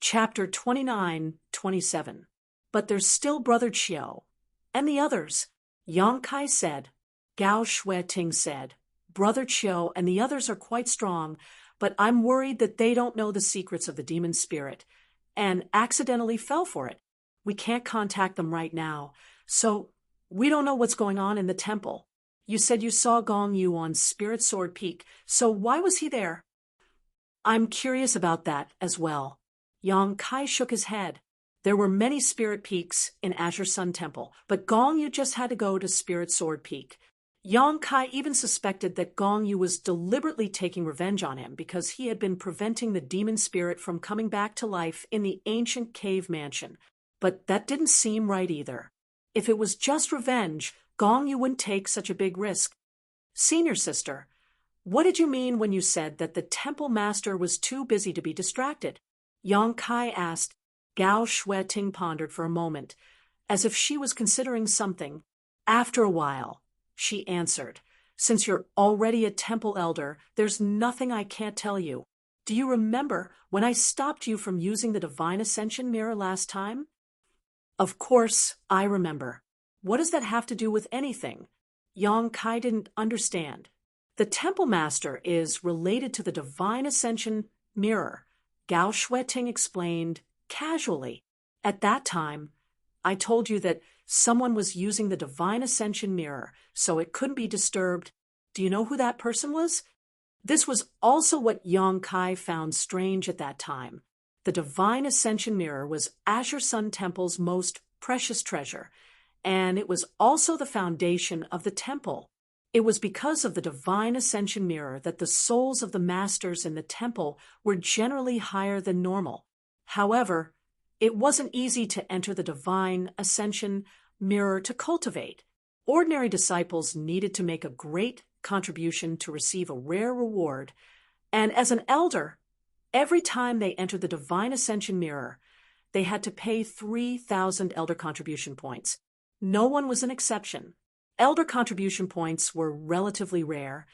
Chapter 29-27. But there's still Brother Chiao. And the others, Yang Kai said. Gao Shui-ting said, Brother Chiao and the others are quite strong, but I'm worried that they don't know the secrets of the demon spirit, and accidentally fell for it. We can't contact them right now, so we don't know what's going on in the temple. You said you saw Gong Yu on Spirit Sword Peak, so why was he there? I'm curious about that as well. Yang Kai shook his head. There were many spirit peaks in Azure Sun Temple, but Gong Yu just had to go to Spirit Sword Peak. Yang Kai even suspected that Gong Yu was deliberately taking revenge on him because he had been preventing the demon spirit from coming back to life in the ancient cave mansion. But that didn't seem right either. If it was just revenge, Gong Yu wouldn't take such a big risk. Senior sister, what did you mean when you said that the temple master was too busy to be distracted? Yang Kai asked. Gao Shui-ting pondered for a moment, as if she was considering something. After a while, she answered, Since you're already a temple elder, there's nothing I can't tell you. Do you remember when I stopped you from using the Divine Ascension mirror last time? Of course, I remember. What does that have to do with anything? Yang Kai didn't understand. The temple master is related to the Divine Ascension mirror, Gao Shui-ting explained casually. At that time, I told you that someone was using the Divine Ascension mirror, so it couldn't be disturbed. Do you know who that person was? This was also what Yang Kai found strange at that time. The Divine Ascension mirror was Azure Sun Temple's most precious treasure, and it was also the foundation of the temple. It was because of the Divine Ascension mirror that the souls of the masters in the temple were generally higher than normal. However, it wasn't easy to enter the Divine Ascension mirror to cultivate. Ordinary disciples needed to make a great contribution to receive a rare reward, and as an elder, every time they entered the Divine Ascension mirror, they had to pay 3,000 elder contribution points. No one was an exception. Elder contribution points were relatively rare,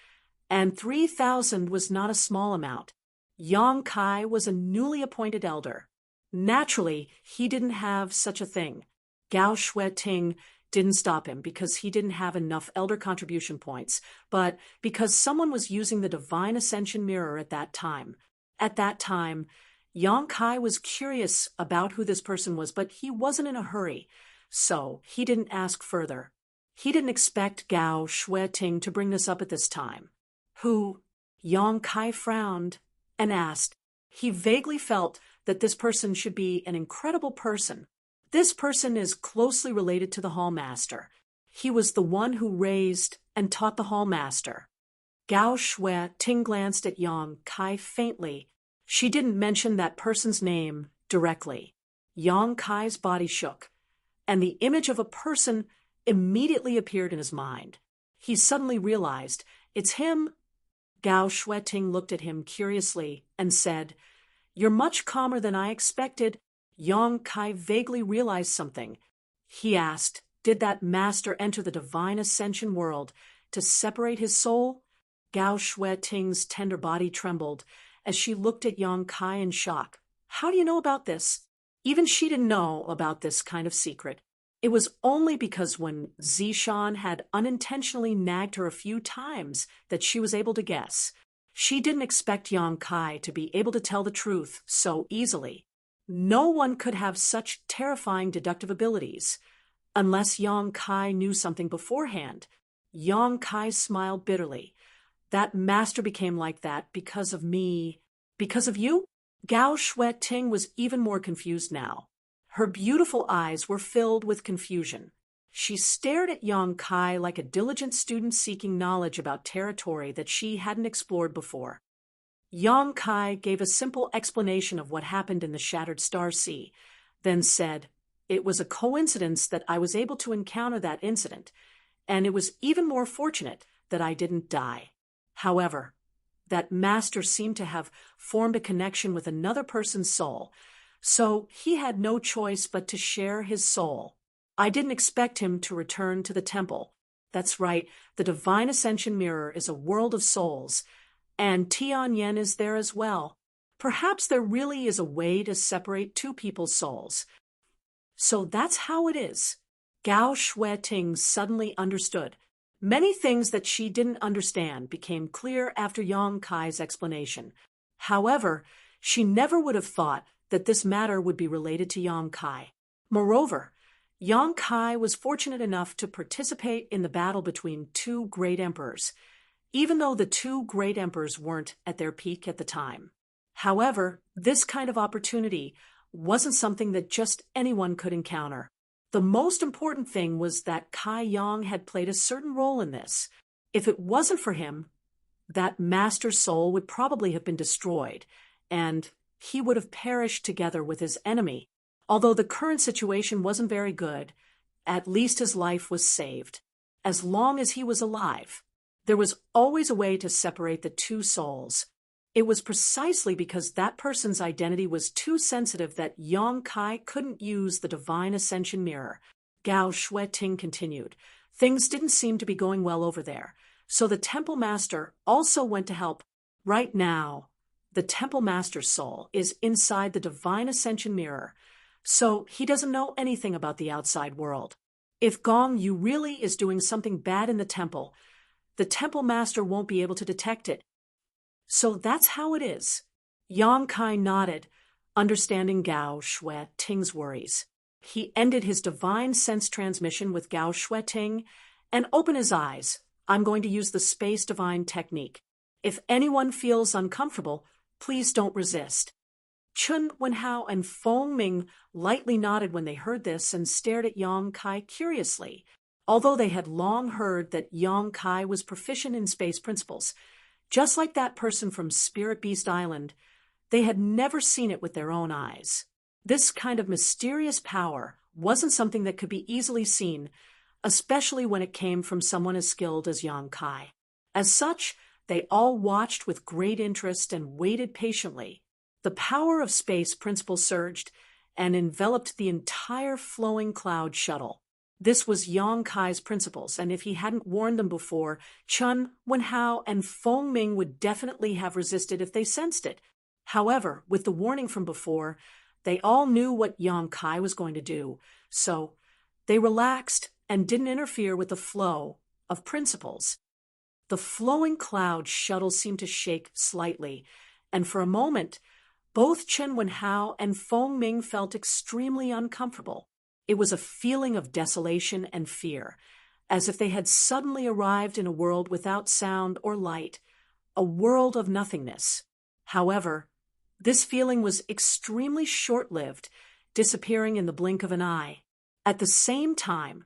and 3,000 was not a small amount. Yang Kai was a newly appointed elder. Naturally, he didn't have such a thing. Gao Shui-ting didn't stop him because he didn't have enough elder contribution points, but because someone was using the Divine Ascension mirror at that time. At that time, Yang Kai was curious about who this person was, but he wasn't in a hurry, so he didn't ask further. He didn't expect Gao Shui-ting to bring this up at this time. Who? Yang Kai frowned and asked. He vaguely felt that this person should be an incredible person. This person is closely related to the Hall Master. He was the one who raised and taught the Hall Master. Gao Shui-ting glanced at Yang Kai faintly. She didn't mention that person's name directly. Yang Kai's body shook, and the image of a person immediately appeared in his mind. He suddenly realized, it's him. Gao Shui-ting looked at him curiously and said, You're much calmer than I expected. Yang Kai vaguely realized something. He asked, Did that master enter the Divine Ascension world to separate his soul? Gao Shui-ting's tender body trembled as she looked at Yang Kai in shock. How do you know about this? Even she didn't know about this kind of secret. It was only because when Zishan had unintentionally nagged her a few times that she was able to guess. She didn't expect Yang Kai to be able to tell the truth so easily. No one could have such terrifying deductive abilities. Unless Yang Kai knew something beforehand. Yang Kai smiled bitterly. That master became like that because of me. Because of you? Gao Shui-ting was even more confused now. Her beautiful eyes were filled with confusion. She stared at Yang Kai like a diligent student seeking knowledge about territory that she hadn't explored before. Yang Kai gave a simple explanation of what happened in the Shattered Star Sea, then said, It was a coincidence that I was able to encounter that incident, and it was even more fortunate that I didn't die. However, that master seemed to have formed a connection with another person's soul, so he had no choice but to share his soul. I didn't expect him to return to the temple. That's right, the Divine Ascension Mirror is a world of souls, and Tianyan is there as well. Perhaps there really is a way to separate two people's souls. So that's how it is. Gao Shueting suddenly understood. Many things that she didn't understand became clear after Yang Kai's explanation. However, she never would have thought that this matter would be related to Yang Kai. Moreover, Yang Kai was fortunate enough to participate in the battle between two great emperors, even though the two great emperors weren't at their peak at the time. However, this kind of opportunity wasn't something that just anyone could encounter. The most important thing was that Kai Yang had played a certain role in this. If it wasn't for him, that master's soul would probably have been destroyed, and he would have perished together with his enemy. Although the current situation wasn't very good, at least his life was saved. As long as he was alive, there was always a way to separate the two souls. It was precisely because that person's identity was too sensitive that Yang Kai couldn't use the divine ascension mirror. Gao Shueting continued. Things didn't seem to be going well over there, so the temple master also went to help. Right now, the temple master's soul is inside the divine ascension mirror, so he doesn't know anything about the outside world. If Gong Yu really is doing something bad in the temple master won't be able to detect it. So that's how it is. Yang Kai nodded, understanding Gao Shueting's worries. He ended his divine sense transmission with Gao Shueting and opened his eyes. I'm going to use the space divine technique. If anyone feels uncomfortable, please don't resist. Chun Wenhao and Feng Ming lightly nodded when they heard this and stared at Yang Kai curiously. Although they had long heard that Yang Kai was proficient in space principles, just like that person from Spirit Beast Island, they had never seen it with their own eyes. This kind of mysterious power wasn't something that could be easily seen, especially when it came from someone as skilled as Yang Kai. As such, they all watched with great interest and waited patiently. The power of space principle surged and enveloped the entire flowing cloud shuttle. This was Yang Kai's principles, and if he hadn't warned them before, Chun Wenhao and Feng Ming would definitely have resisted if they sensed it. However, with the warning from before, they all knew what Yang Kai was going to do, so they relaxed and didn't interfere with the flow of principles. The flowing cloud shuttle seemed to shake slightly, and for a moment, both Chen Wenhao and Feng Ming felt extremely uncomfortable. It was a feeling of desolation and fear, as if they had suddenly arrived in a world without sound or light, a world of nothingness. However, this feeling was extremely short-lived, disappearing in the blink of an eye. At the same time,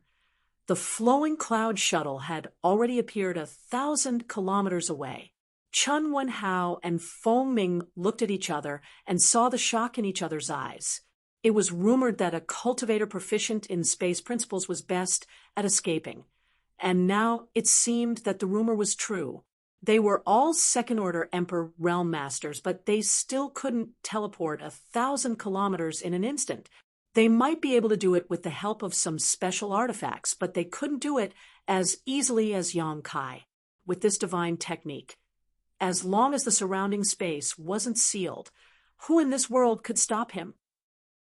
the flowing cloud shuttle had already appeared 1,000 kilometers away. Chun Wenhao and Feng Ming looked at each other and saw the shock in each other's eyes. It was rumored that a cultivator proficient in space principles was best at escaping, and now it seemed that the rumor was true. They were all second-order Emperor Realm Masters, but they still couldn't teleport 1,000 kilometers in an instant. They might be able to do it with the help of some special artifacts, but they couldn't do it as easily as Yang Kai, with this divine technique. As long as the surrounding space wasn't sealed, who in this world could stop him?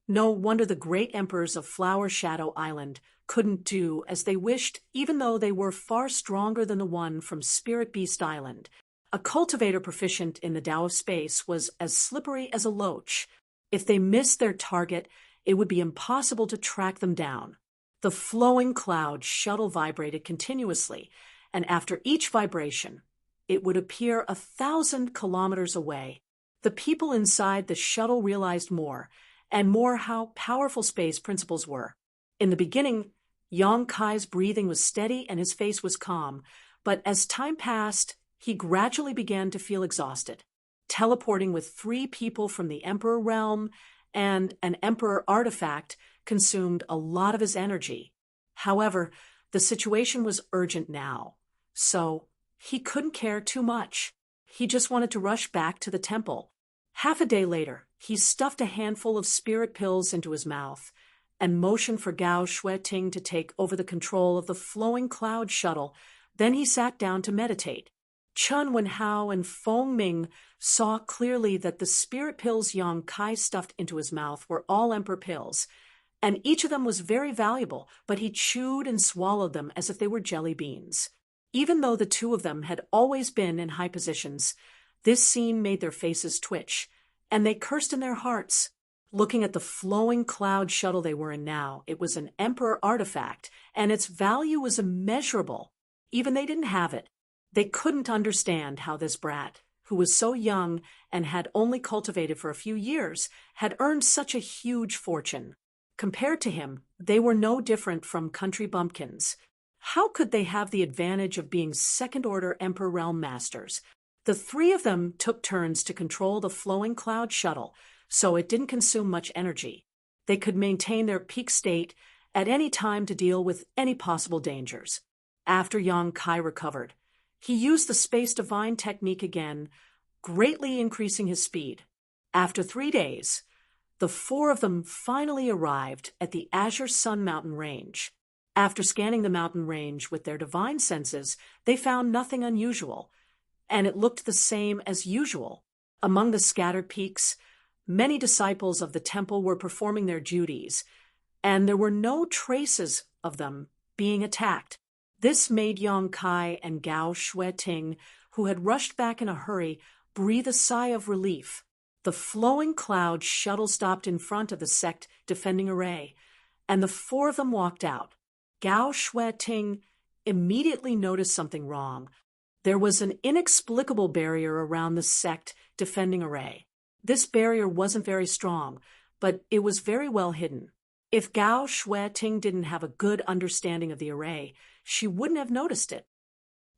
No wonder the great emperors of Flower Shadow Island couldn't do as they wished, even though they were far stronger than the one from Spirit Beast Island. A cultivator proficient in the Tao of Space was as slippery as a loach. If they missed their target, it would be impossible to track them down. The flowing cloud shuttle vibrated continuously, and after each vibration, it would appear 1,000 kilometers away. The people inside the shuttle realized more and more how powerful space principles were. In the beginning, Yang Kai's breathing was steady and his face was calm, but as time passed, he gradually began to feel exhausted. Teleporting with 3 people from the Emperor realm and an Emperor artifact consumed a lot of his energy. However, the situation was urgent now, so he couldn't care too much. He just wanted to rush back to the temple. Half a day later, he stuffed a handful of spirit pills into his mouth and motioned for Gao Shueting to take over the control of the flowing cloud shuttle. Then he sat down to meditate. Chun Wenhao and Feng Ming saw clearly that the spirit pills Yang Kai stuffed into his mouth were all emperor pills, and each of them was very valuable, but he chewed and swallowed them as if they were jelly beans. Even though the two of them had always been in high positions, this scene made their faces twitch, and they cursed in their hearts. Looking at the flowing cloud shuttle they were in now, it was an emperor artifact, and its value was immeasurable. Even they didn't have it. They couldn't understand how this brat, who was so young and had only cultivated for a few years, had earned such a huge fortune. Compared to him, they were no different from country bumpkins. How could they have the advantage of being second-order Emperor Realm Masters? The three of them took turns to control the flowing cloud shuttle, so it didn't consume much energy. They could maintain their peak state at any time to deal with any possible dangers. After Yang Kai recovered, he used the Space Divine technique again, greatly increasing his speed. After 3 days, the four of them finally arrived at the Azure Sun Mountain Range. After scanning the mountain range with their divine senses, they found nothing unusual, and it looked the same as usual. Among the scattered peaks, many disciples of the temple were performing their duties, and there were no traces of them being attacked. This made Yang Kai and Gao Shueting, who had rushed back in a hurry, breathe a sigh of relief. The flowing cloud shuttle stopped in front of the sect defending array, and the four of them walked out. Gao Shueting immediately noticed something wrong. There was an inexplicable barrier around the sect defending array. This barrier wasn't very strong, but it was very well hidden. If Gao Shueting didn't have a good understanding of the array, she wouldn't have noticed it.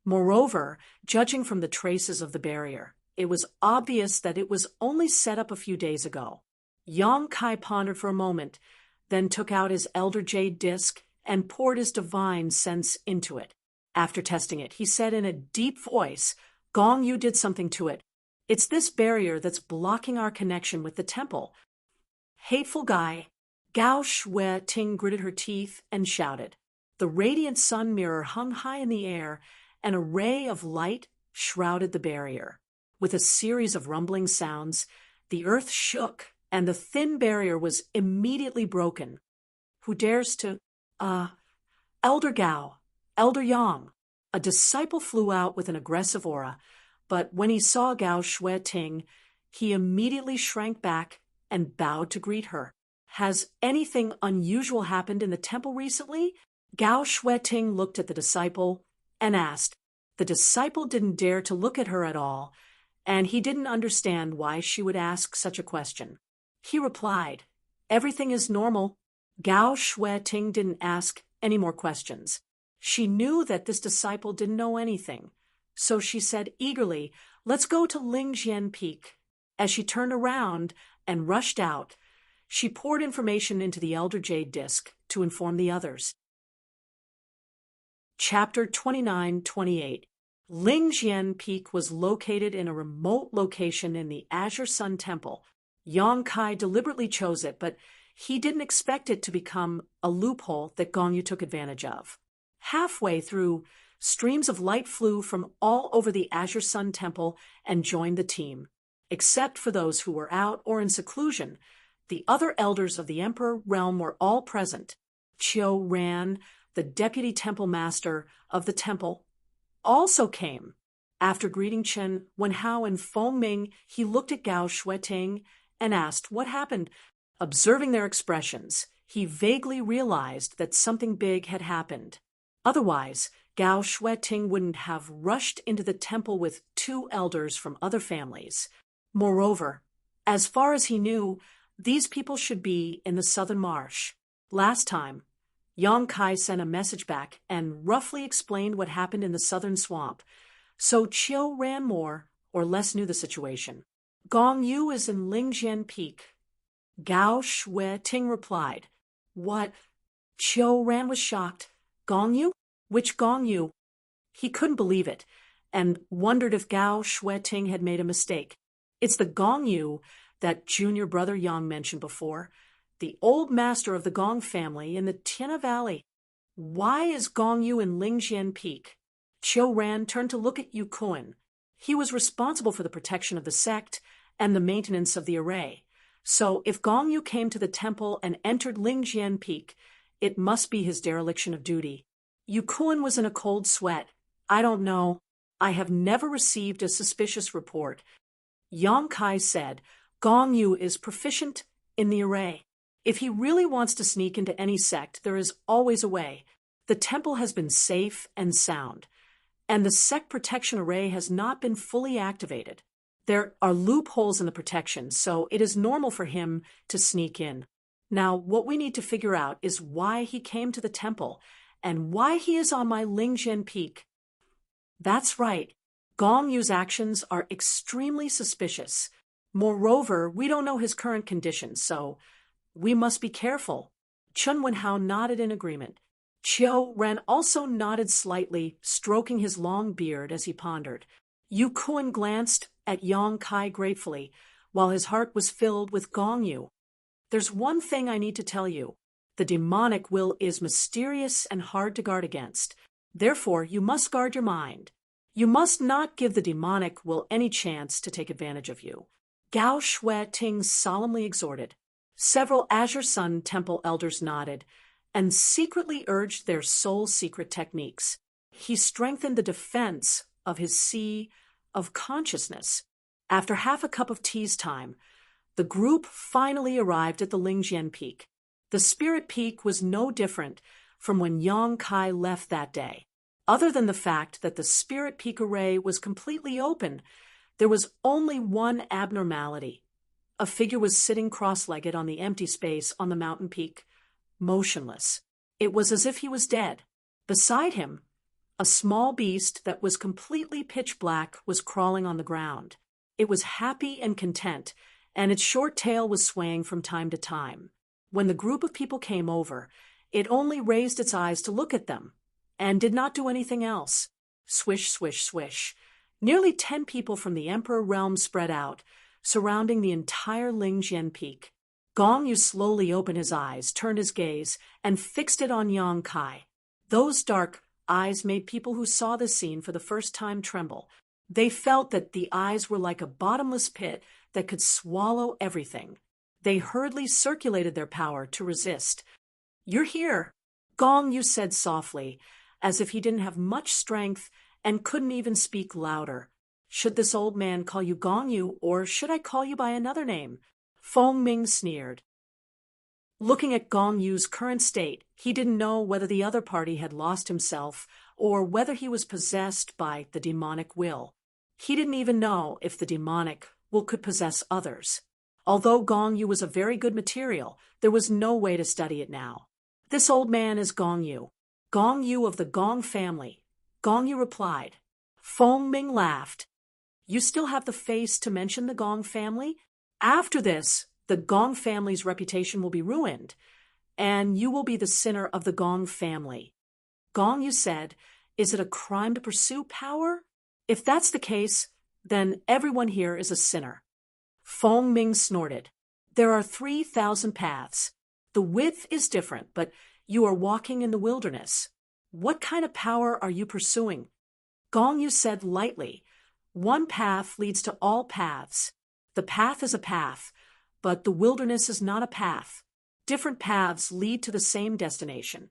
Moreover, judging from the traces of the barrier, it was obvious that it was only set up a few days ago. Yang Kai pondered for a moment, then took out his Elder Jade disc and poured his divine sense into it. After testing it, he said in a deep voice, "Gong Yu did something to it. It's this barrier that's blocking our connection with the temple." Hateful guy. Gao Shueting gritted her teeth and shouted. The radiant sun mirror hung high in the air, and a ray of light shrouded the barrier. With a series of rumbling sounds, the earth shook, and the thin barrier was immediately broken. Who dares to, Elder Gao, Elder Yang. A disciple flew out with an aggressive aura, but when he saw Gao Shueting, he immediately shrank back and bowed to greet her. Has anything unusual happened in the temple recently? Gao Shueting looked at the disciple and asked. The disciple didn't dare to look at her at all, and he didn't understand why she would ask such a question. He replied, "Everything is normal." Gao Shueting didn't ask any more questions. She knew that this disciple didn't know anything, so she said eagerly, "Let's go to Lingjian Peak." As she turned around and rushed out, she poured information into the Elder Jade disc to inform the others. Chapter 29-28. Lingjian Peak was located in a remote location in the Azure Sun Temple. Yang Kai deliberately chose it, but he didn't expect it to become a loophole that Gong Yu took advantage of. Halfway through, streams of light flew from all over the Azure Sun Temple and joined the team. Except for those who were out or in seclusion, the other elders of the Emperor Realm were all present. Qiu Ran, the deputy temple master of the temple, also came. After greeting Chen Wenhao and Feng Ming, he looked at Gao Shueting and asked what happened. Observing their expressions, he vaguely realized that something big had happened. Otherwise, Gao Shueting wouldn't have rushed into the temple with 2 elders from other families. Moreover, as far as he knew, these people should be in the southern marsh. Last time, Yang Kai sent a message back and roughly explained what happened in the southern swamp, so Qiu Ran more or less knew the situation. Gong Yu is in Lingjian Peak. Gao Shueting replied. What? Qiu Ran was shocked. Gong Yu? Which Gong Yu? He couldn't believe it, and wondered if Gao Shueting had made a mistake. It's the Gong Yu that junior brother Yang mentioned before, the old master of the Gong family in the Tiana Valley. Why is Gong Yu in Lingjian Peak? Qiu Ran turned to look at Yu Kun. He was responsible for the protection of the sect and the maintenance of the array. So if Gong Yu came to the temple and entered Lingjian Peak, it must be his dereliction of duty. Yu Kuan was in a cold sweat. I don't know. I have never received a suspicious report. Yang Kai said, Gong Yu is proficient in the array. If he really wants to sneak into any sect, there is always a way. The temple has been safe and sound, and the sect protection array has not been fully activated. There are loopholes in the protection, so it is normal for him to sneak in. Now, what we need to figure out is why he came to the temple and why he is on my Lingjian Peak. That's right. Gong Yu's actions are extremely suspicious. Moreover, we don't know his current condition, so we must be careful. Chun Wenhao nodded in agreement. Chiu Ren also nodded slightly, stroking his long beard as he pondered. Yu Kuan glanced at Yang Kai gratefully, while his heart was filled with Gong Yu. There's one thing I need to tell you. The demonic will is mysterious and hard to guard against. Therefore, you must guard your mind. You must not give the demonic will any chance to take advantage of you. Gao Shui Ting solemnly exhorted. Several Azure Sun Temple elders nodded and secretly urged their soul secret techniques. He strengthened the defense of his sea of consciousness. After half a cup of tea's time, the group finally arrived at the Lingjian Peak. The Spirit Peak was no different from when Yang Kai left that day. Other than the fact that the Spirit Peak array was completely open, there was only one abnormality. A figure was sitting cross-legged on the empty space on the mountain peak, motionless. It was as if he was dead. Beside him, a small beast that was completely pitch black was crawling on the ground. It was happy and content, and its short tail was swaying from time to time. When the group of people came over, it only raised its eyes to look at them, and did not do anything else. Swish, swish, swish. Nearly 10 people from the Emperor realm spread out, surrounding the entire Lingjian Peak. Gong Yu slowly opened his eyes, turned his gaze, and fixed it on Yang Kai. Those dark eyes made people who saw the scene for the first time tremble. They felt that the eyes were like a bottomless pit that could swallow everything. They hurriedly circulated their power to resist. You're here, Gong Yu said softly, as if he didn't have much strength and couldn't even speak louder. Should this old man call you Gong Yu, or should I call you by another name? Feng Ming sneered. Looking at Gong Yu's current state, he didn't know whether the other party had lost himself or whether he was possessed by the demonic will. He didn't even know if the demonic will could possess others. Although Gong Yu was a very good material, there was no way to study it now. This old man is Gong Yu of the Gong family. Gong Yu replied. Feng Ming laughed. You still have the face to mention the Gong family? After this, the Gong family's reputation will be ruined, and you will be the sinner of the Gong family. Gong Yu said, is it a crime to pursue power? If that's the case, then everyone here is a sinner. Feng Ming snorted. There are 3,000 paths. The width is different, but you are walking in the wilderness. What kind of power are you pursuing? Gong Yu said lightly, one path leads to all paths. The path is a path, but the wilderness is not a path. Different paths lead to the same destination.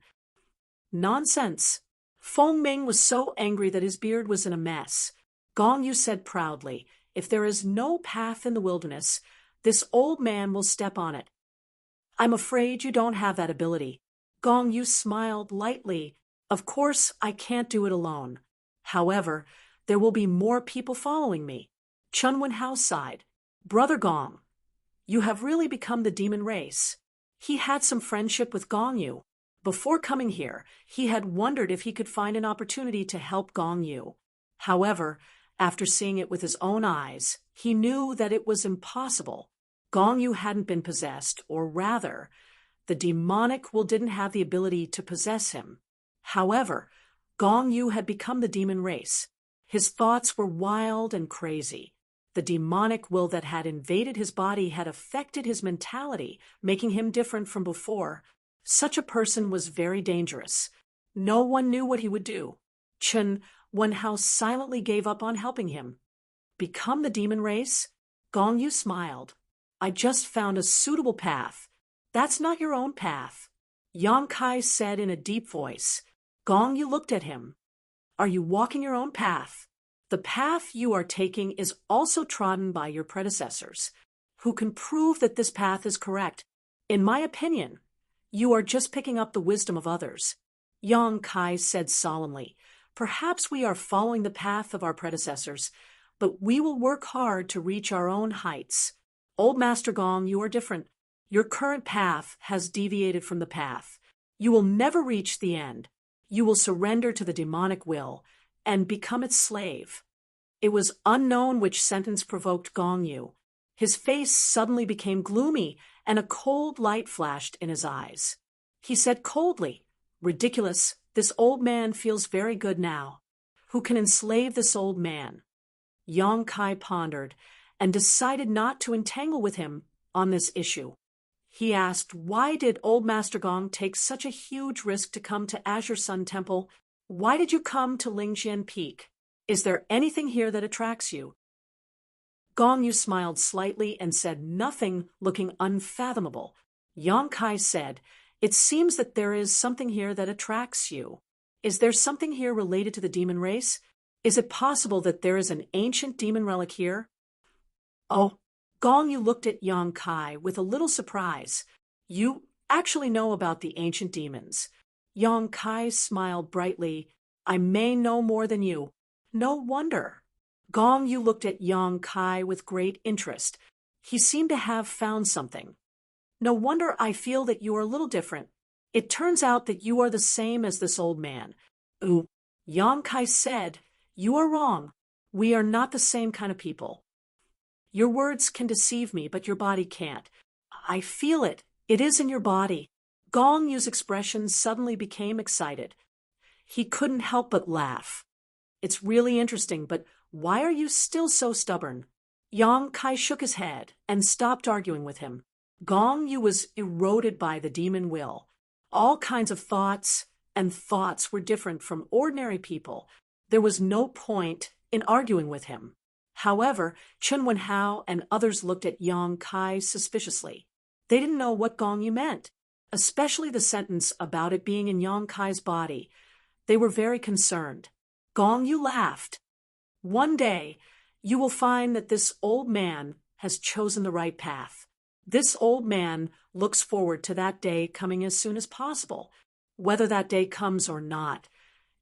Nonsense. Feng Ming was so angry that his beard was in a mess. Gong Yu said proudly, if there is no path in the wilderness, this old man will step on it. I'm afraid you don't have that ability. Gong Yu smiled lightly. Of course, I can't do it alone. However, there will be more people following me. Chun Wenhao sighed. Brother Gong, you have really become the demon race. He had some friendship with Gong Yu. Before coming here, he had wondered if he could find an opportunity to help Gong Yu. However, after seeing it with his own eyes, he knew that it was impossible. Gong Yu hadn't been possessed, or rather, the demonic will didn't have the ability to possess him. However, Gong Yu had become the demon race. His thoughts were wild and crazy. The demonic will that had invaded his body had affected his mentality, making him different from before. Such a person was very dangerous. No one knew what he would do. Chun Wenhao silently gave up on helping him. Become the demon race? Gong Yu smiled. I just found a suitable path. That's not your own path. Yang Kai said in a deep voice. Gong Yu looked at him. Are you walking your own path? The path you are taking is also trodden by your predecessors, who can prove that this path is correct. In my opinion, you are just picking up the wisdom of others. Yang Kai said solemnly. Perhaps we are following the path of our predecessors, but we will work hard to reach our own heights. Old Master Gong, you are different. Your current path has deviated from the path. You will never reach the end. You will surrender to the demonic will and become its slave. It was unknown which sentence provoked Gong Yu. His face suddenly became gloomy, and a cold light flashed in his eyes. He said coldly, Ridiculous, this old man feels very good now. Who can enslave this old man? Yang Kai pondered and decided not to entangle with him on this issue. He asked, why did old Master Gong take such a huge risk to come to Azure Sun Temple? Why did you come to Lingjian Peak? Is there anything here that attracts you? Gong Yu smiled slightly and said nothing, looking unfathomable. Yang Kai said, It seems that there is something here that attracts you. Is there something here related to the demon race? Is it possible that there is an ancient demon relic here? Oh, Gong Yu looked at Yang Kai with a little surprise. You actually know about the ancient demons. Yang Kai smiled brightly. I may know more than you. No wonder. Gong Yu looked at Yang Kai with great interest. He seemed to have found something. No wonder I feel that you are a little different. It turns out that you are the same as this old man. Ooh, Yang Kai said, You are wrong. We are not the same kind of people. Your words can deceive me, but your body can't. I feel it. It is in your body. Gong Yu's expression suddenly became excited. He couldn't help but laugh. It's really interesting, but why are you still so stubborn? Yang Kai shook his head and stopped arguing with him. Gong Yu was eroded by the demon will. All kinds of thoughts and thoughts were different from ordinary people. There was no point in arguing with him. However, Chen Wenhao and others looked at Yang Kai suspiciously. They didn't know what Gong Yu meant, especially the sentence about it being in Yang Kai's body. They were very concerned. Gong Yu laughed. One day, you will find that this old man has chosen the right path. This old man looks forward to that day coming as soon as possible. Whether that day comes or not,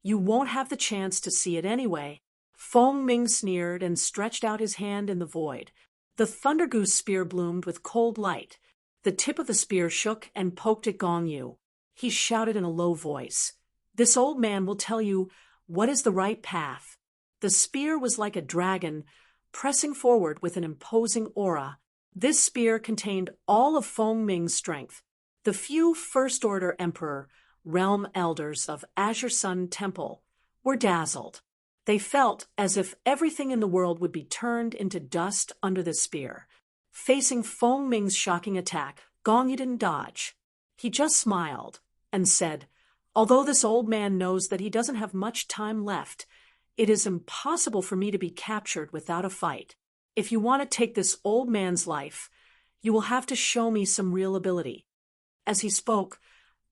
you won't have the chance to see it anyway. Feng Ming sneered and stretched out his hand in the void. The Thunder Goose spear bloomed with cold light. The tip of the spear shook and poked at Gong Yu. He shouted in a low voice, This old man will tell you what is the right path. The spear was like a dragon, pressing forward with an imposing aura. This spear contained all of Feng Ming's strength. The few First Order Emperor, realm elders of Azure Sun Temple, were dazzled. They felt as if everything in the world would be turned into dust under the spear. Facing Feng Ming's shocking attack, Gong Yu didn't dodge. He just smiled and said, Although this old man knows that he doesn't have much time left, it is impossible for me to be captured without a fight. If you want to take this old man's life, you will have to show me some real ability. As he spoke,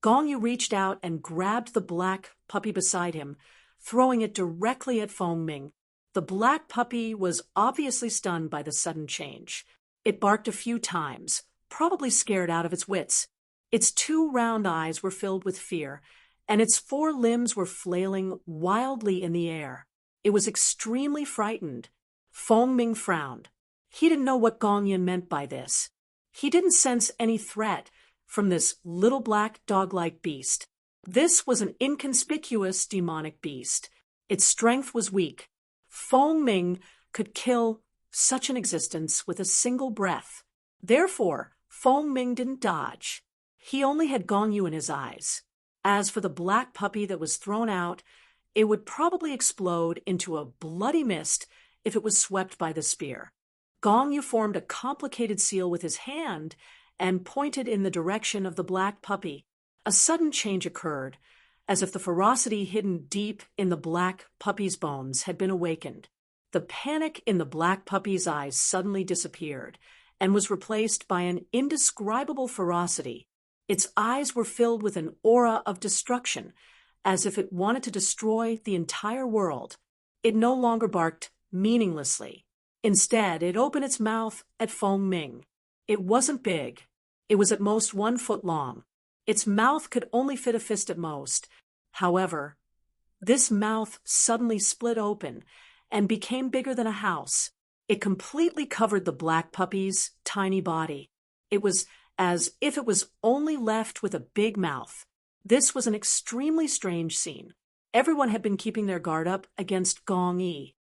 Gong Yu reached out and grabbed the black puppy beside him, throwing it directly at Feng Ming. The black puppy was obviously stunned by the sudden change. It barked a few times, probably scared out of its wits. Its 2 round eyes were filled with fear, and its 4 limbs were flailing wildly in the air. It was extremely frightened. Feng Ming frowned. He didn't know what Gong Yu meant by this. He didn't sense any threat from this little black dog-like beast. This was an inconspicuous demonic beast. Its strength was weak. Feng Ming could kill such an existence with a single breath. Therefore, Feng Ming didn't dodge. He only had Gong Yu in his eyes. As for the black puppy that was thrown out, it would probably explode into a bloody mist if it was swept by the spear. Gong Yu formed a complicated seal with his hand and pointed in the direction of the black puppy. A sudden change occurred, as if the ferocity hidden deep in the black puppy's bones had been awakened. The panic in the black puppy's eyes suddenly disappeared and was replaced by an indescribable ferocity. Its eyes were filled with an aura of destruction, as if it wanted to destroy the entire world. It no longer barked meaninglessly. Instead, it opened its mouth at Feng Ming. It wasn't big. It was at most 1 foot long. Its mouth could only fit a fist at most. However, this mouth suddenly split open and became bigger than a house. It completely covered the black puppy's tiny body. It was as if it was only left with a big mouth. This was an extremely strange scene. Everyone had been keeping their guard up against Gong Yi.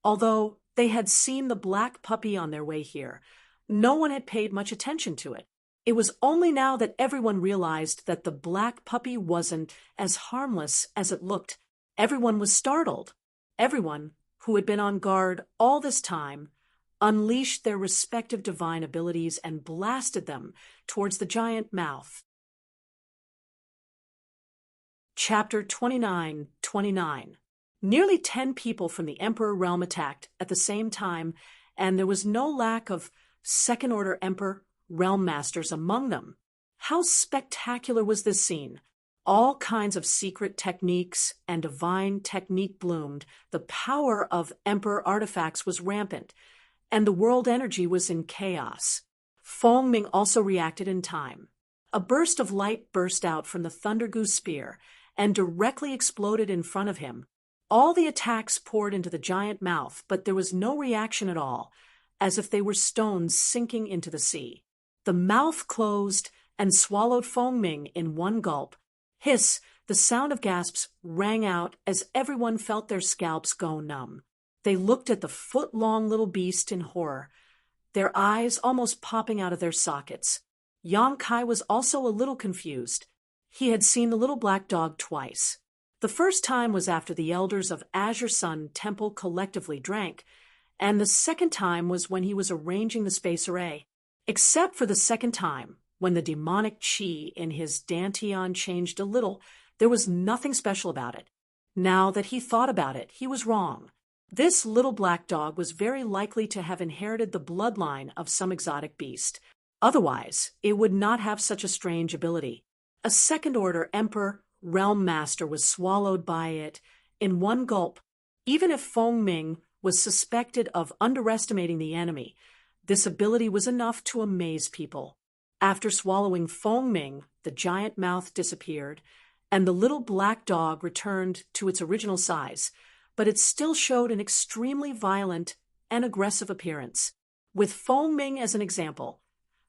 Although they had seen the black puppy on their way here, no one had paid much attention to it. It was only now that everyone realized that the black puppy wasn't as harmless as it looked. Everyone was startled. Everyone, who had been on guard all this time, unleashed their respective divine abilities and blasted them towards the giant mouth. Chapter 29:29. Nearly 10 people from the Emperor realm attacked at the same time, and there was no lack of second-order Emperor realm masters among them. How spectacular was this scene! All kinds of secret techniques and divine technique bloomed. The power of Emperor artifacts was rampant, and the world energy was in chaos. Feng Ming also reacted in time. A burst of light burst out from the Thunder Goose spear and directly exploded in front of him. All the attacks poured into the giant mouth, but there was no reaction at all, as if they were stones sinking into the sea. The mouth closed and swallowed Feng Ming in one gulp. Hiss, the sound of gasps rang out as everyone felt their scalps go numb. They looked at the foot-long little beast in horror, their eyes almost popping out of their sockets. Yang Kai was also a little confused. He had seen the little black dog twice. The first time was after the elders of Azure Sun Temple collectively drank, and the second time was when he was arranging the space array. Except for the second time, when the demonic chi in his dantian changed a little, there was nothing special about it. Now that he thought about it, he was wrong. This little black dog was very likely to have inherited the bloodline of some exotic beast. Otherwise, it would not have such a strange ability. A second-order Emperor realm master was swallowed by it in one gulp. Even if Feng Ming was suspected of underestimating the enemy, this ability was enough to amaze people. After swallowing Feng Ming, the giant mouth disappeared, and the little black dog returned to its original size, but it still showed an extremely violent and aggressive appearance. With Feng Ming as an example,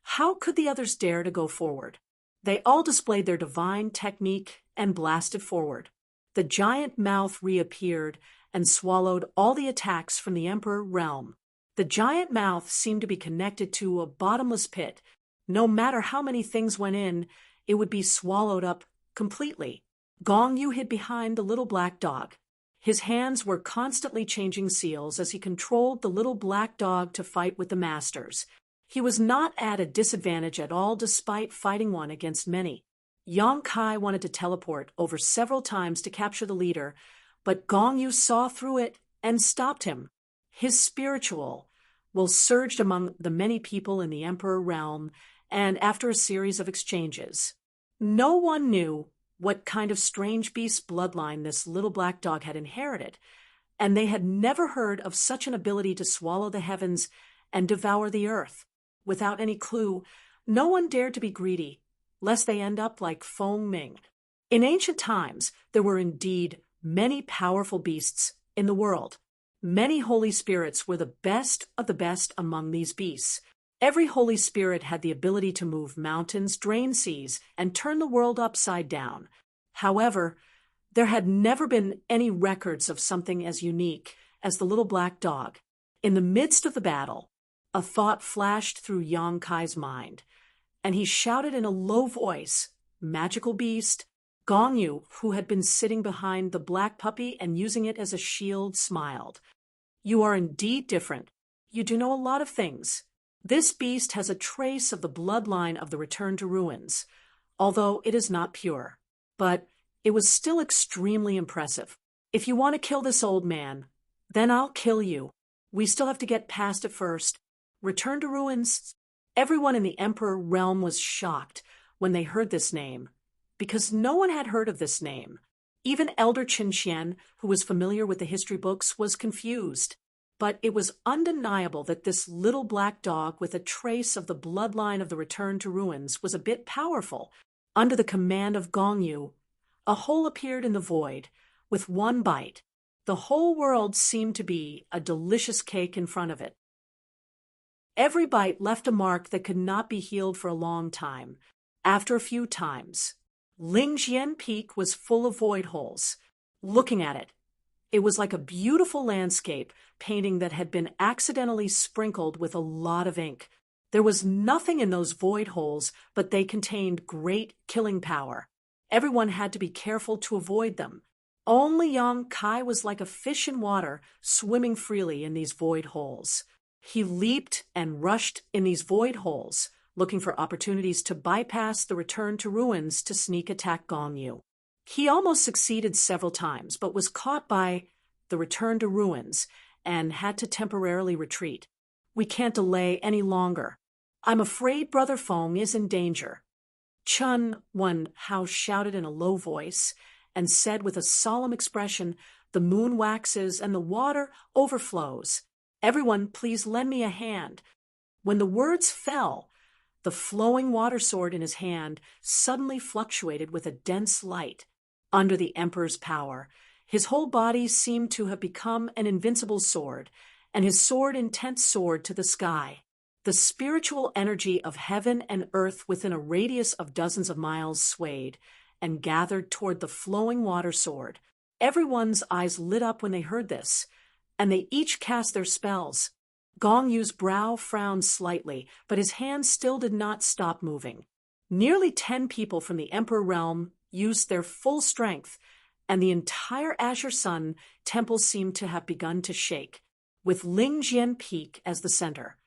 how could the others dare to go forward? They all displayed their divine technique and blasted forward. The giant mouth reappeared and swallowed all the attacks from the Emperor realm. The giant mouth seemed to be connected to a bottomless pit. No matter how many things went in, it would be swallowed up completely. Gong Yu hid behind the little black dog. His hands were constantly changing seals as he controlled the little black dog to fight with the masters. He was not at a disadvantage at all despite fighting one against many. Yang Kai wanted to teleport over several times to capture the leader, but Gong Yu saw through it and stopped him. His spiritual will surged among the many people in the Emperor realm, and after a series of exchanges, no one knew what kind of strange beast bloodline this little black dog had inherited, and they had never heard of such an ability to swallow the heavens and devour the earth. Without any clue, no one dared to be greedy, lest they end up like Feng Ming. In ancient times, there were indeed many powerful beasts in the world. Many holy spirits were the best of the best among these beasts. Every holy spirit had the ability to move mountains, drain seas, and turn the world upside down. However, there had never been any records of something as unique as the little black dog. In the midst of the battle, a thought flashed through Yang Kai's mind, and he shouted in a low voice, "Magical beast!" Gong Yu, who had been sitting behind the black puppy and using it as a shield, smiled. "You are indeed different. You do know a lot of things. This beast has a trace of the bloodline of the Return to Ruins, although it is not pure. But it was still extremely impressive. If you want to kill this old man, Then I'll kill you. We still have to get past it first. Return to ruins. Everyone in the Emperor realm was shocked when they heard this name, because no one had heard of this name. Even Elder Qin Xian, who was familiar with the history books, was confused. But it was undeniable that this little black dog with a trace of the bloodline of the Return to Ruins was a bit powerful. Under the command of Gong Yu, a hole appeared in the void. With one bite, the whole world seemed to be a delicious cake in front of it. Every bite left a mark that could not be healed for a long time. After a few times, Lingjian Peak was full of void holes. Looking at it, it was like a beautiful landscape painting that had been accidentally sprinkled with a lot of ink. There was nothing in those void holes, but they contained great killing power. Everyone had to be careful to avoid them. Only Yang Kai was like a fish in water, swimming freely in these void holes. He leaped and rushed in these void holes, looking for opportunities to bypass the Return to Ruins to sneak attack Gong Yu. He almost succeeded several times, but was caught by the Return to Ruins and had to temporarily retreat. We can't delay any longer. I'm afraid Brother Feng is in danger. Chun Wen Hao shouted in a low voice and said with a solemn expression, "The moon waxes and the water overflows. Everyone, please lend me a hand." When the words fell, the flowing water sword in his hand suddenly fluctuated with a dense light. Under the Emperor's power, his whole body seemed to have become an invincible sword, and his sword intense soared to the sky. The spiritual energy of heaven and earth within a radius of dozens of miles swayed and gathered toward the flowing water sword. Everyone's eyes lit up when they heard this, and they each cast their spells. Gong Yu's brow frowned slightly, but his hands still did not stop moving. Nearly 10 people from the Emperor realm used their full strength, and the entire Azure Sun temple seemed to have begun to shake, with Lingjian Peak as the center.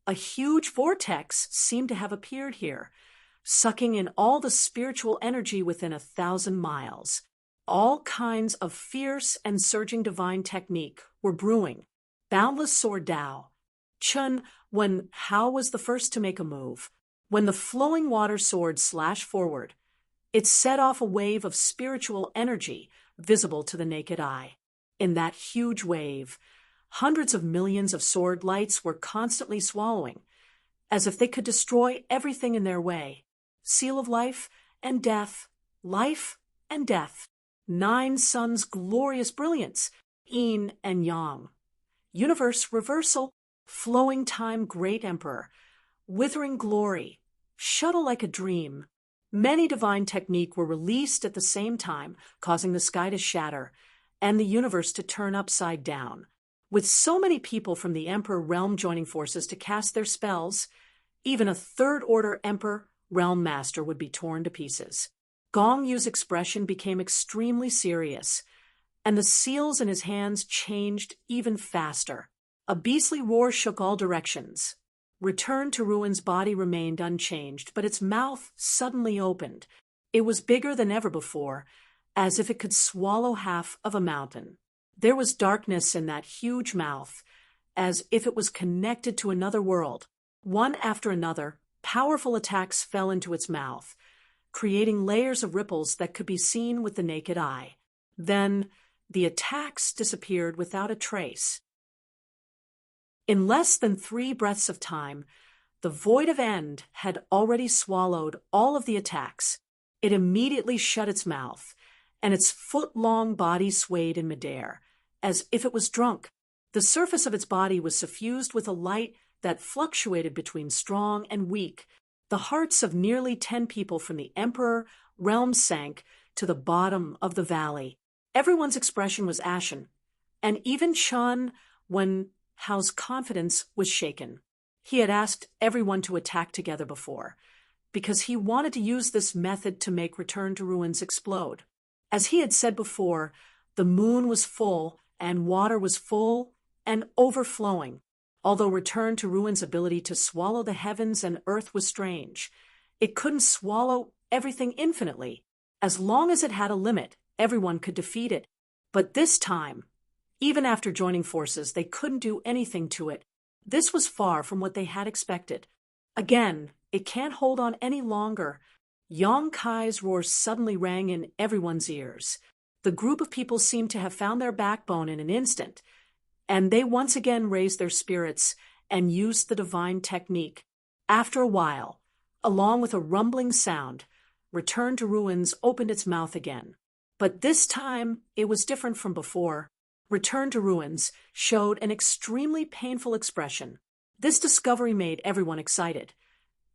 A huge vortex seemed to have appeared here, sucking in all the spiritual energy within 1,000 miles. All kinds of fierce and surging divine technique were brewing. Boundless Sword Dao. Chun Wen Hao was the first to make a move. When the flowing water sword slashed forward, it set off a wave of spiritual energy visible to the naked eye. In that huge wave, hundreds of millions of sword lights were constantly swallowing, as if they could destroy everything in their way. Seal of life and death, life and death. 9 suns' glorious brilliance, yin and yang. Universe reversal, flowing time great emperor, withering glory, shuttle like a dream. Many divine technique were released at the same time, causing the sky to shatter and the universe to turn upside down. With so many people from the Emperor realm joining forces to cast their spells, even a third-order Emperor realm master would be torn to pieces. Gong Yu's expression became extremely serious, and the seals in his hands changed even faster. A beastly roar shook all directions. Return to Ruin's body remained unchanged, but its mouth suddenly opened. It was bigger than ever before, as if it could swallow half of a mountain. There was darkness in that huge mouth, as if it was connected to another world. One after another, powerful attacks fell into its mouth, creating layers of ripples that could be seen with the naked eye. Then, the attacks disappeared without a trace. In less than 3 breaths of time, the void of end had already swallowed all of the attacks. It immediately shut its mouth, and its foot-long body swayed in midair, as if it was drunk. The surface of its body was suffused with a light that fluctuated between strong and weak. The hearts of nearly 10 people from the Emperor realm sank to the bottom of the valley. Everyone's expression was ashen, and even Chun Wen Hao's confidence was shaken. He had asked everyone to attack together before, because he wanted to use this method to make Return to Ruins explode. As he had said before, the moon was full and water was full and overflowing. Although Return to Ruins' ability to swallow the heavens and earth was strange, it couldn't swallow everything infinitely. As long as it had a limit, everyone could defeat it. But this time, Even after joining forces, they couldn't do anything to it. This was far from what they had expected. Again, it can't hold on any longer. Yong Kai's roar suddenly rang in everyone's ears. The group of people seemed to have found their backbone in an instant, and they once again raised their spirits and used the divine technique. After a while, along with a rumbling sound, Return to Ruins opened its mouth again. But this time, it was different from before. Return to Ruins showed an extremely painful expression. This discovery made everyone excited,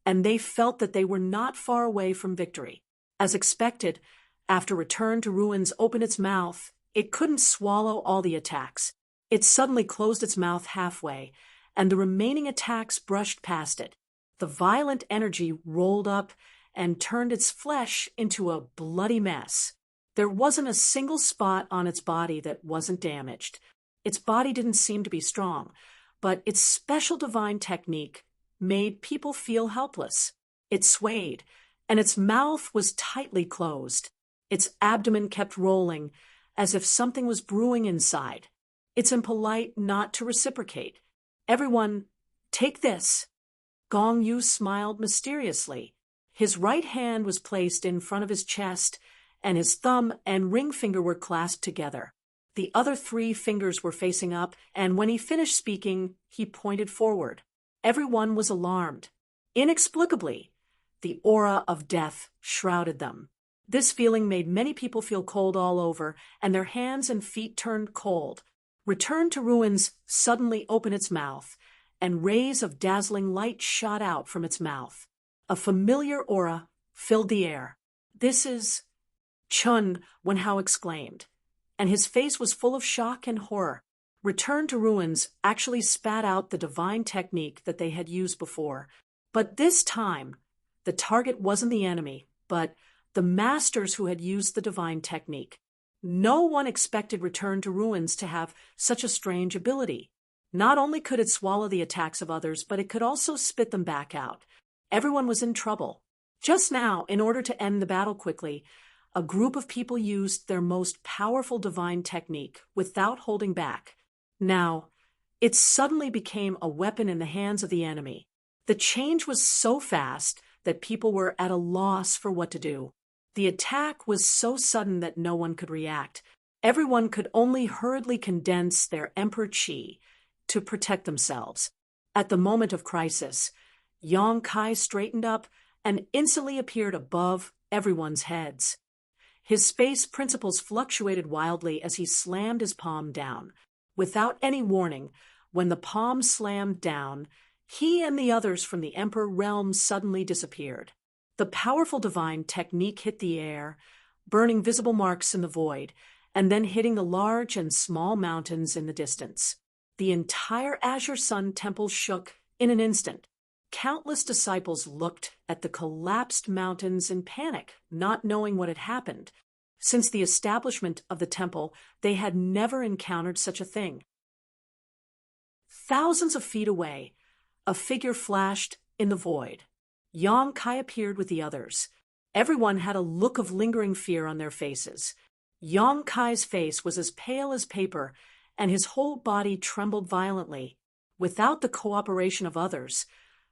and they felt that they were not far away from victory. As expected, after Return to Ruins opened its mouth, it couldn't swallow all the attacks. It suddenly closed its mouth halfway, and the remaining attacks brushed past it. The violent energy rolled up and turned its flesh into a bloody mess. There wasn't a single spot on its body that wasn't damaged. Its body didn't seem to be strong, but its special divine technique made people feel helpless. It swayed, and its mouth was tightly closed. Its abdomen kept rolling, as if something was brewing inside. It's impolite not to reciprocate. Everyone, take this. Gong Yu smiled mysteriously. His right hand was placed in front of his chest, and his thumb and ring finger were clasped together. The other 3 fingers were facing up, and when he finished speaking, he pointed forward. Everyone was alarmed. Inexplicably, the aura of death shrouded them. This feeling made many people feel cold all over, and their hands and feet turned cold. Return to Ruins suddenly opened its mouth, and rays of dazzling light shot out from its mouth. A familiar aura filled the air. "This is Chun," Wenhao exclaimed, and his face was full of shock and horror. Return to Ruins actually spat out the divine technique that they had used before. But this time, the target wasn't the enemy, but the masters who had used the divine technique. No one expected Return to Ruins to have such a strange ability. Not only could it swallow the attacks of others, but it could also spit them back out. Everyone was in trouble. Just now, in order to end the battle quickly, a group of people used their most powerful divine technique without holding back. Now, it suddenly became a weapon in the hands of the enemy. The change was so fast that people were at a loss for what to do. The attack was so sudden that no one could react. Everyone could only hurriedly condense their Emperor Qi to protect themselves. At the moment of crisis, Yong Kai straightened up and instantly appeared above everyone's heads. His space principles fluctuated wildly as he slammed his palm down. Without any warning, when the palm slammed down, he and the others from the Emperor realm suddenly disappeared. The powerful divine technique hit the air, burning visible marks in the void, and then hitting the large and small mountains in the distance. The entire Azure Sun Temple shook in an instant. Countless disciples looked at the collapsed mountains in panic, not knowing what had happened. Since the establishment of the temple, they had never encountered such a thing. Thousands of feet away, a figure flashed in the void. Yong Kai appeared with the others. Everyone had a look of lingering fear on their faces. Yong Kai's face was as pale as paper, and his whole body trembled violently. Without the cooperation of others,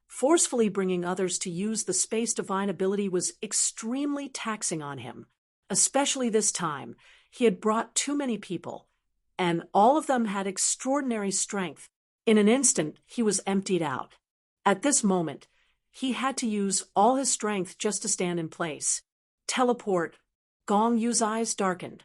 forcefully bringing others to use the space divine ability was extremely taxing on him. Especially this time, he had brought too many people, and all of them had extraordinary strength. In an instant, he was emptied out. At this moment, he had to use all his strength just to stand in place. Teleport. Gong Yu's eyes darkened.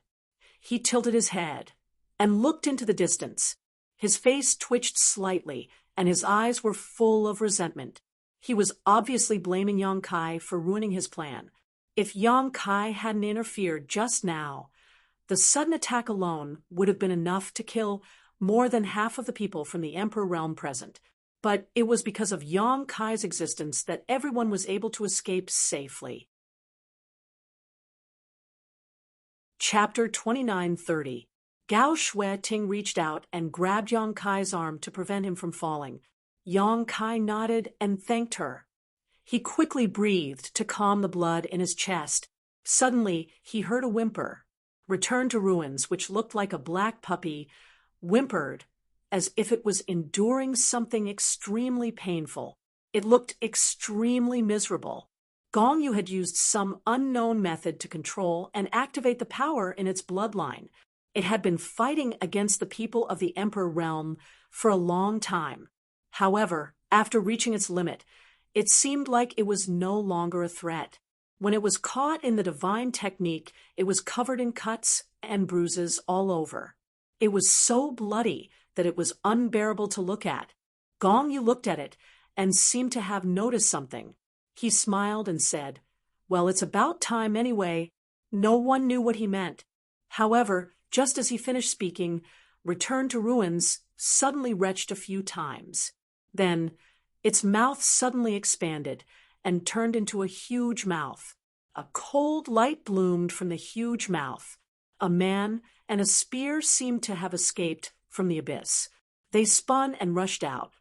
He tilted his head and looked into the distance. His face twitched slightly, and his eyes were full of resentment. He was obviously blaming Yong Kai for ruining his plan. If Yong Kai hadn't interfered just now, the sudden attack alone would have been enough to kill more than half of the people from the Emperor realm present. But it was because of Yong Kai's existence that everyone was able to escape safely. Chapter 29:30. Gao Shui-Ting reached out and grabbed Yong Kai's arm to prevent him from falling. Yong Kai nodded and thanked her. He quickly breathed to calm the blood in his chest. Suddenly, he heard a whimper. Return to Ruins, which looked like a black puppy, whimpered as if it was enduring something extremely painful. It looked extremely miserable. Gong Yu had used some unknown method to control and activate the power in its bloodline. It had been fighting against the people of the Emperor realm for a long time. However, after reaching its limit, it seemed like it was no longer a threat. When it was caught in the divine technique, it was covered in cuts and bruises all over. It was so bloody that it was unbearable to look at. Gong Yu looked at it and seemed to have noticed something. He smiled and said, "Well, it's about time anyway." No one knew what he meant. However, just as he finished speaking, Return to Ruins suddenly retched a few times. Then, its mouth suddenly expanded and turned into a huge mouth. A cold light bloomed from the huge mouth. A man and a spear seemed to have escaped from the abyss. They spun and rushed out.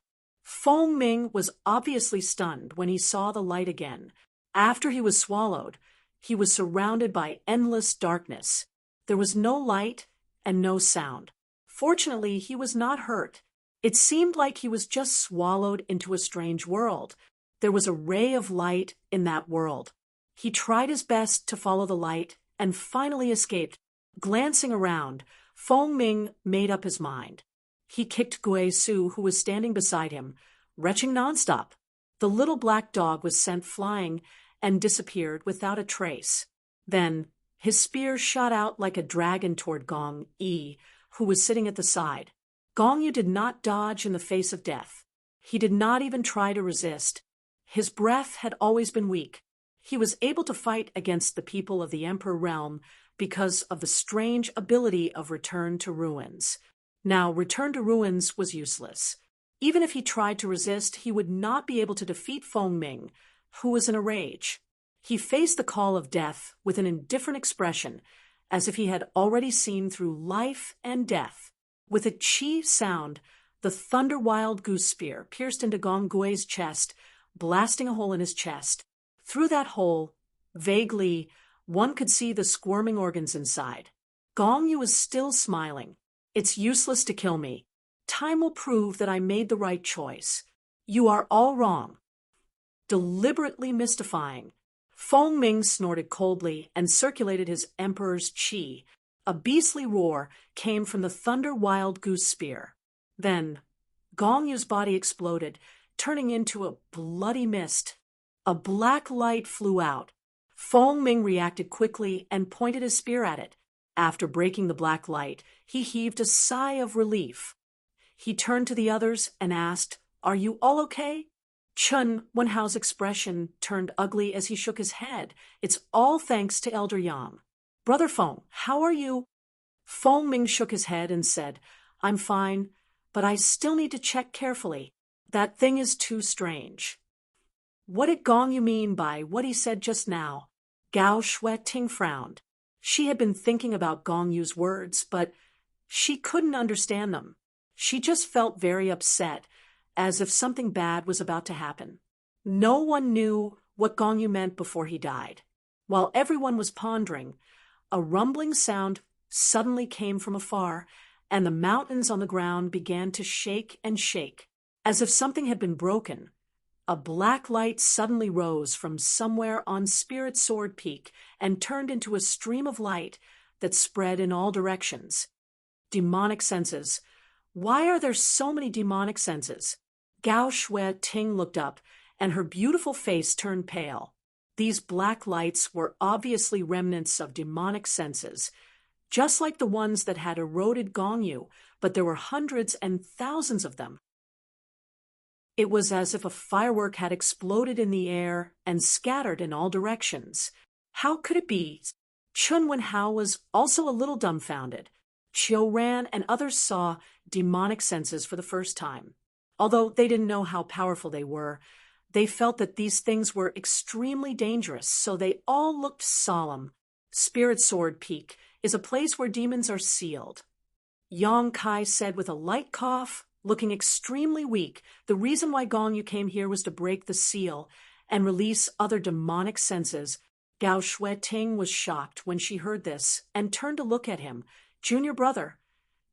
Feng Ming was obviously stunned when he saw the light again. After he was swallowed, he was surrounded by endless darkness. There was no light and no sound. Fortunately, he was not hurt. It seemed like he was just swallowed into a strange world. There was a ray of light in that world. He tried his best to follow the light and finally escaped. Glancing around, Feng Ming made up his mind. He kicked Gui Su, who was standing beside him, retching nonstop. The little black dog was sent flying and disappeared without a trace. Then his spear shot out like a dragon toward Gong Yi, who was sitting at the side. Gong Yu did not dodge in the face of death. He did not even try to resist. His breath had always been weak. He was able to fight against the people of the Emperor realm because of the strange ability of Return to Ruins. Now, Return to Ruins was useless. Even if he tried to resist, he would not be able to defeat Feng Ming, who was in a rage. He faced the call of death with an indifferent expression, as if he had already seen through life and death. With a chi sound, the thunder wild goose spear pierced into Gong Gui's chest, blasting a hole in his chest. Through that hole, vaguely, one could see the squirming organs inside. Gong Yu was still smiling. "It's useless to kill me. Time will prove that I made the right choice. You are all wrong." Deliberately mystifying, Feng Ming snorted coldly and circulated his emperor's qi. A beastly roar came from the thunder wild goose spear. Then, Gong Yu's body exploded, turning into a bloody mist. A black light flew out. Feng Ming reacted quickly and pointed his spear at it. After breaking the black light, he heaved a sigh of relief. He turned to the others and asked, "Are you all okay?" Chen Wenhao's expression turned ugly as he shook his head. "It's all thanks to Elder Yang." "Brother Feng, how are you?" Feng Ming shook his head and said, "I'm fine, but I still need to check carefully. That thing is too strange." What did Gong Yu mean by what he said just now? Gao Shueting frowned. She had been thinking about Gong Yu's words, but she couldn't understand them. She just felt very upset, as if something bad was about to happen. No one knew what Gong Yu meant before he died. While everyone was pondering, a rumbling sound suddenly came from afar, and the mountains on the ground began to shake and shake. As if something had been broken, a black light suddenly rose from somewhere on Spirit Sword Peak and turned into a stream of light that spread in all directions. Demonic senses. Why are there so many demonic senses? Gao Shueting looked up, and her beautiful face turned pale. These black lights were obviously remnants of demonic senses, just like the ones that had eroded Gong Yu, but there were hundreds and thousands of them. It was as if a firework had exploded in the air and scattered in all directions. How could it be? Chun Wenhao was also a little dumbfounded. Qiu Ran and others saw demonic senses for the first time. Although they didn't know how powerful they were, they felt that these things were extremely dangerous, so they all looked solemn. Spirit Sword Peak is a place where demons are sealed. Yang Kai said with a light cough, looking extremely weak, the reason why Gong Yu came here was to break the seal and release other demonic senses. Gao Shueting was shocked when she heard this and turned to look at him. "Junior brother,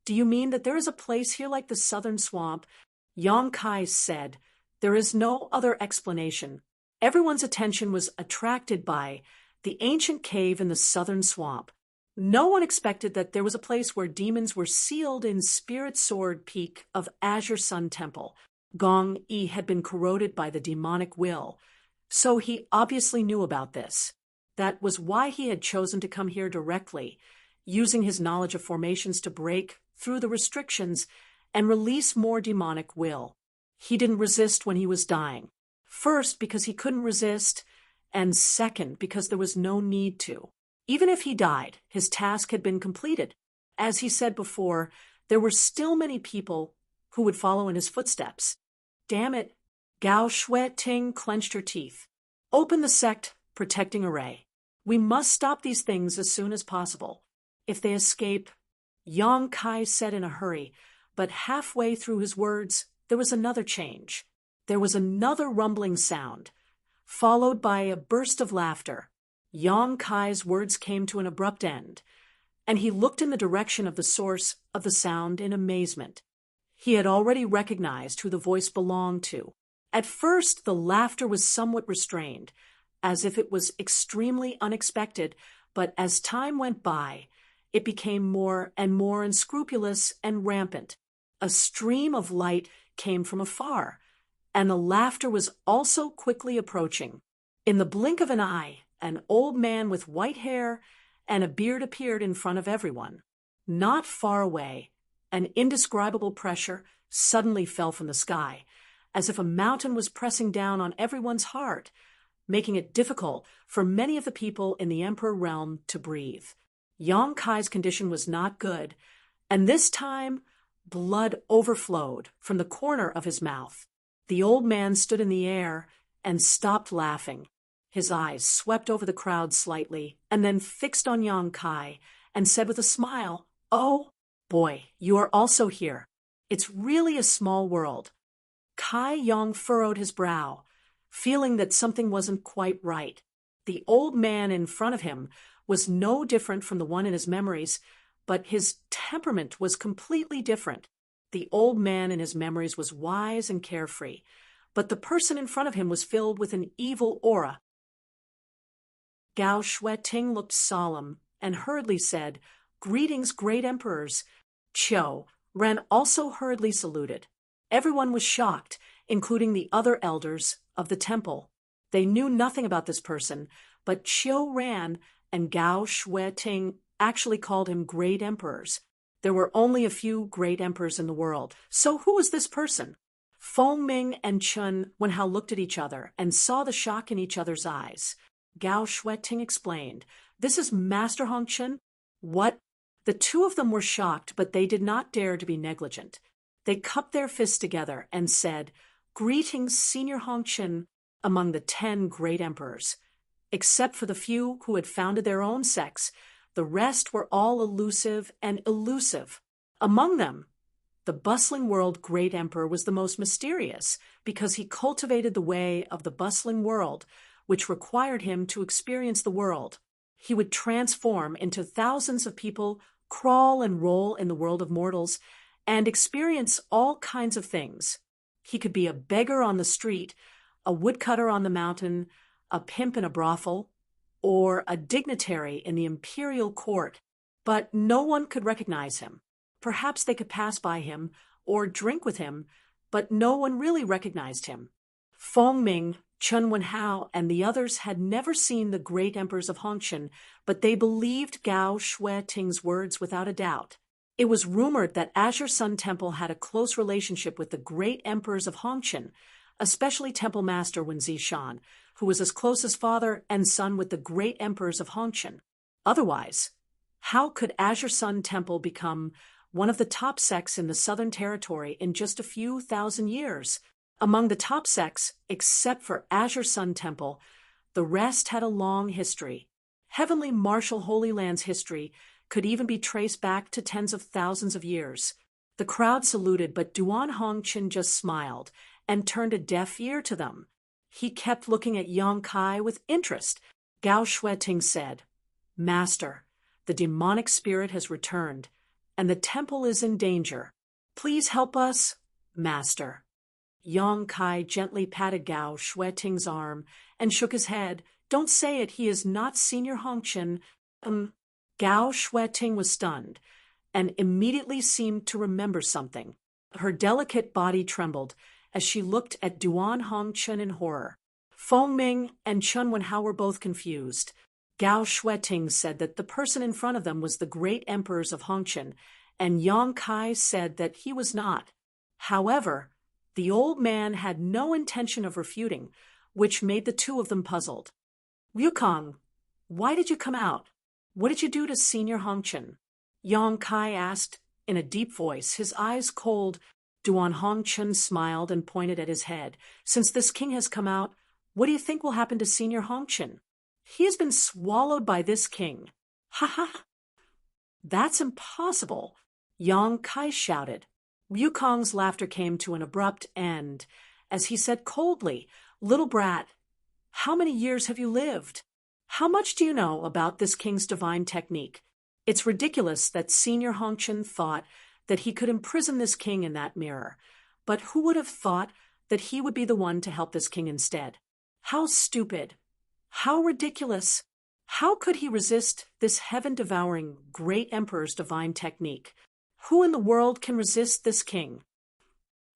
Do you mean that there is a place here like the southern swamp? Yang Kai said, there is no other explanation. Everyone's attention was attracted by the ancient cave in the southern swamp. No one expected that there was a place where demons were sealed in Spirit Sword Peak of Azure Sun Temple. Gong Yi had been corroded by the demonic will, so he obviously knew about this. That was why he had chosen to come here directly, using his knowledge of formations to break through the restrictions and release more demonic will. He didn't resist when he was dying. First, because he couldn't resist, and second, because there was no need to. Even if he died, his task had been completed. As he said before, there were still many people who would follow in his footsteps. Damn it. Gao Shui Ting clenched her teeth. Open the sect, protecting array. We must stop these things as soon as possible. If they escape, Yang Kai said in a hurry, but halfway through his words, there was another change. There was another rumbling sound, followed by a burst of laughter. Yang Kai's words came to an abrupt end, and he looked in the direction of the source of the sound in amazement. He had already recognized who the voice belonged to. At first, the laughter was somewhat restrained, as if it was extremely unexpected, but as time went by, it became more and more unscrupulous and rampant. A stream of light came from afar, and the laughter was also quickly approaching. In the blink of an eye, an old man with white hair and a beard appeared in front of everyone. Not far away, an indescribable pressure suddenly fell from the sky, as if a mountain was pressing down on everyone's heart, making it difficult for many of the people in the Emperor realm to breathe. Yang Kai's condition was not good, and this time blood overflowed from the corner of his mouth. The old man stood in the air and stopped laughing. His eyes swept over the crowd slightly and then fixed on Yang Kai and said with a smile, "Oh, boy, you are also here. It's really a small world." Kai Yang furrowed his brow, feeling that something wasn't quite right. The old man in front of him was no different from the one in his memories, but his temperament was completely different. The old man in his memories was wise and carefree, but the person in front of him was filled with an evil aura. Gao Shui Ting looked solemn and hurriedly said, "Greetings, great emperors." Qiu Ren also hurriedly saluted. Everyone was shocked, including the other elders of the temple. They knew nothing about this person, but Qiu Ran and Gao Shui Ting actually called him great emperors. There were only a few great emperors in the world. So who was this person? Feng Ming and Chun Wenhao looked at each other and saw the shock in each other's eyes. Gao Shui Ting explained, "This is Master Hong Chen." What? The two of them were shocked, but they did not dare to be negligent. They cupped their fists together and said, "Greetings, Senior Hong Chen," among the 10 great emperors. Except for the few who had founded their own sects, the rest were all elusive and elusive. Among them, the bustling world great emperor was the most mysterious because he cultivated the way of the bustling world, which required him to experience the world. He would transform into thousands of people, crawl and roll in the world of mortals, and experience all kinds of things. He could be a beggar on the street, a woodcutter on the mountain, a pimp in a brothel, or a dignitary in the imperial court, but no one could recognize him. Perhaps they could pass by him or drink with him, but no one really recognized him. Feng Ming, Chun Wenhao, and the others had never seen the great emperors of Hongqian, but they believed Gao Shui Ting's words without a doubt. It was rumored that Azure Sun Temple had a close relationship with the great emperors of Hongqian, especially Temple Master Wen Zishan, who was as close as father and son with the great emperors of Hongqian. Otherwise, how could Azure Sun Temple become one of the top sects in the Southern Territory in just a few thousand years? Among the top sects, except for Azure Sun Temple, the rest had a long history. Heavenly Martial Holy Land's history could even be traced back to tens of thousands of years. The crowd saluted, but Duan Hongqian just smiled and turned a deaf ear to them. He kept looking at Yang Kai with interest. Gao Shui Ting said, "Master, the demonic spirit has returned. and the temple is in danger. Please help us, Master. Yang Kai gently patted Gao Shueting's arm and shook his head. Don't say it, he is not Senior Hongchen. Gao Shueting was stunned and immediately seemed to remember something. Her delicate body trembled as she looked at Duan Hongchen in horror. Feng Ming and Chen Wenhao were both confused. Gao Shueting said that the person in front of them was the great emperors of Hongchen, and Yang Kai said that he was not. However, the old man had no intention of refuting, which made the two of them puzzled. Wukong, why did you come out? What did you do to Senior Hongchen? Yang Kai asked in a deep voice, his eyes cold. Duan Hongchen smiled and pointed at his head. Since this king has come out, what do you think will happen to Senior Hongchen? He has been swallowed by this king. Ha ha! That's impossible, Yang Kai shouted. Wukong's laughter came to an abrupt end as he said coldly, Little brat, how many years have you lived? How much do you know about this king's divine technique? It's ridiculous that Senior Hongchen thought that he could imprison this king in that mirror, but who would have thought that he would be the one to help this king instead? How stupid! How ridiculous! How could he resist this heaven-devouring great emperor's divine technique? Who in the world can resist this king?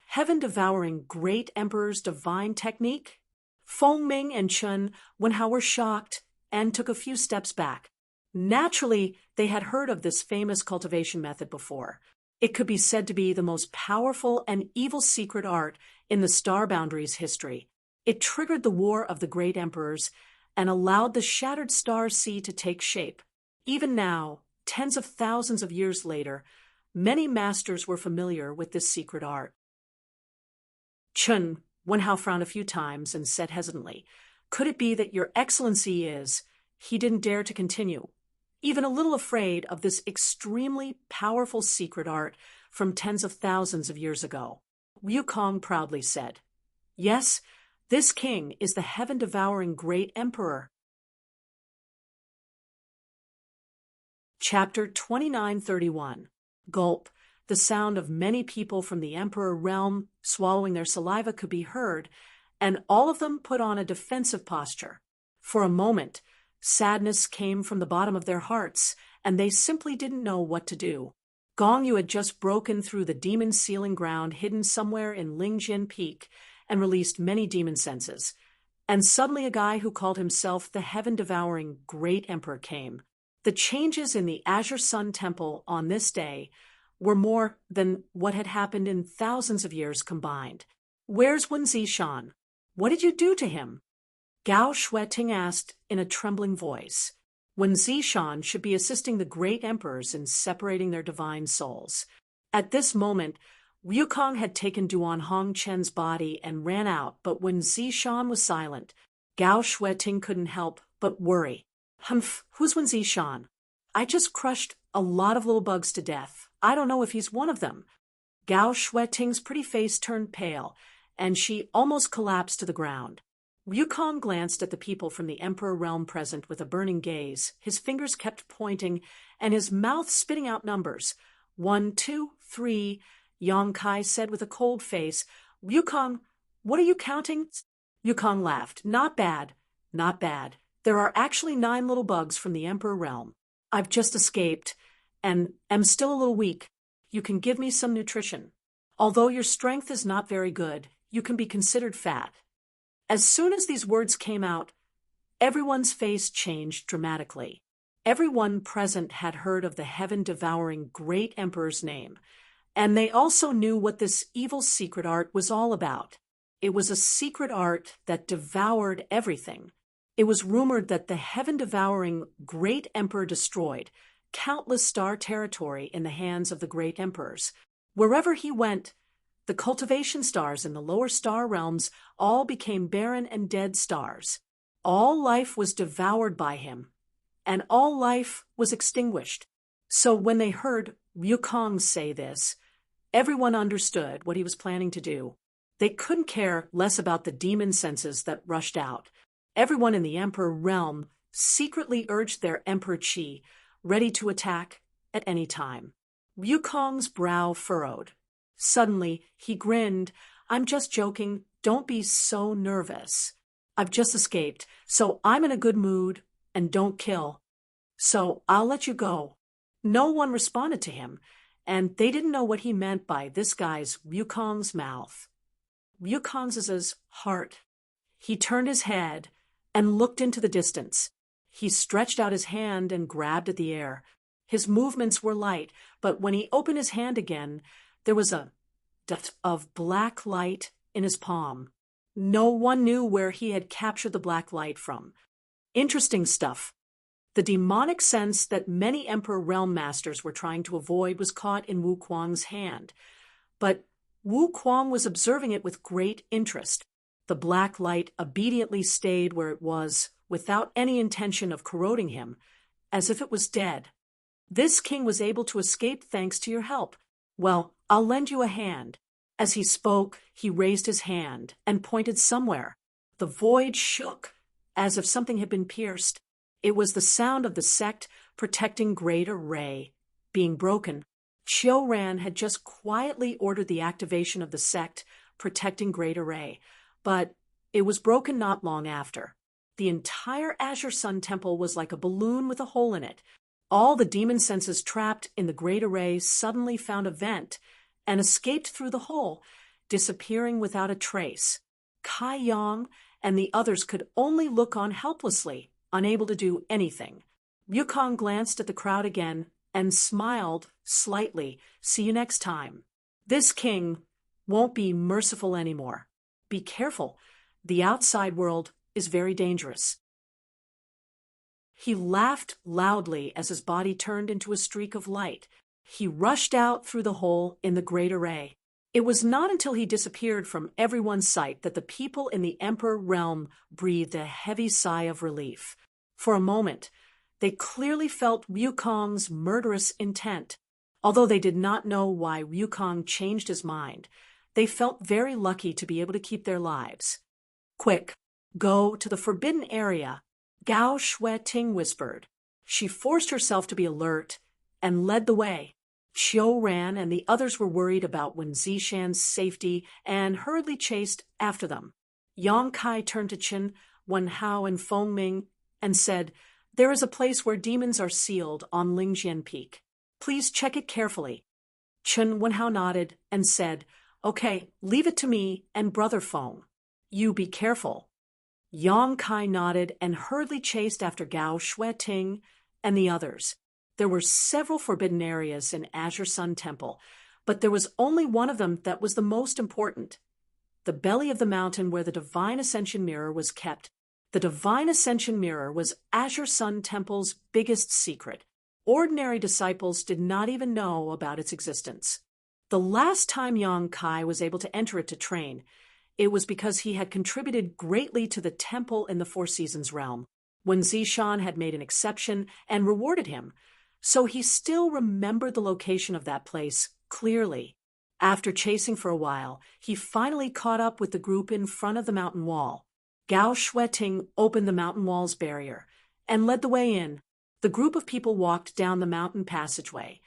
Heaven-devouring great emperor's divine technique? Feng Ming and Chen Wenhao were shocked and took a few steps back. Naturally, they had heard of this famous cultivation method before. It could be said to be the most powerful and evil secret art in the Star Boundaries history. It triggered the War of the Great Emperors and allowed the shattered star sea to take shape. Even now, tens of thousands of years later, many masters were familiar with this secret art. Chen Wenhao frowned a few times and said hesitantly, Could it be that Your Excellency is... He didn't dare to continue, even a little afraid of this extremely powerful secret art from tens of thousands of years ago. Wukong proudly said, Yes, this king is the heaven-devouring great emperor. Chapter 2931. Gulp. The sound of many people from the emperor realm swallowing their saliva could be heard, and all of them put on a defensive posture. For a moment, sadness came from the bottom of their hearts, and they simply didn't know what to do. Gong Yu had just broken through the demon sealing ground hidden somewhere in Lingjin Peak and released many demon senses. And suddenly a guy who called himself the heaven-devouring Great Emperor came. The changes in the Azure Sun Temple on this day were more than what had happened in thousands of years combined. Where's Wen Zishan? What did you do to him? Gao Shueting asked in a trembling voice. Wen Zishan should be assisting the great emperors in separating their divine souls. At this moment, Wukong had taken Duan Hongchen's body and ran out, but when Zishan was silent, Gao Shueting couldn't help but worry. Humph, who's Wen Zishan? I just crushed a lot of little bugs to death. I don't know if he's one of them. Gao Shueting's pretty face turned pale, and she almost collapsed to the ground. Wukong glanced at the people from the Emperor realm present with a burning gaze. His fingers kept pointing, and his mouth spitting out numbers. 1, 2, 3, Yang Kai said with a cold face. Wukong, what are you counting? Wukong laughed. Not bad, not bad. There are actually 9 little bugs from the Emperor realm. I've just escaped, and am still a little weak. You can give me some nutrition. Although your strength is not very good, you can be considered fat. As soon as these words came out, everyone's face changed dramatically. Everyone present had heard of the heaven-devouring great emperor's name, and they also knew what this evil secret art was all about. It was a secret art that devoured everything. It was rumored that the heaven-devouring great emperor destroyed countless star territory in the hands of the great emperors. Wherever he went, the cultivation stars in the lower star realms all became barren and dead stars. All life was devoured by him, and all life was extinguished. So when they heard Wukong say this, everyone understood what he was planning to do. They couldn't care less about the demon senses that rushed out. Everyone in the Emperor realm secretly urged their Emperor Qi, ready to attack at any time. Wukong's brow furrowed. Suddenly, he grinned. I'm just joking. Don't be so nervous. I've just escaped, so I'm in a good mood, and don't kill. So I'll let you go. No one responded to him, and they didn't know what he meant by this guy's Wukong's mouth. Wukong's heart. He turned his head and looked into the distance. He stretched out his hand and grabbed at the air. His movements were light, but when he opened his hand again, there was a dot of black light in his palm. No one knew where he had captured the black light from. Interesting stuff. The demonic sense that many Emperor Realm Masters were trying to avoid was caught in Wukuang's hand. But Wukuang was observing it with great interest. The black light obediently stayed where it was, without any intention of corroding him, as if it was dead. This king was able to escape thanks to your help. Well, I'll lend you a hand. As he spoke, he raised his hand and pointed somewhere. The void shook, as if something had been pierced. It was the sound of the sect protecting Great Array being broken. Chiu Ran had just quietly ordered the activation of the sect protecting Great Array, but it was broken not long after. The entire Azure Sun Temple was like a balloon with a hole in it. All the demon senses trapped in the Great Array suddenly found a vent and escaped through the hole, disappearing without a trace. Kai Yang and the others could only look on helplessly, unable to do anything. Wukong glanced at the crowd again and smiled slightly. See you next time. This king won't be merciful anymore. Be careful. The outside world is very dangerous. He laughed loudly as his body turned into a streak of light. He rushed out through the hole in the Great Array. It was not until he disappeared from everyone's sight that the people in the Emperor realm breathed a heavy sigh of relief. For a moment, they clearly felt Wukong's murderous intent. Although they did not know why Wukong changed his mind, they felt very lucky to be able to keep their lives. Quick, go to the forbidden area, Gao Shui-Ting whispered. She forced herself to be alert and led the way. Chiu Ran and the others were worried about Wen Zishan's safety and hurriedly chased after them. Yang Kai turned to Qin, Wen Hao, and Feng Ming and said, "There is a place where demons are sealed on Lingjian Peak. Please check it carefully." Chen Wenhao nodded and said, "Okay, leave it to me and Brother Feng. You be careful." Yang Kai nodded and hurriedly chased after Gao Shui-Ting and the others. There were several forbidden areas in Azure Sun Temple, but there was only one of them that was the most important. The belly of the mountain where the Divine Ascension Mirror was kept. The Divine Ascension Mirror was Azure Sun Temple's biggest secret. Ordinary disciples did not even know about its existence. The last time Yang Kai was able to enter it to train, it was because he had contributed greatly to the temple in the Four Seasons realm. Wen Zishan had made an exception and rewarded him, so he still remembered the location of that place clearly. After chasing for a while, he finally caught up with the group in front of the mountain wall. Gao Shui-Ting opened the mountain wall's barrier and led the way in. The group of people walked down the mountain passageway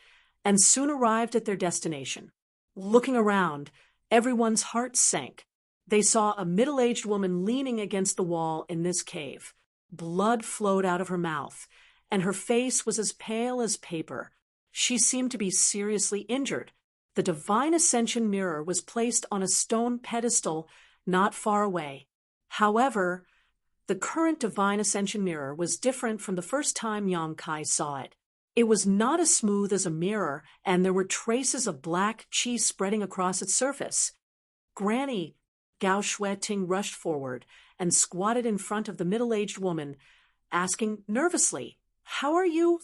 and soon arrived at their destination. Looking around, everyone's heart sank. They saw a middle-aged woman leaning against the wall in this cave. Blood flowed out of her mouth, and her face was as pale as paper. She seemed to be seriously injured. The Divine Ascension Mirror was placed on a stone pedestal not far away. However, the current Divine Ascension Mirror was different from the first time Yang Kai saw it. It was not as smooth as a mirror, and there were traces of black qi spreading across its surface. "Granny," Gao Shui-Ting rushed forward and squatted in front of the middle-aged woman, asking nervously, "How are you?"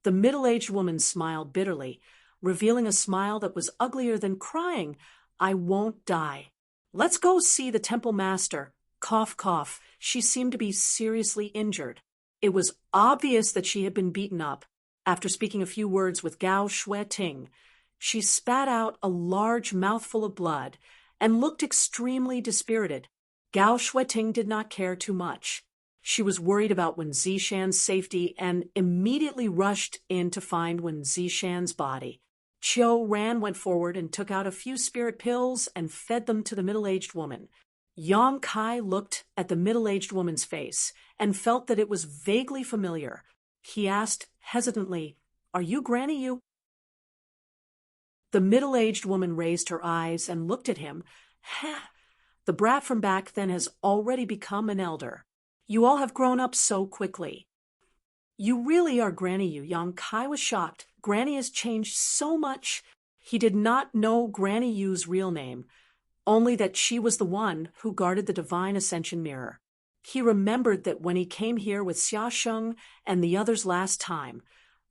The middle-aged woman smiled bitterly, revealing a smile that was uglier than crying. "I won't die. Let's go see the temple master." Cough, cough. She seemed to be seriously injured. It was obvious that she had been beaten up. After speaking a few words with Gao Shui-Ting, she spat out a large mouthful of blood and looked extremely dispirited. Gao Shui-Ting did not care too much. She was worried about Wen Zishan's safety and immediately rushed in to find Wen Zishan's body. Went forward and took out a few spirit pills and fed them to the middle-aged woman. Yang Kai looked at the middle-aged woman's face and felt that it was vaguely familiar. He asked hesitantly, "Are you Granny Yu?" The middle-aged woman raised her eyes and looked at him. The brat from back then has already become an elder. You all have grown up so quickly. You really are Granny Yu. Yang Kai was shocked. Granny has changed so much. He did not know Granny Yu's real name, only that she was the one who guarded the Divine Ascension Mirror. He remembered that when he came here with Xia Sheng and the others last time,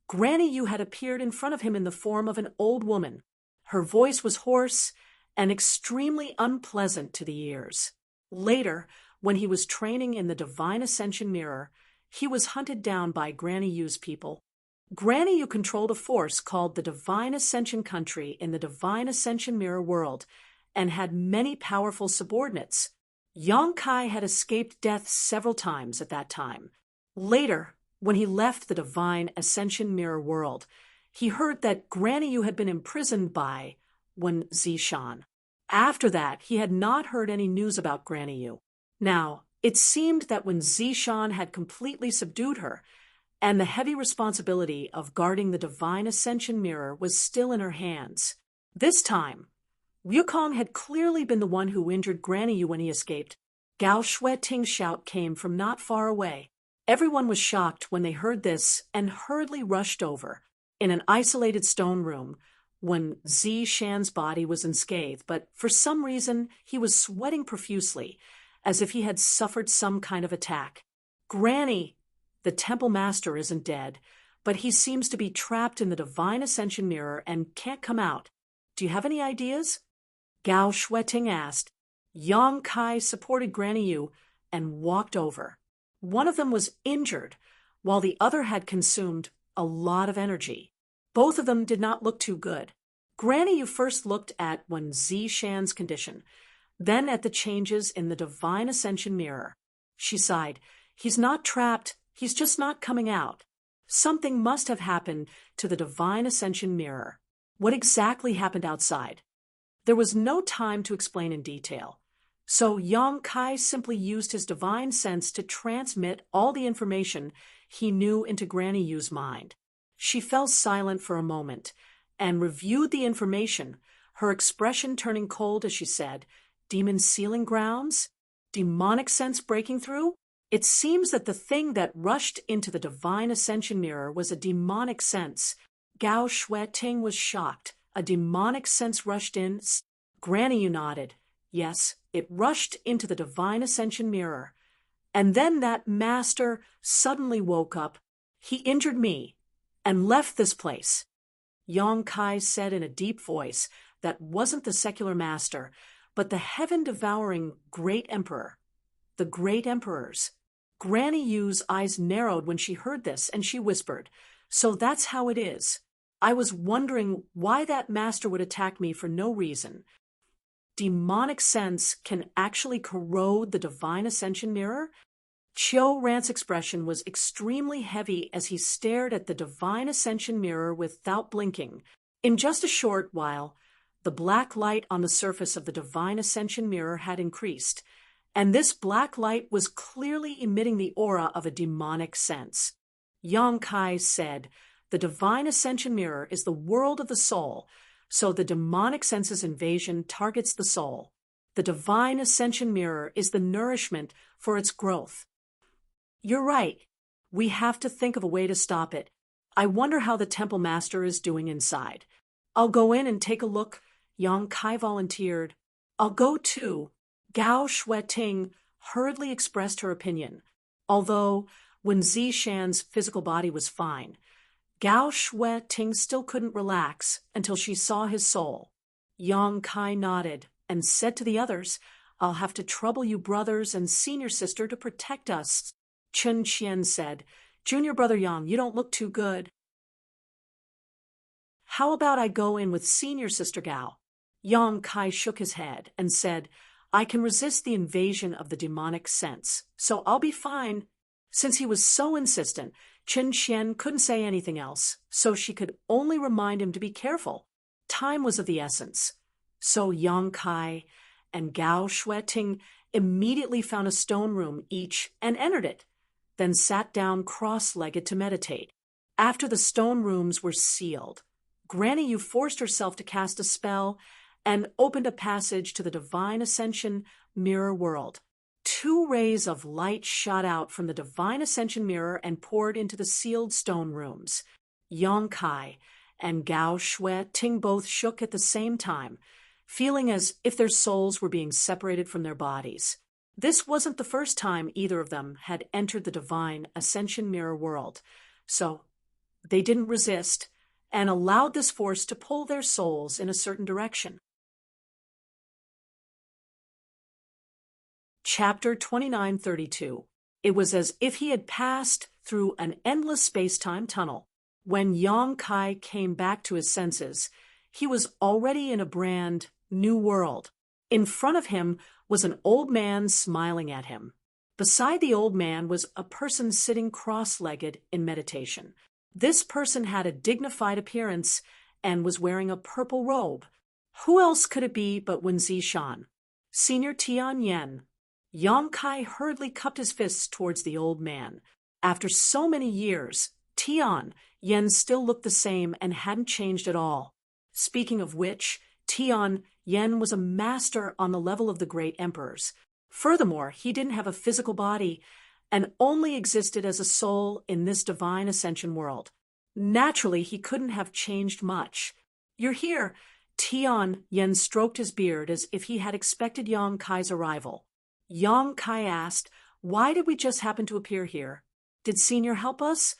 Granny Yu had appeared in front of him in the form of an old woman. Her voice was hoarse and extremely unpleasant to the ears. Later, when he was training in the Divine Ascension Mirror, he was hunted down by Granny Yu's people. Granny Yu controlled a force called the Divine Ascension Country in the Divine Ascension Mirror world and had many powerful subordinates. Yang Kai had escaped death several times at that time. Later, when he left the Divine Ascension Mirror world, he heard that Granny Yu had been imprisoned by Wen Zishan. After that, he had not heard any news about Granny Yu. Now, it seemed that when Zishan had completely subdued her, and the heavy responsibility of guarding the Divine Ascension Mirror was still in her hands. This time, Wukong had clearly been the one who injured Granny Yu when he escaped. Gao Shueting's shout came from not far away. Everyone was shocked when they heard this and hurriedly rushed over. In an isolated stone room, when Zishan's body was unscathed, but for some reason he was sweating profusely, as if he had suffered some kind of attack. "Granny, the temple master isn't dead, but he seems to be trapped in the Divine Ascension Mirror and can't come out. Do you have any ideas?" Gao Shueting asked. Yang Kai supported Granny Yu and walked over. One of them was injured, while the other had consumed a lot of energy. Both of them did not look too good. Granny Yu first looked at Wen Zishan's condition, then at the changes in the Divine Ascension Mirror. She sighed. "He's not trapped, he's just not coming out. Something must have happened to the Divine Ascension Mirror." What exactly happened outside? There was no time to explain in detail, so Yang Kai simply used his divine sense to transmit all the information he knew into Granny Yu's mind. She fell silent for a moment and reviewed the information, her expression turning cold as she said, "Demon sealing grounds? Demonic sense breaking through?" It seems that the thing that rushed into the Divine Ascension Mirror was a demonic sense. Gao Shueting was shocked. A demonic sense rushed in. Granny Yu nodded. Yes, it rushed into the Divine Ascension Mirror. And then that master suddenly woke up. "He injured me and left this place." Yang Kai said in a deep voice that wasn't the secular master, but the heaven-devouring Great Emperor. The Great Emperors. Granny Yu's eyes narrowed when she heard this, and she whispered, "So that's how it is. I was wondering why that master would attack me for no reason. Demonic sense can actually corrode the Divine Ascension Mirror?" Qiu Ran's expression was extremely heavy as he stared at the Divine Ascension Mirror without blinking. In just a short while, the black light on the surface of the Divine Ascension Mirror had increased, and this black light was clearly emitting the aura of a demonic sense. Yang Kai said, "The Divine Ascension Mirror is the world of the soul, so the demonic sense's invasion targets the soul. The Divine Ascension Mirror is the nourishment for its growth." "You're right. We have to think of a way to stop it. I wonder how the temple master is doing inside." "I'll go in and take a look," Yang Kai volunteered. "I'll go too." Gao Shueting hurriedly expressed her opinion. Although when Zishan's physical body was fine, Gao Shueting still couldn't relax until she saw his soul. Yang Kai nodded and said to the others, "I'll have to trouble you brothers and senior sister to protect us." Chen Qian said, "Junior brother Yang, you don't look too good. How about I go in with senior sister Gao?" Yang Kai shook his head and said, "I can resist the invasion of the demonic sense, so I'll be fine." Since he was so insistent, Chen Qian couldn't say anything else, so she could only remind him to be careful. Time was of the essence. So Yang Kai and Gao Shueting immediately found a stone room each and entered it, then sat down cross-legged to meditate. After the stone rooms were sealed, Granny Yu forced herself to cast a spell and opened a passage to the Divine Ascension mirror world. 2 rays of light shot out from the Divine Ascension mirror and poured into the sealed stone rooms. Yang Kai and Gao Shueting both shook at the same time, feeling as if their souls were being separated from their bodies. This wasn't the first time either of them had entered the Divine Ascension mirror world, so they didn't resist and allowed this force to pull their souls in a certain direction. Chapter 2932. It was as if he had passed through an endless space-time tunnel. When Yang Kai came back to his senses, he was already in a brand new world. In front of him was an old man smiling at him. Beside the old man was a person sitting cross-legged in meditation. This person had a dignified appearance and was wearing a purple robe. Who else could it be but Wen Zishan, Senior Tian Yen? Yang Kai hurriedly cupped his fists towards the old man. After so many years, Tian Yen still looked the same and hadn't changed at all. Speaking of which, Tian Yen was a master on the level of the great emperors. Furthermore, he didn't have a physical body and only existed as a soul in this Divine Ascension world. Naturally, he couldn't have changed much. "You're here." Tian Yen stroked his beard as if he had expected Yang Kai's arrival. Yang Kai asked, "Why did we just happen to appear here? Did Senior help us?"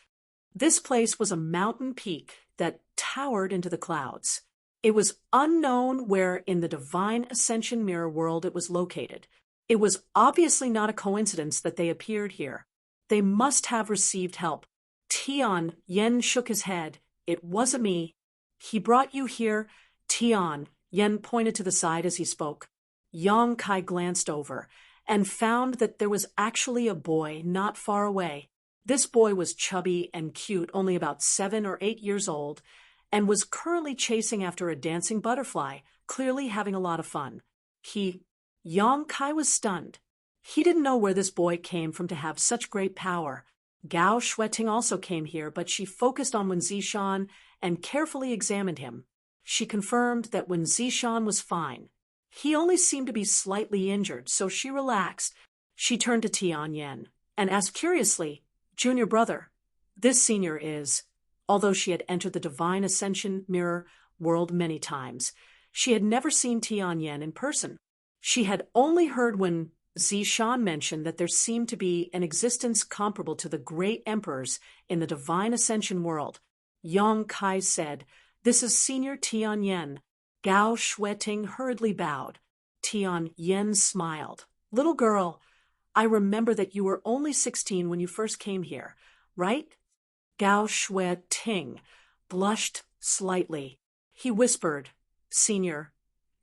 This place was a mountain peak that towered into the clouds. It was unknown where in the Divine Ascension mirror world it was located. It was obviously not a coincidence that they appeared here. They must have received help. Tian Yen shook his head. "It wasn't me." "He brought you here." Tian Yen pointed to the side as he spoke. Yang Kai glanced over and found that there was actually a boy not far away. This boy was chubby and cute, only about 7 or 8 years old, and was currently chasing after a dancing butterfly, clearly having a lot of fun. Yang Kai was stunned. He didn't know where this boy came from to have such great power. Gao Shueting also came here, but she focused on Wen Zishan and carefully examined him. She confirmed that Wen Zishan was fine. He only seemed to be slightly injured, so she relaxed. She turned to Tian Yen and asked curiously, "Junior brother, this Senior is..." Although she had entered the Divine Ascension mirror world many times, she had never seen Tian Yen in person. She had only heard Wen Zishan mention that there seemed to be an existence comparable to the great emperors in the Divine Ascension world. Yang Kai said, "This is Senior Tian Yen." Gao Shueting hurriedly bowed. Tian Yen smiled. "Little girl, I remember that you were only 16 when you first came here, right?" Gao Shueting blushed slightly. He whispered, "Senior,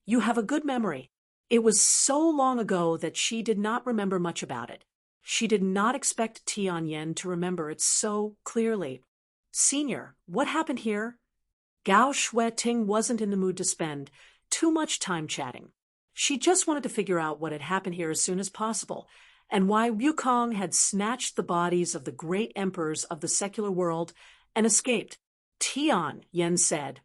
you have a good memory." It was so long ago that she did not remember much about it. She did not expect Tian Yen to remember it so clearly. "Senior, what happened here?" Gao Shueting wasn't in the mood to spend too much time chatting. She just wanted to figure out what had happened here as soon as possible, and why Wukong had snatched the bodies of the great emperors of the secular world and escaped. Tian Yen said,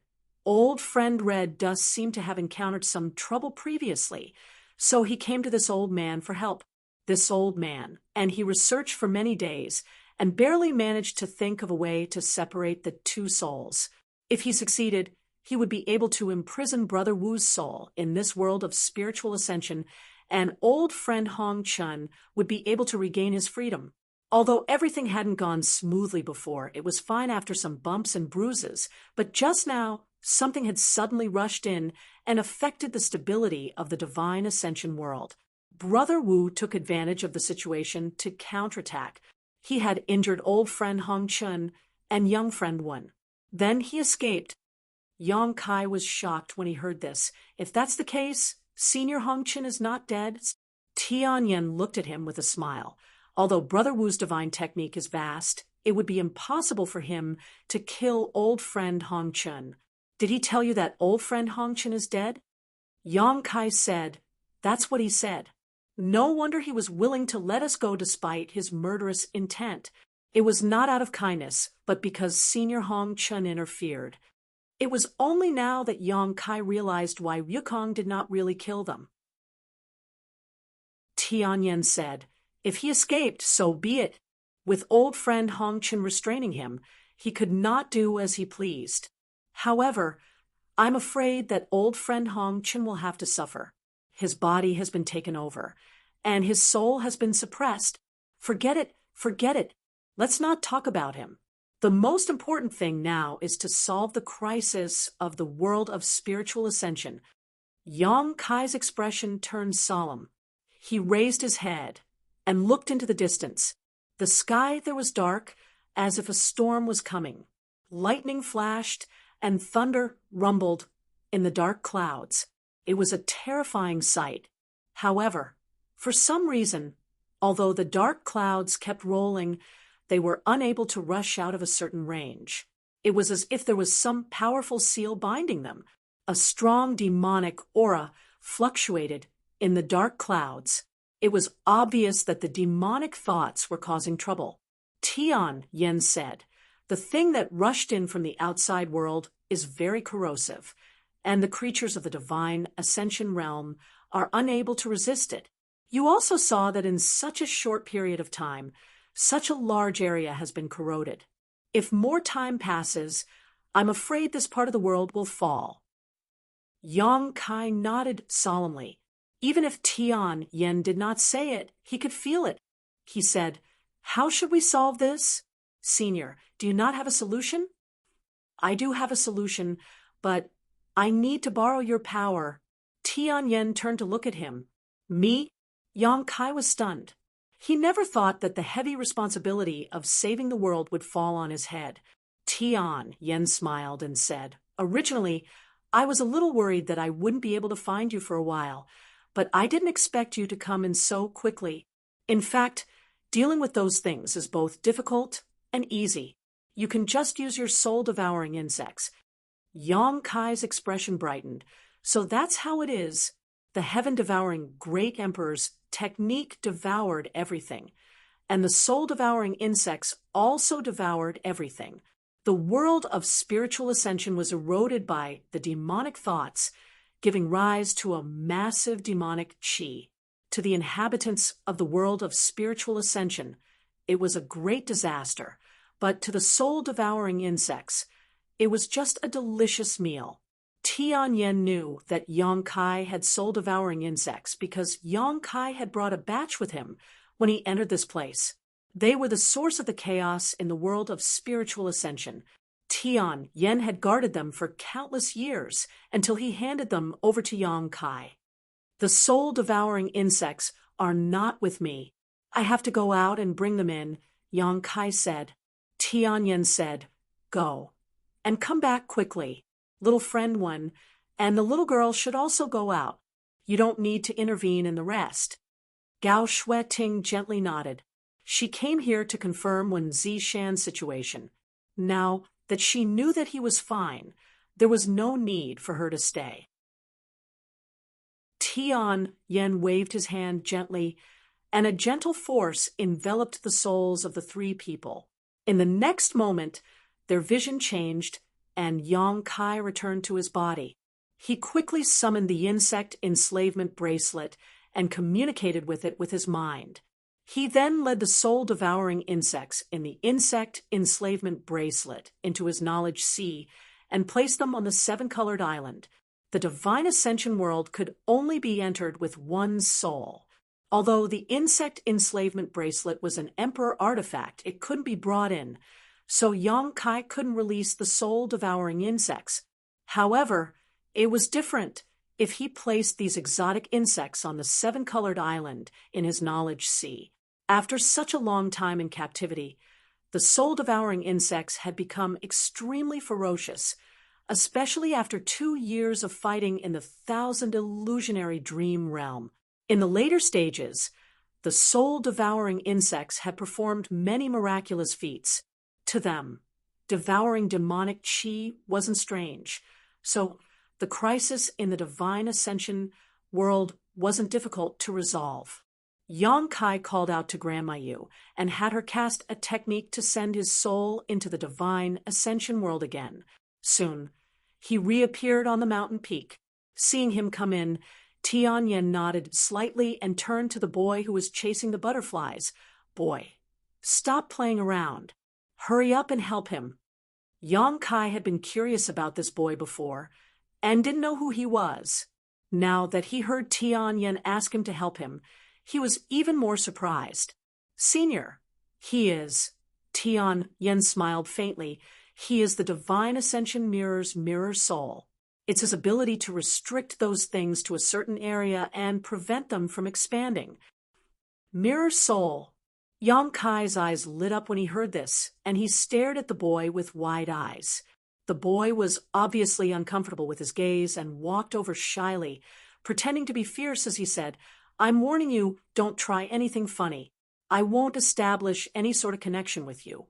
"Old friend Red Dust seemed to have encountered some trouble previously, so he came to this old man for help. This old man, and he researched for many days and barely managed to think of a way to separate the 2 souls. If he succeeded, he would be able to imprison Brother Wu's soul in this world of spiritual ascension, and old friend Hong Chun would be able to regain his freedom. Although everything hadn't gone smoothly before, it was fine after some bumps and bruises, but just now, something had suddenly rushed in and affected the stability of the Divine Ascension world. Brother Wu took advantage of the situation to counterattack. He had injured old friend Hong Chun and young friend Wen. Then he escaped. Yang Kai was shocked when he heard this. If that's the case, Senior Hong Chun is not dead? Tian Yen looked at him with a smile. Although Brother Wu's divine technique is vast, it would be impossible for him to kill old friend Hong Chun. Did he tell you that old friend Hongchen is dead? Yang Kai said, that's what he said. No wonder he was willing to let us go despite his murderous intent. It was not out of kindness, but because Senior Hong Chun interfered. It was only now that Yang Kai realized why Yukong did not really kill them. Tianyan said, if he escaped, so be it. With old friend Hong Chun restraining him, he could not do as he pleased. However, I'm afraid that old friend Hong Chun will have to suffer. His body has been taken over, and his soul has been suppressed. Forget it, forget it. Let's not talk about him. The most important thing now is to solve the crisis of the world of spiritual ascension. Yang Kai's expression turned solemn. He raised his head and looked into the distance. The sky there was dark, as if a storm was coming. Lightning flashed, and thunder rumbled in the dark clouds. It was a terrifying sight. However, for some reason, although the dark clouds kept rolling, they were unable to rush out of a certain range. It was as if there was some powerful seal binding them. A strong demonic aura fluctuated in the dark clouds. It was obvious that the demonic thoughts were causing trouble. Tianyan said, the thing that rushed in from the outside world is very corrosive, and the creatures of the divine ascension realm are unable to resist it. You also saw that in such a short period of time, such a large area has been corroded. If more time passes, I'm afraid this part of the world will fall. Yang Kai nodded solemnly. Even if Tianyan did not say it, he could feel it. He said, how should we solve this? Senior, do you not have a solution? I do have a solution, but I need to borrow your power. Tianyan turned to look at him. Me? Yang Kai was stunned. He never thought that the heavy responsibility of saving the world would fall on his head. Tianyan smiled and said, originally, I was a little worried that I wouldn't be able to find you for a while, but I didn't expect you to come in so quickly. In fact, dealing with those things is both difficult and easy. You can just use your soul-devouring insects. Yang Kai's expression brightened. So that's how it is. The heaven-devouring great emperor's technique devoured everything, and the soul-devouring insects also devoured everything. The world of spiritual ascension was eroded by the demonic thoughts, giving rise to a massive demonic chi. To the inhabitants of the world of spiritual ascension, it was a great disaster, but to the soul-devouring insects, it was just a delicious meal. Tianyan knew that Yang Kai had soul-devouring insects because Yang Kai had brought a batch with him when he entered this place. They were the source of the chaos in the world of spiritual ascension. Tianyan had guarded them for countless years until he handed them over to Yang Kai. The soul-devouring insects are not with me. I have to go out and bring them in, Yang Kai said. Tianyan said, go, and come back quickly. Little friend one, and the little girl should also go out. You don't need to intervene in the rest. Gao Shueting gently nodded. She came here to confirm Wen Zishan's situation. Now that she knew that he was fine, there was no need for her to stay. Tianyan waved his hand gently, and a gentle force enveloped the souls of the three people. In the next moment, their vision changed, and Yang Kai returned to his body. He quickly summoned the insect enslavement bracelet and communicated with it with his mind. He then led the soul-devouring insects in the insect enslavement bracelet into his knowledge sea and placed them on the seven-colored island. The divine ascension world could only be entered with one soul. Although the insect enslavement bracelet was an emperor artifact, it couldn't be brought in, so Yang Kai couldn't release the soul-devouring insects. However, it was different if he placed these exotic insects on the seven-colored island in his knowledge sea. After such a long time in captivity, the soul-devouring insects had become extremely ferocious, especially after 2 years of fighting in the thousand illusionary dream realm. In the later stages, the soul-devouring insects had performed many miraculous feats. To them, devouring demonic chi wasn't strange. So the crisis in the divine ascension world wasn't difficult to resolve. Yang Kai called out to Grandma Yu and had her cast a technique to send his soul into the divine ascension world again. Soon, he reappeared on the mountain peak. Seeing him come in, Tianyan nodded slightly and turned to the boy who was chasing the butterflies. Boy, stop playing around. Hurry up and help him. Yang Kai had been curious about this boy before and didn't know who he was. Now that he heard Tianyan ask him to help him, he was even more surprised. Senior, he is. Tianyan smiled faintly. He is the Divine Ascension Mirror's mirror soul. It's his ability to restrict those things to a certain area and prevent them from expanding. Mirror soul. Yang Kai's eyes lit up when he heard this, and he stared at the boy with wide eyes. The boy was obviously uncomfortable with his gaze and walked over shyly, pretending to be fierce as he said, I'm warning you, don't try anything funny. I won't establish any sort of connection with you.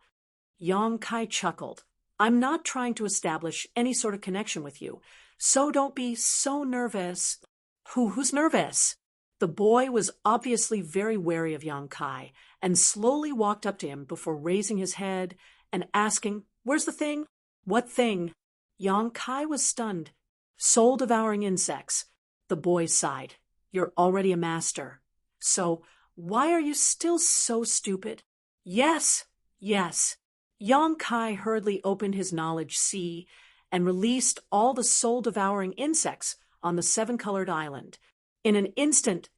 Yang Kai chuckled. I'm not trying to establish any sort of connection with you, so don't be so nervous. Who's nervous? The boy was obviously very wary of Yang Kai and slowly walked up to him before raising his head and asking, Where's the thing? What thing? Yang Kai was stunned. Soul-devouring insects. The boy sighed. You're already a master. So, why are you still so stupid? Yes. Yang Kai hurriedly opened his knowledge sea and released all the soul-devouring insects on the seven-colored island. In an instant,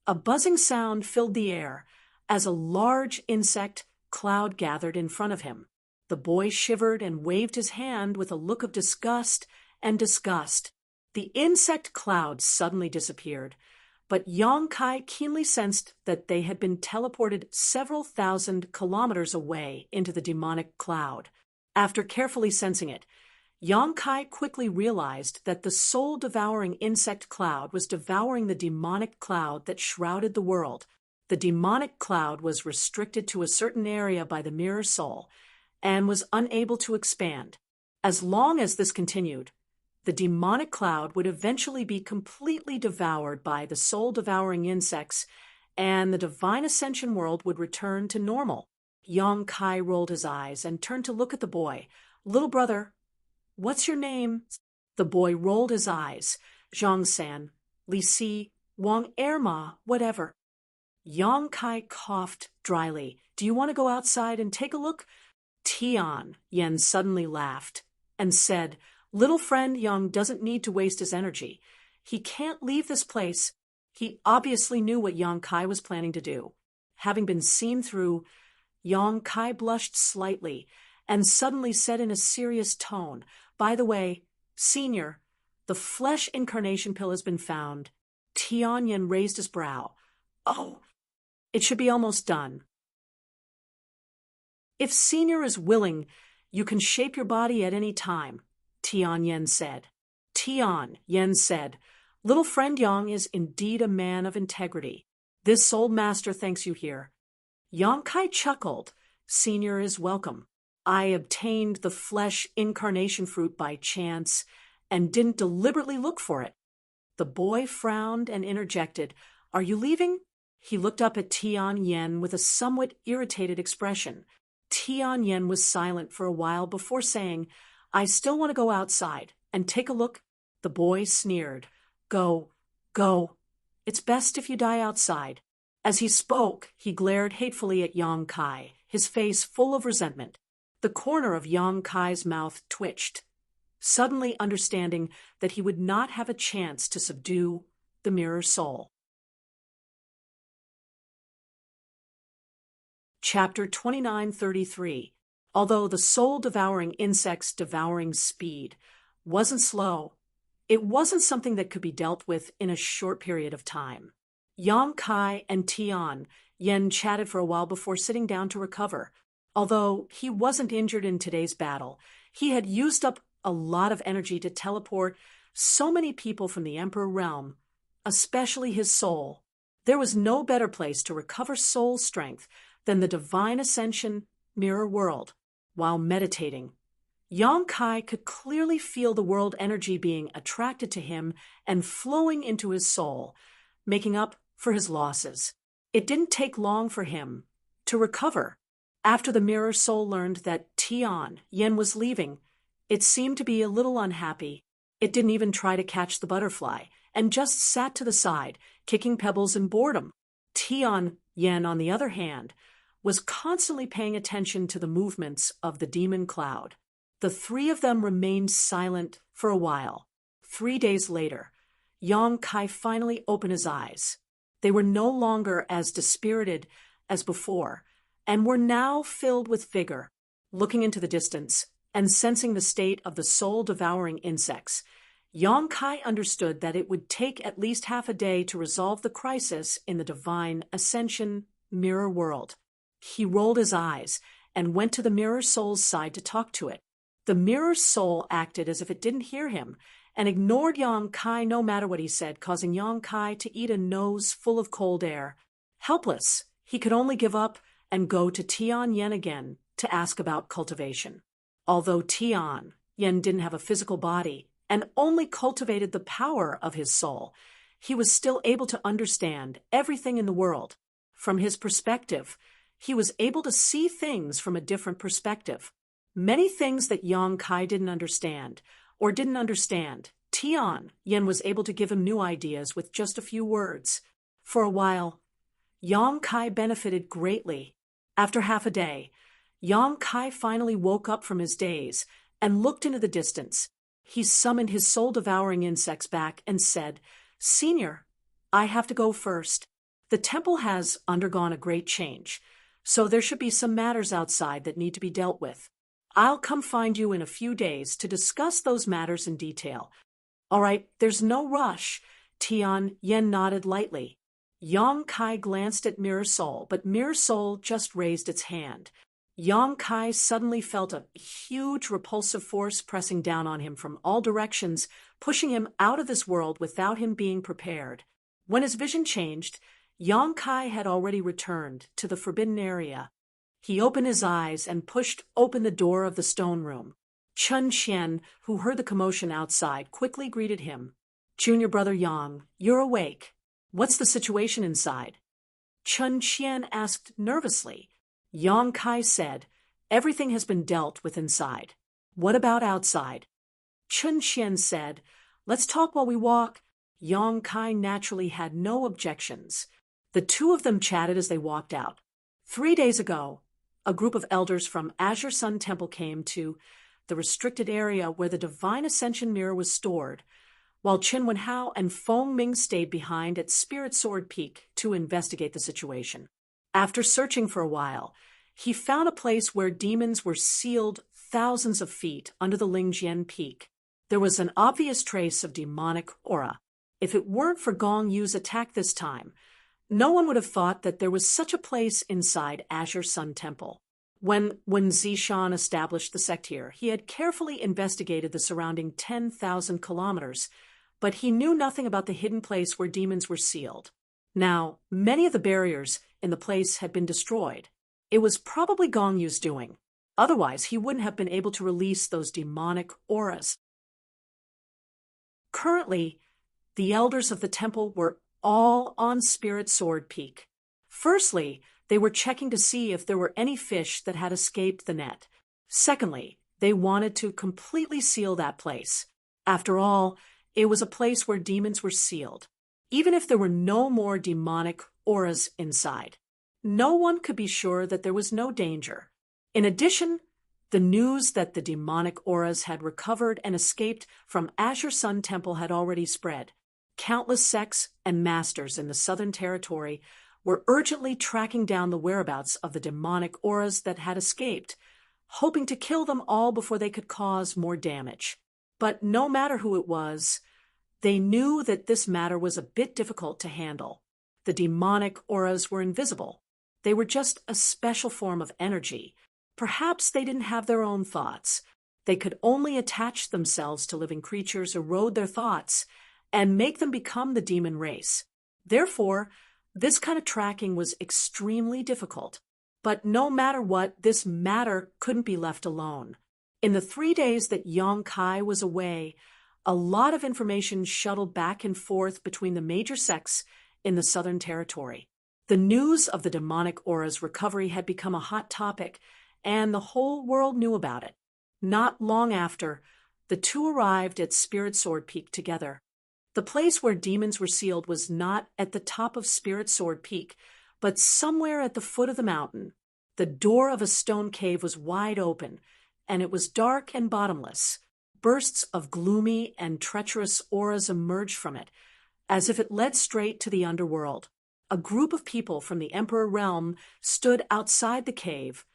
a buzzing sound filled the air as a large insect cloud gathered in front of him. The boy shivered and waved his hand with a look of disgust and disgust. The insect cloud suddenly disappeared, but Yang Kai keenly sensed that they had been teleported several thousand kilometers away into the demonic cloud. After carefully sensing it, Yang Kai quickly realized that the soul-devouring insect cloud was devouring the demonic cloud that shrouded the world. The demonic cloud was restricted to a certain area by the mirror soul and was unable to expand. As long as this continued, the demonic cloud would eventually be completely devoured by the soul-devouring insects, and the divine ascension world would return to normal. Yang Kai rolled his eyes and turned to look at the boy. Little brother, what's your name? The boy rolled his eyes. Zhang-san, Li Si, Wang Erma, whatever. Yang Kai coughed dryly. Do you want to go outside and take a look? Tianyan suddenly laughed and said, Little friend Yang doesn't need to waste his energy. He can't leave this place. He obviously knew what Yang Kai was planning to do. Having been seen through, Yang Kai blushed slightly and suddenly said in a serious tone, By the way, Senior, the flesh incarnation pill has been found. Tianyan raised his brow. Oh, it should be almost done. If Senior is willing, you can shape your body at any time, Tianyan said. Tianyan said, Little friend Yang is indeed a man of integrity. This soul master thanks you here. Yang Kai chuckled. Senior is welcome. I obtained the flesh incarnation fruit by chance and didn't deliberately look for it. The boy frowned and interjected, Are you leaving? He looked up at Tianyan with a somewhat irritated expression. Tianyan was silent for a while before saying, I still want to go outside and take a look. The boy sneered. Go. It's best if you die outside. As he spoke, he glared hatefully at Yang Kai, his face full of resentment. The corner of Yang Kai's mouth twitched, suddenly understanding that he would not have a chance to subdue the mirror soul. Chapter 2933. Although the soul-devouring insect's devouring speed wasn't slow, it wasn't something that could be dealt with in a short period of time. Yang Kai and Tianyan chatted for a while before sitting down to recover. Although he wasn't injured in today's battle, he had used up a lot of energy to teleport so many people from the Emperor realm, especially his soul. There was no better place to recover soul strength than the divine ascension mirror world. While meditating, Yang Kai could clearly feel the world energy being attracted to him and flowing into his soul, making up for his losses. It didn't take long for him to recover. After the mirror soul learned that Tian Yen was leaving, it seemed to be a little unhappy. It didn't even try to catch the butterfly and just sat to the side, kicking pebbles in boredom. Tian Yen, on the other hand, was constantly paying attention to the movements of the demon cloud. The three of them remained silent for a while. 3 days later, Yang Kai finally opened his eyes. They were no longer as dispirited as before, and were now filled with vigor. Looking into the distance and sensing the state of the soul-devouring insects, Yang Kai understood that it would take at least half a day to resolve the crisis in the divine ascension mirror world. He rolled his eyes and went to the mirror soul's side to talk to it. The mirror soul acted as if it didn't hear him and ignored Yang Kai no matter what he said, causing Yang Kai to eat a nose full of cold air. Helpless, he could only give up and go to Tian Yen again to ask about cultivation. Although Tian Yen didn't have a physical body and only cultivated the power of his soul, he was still able to understand everything in the world. From his perspective, he was able to see things from a different perspective. Many things that Yang Kai didn't understand, Tian Yen was able to give him new ideas with just a few words. For a while, Yang Kai benefited greatly. After half a day, Yang Kai finally woke up from his daze and looked into the distance. He summoned his soul-devouring insects back and said, "Senior, I have to go first. The temple has undergone a great change, so there should be some matters outside that need to be dealt with. I'll come find you in a few days to discuss those matters in detail." "All right, there's no rush." Tian Yen nodded lightly. Yang Kai glanced at Mirror Soul, but Mirror Soul just raised its hand. Yang Kai suddenly felt a huge repulsive force pressing down on him from all directions, pushing him out of this world without him being prepared. When his vision changed, Yang Kai had already returned to the forbidden area. He opened his eyes and pushed open the door of the stone room. Chun Qian, who heard the commotion outside, quickly greeted him. "Junior brother Yang, you're awake. What's the situation inside?" Chun Qian asked nervously. Yang Kai said, "Everything has been dealt with inside. What about outside?" Chun Qian said, "Let's talk while we walk." Yang Kai naturally had no objections. The two of them chatted as they walked out. 3 days ago, a group of elders from Azure Sun Temple came to the restricted area where the Divine Ascension Mirror was stored, while Qin Wenhao and Feng Ming stayed behind at Spirit Sword Peak to investigate the situation. After searching for a while, he found a place where demons were sealed thousands of feet under the Lingjian Peak. There was an obvious trace of demonic aura. If it weren't for Gong Yu's attack this time, no one would have thought that there was such a place inside Azure Sun Temple. When Zishan established the sect here, he had carefully investigated the surrounding 10,000 kilometers, but he knew nothing about the hidden place where demons were sealed. Now, many of the barriers in the place had been destroyed. It was probably Gong Yu's doing. Otherwise, he wouldn't have been able to release those demonic auras. Currently, the elders of the temple were all on Spirit Sword Peak. Firstly, they were checking to see if there were any fish that had escaped the net. Secondly, they wanted to completely seal that place. After all, it was a place where demons were sealed. Even if there were no more demonic auras inside, no one could be sure that there was no danger. In addition, the news that the demonic auras had recovered and escaped from Azure Sun Temple had already spread. Countless sects and masters in the Southern Territory were urgently tracking down the whereabouts of the demonic auras that had escaped, hoping to kill them all before they could cause more damage. But no matter who it was, they knew that this matter was a bit difficult to handle. The demonic auras were invisible. They were just a special form of energy. Perhaps they didn't have their own thoughts. They could only attach themselves to living creatures, erode their thoughts, and make them become the demon race. Therefore, this kind of tracking was extremely difficult. But no matter what, this matter couldn't be left alone. In the 3 days that Yong Kai was away, a lot of information shuttled back and forth between the major sects in the Southern Territory. The news of the demonic aura's recovery had become a hot topic, and the whole world knew about it. Not long after, the two arrived at Spirit Sword Peak together. The place where demons were sealed was not at the top of Spirit Sword Peak, but somewhere at the foot of the mountain. The door of a stone cave was wide open, and it was dark and bottomless. Bursts of gloomy and treacherous auras emerged from it, as if it led straight to the underworld. A group of people from the Emperor realm stood outside the cave,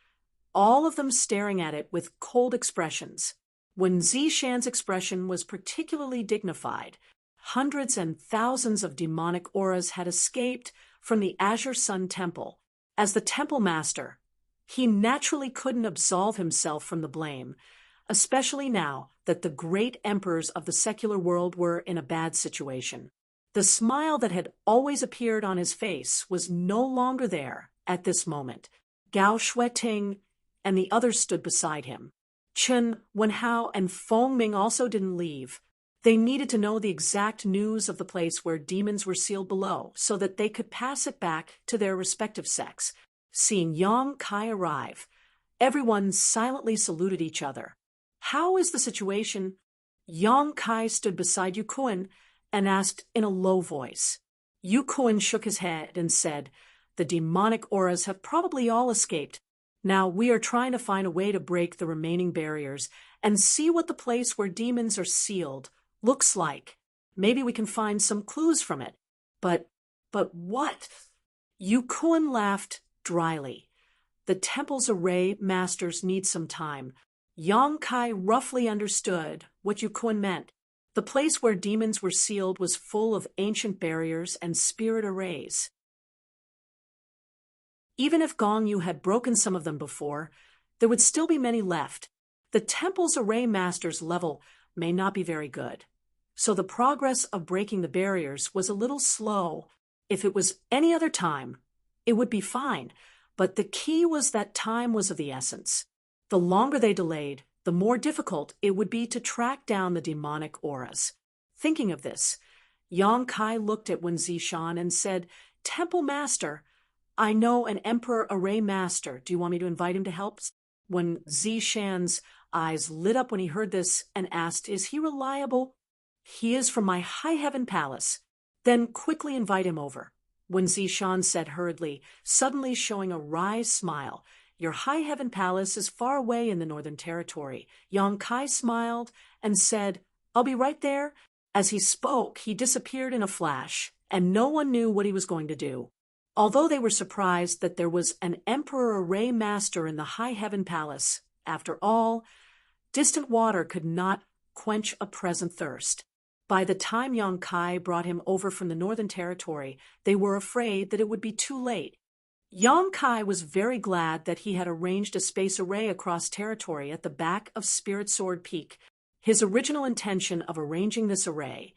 all of them staring at it with cold expressions. When Zishan's expression was particularly dignified, hundreds and thousands of demonic auras had escaped from the Azure Sun Temple. As the temple master, he naturally couldn't absolve himself from the blame, especially now that the great emperors of the secular world were in a bad situation. The smile that had always appeared on his face was no longer there at this moment. Gao Shueting and the others stood beside him. Chen Wenhao and Feng Ming also didn't leave. They needed to know the exact news of the place where demons were sealed below so that they could pass it back to their respective sects. Seeing Yong Kai arrive, everyone silently saluted each other. "How is the situation?" Yong Kai stood beside Yu Kuan and asked in a low voice. Yu Kuan shook his head and said, "The demonic auras have probably all escaped. Now we are trying to find a way to break the remaining barriers and see what the place where demons are sealed looks like. Maybe we can find some clues from it. But what?" Yu Kuan laughed dryly. "The temple's array masters need some time." Yong Kai roughly understood what Yu Kuan meant. The place where demons were sealed was full of ancient barriers and spirit arrays. Even if Gong Yu had broken some of them before, there would still be many left. The temple's array master's level may not be very good, so the progress of breaking the barriers was a little slow. If it was any other time, it would be fine, but the key was that time was of the essence. The longer they delayed, the more difficult it would be to track down the demonic auras. Thinking of this, Yong Kai looked at Wen Zishan and said, "Temple Master, I know an Emperor Array Master. Do you want me to invite him to help?" When Zishan's eyes lit up when he heard this and asked, "Is he reliable?" "He is from my High Heaven Palace." "Then quickly invite him over." When Zishan said hurriedly, suddenly showing a wry smile, "Your High Heaven Palace is far away in the Northern Territory." Yong Kai smiled and said, "I'll be right there." As he spoke, he disappeared in a flash, and no one knew what he was going to do. Although they were surprised that there was an Emperor Array Master in the High Heaven Palace, after all, distant water could not quench a present thirst. By the time Yong Kai brought him over from the Northern Territory, they were afraid that it would be too late. Yong Kai was very glad that he had arranged a space array across territory at the back of Spirit Sword Peak. His original intention of arranging this array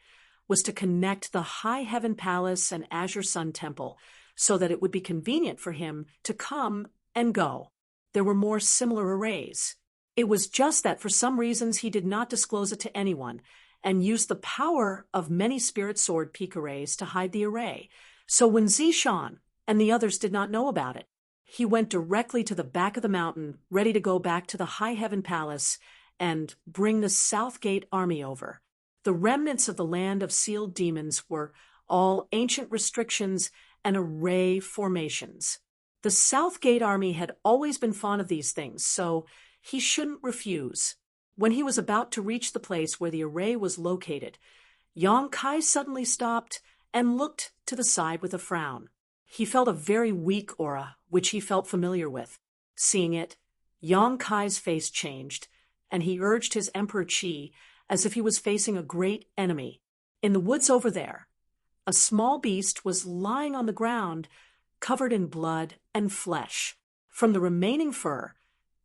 was to connect the High Heaven Palace and Azure Sun Temple so that it would be convenient for him to come and go. There were more similar arrays. It was just that for some reasons he did not disclose it to anyone and used the power of many Spirit Sword Peak arrays to hide the array. So when Zishan and the others did not know about it, he went directly to the back of the mountain, ready to go back to the High Heaven Palace and bring the Southgate army over. The remnants of the land of sealed demons were all ancient restrictions and array formations. The Southgate army had always been fond of these things, so he shouldn't refuse. When he was about to reach the place where the array was located, Yong Kai suddenly stopped and looked to the side with a frown. He felt a very weak aura, which he felt familiar with. Seeing it, Yong Kai's face changed, and he urged his Emperor Qi as if he was facing a great enemy. In the woods over there, a small beast was lying on the ground, covered in blood and flesh. From the remaining fur,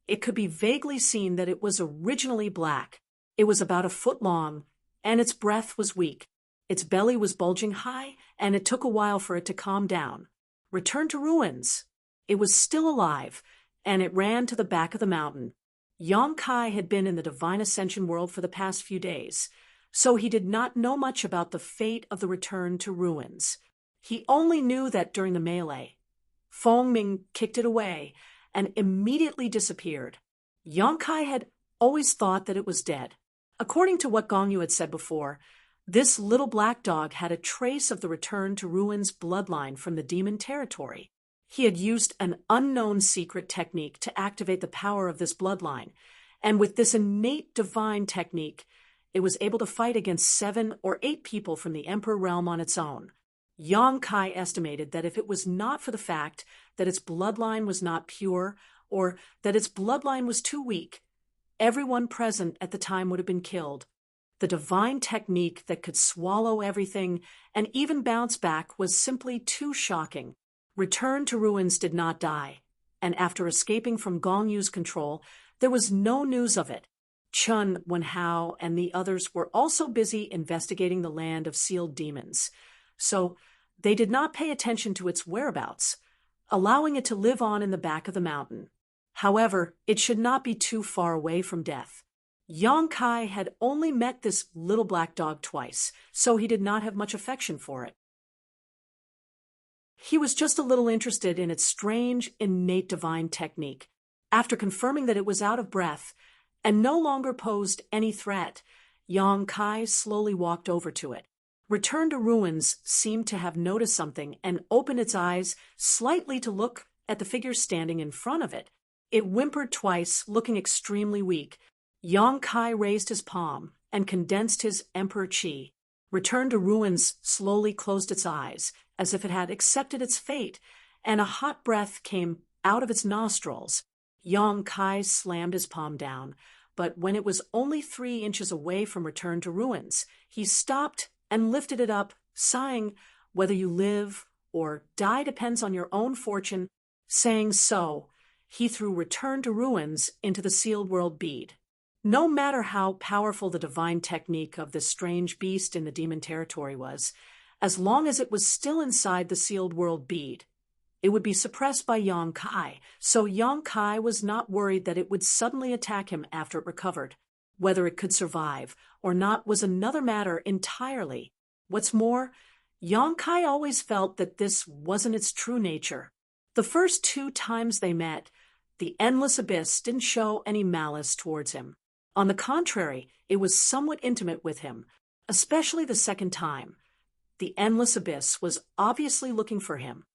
it could be vaguely seen that it was originally black. It was about a foot long, and its breath was weak. Its belly was bulging high, and it took a while for it to calm down. Return to ruins. It was still alive, and it ran to the back of the mountain. Yang Kai had been in the Divine Ascension world for the past few days, so he did not know much about the fate of the return to ruins. He only knew that during the melee, Feng Ming kicked it away and immediately disappeared. Yang Kai had always thought that it was dead. According to what Gong Yu had said before, this little black dog had a trace of the return to ruins bloodline from the demon territory. He had used an unknown secret technique to activate the power of this bloodline, and with this innate divine technique, it was able to fight against 7 or 8 people from the Emperor realm on its own. Yang Kai estimated that if it was not for the fact that its bloodline was not pure, or that its bloodline was too weak, everyone present at the time would have been killed. The divine technique that could swallow everything and even bounce back was simply too shocking. Return to Ruins did not die, and after escaping from Gong Yu's control, there was no news of it. Chun, Wenhao, and the others were also busy investigating the land of sealed demons, so they did not pay attention to its whereabouts, allowing it to live on in the back of the mountain. However, it should not be too far away from death. Yang Kai had only met this little black dog twice, so he did not have much affection for it. He was just a little interested in its strange, innate divine technique. After confirming that it was out of breath and no longer posed any threat, Yang Kai slowly walked over to it. Return to Ruins seemed to have noticed something and opened its eyes slightly to look at the figure standing in front of it. It whimpered twice, looking extremely weak. Yang Kai raised his palm and condensed his Emperor Qi. Return to Ruins slowly closed its eyes, as if it had accepted its fate, and a hot breath came out of its nostrils. Yang Kai slammed his palm down, but when it was only 3 inches away from Return to Ruins, he stopped and lifted it up, sighing, "Whether you live or die depends on your own fortune." Saying so, he threw Return to Ruins into the sealed world bead. No matter how powerful the divine technique of this strange beast in the demon territory was, as long as it was still inside the sealed world bead, it would be suppressed by Yang Kai, so Yang Kai was not worried that it would suddenly attack him after it recovered. Whether it could survive or not was another matter entirely. What's more, Yang Kai always felt that this wasn't its true nature. The first 2 times they met, the endless abyss didn't show any malice towards him. On the contrary, it was somewhat intimate with him, especially the second time. The endless abyss was obviously looking for him.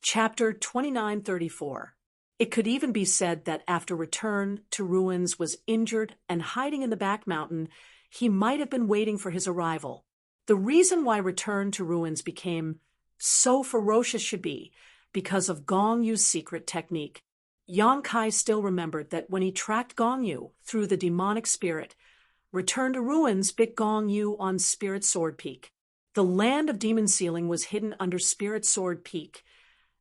Chapter 2934. It could even be said that after Return to Ruins was injured and hiding in the back mountain, he might have been waiting for his arrival. The reason why Return to Ruins became so ferocious should be because of Gong Yu's secret technique. Yang Kai still remembered that when he tracked Gong Yu through the demonic spirit, Return to Ruins bit Gong Yu on Spirit Sword Peak. The land of demon sealing was hidden under Spirit Sword Peak,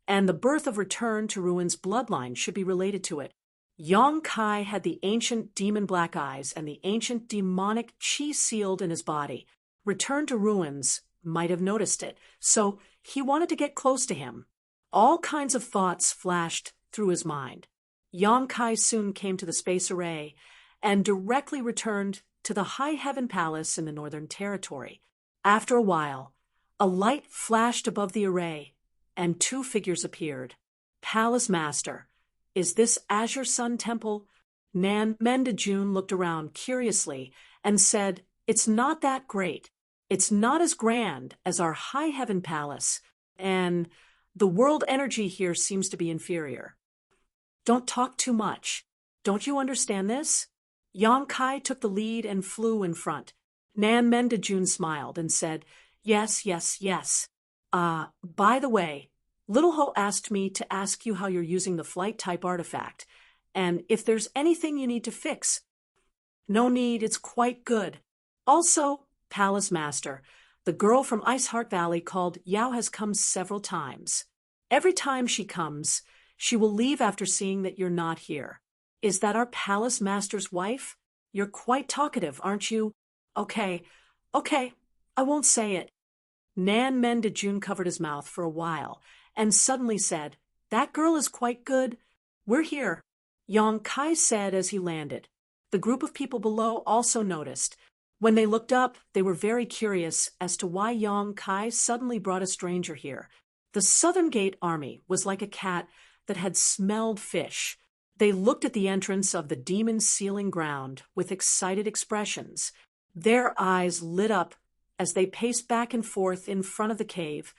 and the birth of Return to Ruins' bloodline should be related to it. Yang Kai had the ancient demon black eyes and the ancient demonic Qi sealed in his body. Return to Ruins might have noticed it, so he wanted to get close to him. All kinds of thoughts flashed through his mind. Yang Kai soon came to the space array and directly returned to the High Heaven Palace in the Northern Territory. After a while, a light flashed above the array, and 2 figures appeared. Palace Master, is this Azure Sun Temple? Nan Mendajun looked around curiously and said, "It's not that great. It's not as grand as our High Heaven Palace, and the world energy here seems to be inferior." "Don't talk too much. Don't you understand this?" Yang Kai took the lead and flew in front. Nan Mendajun smiled and said, "Yes, yes, yes. By the way, Little Ho asked me to ask you how you're using the flight-type artifact, and if there's anything you need to fix." "No need, it's quite good. Also, Palace Master, the girl from Ice Heart Valley called Yao has come several times. Every time she comes, she will leave after seeing that you're not here. Is that our Palace Master's wife? You're quite talkative, aren't you?" Okay, I won't say it." Nan Mendajun covered his mouth for a while and suddenly said, "That girl is quite good. We're here," Yang Kai said as he landed. The group of people below also noticed. When they looked up, they were very curious as to why Yang Kai suddenly brought a stranger here. The Southern Gate Army was like a cat that had smelled fish. They looked at the entrance of the demon's sealing ground with excited expressions. Their eyes lit up as they paced back and forth in front of the cave,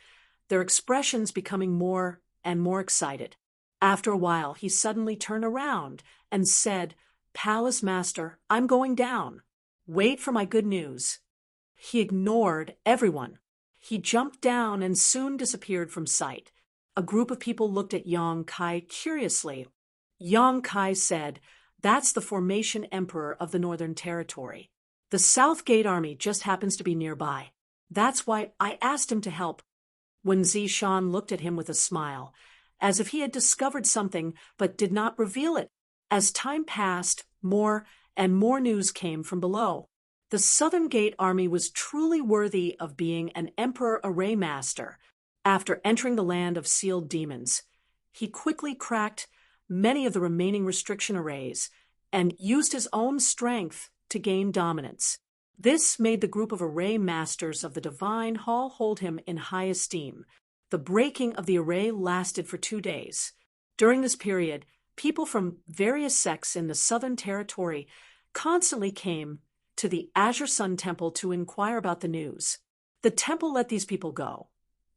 their expressions becoming more and more excited. After a while, he suddenly turned around and said, "Palace Master, I'm going down. Wait for my good news." He ignored everyone. He jumped down and soon disappeared from sight. A group of people looked at Yang Kai curiously. Yang Kai said, "That's the Formation Emperor of the Northern Territory. The South Gate Army just happens to be nearby. That's why I asked him to help." Wen Zishan looked at him with a smile, as if he had discovered something but did not reveal it. As time passed, more and more news came from below. The Southern Gate Army was truly worthy of being an Emperor Array Master. After entering the land of sealed demons, he quickly cracked many of the remaining restriction arrays and used his own strength to gain dominance. This made the group of array masters of the Divine Hall hold him in high esteem. The breaking of the array lasted for 2 days. During this period, people from various sects in the Southern Territory constantly came to the Azure Sun Temple to inquire about the news. The temple let these people go,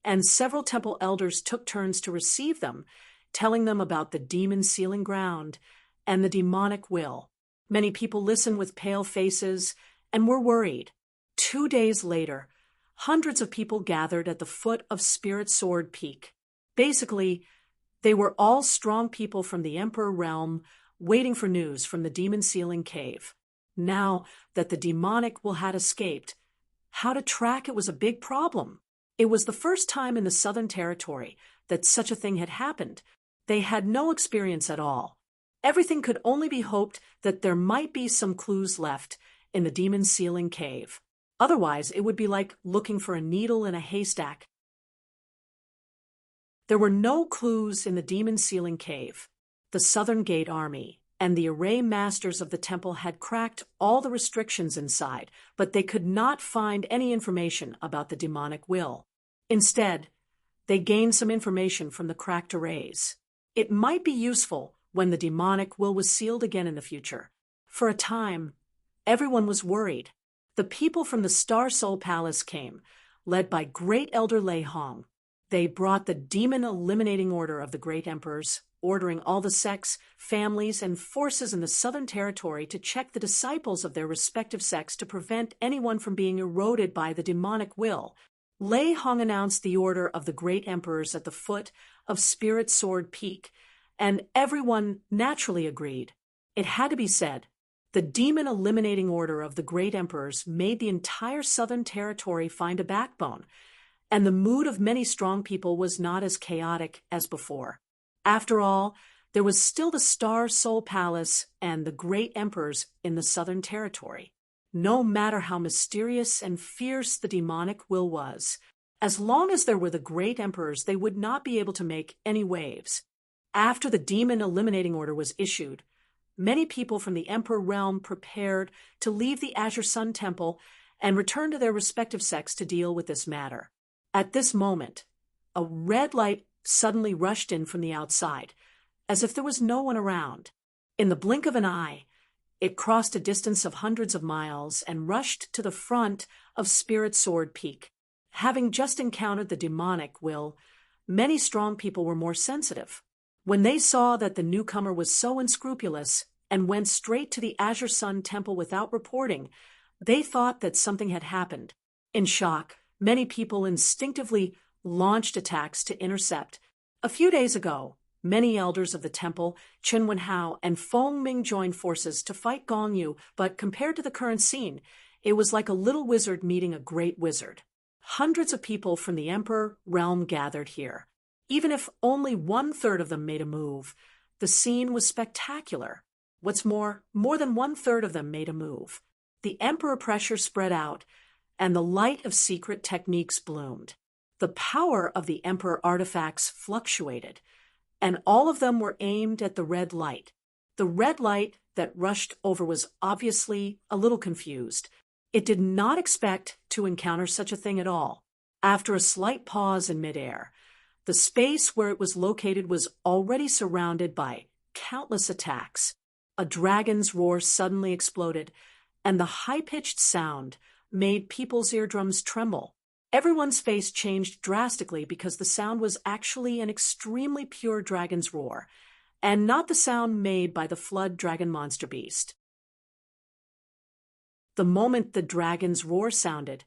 and several temple elders took turns to receive them, telling them about the demon sealing ground and the demonic will. Many people listened with pale faces and were worried. 2 days later, hundreds of people gathered at the foot of Spirit Sword Peak. Basically, they were all strong people from the Emperor realm waiting for news from the demon sealing cave. Now that the demonic will had escaped, how to track it was a big problem. It was the first time in the Southern Territory that such a thing had happened. They had no experience at all. Everything could only be hoped that there might be some clues left in the demon sealing cave. Otherwise, it would be like looking for a needle in a haystack. There were no clues in the demon sealing cave. The Southern Gate Army and the array masters of the temple had cracked all the restrictions inside, but they could not find any information about the demonic will. Instead, they gained some information from the cracked arrays. It might be useful when the demonic will was sealed again in the future. For a time, everyone was worried. The people from the Star Soul Palace came, led by Great Elder Lei Hong. They brought the demon eliminating order of the Great Emperors, ordering all the sects, families, and forces in the Southern Territory to check the disciples of their respective sects to prevent anyone from being eroded by the demonic will. Lei Hong announced the order of the Great Emperors at the foot of Spirit Sword Peak, and everyone naturally agreed. It had to be said. The demon eliminating order of the Great Emperors made the entire Southern Territory find a backbone, and the mood of many strong people was not as chaotic as before. After all, there was still the Star Soul Palace and the Great Emperors in the Southern Territory. No matter how mysterious and fierce the demonic will was, as long as there were the Great Emperors, they would not be able to make any waves. After the demon eliminating order was issued, many people from the Emperor realm prepared to leave the Azure Sun Temple and return to their respective sects to deal with this matter. At this moment, a red light suddenly rushed in from the outside, as if there was no one around. In the blink of an eye, it crossed a distance of hundreds of miles and rushed to the front of Spirit Sword Peak. Having just encountered the demonic will, many strong people were more sensitive. When they saw that the newcomer was so unscrupulous and went straight to the Azure Sun Temple without reporting, they thought that something had happened. In shock, many people instinctively launched attacks to intercept. A few days ago, many elders of the temple, Qin Wenhao and Feng Ming joined forces to fight Gong Yu, but compared to the current scene, it was like a little wizard meeting a great wizard. Hundreds of people from the Emperor realm gathered here. Even if only 1/3 of them made a move, the scene was spectacular. What's more than 1/3 of them made a move. The Emperor pressure spread out, and the light of secret techniques bloomed. The power of the Emperor artifacts fluctuated. and all of them were aimed at the red light. The red light that rushed over was obviously a little confused. It did not expect to encounter such a thing at all. After a slight pause in midair, the space where it was located was already surrounded by countless attacks. A dragon's roar suddenly exploded, and the high-pitched sound made people's eardrums tremble. Everyone's face changed drastically because the sound was actually an extremely pure dragon's roar, and not the sound made by the flood dragon monster beast. The moment the dragon's roar sounded,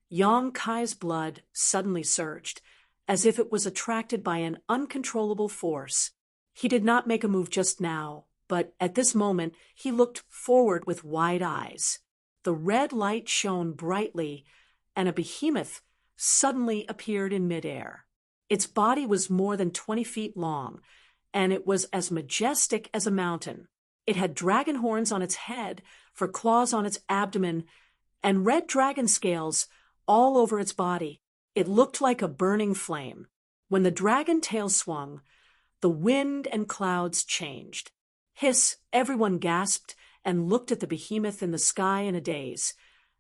Yang Kai's blood suddenly surged, as if it was attracted by an uncontrollable force. He did not make a move just now, but at this moment he looked forward with wide eyes. The red light shone brightly, and a behemoth suddenly appeared in midair. Its body was more than 20 feet long, and it was as majestic as a mountain. It had dragon horns on its head, for claws on its abdomen, and red dragon scales all over its body. It looked like a burning flame. When the dragon tail swung, the wind and clouds changed. Hiss! Everyone gasped and looked at the behemoth in the sky in a daze,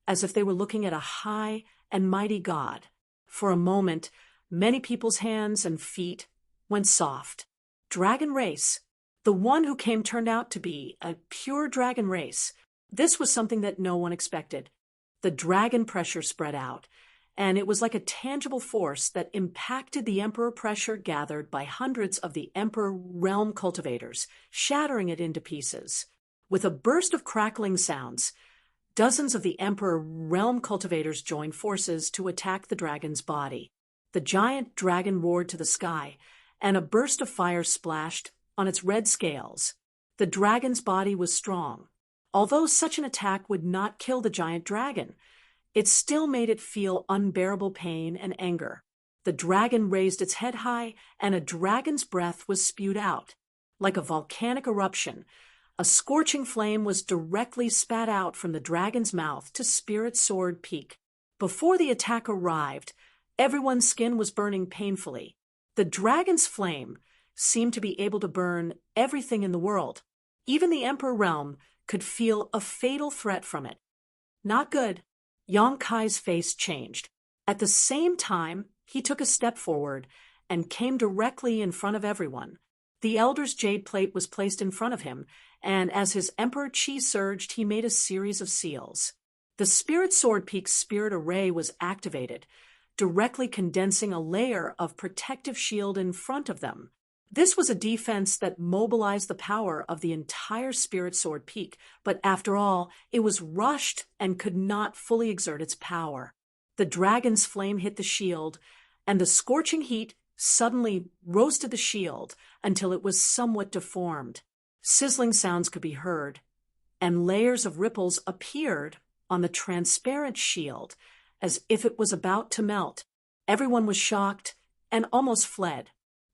as if they were looking at a high and mighty god. For a moment, many people's hands and feet went soft. Dragon race. The one who came turned out to be a pure dragon race. This was something that no one expected. The dragon pressure spread out, and it was like a tangible force that impacted the Emperor pressure gathered by hundreds of the Emperor realm cultivators, shattering it into pieces. With a burst of crackling sounds, dozens of the Emperor realm cultivators joined forces to attack the dragon's body. The giant dragon roared to the sky, and a burst of fire splashed on its red scales. The dragon's body was strong. Although such an attack would not kill the giant dragon, it still made it feel unbearable pain and anger. The dragon raised its head high, and a dragon's breath was spewed out. Like a volcanic eruption, a scorching flame was directly spat out from the dragon's mouth to Spirit Sword Peak. Before the attack arrived, everyone's skin was burning painfully. The dragon's flame seemed to be able to burn everything in the world. Even the Emperor realm could feel a fatal threat from it. Not good. Yang Kai's face changed. At the same time, he took a step forward and came directly in front of everyone. The Elder's jade plate was placed in front of him, and as his Emperor Chi surged, he made a series of seals. The Spirit Sword Peak's spirit array was activated, directly condensing a layer of protective shield in front of them. This was a defense that mobilized the power of the entire Spirit Sword Peak, but after all, it was rushed and could not fully exert its power. The dragon's flame hit the shield, and the scorching heat suddenly roasted the shield until it was somewhat deformed. Sizzling sounds could be heard, and layers of ripples appeared on the transparent shield as if it was about to melt. Everyone was shocked and almost fled.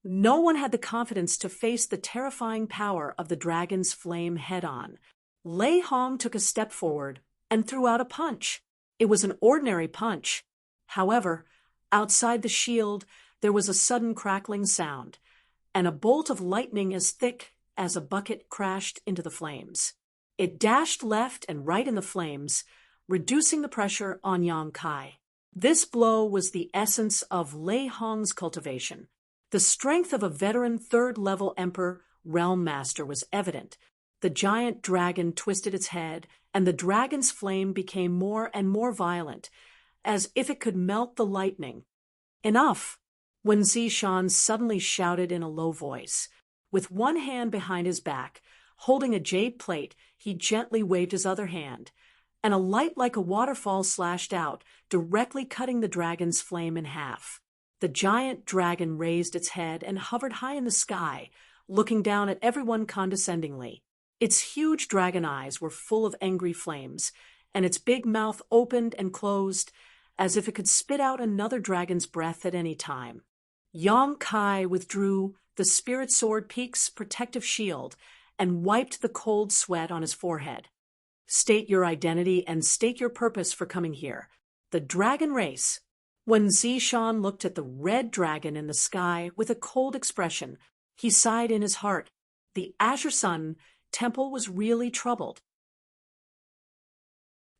No one had the confidence to face the terrifying power of the dragon's flame head-on. Lei Hong took a step forward and threw out a punch. It was an ordinary punch. However, outside the shield, there was a sudden crackling sound, and a bolt of lightning as thick as a bucket crashed into the flames. It dashed left and right in the flames, reducing the pressure on Yang Kai. This blow was the essence of Lei Hong's cultivation. The strength of a veteran third-level Emperor Realm Master was evident. The giant dragon twisted its head, and the dragon's flame became more and more violent, as if it could melt the lightning. Enough! Wen Zishan suddenly shouted in a low voice. With one hand behind his back, holding a jade plate, he gently waved his other hand, and a light like a waterfall slashed out, directly cutting the dragon's flame in half. The giant dragon raised its head and hovered high in the sky, looking down at everyone condescendingly. Its huge dragon eyes were full of angry flames, and its big mouth opened and closed as if it could spit out another dragon's breath at any time. Yang Kai withdrew the Spirit Sword Peak's protective shield and wiped the cold sweat on his forehead. State your identity and state your purpose for coming here. The dragon race. When Zishan looked at the red dragon in the sky with a cold expression, He sighed in his heart. The Azure Sun temple was really troubled.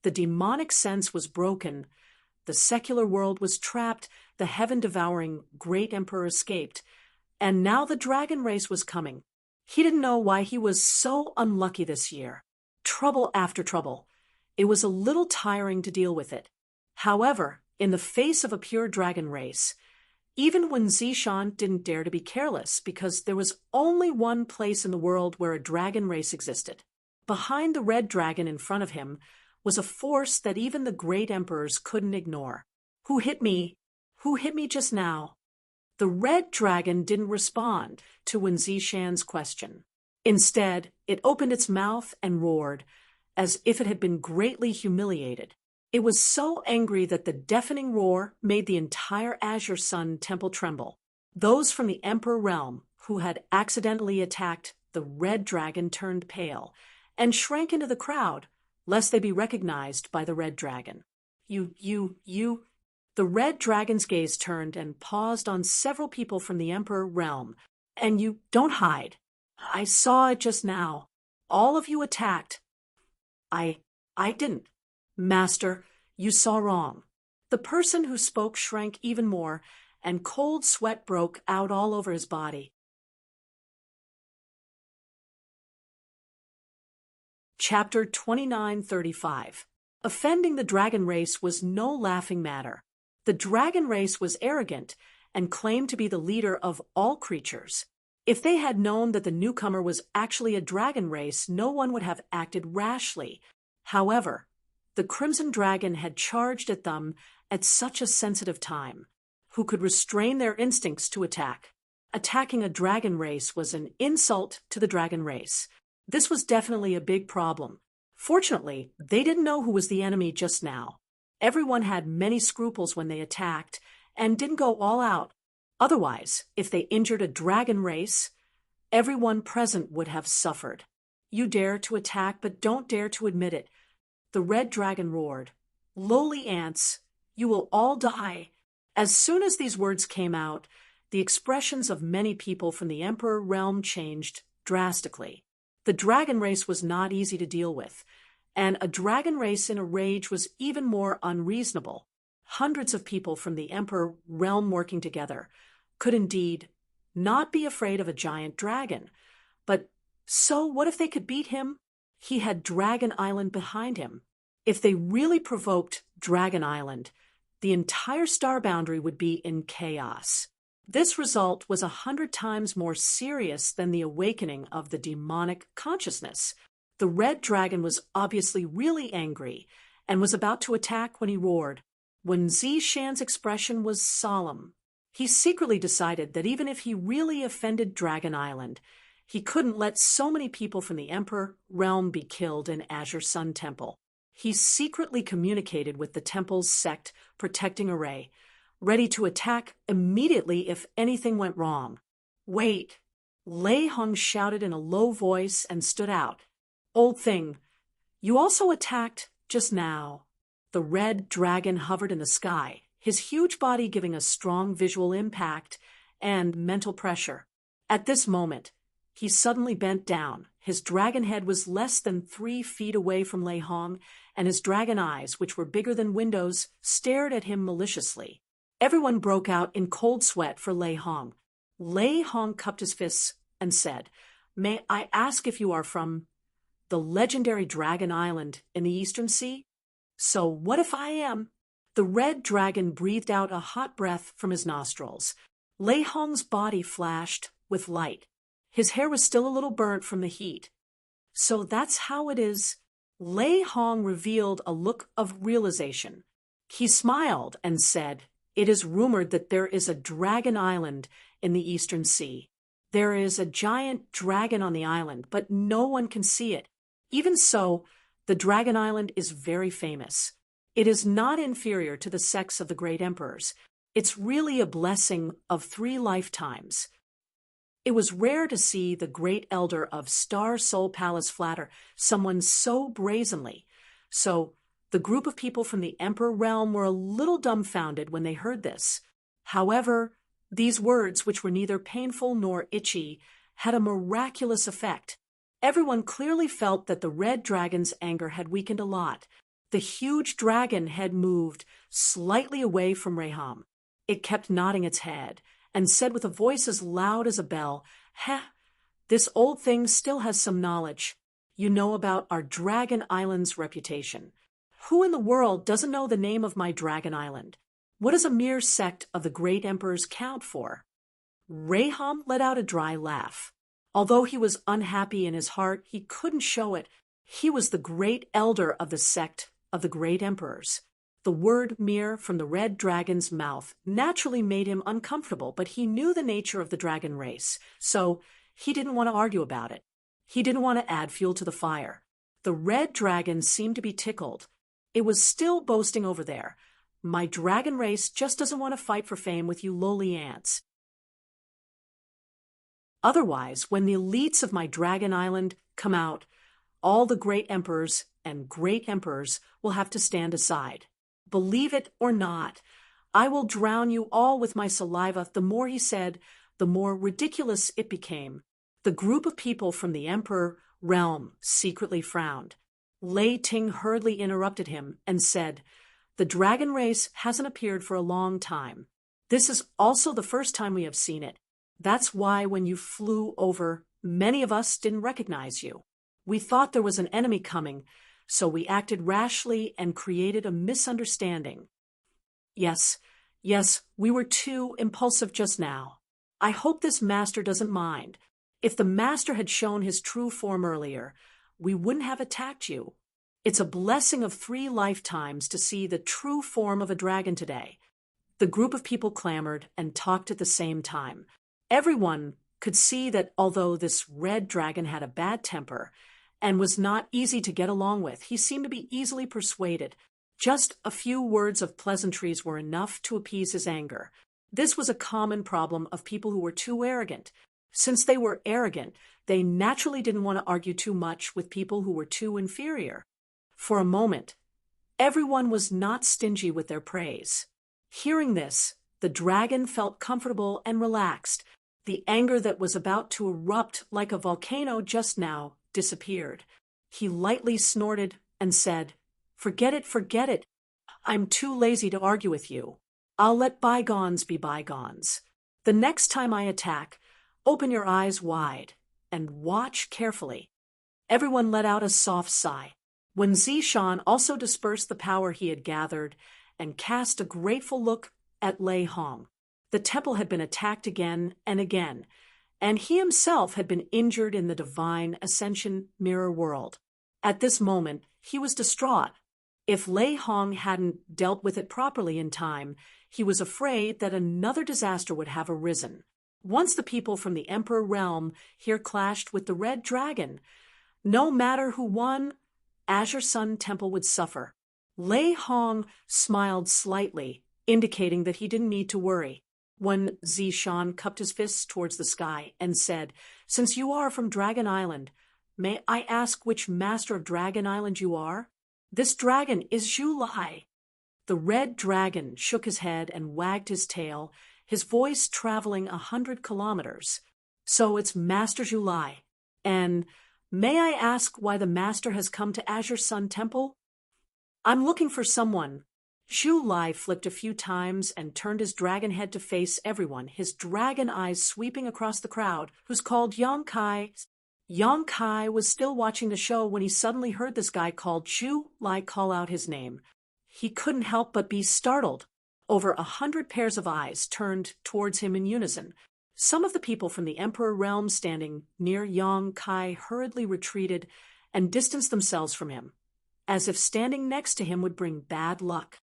The demonic sense was broken. The secular world was trapped. The heaven-devouring great emperor escaped. And now the dragon race was coming. He didn't know why he was so unlucky this year. Trouble after trouble. It was a little tiring to deal with it. However, in the face of a pure dragon race, even Wen Zishan didn't dare to be careless because there was only one place in the world where a dragon race existed. Behind the red dragon in front of him was a force that even the great emperors couldn't ignore. Who hit me? Who hit me just now? The red dragon didn't respond to Wen Zishan's question. Instead, it opened its mouth and roared, as if it had been greatly humiliated. It was so angry that the deafening roar made the entire Azure Sun temple tremble. Those from the Emperor realm who had accidentally attacked the red dragon turned pale and shrank into the crowd, lest they be recognized by the red dragon. You. The red dragon's gaze turned and paused on several people from the Emperor realm. And you don't hide. I saw it just now. All of you attacked. I didn't. Master, you saw wrong. The person who spoke shrank even more, and cold sweat broke out all over his body. Chapter 29:35. Offending the dragon race was no laughing matter. The dragon race was arrogant and claimed to be the leader of all creatures. If they had known that the newcomer was actually a dragon race, no one would have acted rashly. However, the Crimson Dragon had charged at them at such a sensitive time. Who could restrain their instincts to attack? Attacking a dragon race was an insult to the dragon race. This was definitely a big problem. Fortunately, they didn't know who was the enemy just now. Everyone had many scruples when they attacked and didn't go all out. Otherwise, if they injured a dragon race, everyone present would have suffered. You dare to attack, but don't dare to admit it. The red dragon roared. Lowly ants, you will all die. As soon as these words came out, the expressions of many people from the Emperor realm changed drastically. The dragon race was not easy to deal with, and a dragon race in a rage was even more unreasonable. Hundreds of people from the Emperor realm working together could indeed not be afraid of a giant dragon. But so what if they could beat him? He had Dragon Island behind him. If they really provoked Dragon Island, the entire star boundary would be in chaos. This result was 100 times more serious than the awakening of the demonic consciousness. The red dragon was obviously really angry and was about to attack when he roared. When Zishan's expression was solemn, he secretly decided that even if he really offended Dragon Island, he couldn't let so many people from the Emperor realm be killed in Azure Sun Temple. He secretly communicated with the temple's sect protecting array, ready to attack immediately if anything went wrong. Wait! Lei Hong shouted in a low voice and stood out. Old thing, you also attacked just now. The red dragon hovered in the sky, his huge body giving a strong visual impact and mental pressure. At this moment, he suddenly bent down. His dragon head was less than 3 feet away from Lei Hong, and his dragon eyes, which were bigger than windows, stared at him maliciously. Everyone broke out in cold sweat for Lei Hong. Lei Hong cupped his fists and said, "May I ask if you are from the legendary Dragon Island in the Eastern Sea?" "So what if I am?" The red dragon breathed out a hot breath from his nostrils. Lei Hong's body flashed with light. His hair was still a little burnt from the heat. "So that's how it is." Lei Hong revealed a look of realization. He smiled and said, "It is rumored that there is a dragon island in the Eastern Sea. There is a giant dragon on the island, but no one can see it. Even so, the Dragon Island is very famous. It is not inferior to the sex of the great emperors. It's really a blessing of 3 lifetimes. It was rare to see the great elder of Star Soul Palace flatter someone so brazenly. So the group of people from the Emperor realm were a little dumbfounded when they heard this. However, These words, which were neither painful nor itchy, had a miraculous effect. Everyone clearly felt that the red dragon's anger had weakened a lot. The huge dragon had moved slightly away from Raham. It kept nodding its head and said with a voice as loud as a bell, "Heh, this old thing still has some knowledge. You know about our Dragon Island's reputation. Who in the world doesn't know the name of my Dragon Island? What does a mere sect of the great emperors count for?" Raham let out a dry laugh. Although he was unhappy in his heart, he couldn't show it. He was the great elder of the sect of the great emperors. The word mere from the red dragon's mouth naturally made him uncomfortable, but he knew the nature of the dragon race, so he didn't want to argue about it. He didn't want to add fuel to the fire. The red dragon seemed to be tickled. It was still boasting over there. "My dragon race just doesn't want to fight for fame with you lowly ants. Otherwise, when the elites of my Dragon Island come out, all the great emperors and great emperors will have to stand aside. Believe it or not, I will drown you all with my saliva." The more he said, the more ridiculous it became. The group of people from the emperor realm secretly frowned. Lei Ting hurriedly interrupted him and said, "The dragon race hasn't appeared for a long time. This is also the first time we have seen it. That's why when you flew over, many of us didn't recognize you. We thought there was an enemy coming, so we acted rashly and created a misunderstanding. Yes, we were too impulsive just now. I hope this master doesn't mind. If the master had shown his true form earlier, we wouldn't have attacked you. It's a blessing of 3 lifetimes to see the true form of a dragon today." The group of people clamored and talked at the same time. Everyone could see that although this red dragon had a bad temper and was not easy to get along with, he seemed to be easily persuaded. Just a few words of pleasantries were enough to appease his anger. This was a common problem of people who were too arrogant. Since they were arrogant, they naturally didn't want to argue too much with people who were too inferior. For a moment, everyone was not stingy with their praise. Hearing this, the dragon felt comfortable and relaxed. The anger that was about to erupt like a volcano just now disappeared. He lightly snorted and said, forget it. I'm too lazy to argue with you. I'll let bygones be bygones. The next time I attack, open your eyes wide and watch carefully." Everyone let out a soft sigh. When Zishan also dispersed the power he had gathered and cast a grateful look at Lei Hong. The temple had been attacked again and again, and he himself had been injured in the divine ascension mirror world. At this moment, he was distraught. If Lei Hong hadn't dealt with it properly in time, he was afraid that another disaster would have arisen. Once the people from the Emperor realm here clashed with the Red Dragon, no matter who won, Azure Sun Temple would suffer. Lei Hong smiled slightly, indicating that he didn't need to worry. When Zishan cupped his fists towards the sky and said, "Since you are from Dragon Island, may I ask which master of Dragon Island you are?" "This dragon is Zhu Lai." The red dragon shook his head and wagged his tail, his voice traveling 100 kilometers. "So it's Master Zhu Lai. And may I ask why the master has come to Azure Sun Temple?" "I'm looking for someone." Zhu Lai flicked a few times and turned his dragon head to face everyone, his dragon eyes sweeping across the crowd, who's called Yang Kai. Yang Kai was still watching the show when he suddenly heard this guy called Zhu Lai call out his name. He couldn't help but be startled. Over 100 pairs of eyes turned towards him in unison. Some of the people from the Emperor realm standing near Yang Kai hurriedly retreated and distanced themselves from him, as if standing next to him would bring bad luck.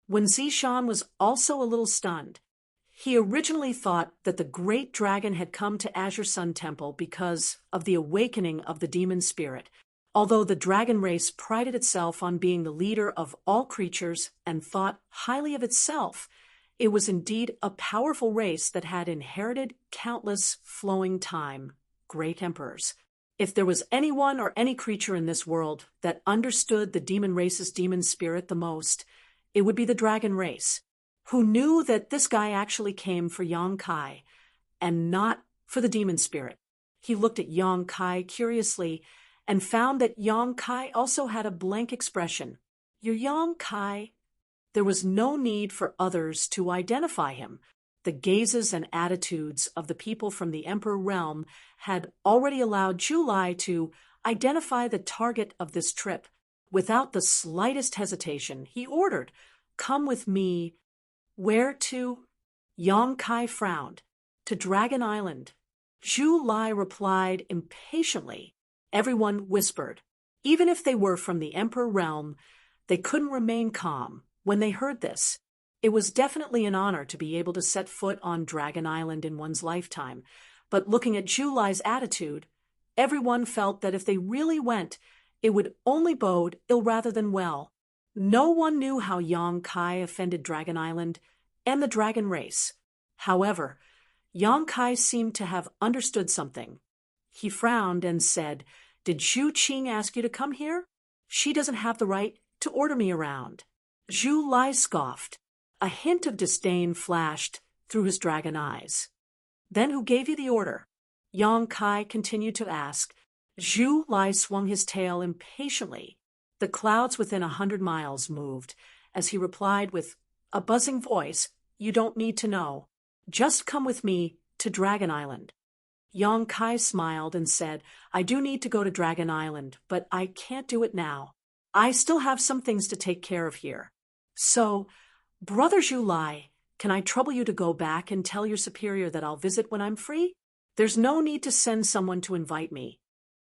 When Zishan was also a little stunned. He originally thought that the great dragon had come to Azure Sun Temple because of the awakening of the demon spirit. Although the dragon race prided itself on being the leader of all creatures and thought highly of itself, it was indeed a powerful race that had inherited countless flowing time, great emperors. If there was anyone or any creature in this world that understood the demon race's demon spirit the most, it would be the dragon race. who knew that this guy actually came for Yang Kai and not for the demon spirit. He looked at Yang Kai curiously and found that Yang Kai also had a blank expression. "You're Yang Kai?" There was no need for others to identify him. The gazes and attitudes of the people from the Emperor realm had already allowed Julai to identify the target of this trip. Without the slightest hesitation, he ordered, "Come with me." "Where to?" Yang Kai frowned. "To Dragon Island." Julai replied impatiently. Everyone whispered. Even if they were from the Emperor realm, they couldn't remain calm when they heard this. It was definitely an honor to be able to set foot on Dragon Island in one's lifetime, but looking at Julai's attitude, everyone felt that if they really went, it would only bode ill rather than well. No one knew how Yang Kai offended Dragon Island and the dragon race. However, Yang Kai seemed to have understood something. He frowned and said, "Did Zhu Qing ask you to come here? She doesn't have the right to order me around." Zhu Lai scoffed. A hint of disdain flashed through his dragon eyes. "Then who gave you the order?" Yang Kai continued to ask. Zhu Lai swung his tail impatiently. The clouds within 100 miles moved as he replied with a buzzing voice, "You don't need to know. Just come with me to Dragon Island." Yang Kai smiled and said, "I do need to go to Dragon Island, but I can't do it now. I still have some things to take care of here. So, Brother Julai, can I trouble you to go back and tell your superior that I'll visit when I'm free? There's no need to send someone to invite me."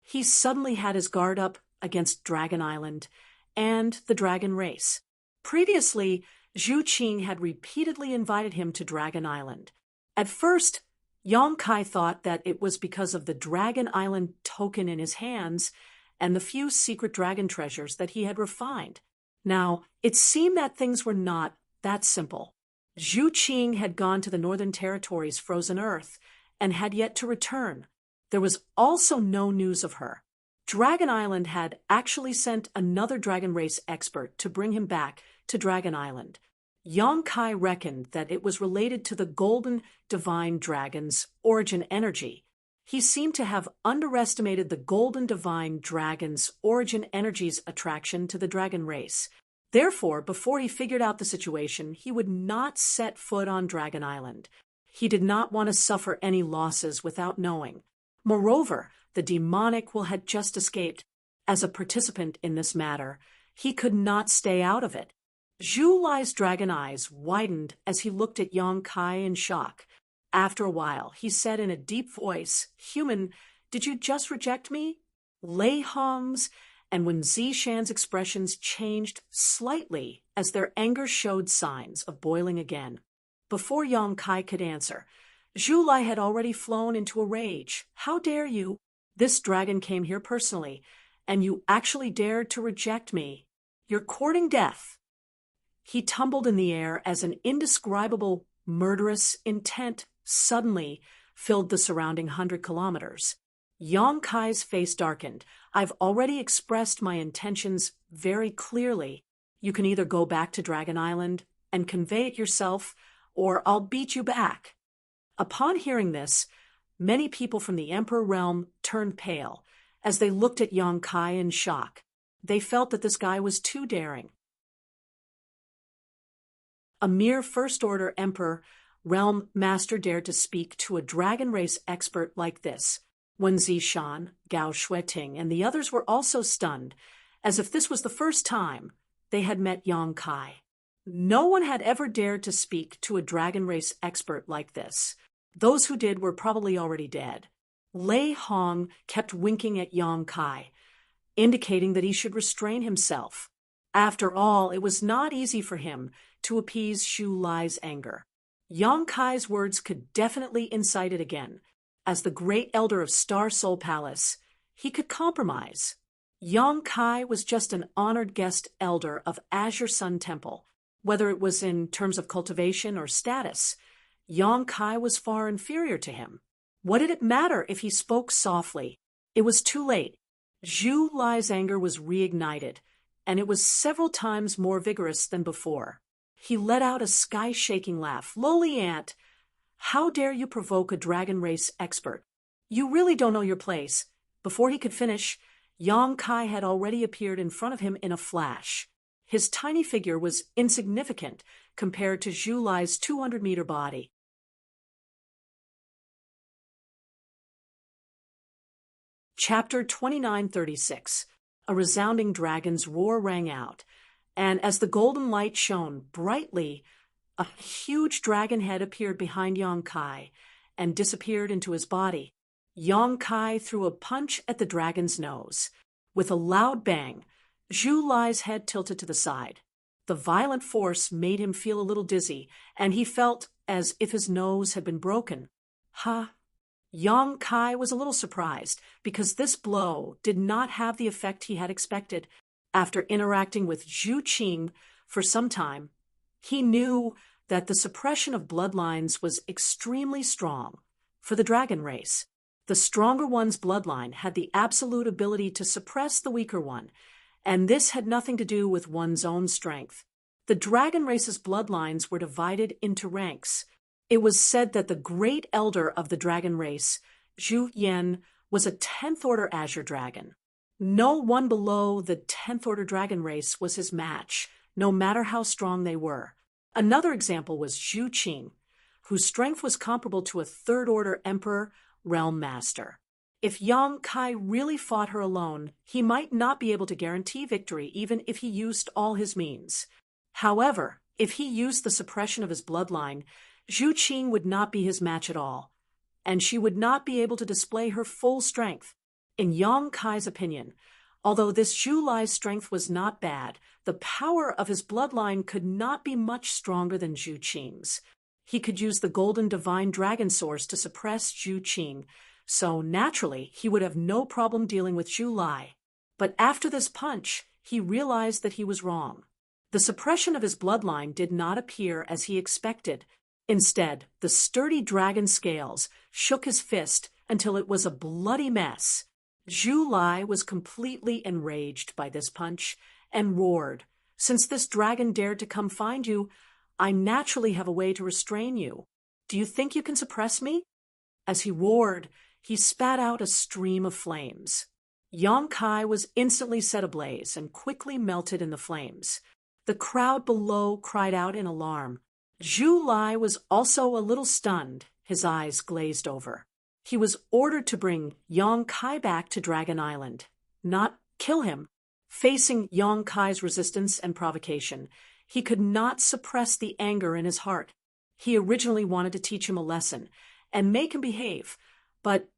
He suddenly had his guard up against Dragon Island and the dragon race. Previously, Zhu Qing had repeatedly invited him to Dragon Island. At first, Yang Kai thought that it was because of the Dragon Island token in his hands and the few secret dragon treasures that he had refined. Now, it seemed that things were not that simple. Zhu Qing had gone to the Northern Territory's frozen earth and had yet to return. There was also no news of her. Dragon Island had actually sent another dragon race expert to bring him back to Dragon Island. Yang Kai reckoned that it was related to the golden divine dragon's origin energy. He seemed to have underestimated the golden divine dragon's origin energy's attraction to the dragon race. Therefore, before he figured out the situation, he would not set foot on Dragon Island. He did not want to suffer any losses without knowing. Moreover, the demonic will had just escaped. As a participant in this matter, he could not stay out of it. Zhu Lai's dragon eyes widened as he looked at Yang Kai in shock. After a while, he said in a deep voice, "Human, did you just reject me?" Lei Hong's and Wen Zishan's expressions changed slightly as their anger showed signs of boiling again. Before Yang Kai could answer, Zhu Lai had already flown into a rage. "How dare you? This dragon came here personally, and you actually dared to reject me. You're courting death." He tumbled in the air as an indescribable, murderous intent suddenly filled the surrounding 100 kilometers. Yang Kai's face darkened. "I've already expressed my intentions very clearly. You can either go back to Dragon Island and convey it yourself, or I'll beat you back." Upon hearing this, many people from the Emperor realm turned pale as they looked at Yang Kai in shock. They felt that this guy was too daring. A mere first-order Emperor realm master dared to speak to a dragon race expert like this. Wen Zishan, Gao Shueting, and the others were also stunned, as if this was the first time they had met Yang Kai. No one had ever dared to speak to a dragon race expert like this. Those who did were probably already dead. Lei Hong kept winking at Yang Kai, indicating that he should restrain himself. After all, it was not easy for him to appease Zhu Lai's anger. Yang Kai's words could definitely incite it again. As the great elder of Star Soul Palace, he could compromise. Yang Kai was just an honored guest elder of Azure Sun Temple. Whether it was in terms of cultivation or status, Yang Kai was far inferior to him. What did it matter if he spoke softly? It was too late. Zhu Lai's anger was reignited, and it was several times more vigorous than before. He let out a sky-shaking laugh. "Lowly ant, how dare you provoke a dragon race expert? You really don't know your place." Before he could finish, Yang Kai had already appeared in front of him in a flash. His tiny figure was insignificant compared to Zhu Lai's 200-meter body. Chapter 2936. A resounding dragon's roar rang out, and as the golden light shone brightly, a huge dragon head appeared behind Yang Kai and disappeared into his body. Yang Kai threw a punch at the dragon's nose. With a loud bang, Zhu Lai's head tilted to the side. The violent force made him feel a little dizzy, and he felt as if his nose had been broken. Ha! Yang Kai was a little surprised, because this blow did not have the effect he had expected. After interacting with Zhu Qing for some time, he knew that the suppression of bloodlines was extremely strong. For the dragon race, the stronger one's bloodline had the absolute ability to suppress the weaker one, and this had nothing to do with one's own strength. The dragon race's bloodlines were divided into ranks. It was said that the great elder of the dragon race, Zhu Yan, was a 10th order azure dragon. No one below the 10th order dragon race was his match, no matter how strong they were. Another example was Zhu Qing, whose strength was comparable to a 3rd order emperor realm master. If Yang Kai really fought her alone, he might not be able to guarantee victory even if he used all his means. However, if he used the suppression of his bloodline, Zhu Qing would not be his match at all, and she would not be able to display her full strength. In Yang Kai's opinion, although this Zhu Lai's strength was not bad, the power of his bloodline could not be much stronger than Zhu Qing's. He could use the golden divine dragon source to suppress Zhu Qing, so naturally he would have no problem dealing with Zhu Lai. But after this punch, he realized that he was wrong. The suppression of his bloodline did not appear as he expected. Instead, the sturdy dragon scales shook his fist until it was a bloody mess. Zhu Lai was completely enraged by this punch and roared, "Since this dragon dared to come find you, I naturally have a way to restrain you. Do you think you can suppress me?" As he roared, he spat out a stream of flames. Yang Kai was instantly set ablaze and quickly melted in the flames. The crowd below cried out in alarm. Zhu Lai was also a little stunned, his eyes glazed over. He was ordered to bring Yang Kai back to Dragon Island, not kill him. Facing Yang Kai's resistance and provocation, he could not suppress the anger in his heart. He originally wanted to teach him a lesson and make him behave, but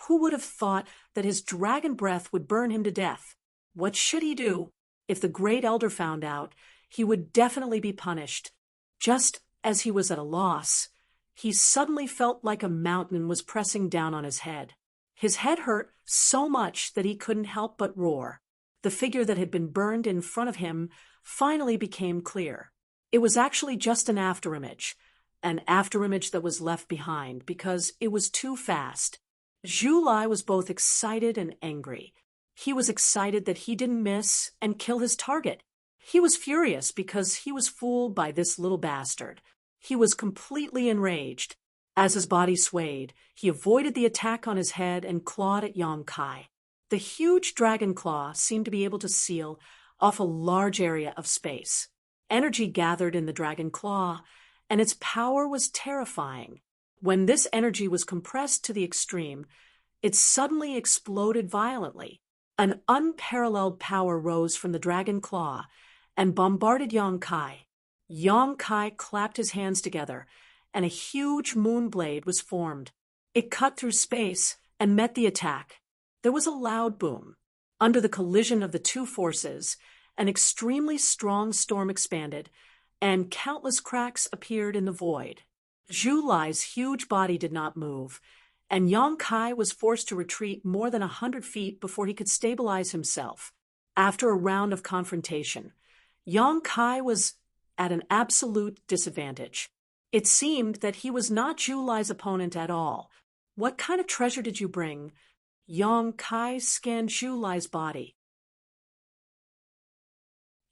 who would have thought that his dragon breath would burn him to death? What should he do? If the great elder found out, he would definitely be punished. Just as he was at a loss, he suddenly felt like a mountain was pressing down on his head. His head hurt so much that he couldn't help but roar. The figure that had been burned in front of him finally became clear. It was actually just an afterimage that was left behind because it was too fast. Zhu Lai was both excited and angry. He was excited that he didn't miss and kill his target. He was furious because he was fooled by this little bastard. He was completely enraged. As his body swayed, he avoided the attack on his head and clawed at Yang Kai. The huge dragon claw seemed to be able to seal off a large area of space. Energy gathered in the dragon claw, and its power was terrifying. When this energy was compressed to the extreme, it suddenly exploded violently. An unparalleled power rose from the dragon claw and bombarded Yang Kai. Yang Kai clapped his hands together, and a huge moon blade was formed. It cut through space and met the attack. There was a loud boom. Under the collision of the two forces, an extremely strong storm expanded, and countless cracks appeared in the void. Zhu Lai's huge body did not move, and Yang Kai was forced to retreat more than 100 feet before he could stabilize himself. After a round of confrontation, Yang Kai was at an absolute disadvantage. It seemed that he was not Zhu Lai's opponent at all. "What kind of treasure did you bring?" Yang Kai scanned Zhu Lai's body.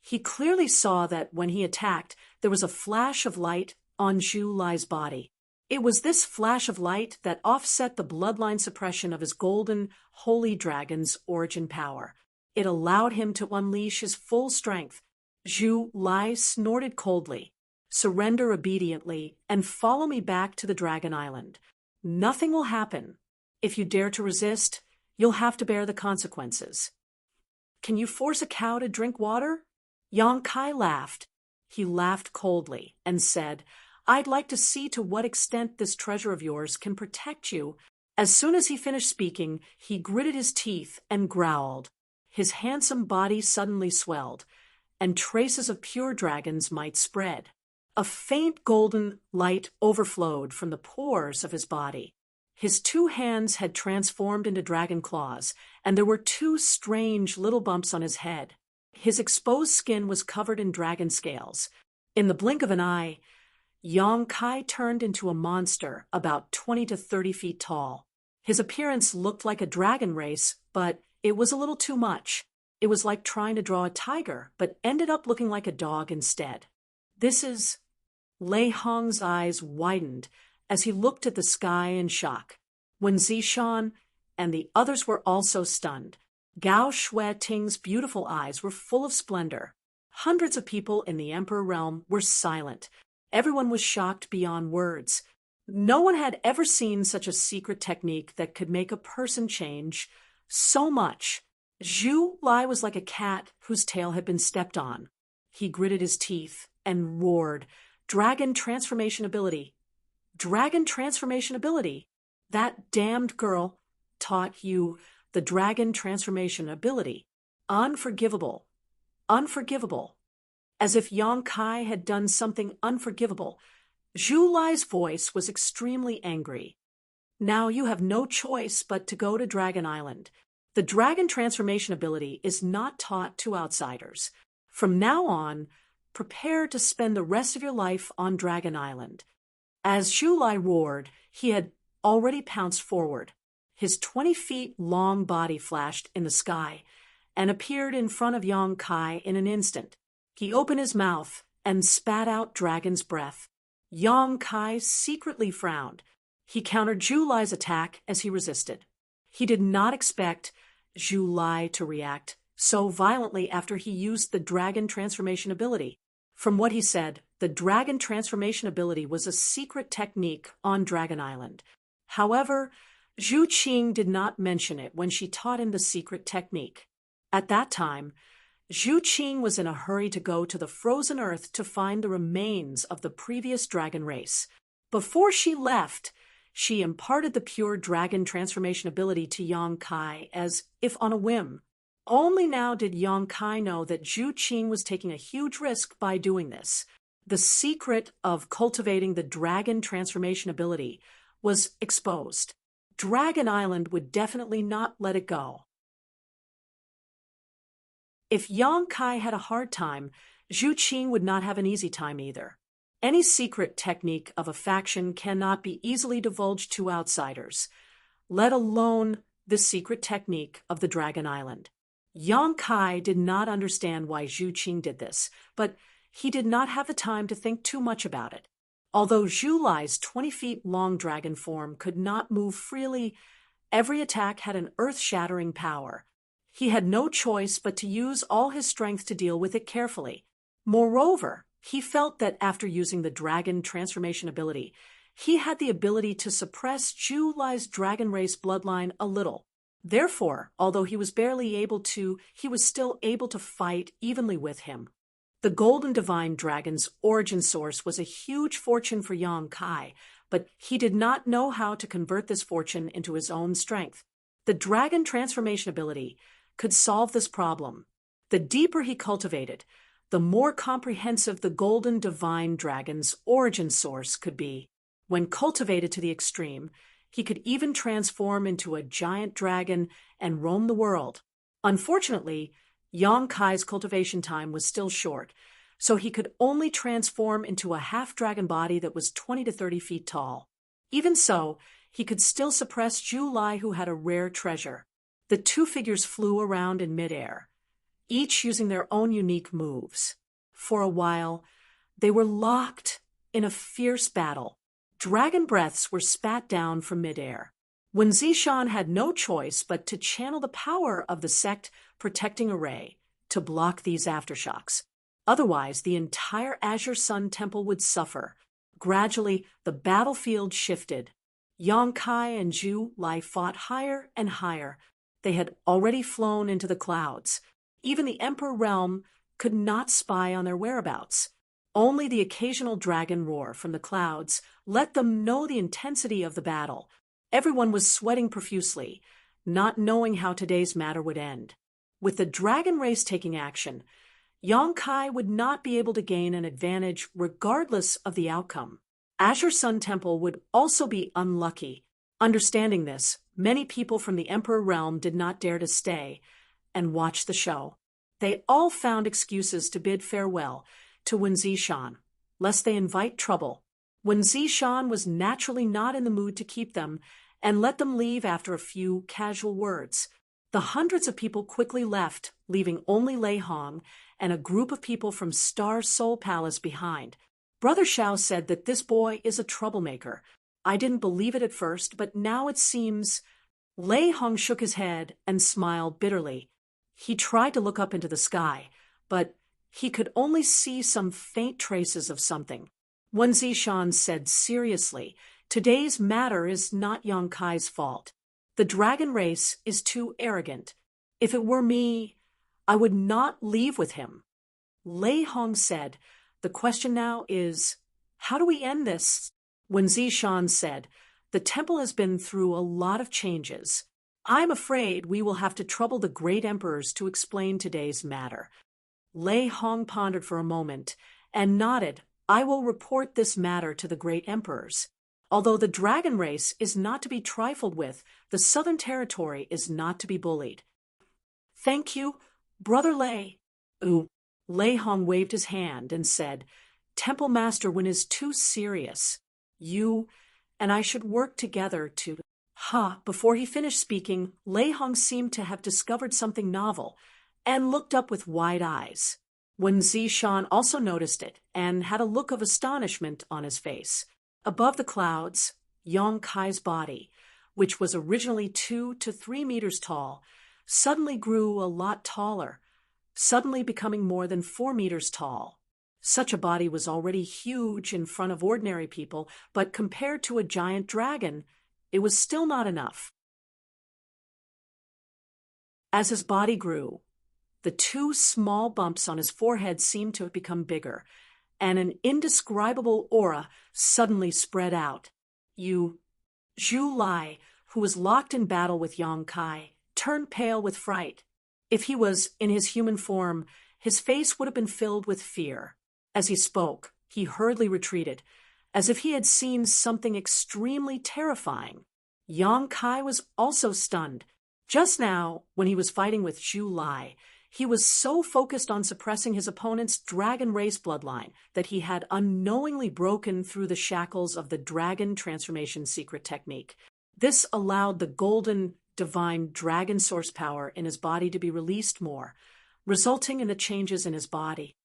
He clearly saw that when he attacked, there was a flash of light on Zhu Lai's body. It was this flash of light that offset the bloodline suppression of his golden, holy dragon's origin power. It allowed him to unleash his full strength. Zhu Lai snorted coldly. "Surrender obediently and follow me back to the Dragon Island. Nothing will happen. If you dare to resist, you'll have to bear the consequences." "Can you force a cow to drink water?" Yang Kai laughed. He laughed coldly and said, "I'd like to see to what extent this treasure of yours can protect you." As soon as he finished speaking, he gritted his teeth and growled. His handsome body suddenly swelled, and traces of pure dragon's might spread. A faint golden light overflowed from the pores of his body. His 2 hands had transformed into dragon claws, and there were 2 strange little bumps on his head. His exposed skin was covered in dragon scales. In the blink of an eye, Yang Kai turned into a monster about 20 to 30 feet tall. His appearance looked like a dragon race, but it was a little too much. It was like trying to draw a tiger, but ended up looking like a dog instead. "This is..." Lei Hong's eyes widened as he looked at the sky in shock. When Zishan and the others were also stunned, Gao Shueting's beautiful eyes were full of splendor. Hundreds of people in the Emperor realm were silent. Everyone was shocked beyond words. No one had ever seen such a secret technique that could make a person change so much. Zhu Lai was like a cat whose tail had been stepped on. He gritted his teeth and roared, "Dragon transformation ability! Dragon transformation ability! That damned girl taught you the dragon transformation ability. Unforgivable! Unforgivable!" As if Yang Kai had done something unforgivable, Zhu Lai's voice was extremely angry. "Now you have no choice but to go to Dragon Island. The dragon transformation ability is not taught to outsiders. From now on, prepare to spend the rest of your life on Dragon Island." As Zhu Lai roared, he had already pounced forward. His 20 feet long body flashed in the sky and appeared in front of Yang Kai in an instant. He opened his mouth and spat out dragon's breath. Yang Kai secretly frowned. He countered Zhu Lai's attack as he resisted. He did not expect Zhu Lai to react so violently after he used the dragon transformation ability. From what he said, the dragon transformation ability was a secret technique on Dragon Island. However, Zhu Qing did not mention it when she taught him the secret technique. At that time, Zhu Qing was in a hurry to go to the frozen earth to find the remains of the previous dragon race. Before she left, she imparted the pure dragon transformation ability to Yang Kai as if on a whim. Only now did Yang Kai know that Zhu Qing was taking a huge risk by doing this. The secret of cultivating the dragon transformation ability was exposed. Dragon Island would definitely not let it go. If Yang Kai had a hard time, Zhu Qing would not have an easy time either. Any secret technique of a faction cannot be easily divulged to outsiders, let alone the secret technique of the Dragon Island. Yang Kai did not understand why Zhu Qing did this, but he did not have the time to think too much about it. Although Zhu Lai's 20 feet long dragon form could not move freely, every attack had an earth-shattering power. He had no choice but to use all his strength to deal with it carefully. Moreover, he felt that after using the dragon transformation ability, he had the ability to suppress Zhu Lai's dragon race bloodline a little. Therefore, although he was barely able to, he was still able to fight evenly with him. The Golden Divine Dragon's origin source was a huge fortune for Yang Kai, but he did not know how to convert this fortune into his own strength. The dragon transformation ability could solve this problem. The deeper he cultivated, the more comprehensive the Golden Divine Dragon's origin source could be. When cultivated to the extreme, he could even transform into a giant dragon and roam the world. Unfortunately, Yang Kai's cultivation time was still short, so he could only transform into a half-dragon body that was 20 to 30 feet tall. Even so, he could still suppress Zhu Lai, who had a rare treasure. The 2 figures flew around in midair. each using their own unique moves. For a while, they were locked in a fierce battle. Dragon breaths were spat down from midair. When Zishan had no choice but to channel the power of the sect protecting array to block these aftershocks. Otherwise, the entire Azure Sun Temple would suffer. Gradually, the battlefield shifted. Yongkai and Zhu Lai fought higher and higher. They had already flown into the clouds. Even the Emperor Realm could not spy on their whereabouts. Only the occasional dragon roar from the clouds let them know the intensity of the battle. Everyone was sweating profusely, not knowing how today's matter would end. With the dragon race taking action, Yongkai would not be able to gain an advantage regardless of the outcome. Azure Sun Temple would also be unlucky. Understanding this, many people from the Emperor Realm did not dare to stay and watch the show. They all found excuses to bid farewell to Wen Zishan, lest they invite trouble. Wen Zishan was naturally not in the mood to keep them and let them leave after a few casual words. The hundreds of people quickly left, leaving only Lei Hong and a group of people from Star Soul Palace behind. Brother Xiao said that this boy is a troublemaker. I didn't believe it at first, but now it seems. Lei Hong shook his head and smiled bitterly. He tried to look up into the sky, but he could only see some faint traces of something. Wen Zishan said seriously, "Today's matter is not Yongkai's fault. The dragon race is too arrogant. If it were me, I would not leave with him." Lei Hong said, "The question now is, how do we end this?" Wen Zishan said, "The temple has been through a lot of changes. I'm afraid we will have to trouble the great emperors to explain today's matter." Lei Hong pondered for a moment and nodded. "I will report this matter to the great emperors. Although the dragon race is not to be trifled with, the Southern Territory is not to be bullied." "Thank you, Brother Lei." Lei Hong waved his hand and said, "Temple Master Wen is too serious. You and I should work together to—" Before he finished speaking, Lei Hong seemed to have discovered something novel and looked up with wide eyes. Wen Zishan also noticed it and had a look of astonishment on his face. Above the clouds, Yongkai's body, which was originally 2 to 3 meters tall, suddenly grew a lot taller, suddenly becoming more than 4 meters tall. Such a body was already huge in front of ordinary people, but compared to a giant dragon, it was still not enough. As his body grew, the 2 small bumps on his forehead seemed to have become bigger, and an indescribable aura suddenly spread out. Zhu Lai, who was locked in battle with Yongkai, turned pale with fright. If he was in his human form, his face would have been filled with fear. As he spoke, he hurriedly retreated, as if he had seen something extremely terrifying. Yongkai was also stunned. Just now, when he was fighting with Zhu Lai, he was so focused on suppressing his opponent's dragon race bloodline that he had unknowingly broken through the shackles of the dragon transformation secret technique. This allowed the golden divine dragon source power in his body to be released more, resulting in the changes in his body.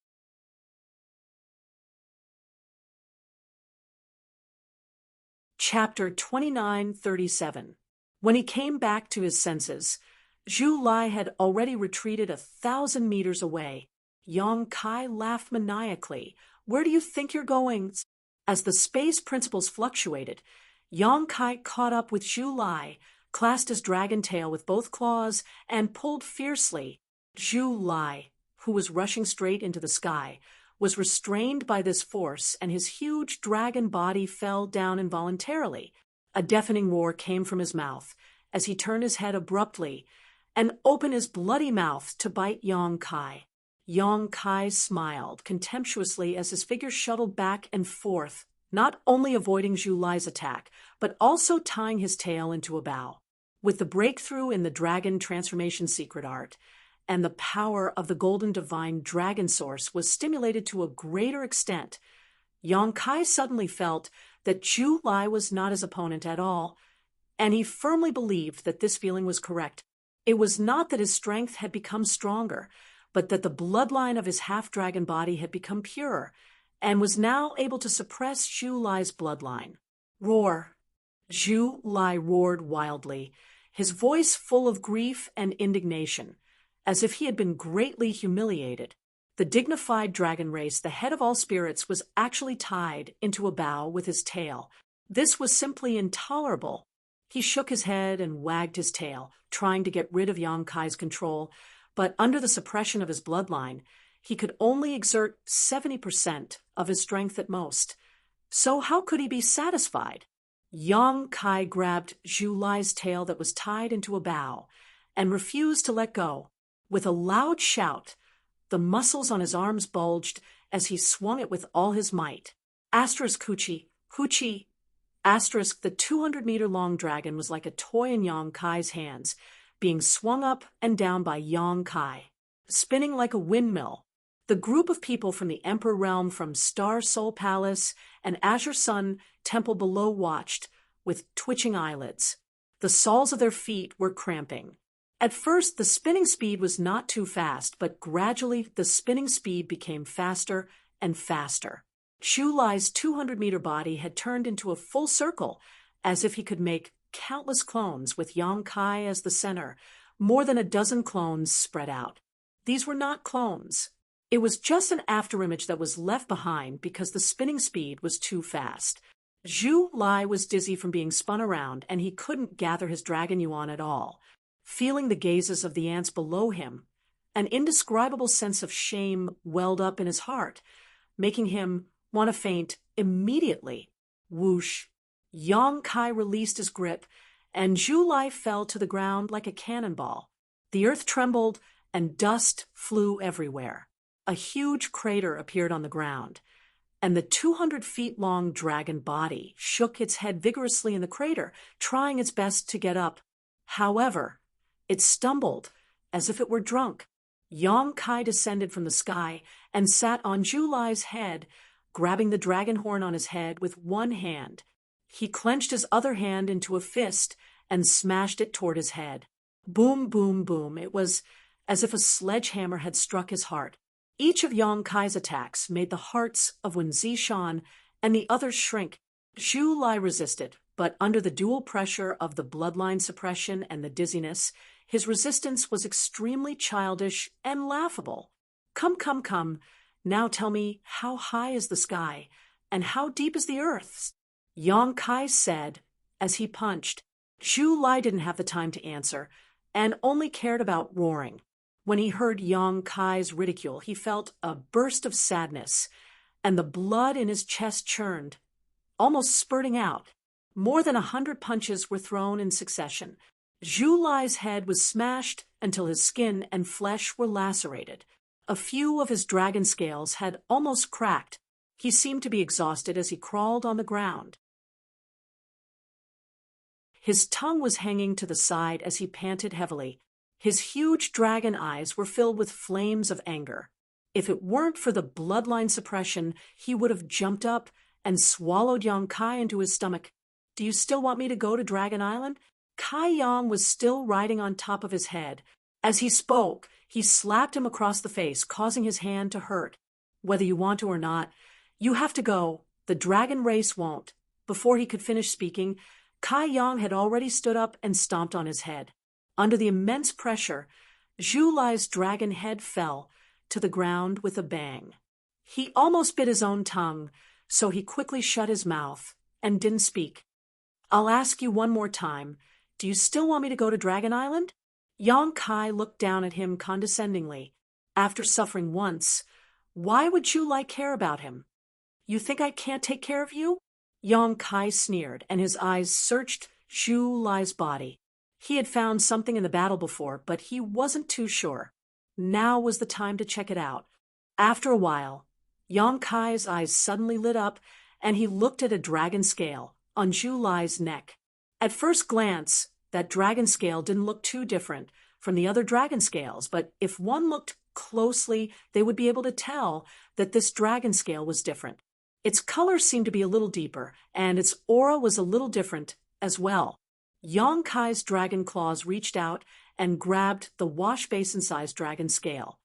Chapter 2937. When he came back to his senses, Zhu Lai had already retreated 1,000 meters away. Yongkai laughed maniacally. "Where do you think you're going?" As the space principles fluctuated, Yongkai caught up with Zhu Lai, clasped his dragon tail with both claws, and pulled fiercely. Zhu Lai, who was rushing straight into the sky, was restrained by this force, and his huge dragon body fell down involuntarily. A deafening roar came from his mouth as he turned his head abruptly and opened his bloody mouth to bite Yongkai. Yongkai smiled contemptuously as his figure shuttled back and forth, not only avoiding Zhu Lai's attack, but also tying his tail into a bow. With the breakthrough in the dragon transformation secret art, and the power of the golden divine dragon source was stimulated to a greater extent, Yongkai suddenly felt that Zhu Lai was not his opponent at all, and he firmly believed that this feeling was correct. It was not that his strength had become stronger, but that the bloodline of his half-dragon body had become pure and was now able to suppress Zhu Lai's bloodline. Roar! Zhu Lai roared wildly, his voice full of grief and indignation, as if he had been greatly humiliated. The dignified dragon race, the head of all spirits, was actually tied into a bough with his tail. This was simply intolerable. He shook his head and wagged his tail, trying to get rid of Yang Kai's control, but under the suppression of his bloodline, he could only exert 70% of his strength at most. So how could he be satisfied? Yang Kai grabbed Zhu Lai's tail that was tied into a bough and refused to let go. With a loud shout, the muscles on his arms bulged as he swung it with all his might. Asterisk Hoochie, Hoochie. Asterisk, the 200-meter-long dragon was like a toy in Yang Kai's hands, being swung up and down by Yang Kai, spinning like a windmill. The group of people from the Emperor Realm, from Star Soul Palace and Azure Sun Temple below watched with twitching eyelids. The soles of their feet were cramping. At first, the spinning speed was not too fast, but gradually the spinning speed became faster and faster. Zhu Lai's 200-meter body had turned into a full circle, as if he could make countless clones with Yang Kai as the center, more than a dozen clones spread out. These were not clones. It was just an afterimage that was left behind because the spinning speed was too fast. Zhu Lai was dizzy from being spun around, and he couldn't gather his dragon yuan at all. Feeling the gazes of the ants below him, an indescribable sense of shame welled up in his heart, making him want to faint immediately. Whoosh! Yang Kai released his grip, and Zhu Lai fell to the ground like a cannonball. The earth trembled, and dust flew everywhere. A huge crater appeared on the ground, and the 200-feet-long dragon body shook its head vigorously in the crater, trying its best to get up. However, it stumbled, as if it were drunk. Yang Kai descended from the sky and sat on Zhu Lai's head, grabbing the dragon horn on his head with one hand. He clenched his other hand into a fist and smashed it toward his head. Boom, boom, boom. It was as if a sledgehammer had struck his heart. Each of Yang Kai's attacks made the hearts of Wen Zishan and the others shrink. Zhu Lai resisted, but under the dual pressure of the bloodline suppression and the dizziness, his resistance was extremely childish and laughable. Come, come, come. Now tell me, how high is the sky, and how deep is the earth? Yang Kai said as he punched. Zhu Lai didn't have the time to answer, and only cared about roaring. When he heard Yang Kai's ridicule, he felt a burst of sadness, and the blood in his chest churned, almost spurting out. More than 100 punches were thrown in succession. Zhu Lai's head was smashed until his skin and flesh were lacerated. A few of his dragon scales had almost cracked. He seemed to be exhausted as he crawled on the ground. His tongue was hanging to the side as he panted heavily. His huge dragon eyes were filled with flames of anger. If it weren't for the bloodline suppression, he would have jumped up and swallowed Yang Kai into his stomach. Do you still want me to go to Dragon Island? Kai Yang was still riding on top of his head. As he spoke, he slapped him across the face, causing his hand to hurt. Whether you want to or not, you have to go. The dragon race won't. Before he could finish speaking, Kai Yang had already stood up and stomped on his head. Under the immense pressure, Zhu Lai's dragon head fell to the ground with a bang. He almost bit his own tongue, so he quickly shut his mouth and didn't speak. I'll ask you one more time. Do you still want me to go to Dragon Island? Yang Kai looked down at him condescendingly. After suffering once, why would Zhu Lai care about him? You think I can't take care of you? Yang Kai sneered, and his eyes searched Zhu Lai's body. He had found something in the battle before, but he wasn't too sure. Now was the time to check it out. After a while, Yang Kai's eyes suddenly lit up, and he looked at a dragon scale on Zhu Lai's neck. At first glance, that dragon scale didn't look too different from the other dragon scales, but if one looked closely, they would be able to tell that this dragon scale was different. Its color seemed to be a little deeper, and its aura was a little different as well. Yang Kai's dragon claws reached out and grabbed the wash basin-sized dragon scale.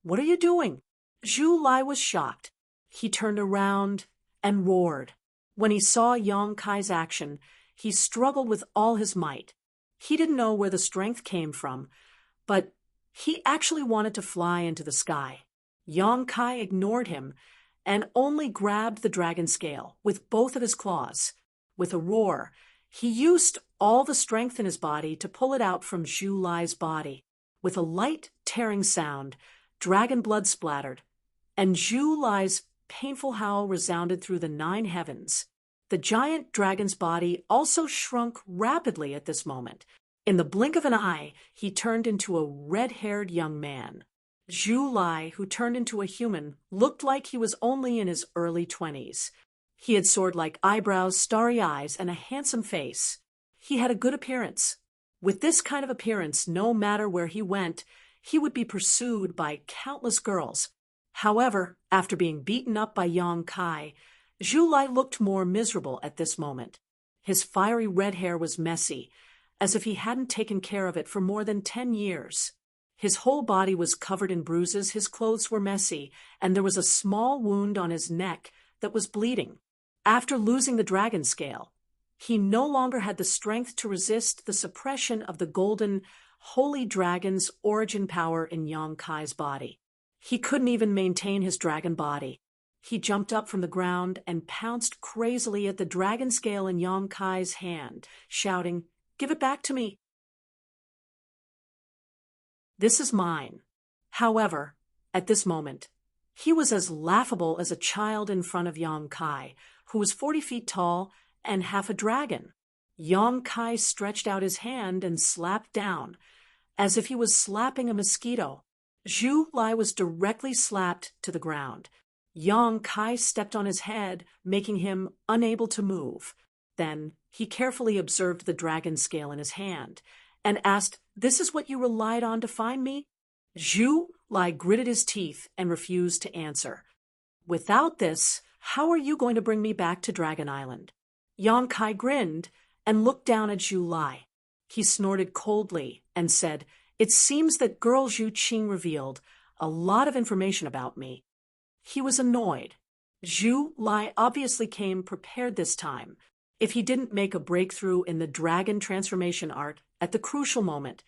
What are you doing? Zhu Lai was shocked. He turned around and roared. When he saw Yang Kai's action, he struggled with all his might. He didn't know where the strength came from, but he actually wanted to fly into the sky. Yang Kai ignored him and only grabbed the dragon scale with both of his claws. With a roar, he used all the strength in his body to pull it out from Zhu Lai's body. With a light, tearing sound, dragon blood splattered, and Zhu Lai's painful howl resounded through the 9 heavens. The giant dragon's body also shrunk rapidly at this moment. In the blink of an eye, he turned into a red-haired young man. Zhu Lai, who turned into a human, looked like he was only in his early 20s. He had sword-like eyebrows, starry eyes, and a handsome face. He had a good appearance. With this kind of appearance, no matter where he went, he would be pursued by countless girls. However, after being beaten up by Yang Kai, Zhu Lai looked more miserable at this moment. His fiery red hair was messy, as if he hadn't taken care of it for more than 10 years. His whole body was covered in bruises, his clothes were messy, and there was a small wound on his neck that was bleeding. After losing the dragon scale, he no longer had the strength to resist the suppression of the golden, holy dragon's origin power in Yang Kai's body. He couldn't even maintain his dragon body. He jumped up from the ground and pounced crazily at the dragon scale in Yang Kai's hand, shouting, "Give it back to me! This is mine." However, at this moment, he was as laughable as a child in front of Yang Kai, who was 40 feet tall and half a dragon. Yang Kai stretched out his hand and slapped down, as if he was slapping a mosquito. Zhu Lai was directly slapped to the ground. Yang Kai stepped on his head, making him unable to move. Then he carefully observed the dragon scale in his hand and asked, "This is what you relied on to find me?" Zhu Lai gritted his teeth and refused to answer. "Without this, how are you going to bring me back to Dragon Island?" Yang Kai grinned and looked down at Zhu Lai. He snorted coldly and said, "It seems that girl Zhu Qing revealed a lot of information about me." He was annoyed. Zhu Lai obviously came prepared this time. If he didn't make a breakthrough in the dragon transformation art at the crucial moment,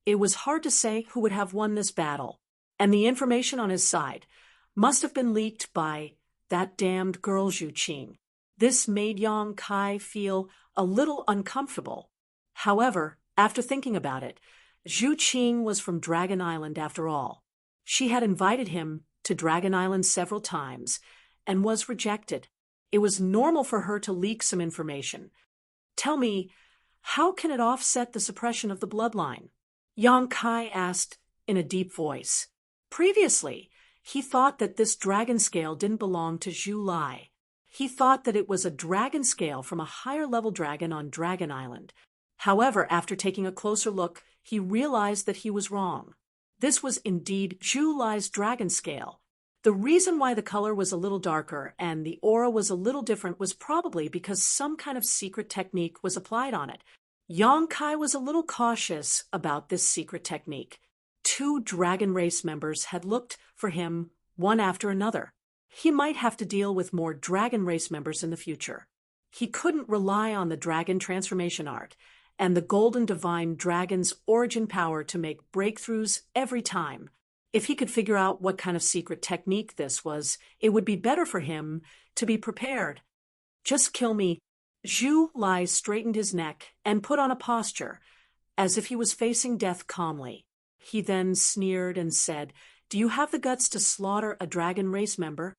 it was hard to say who would have won this battle. And the information on his side must have been leaked by that damned girl Zhu Qing. This made Yang Kai feel a little uncomfortable. However, after thinking about it, Zhu Qing was from Dragon Island after all. She had invited him to Dragon Island several times and was rejected. It was normal for her to leak some information. "Tell me, how can it offset the suppression of the bloodline?" Yang Kai asked in a deep voice. Previously, he thought that this dragon scale didn't belong to Zhu Lai. He thought that it was a dragon scale from a higher-level dragon on Dragon Island. However, after taking a closer look, he realized that he was wrong. This was indeed Zhu Lai's dragon scale. The reason why the color was a little darker and the aura was a little different was probably because some kind of secret technique was applied on it. Yang Kai was a little cautious about this secret technique. 2 dragon race members had looked for him one after another. He might have to deal with more dragon race members in the future. He couldn't rely on the dragon transformation art and the golden divine dragon's origin power to make breakthroughs every time. If he could figure out what kind of secret technique this was, it would be better for him to be prepared. "Just kill me." Zhu Lai straightened his neck and put on a posture, as if he was facing death calmly. He then sneered and said, "Do you have the guts to slaughter a dragon race member?"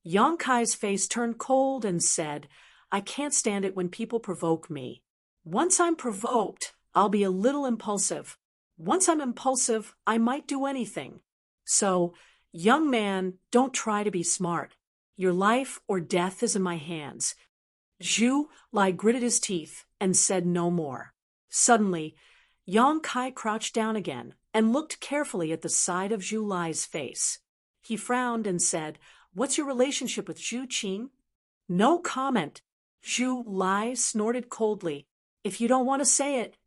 Yang Kai's face turned cold and said, "I can't stand it when people provoke me. Once I'm provoked, I'll be a little impulsive. Once I'm impulsive, I might do anything. So, young man, don't try to be smart. Your life or death is in my hands." Zhu Lai gritted his teeth and said no more. Suddenly, Yang Kai crouched down again and looked carefully at the side of Zhu Lai's face. He frowned and said, "What's your relationship with Zhu Qing?" "No comment." Zhu Lai snorted coldly. "If you don't want to say it,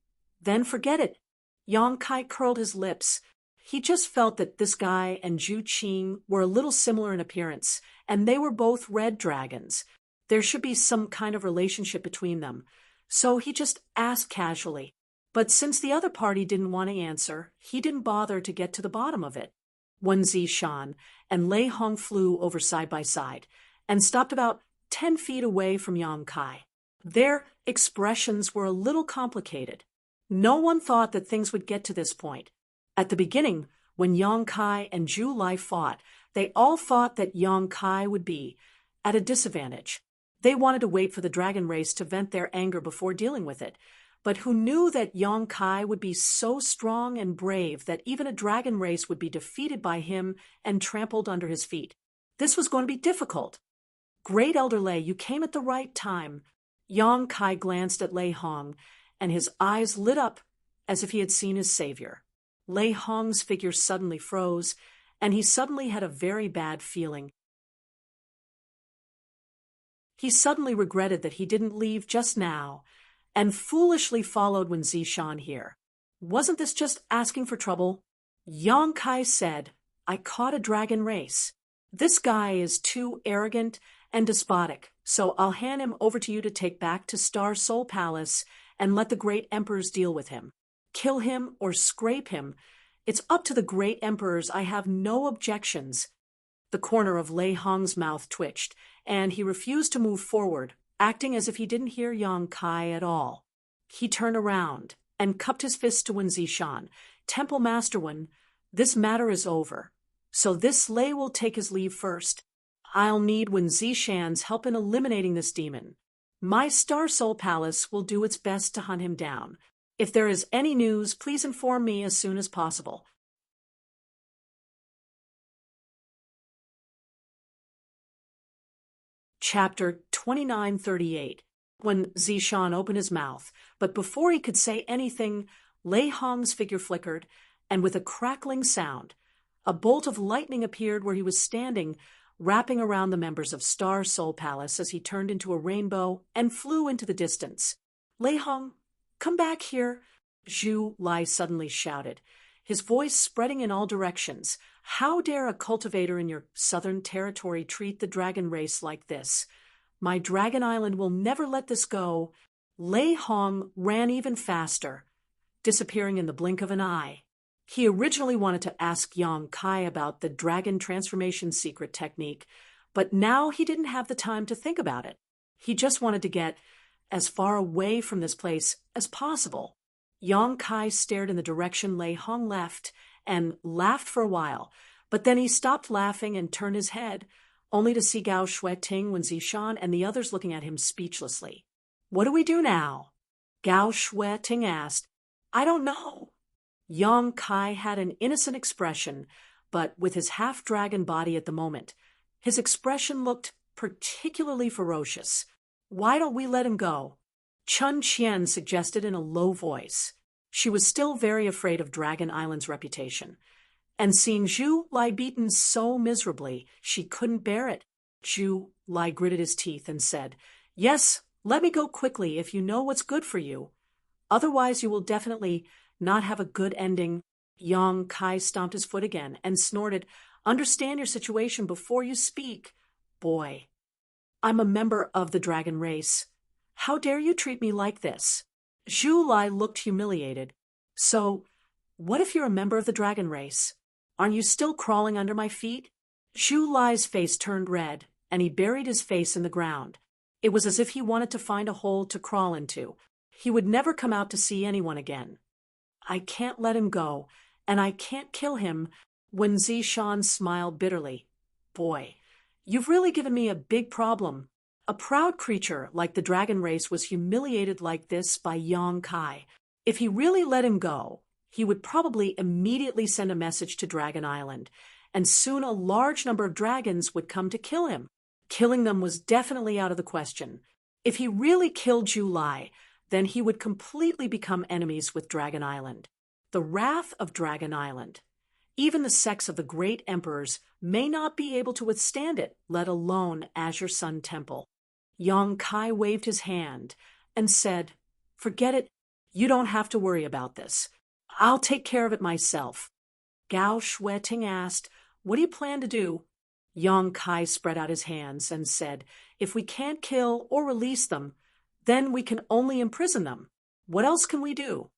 then forget it." Yang Kai curled his lips. He just felt that this guy and Zhu Qing were a little similar in appearance, and they were both red dragons. There should be some kind of relationship between them. So he just asked casually. But since the other party didn't want to answer, he didn't bother to get to the bottom of it. Wen Zishan and Lei Hong flew over side by side and stopped about 10 feet away from Yang Kai. Their expressions were a little complicated. No one thought that things would get to this point. At the beginning, when Yang Kai and Zhu Lai fought, they all thought that Yang Kai would be at a disadvantage. They wanted to wait for the dragon race to vent their anger before dealing with it. But who knew that Yang Kai would be so strong and brave that even a dragon race would be defeated by him and trampled under his feet? This was going to be difficult. Great Elder Lei, you came at the right time. Yang Kai glanced at Lei Hong, and his eyes lit up as if he had seen his savior. Lei Hong's figure suddenly froze, and he suddenly had a very bad feeling. He suddenly regretted that he didn't leave just now, and foolishly followed Wen Zishan here. Wasn't this just asking for trouble? Yang Kai said, I caught a dragon race. This guy is too arrogant and despotic, so I'll hand him over to you to take back to Star Soul Palace and let the great emperors deal with him. Kill him or scrape him. It's up to the great emperors. I have no objections. The corner of Lei Hong's mouth twitched, and he refused to move forward, acting as if he didn't hear Yang Kai at all. He turned around and cupped his fist to Wen Zishan. Temple Master Wen, this matter is over. So this Lei will take his leave first. I'll need Wen Zishan's help in eliminating this demon. My Star Soul Palace will do its best to hunt him down. If there is any news, please inform me as soon as possible. Chapter 2938. When Zishan opened his mouth, but before he could say anything, Lei Hong's figure flickered, and with a crackling sound, a bolt of lightning appeared where he was standing, wrapping around the members of Star Soul Palace as he turned into a rainbow and flew into the distance. Lei Hong, come back here, Zhu Lai suddenly shouted, his voice spreading in all directions. How dare a cultivator in your southern territory treat the dragon race like this? My Dragon Island will never let this go. Lei Hong ran even faster, disappearing in the blink of an eye. He originally wanted to ask Yang Kai about the dragon transformation secret technique, but now he didn't have the time to think about it. He just wanted to get as far away from this place as possible. Yang Kai stared in the direction Lei Hong left and laughed for a while, but then he stopped laughing and turned his head, only to see Gao Shueting, Wen Zishan, and the others looking at him speechlessly. What do we do now? Gao Shueting asked. I don't know. Yang Kai had an innocent expression, but with his half-dragon body at the moment, his expression looked particularly ferocious. Why don't we let him go? Chun Qian suggested in a low voice. She was still very afraid of Dragon Island's reputation, and seeing Zhu Lai beaten so miserably, she couldn't bear it. Zhu Lai gritted his teeth and said, Yes, let me go quickly if you know what's good for you. Otherwise you will definitely not have a good ending. Yang Kai stomped his foot again and snorted, Understand your situation before you speak. Boy, I'm a member of the dragon race. How dare you treat me like this? Zhu Lai looked humiliated. So, what if you're a member of the dragon race? Aren't you still crawling under my feet? Zhu Lai's face turned red, and he buried his face in the ground. It was as if he wanted to find a hole to crawl into. He would never come out to see anyone again. I can't let him go, and I can't kill him. Wen Zishan smiled bitterly. Boy, you've really given me a big problem. A proud creature like the dragon race was humiliated like this by Yang Kai. If he really let him go, he would probably immediately send a message to Dragon Island, and soon a large number of dragons would come to kill him. Killing them was definitely out of the question. If he really killed Zhu Lai, then he would completely become enemies with Dragon Island. The wrath of Dragon Island. Even the sects of the great emperors may not be able to withstand it, let alone Azure Sun Temple. Yang Kai waved his hand and said, Forget it. You don't have to worry about this. I'll take care of it myself. Gao Shueting asked, "What do you plan to do?" Yang Kai spread out his hands and said, "If we can't kill or release them, then we can only imprison them. What else can we do?"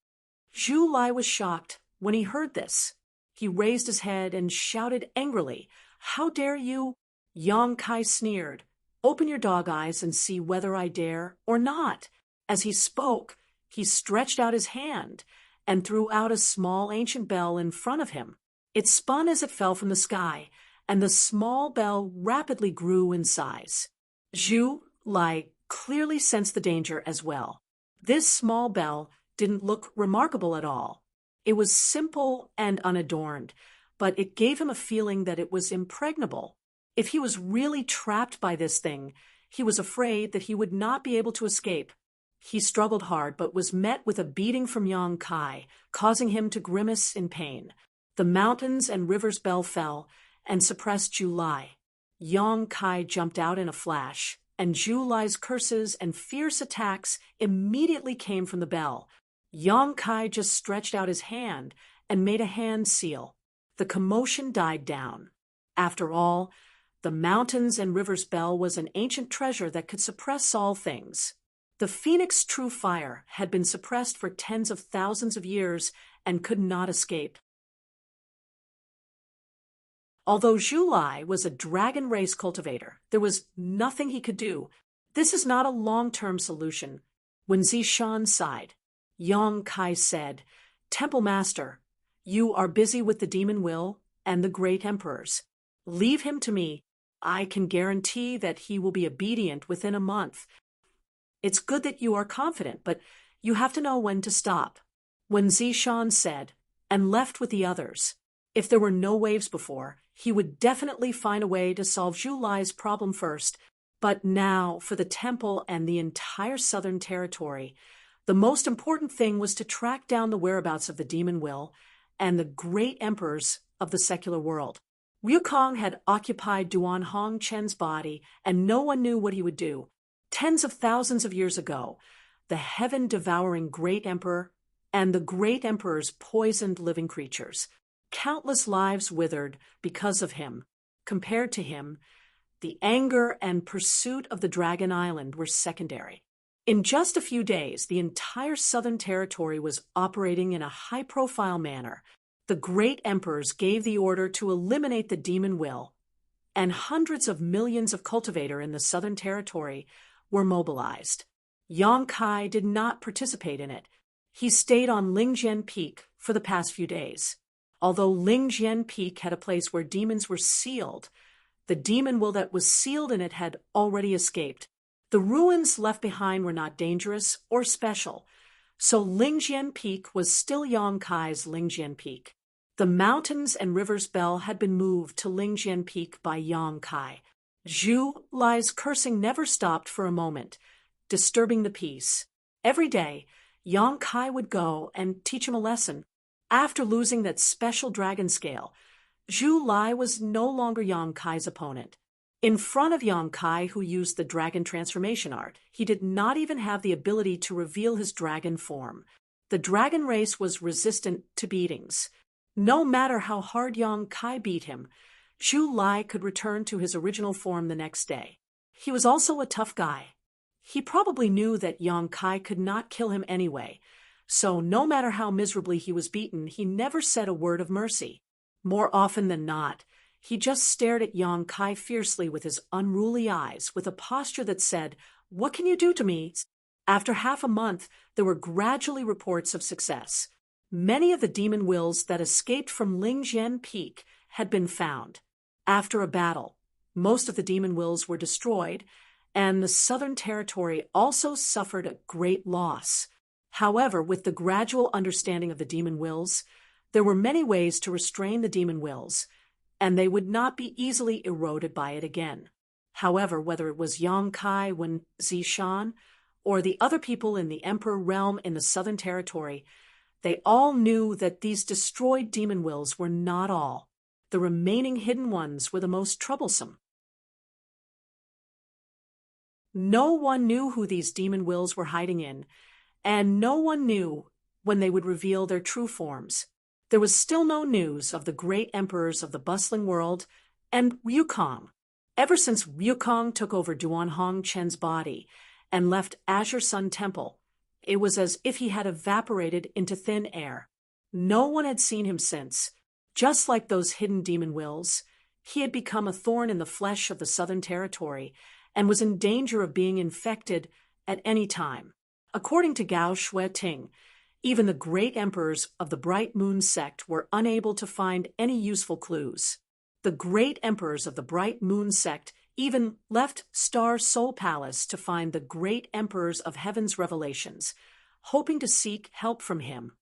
Zhu Lai was shocked when he heard this. He raised his head and shouted angrily, "How dare you?" Yang Kai sneered, "Open your dog eyes and see whether I dare or not." As he spoke, he stretched out his hand and threw out a small ancient bell in front of him. It spun as it fell from the sky, and the small bell rapidly grew in size. Zhu Lai clearly sensed the danger as well. This small bell didn't look remarkable at all. It was simple and unadorned, but it gave him a feeling that it was impregnable. If he was really trapped by this thing, he was afraid that he would not be able to escape. He struggled hard, but was met with a beating from Yang Kai, causing him to grimace in pain. The mountains and rivers bell fell and suppressed Zhu Lai. Yang Kai jumped out in a flash, and Zhu Lai's curses and fierce attacks immediately came from the bell. Yang Kai just stretched out his hand and made a hand seal. The commotion died down. After all, the mountains and rivers bell was an ancient treasure that could suppress all things. The phoenix true fire had been suppressed for tens of thousands of years and could not escape. Although Zhu Lai was a dragon race cultivator, there was nothing he could do. This is not a long-term solution. When Zishan sighed, Yang Kai said, "Temple Master, you are busy with the demon will and the great emperors. Leave him to me. I can guarantee that he will be obedient within a month. It's good that you are confident, but you have to know when to stop." When Zishan said, and left with the others, if there were no waves before, he would definitely find a way to solve Zhu Lai's problem first. But now, for the temple and the entire southern territory, the most important thing was to track down the whereabouts of the demon will and the great emperors of the secular world. Wukong had occupied Duan Hongchen's body, and no one knew what he would do. Tens of thousands of years ago, the heaven-devouring great emperor and the great emperors poisoned living creatures. Countless lives withered because of him. Compared to him, the anger and pursuit of the Dragon Island were secondary. In just a few days, the entire southern territory was operating in a high-profile manner. The great emperors gave the order to eliminate the demon will, and hundreds of millions of cultivators in the southern territory were mobilized. Yang Kai did not participate in it. He stayed on Lingjian Peak for the past few days. Although Lingjian Peak had a place where demons were sealed, the demon will that was sealed in it had already escaped. The ruins left behind were not dangerous or special, so Lingjian Peak was still Yang Kai's Lingjian Peak. The mountains and rivers bell had been moved to Lingjian Peak by Yang Kai. Zhu Lai's cursing never stopped for a moment, disturbing the peace. Every day, Yang Kai would go and teach him a lesson. After losing that special dragon scale, Zhu Lai was no longer Yang Kai's opponent. In front of Yang Kai, who used the dragon transformation art, he did not even have the ability to reveal his dragon form. The dragon race was resistant to beatings. No matter how hard Yang Kai beat him, Zhu Lai could return to his original form the next day. He was also a tough guy. He probably knew that Yang Kai could not kill him anyway, so no matter how miserably he was beaten, he never said a word of mercy. More often than not, he just stared at Yang Kai fiercely with his unruly eyes, with a posture that said, "What can you do to me?" After half a month, there were gradually reports of success. Many of the demon wills that escaped from Lingjian Peak had been found. After a battle, most of the demon wills were destroyed, and the southern territory also suffered a great loss. However, with the gradual understanding of the demon wills, there were many ways to restrain the demon wills, and they would not be easily eroded by it again. However, whether it was Yang Kai, Wen Zishan, or the other people in the Emperor realm in the southern territory, they all knew that these destroyed demon wills were not all. The remaining hidden ones were the most troublesome. No one knew who these demon wills were hiding in, and no one knew when they would reveal their true forms. there was still no news of the great emperors of the bustling world and Wukong. Ever since Wukong took over Duan Hong Chen's body and left Azure Sun Temple, it was as if he had evaporated into thin air. No one had seen him since. Just like those hidden demon wills, he had become a thorn in the flesh of the Southern Territory and was in danger of being infected at any time. According to Gao Shui-ting, even the great emperors of the Bright Moon sect were unable to find any useful clues. The great emperors of the Bright Moon sect even left Star Soul Palace to find the great emperors of Heaven's revelations, hoping to seek help from him.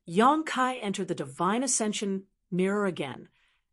Yang Kai entered the Divine Ascension mirror again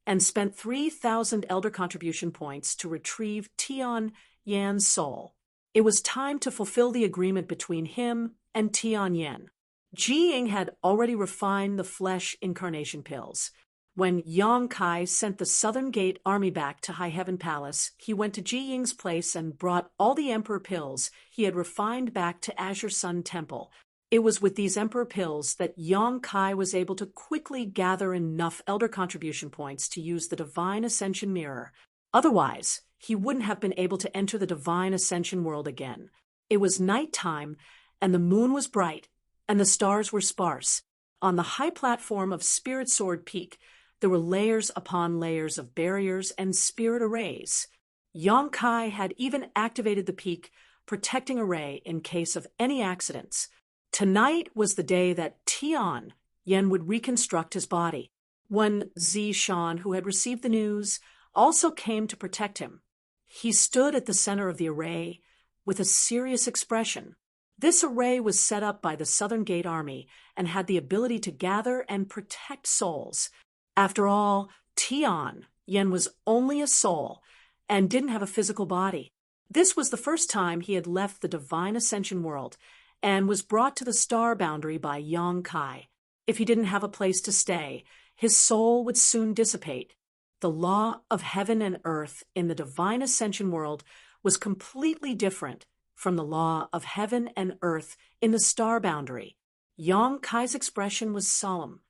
and spent 3,000 elder contribution points to retrieve Tian Yan's soul. It was time to fulfill the agreement between him and Tian Yan. Ji Ying had already refined the flesh incarnation pills. When Yang Kai sent the Southern Gate army back to High Heaven Palace, he went to Ji Ying's place and brought all the Emperor pills he had refined back to Azure Sun Temple. It was with these Emperor pills that Yang Kai was able to quickly gather enough elder contribution points to use the Divine Ascension mirror. Otherwise, he wouldn't have been able to enter the Divine Ascension world again. It was nighttime, and the moon was bright, and the stars were sparse. On the high platform of Spirit Sword Peak, there were layers upon layers of barriers and spirit arrays. Yang Kai had even activated the peak protecting array in case of any accidents. Tonight was the day that Tian Yan would reconstruct his body. One Zi Shan, who had received the news, also came to protect him. He stood at the center of the array with a serious expression. This array was set up by the Southern Gate Army and had the ability to gather and protect souls. After all, Tian Yan was only a soul and didn't have a physical body. This was the first time he had left the Divine Ascension world and was brought to the star boundary by Yang Kai. If he didn't have a place to stay, his soul would soon dissipate. The law of heaven and earth in the Divine Ascension world was completely different from the law of heaven and earth in the star boundary. Yang Kai's expression was solemn.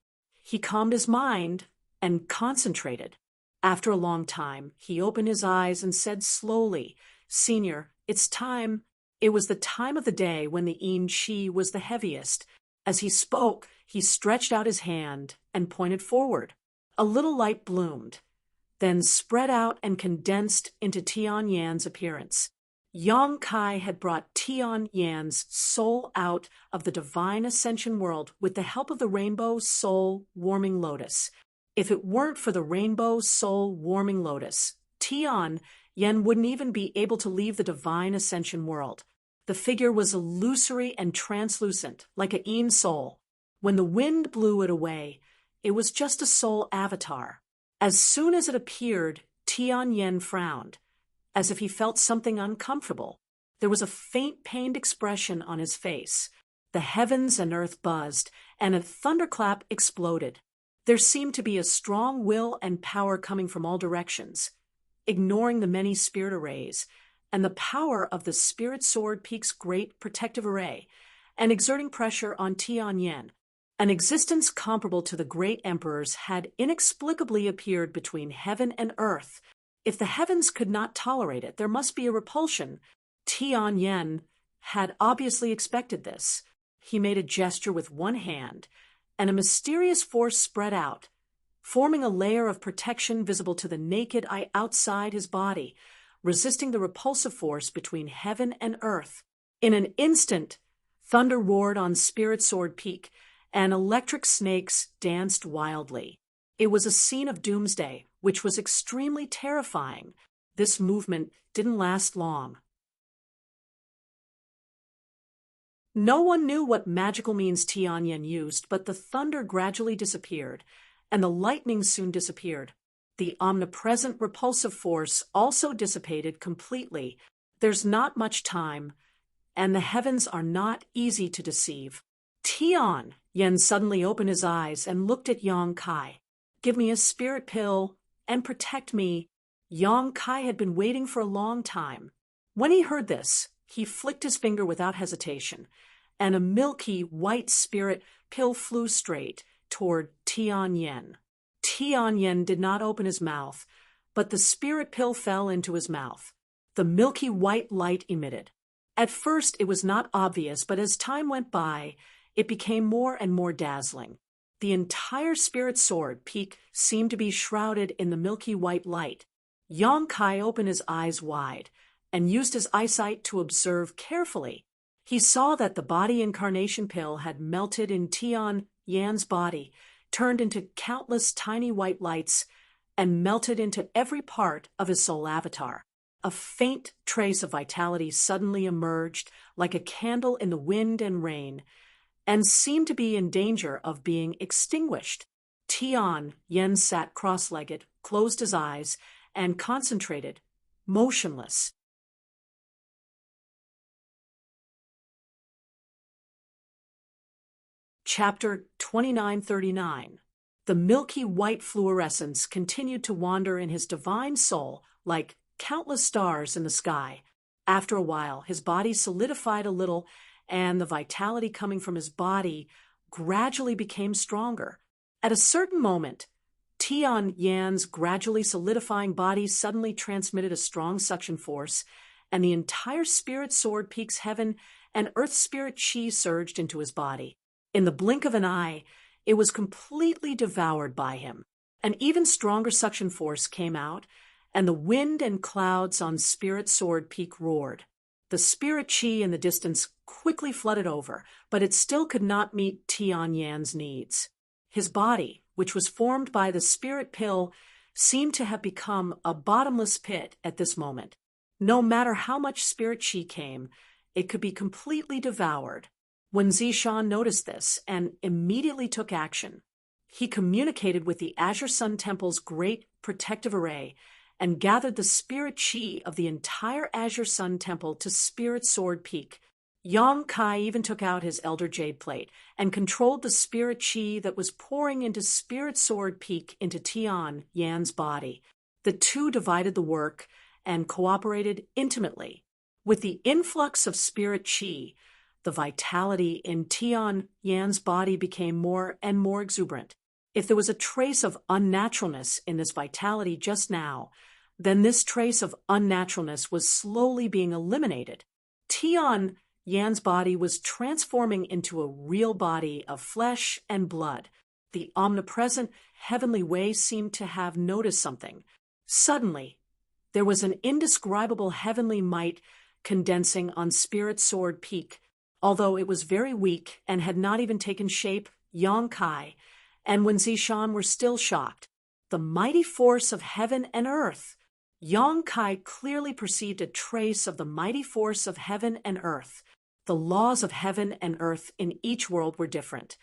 He calmed his mind and concentrated. After a long time, he opened his eyes and said slowly, "Senior, it's time." It was the time of the day when the yin qi was the heaviest. As he spoke, he stretched out his hand and pointed forward. A little light bloomed, then spread out and condensed into Tian Yan's appearance. Yang Kai had brought Tian Yan's soul out of the Divine Ascension world with the help of the Rainbow Soul Warming Lotus. If it weren't for the Rainbow Soul Warming Lotus, Tian Yan wouldn't even be able to leave the Divine Ascension world. The figure was illusory and translucent, like a yin soul. When the wind blew it away, it was just a soul avatar. As soon as it appeared, Tian Yan frowned, as if he felt something uncomfortable. There was a faint pained expression on his face. The heavens and earth buzzed, and a thunderclap exploded. There seemed to be a strong will and power coming from all directions, ignoring the many spirit arrays, and the power of the Spirit Sword Peak's great protective array, and exerting pressure on Tian Yan. An existence comparable to the great emperors had inexplicably appeared between heaven and earth. If the heavens could not tolerate it, there must be a repulsion. Tian Yan had obviously expected this. He made a gesture with one hand, and a mysterious force spread out, forming a layer of protection visible to the naked eye outside his body, resisting the repulsive force between heaven and earth. In an instant, thunder roared on Spirit Sword Peak, and electric snakes danced wildly. It was a scene of doomsday, which was extremely terrifying. This movement didn't last long. No one knew what magical means Tian Yan used, but the thunder gradually disappeared, and the lightning soon disappeared. The omnipresent repulsive force also dissipated completely. There's not much time, and the heavens are not easy to deceive. Tian Yan suddenly opened his eyes and looked at Yang Kai. "Give me a spirit pill and protect me." Yang Kai had been waiting for a long time. When he heard this, he flicked his finger without hesitation, and a milky white spirit pill flew straight toward Tianyan. Tianyan did not open his mouth, but the spirit pill fell into his mouth. The milky white light emitted. At first it was not obvious, but as time went by, it became more and more dazzling. The entire spirit sword peak seemed to be shrouded in the milky white light. Yang Kai opened his eyes wide and used his eyesight to observe carefully. He saw that the body incarnation pill had melted in Tian Yan's body, turned into countless tiny white lights, and melted into every part of his soul avatar. A faint trace of vitality suddenly emerged like a candle in the wind and rain, and seemed to be in danger of being extinguished. Tian Yan sat cross-legged, closed his eyes, and concentrated, motionless. Chapter 2939. The milky white fluorescence continued to wander in his divine soul like countless stars in the sky. After a while, his body solidified a little, and the vitality coming from his body gradually became stronger. At a certain moment, Tian Yan's gradually solidifying body suddenly transmitted a strong suction force, and the entire spirit sword peak's heaven and earth spirit chi surged into his body. In the blink of an eye, it was completely devoured by him. An even stronger suction force came out, and the wind and clouds on Spirit Sword Peak roared. The spirit chi in the distance quickly flooded over, but it still could not meet Tian Yan's needs. His body, which was formed by the spirit pill, seemed to have become a bottomless pit at this moment. No matter how much spirit chi came, it could be completely devoured. When Zishan noticed this and immediately took action, he communicated with the Azure Sun Temple's great protective array and gathered the spirit chi of the entire Azure Sun Temple to Spirit Sword Peak. Yang Kai even took out his Elder Jade Plate and controlled the spirit chi that was pouring into Spirit Sword Peak into Tian Yan's body. The two divided the work and cooperated intimately. With the influx of spirit chi, the vitality in Tian Yan's body became more and more exuberant. If there was a trace of unnaturalness in this vitality just now, then this trace of unnaturalness was slowly being eliminated. Tian Yan's body was transforming into a real body of flesh and blood. The omnipresent heavenly way seemed to have noticed something. Suddenly, there was an indescribable heavenly might condensing on Spirit Sword Peak. Although it was very weak and had not even taken shape, Yang Kai and Wen Zishan were still shocked. The mighty force of heaven and earth. Yang Kai clearly perceived a trace of the mighty force of heaven and earth. The laws of heaven and earth in each world were different,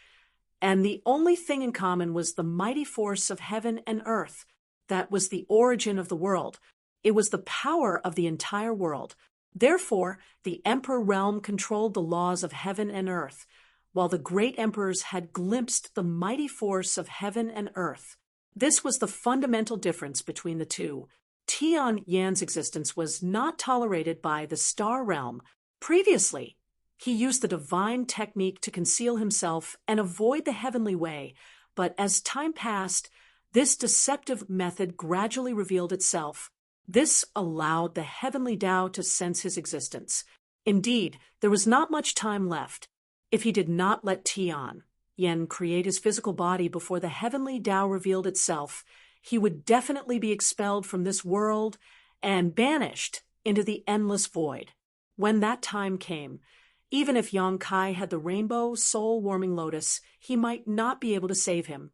and the only thing in common was the mighty force of heaven and earth. That was the origin of the world. It was the power of the entire world. Therefore, the Emperor realm controlled the laws of heaven and earth, while the great emperors had glimpsed the mighty force of heaven and earth. This was the fundamental difference between the two. Tian Yan's existence was not tolerated by the star realm. Previously, he used the divine technique to conceal himself and avoid the heavenly way, but as time passed, this deceptive method gradually revealed itself. This allowed the heavenly Tao to sense his existence. Indeed, there was not much time left. If he did not let Tian Yan create his physical body before the heavenly Tao revealed itself, he would definitely be expelled from this world and banished into the endless void. When that time came, even if Yang Kai had the rainbow soul-warming lotus, he might not be able to save him.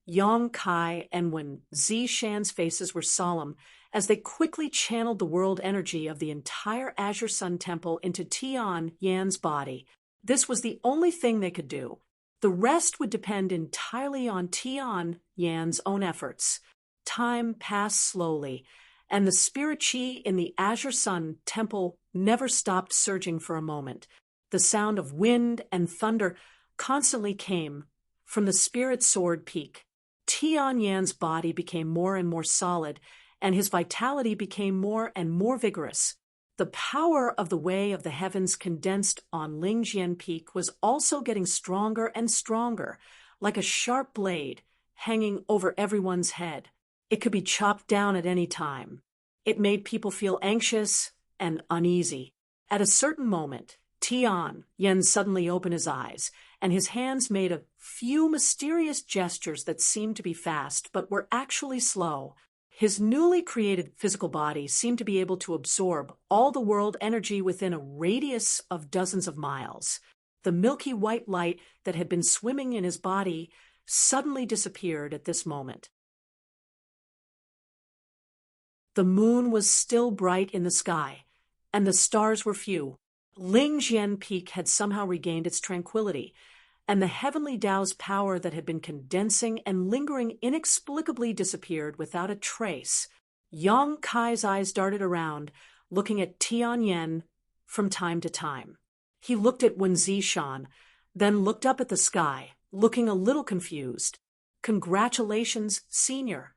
Yang Kai and Wen Zishan's faces were solemn as they quickly channeled the world energy of the entire Azure Sun Temple into Tian Yan's body. This was the only thing they could do. The rest would depend entirely on Tian Yan's own efforts. Time passed slowly, and the spirit chi in the Azure Sun Temple never stopped surging for a moment. The sound of wind and thunder constantly came from the Spirit Sword Peak. Tian Yan's body became more and more solid, and his vitality became more and more vigorous. The power of the way of the heavens condensed on Lingjian Peak was also getting stronger and stronger, like a sharp blade, hanging over everyone's head. It could be chopped down at any time. It made people feel anxious and uneasy. At a certain moment, Tian Yen suddenly opened his eyes, and his hands made a few mysterious gestures that seemed to be fast but were actually slow. His newly created physical body seemed to be able to absorb all the world energy within a radius of dozens of miles. The milky white light that had been swimming in his body suddenly disappeared at this moment. The moon was still bright in the sky, and the stars were few. Lingjian Peak had somehow regained its tranquility, and the heavenly Tao's power that had been condensing and lingering inexplicably disappeared without a trace. Yang Kai's eyes darted around, looking at Tian Yen from time to time. He looked at Wen Zishan, then looked up at the sky, looking a little confused. "Congratulations, Senior."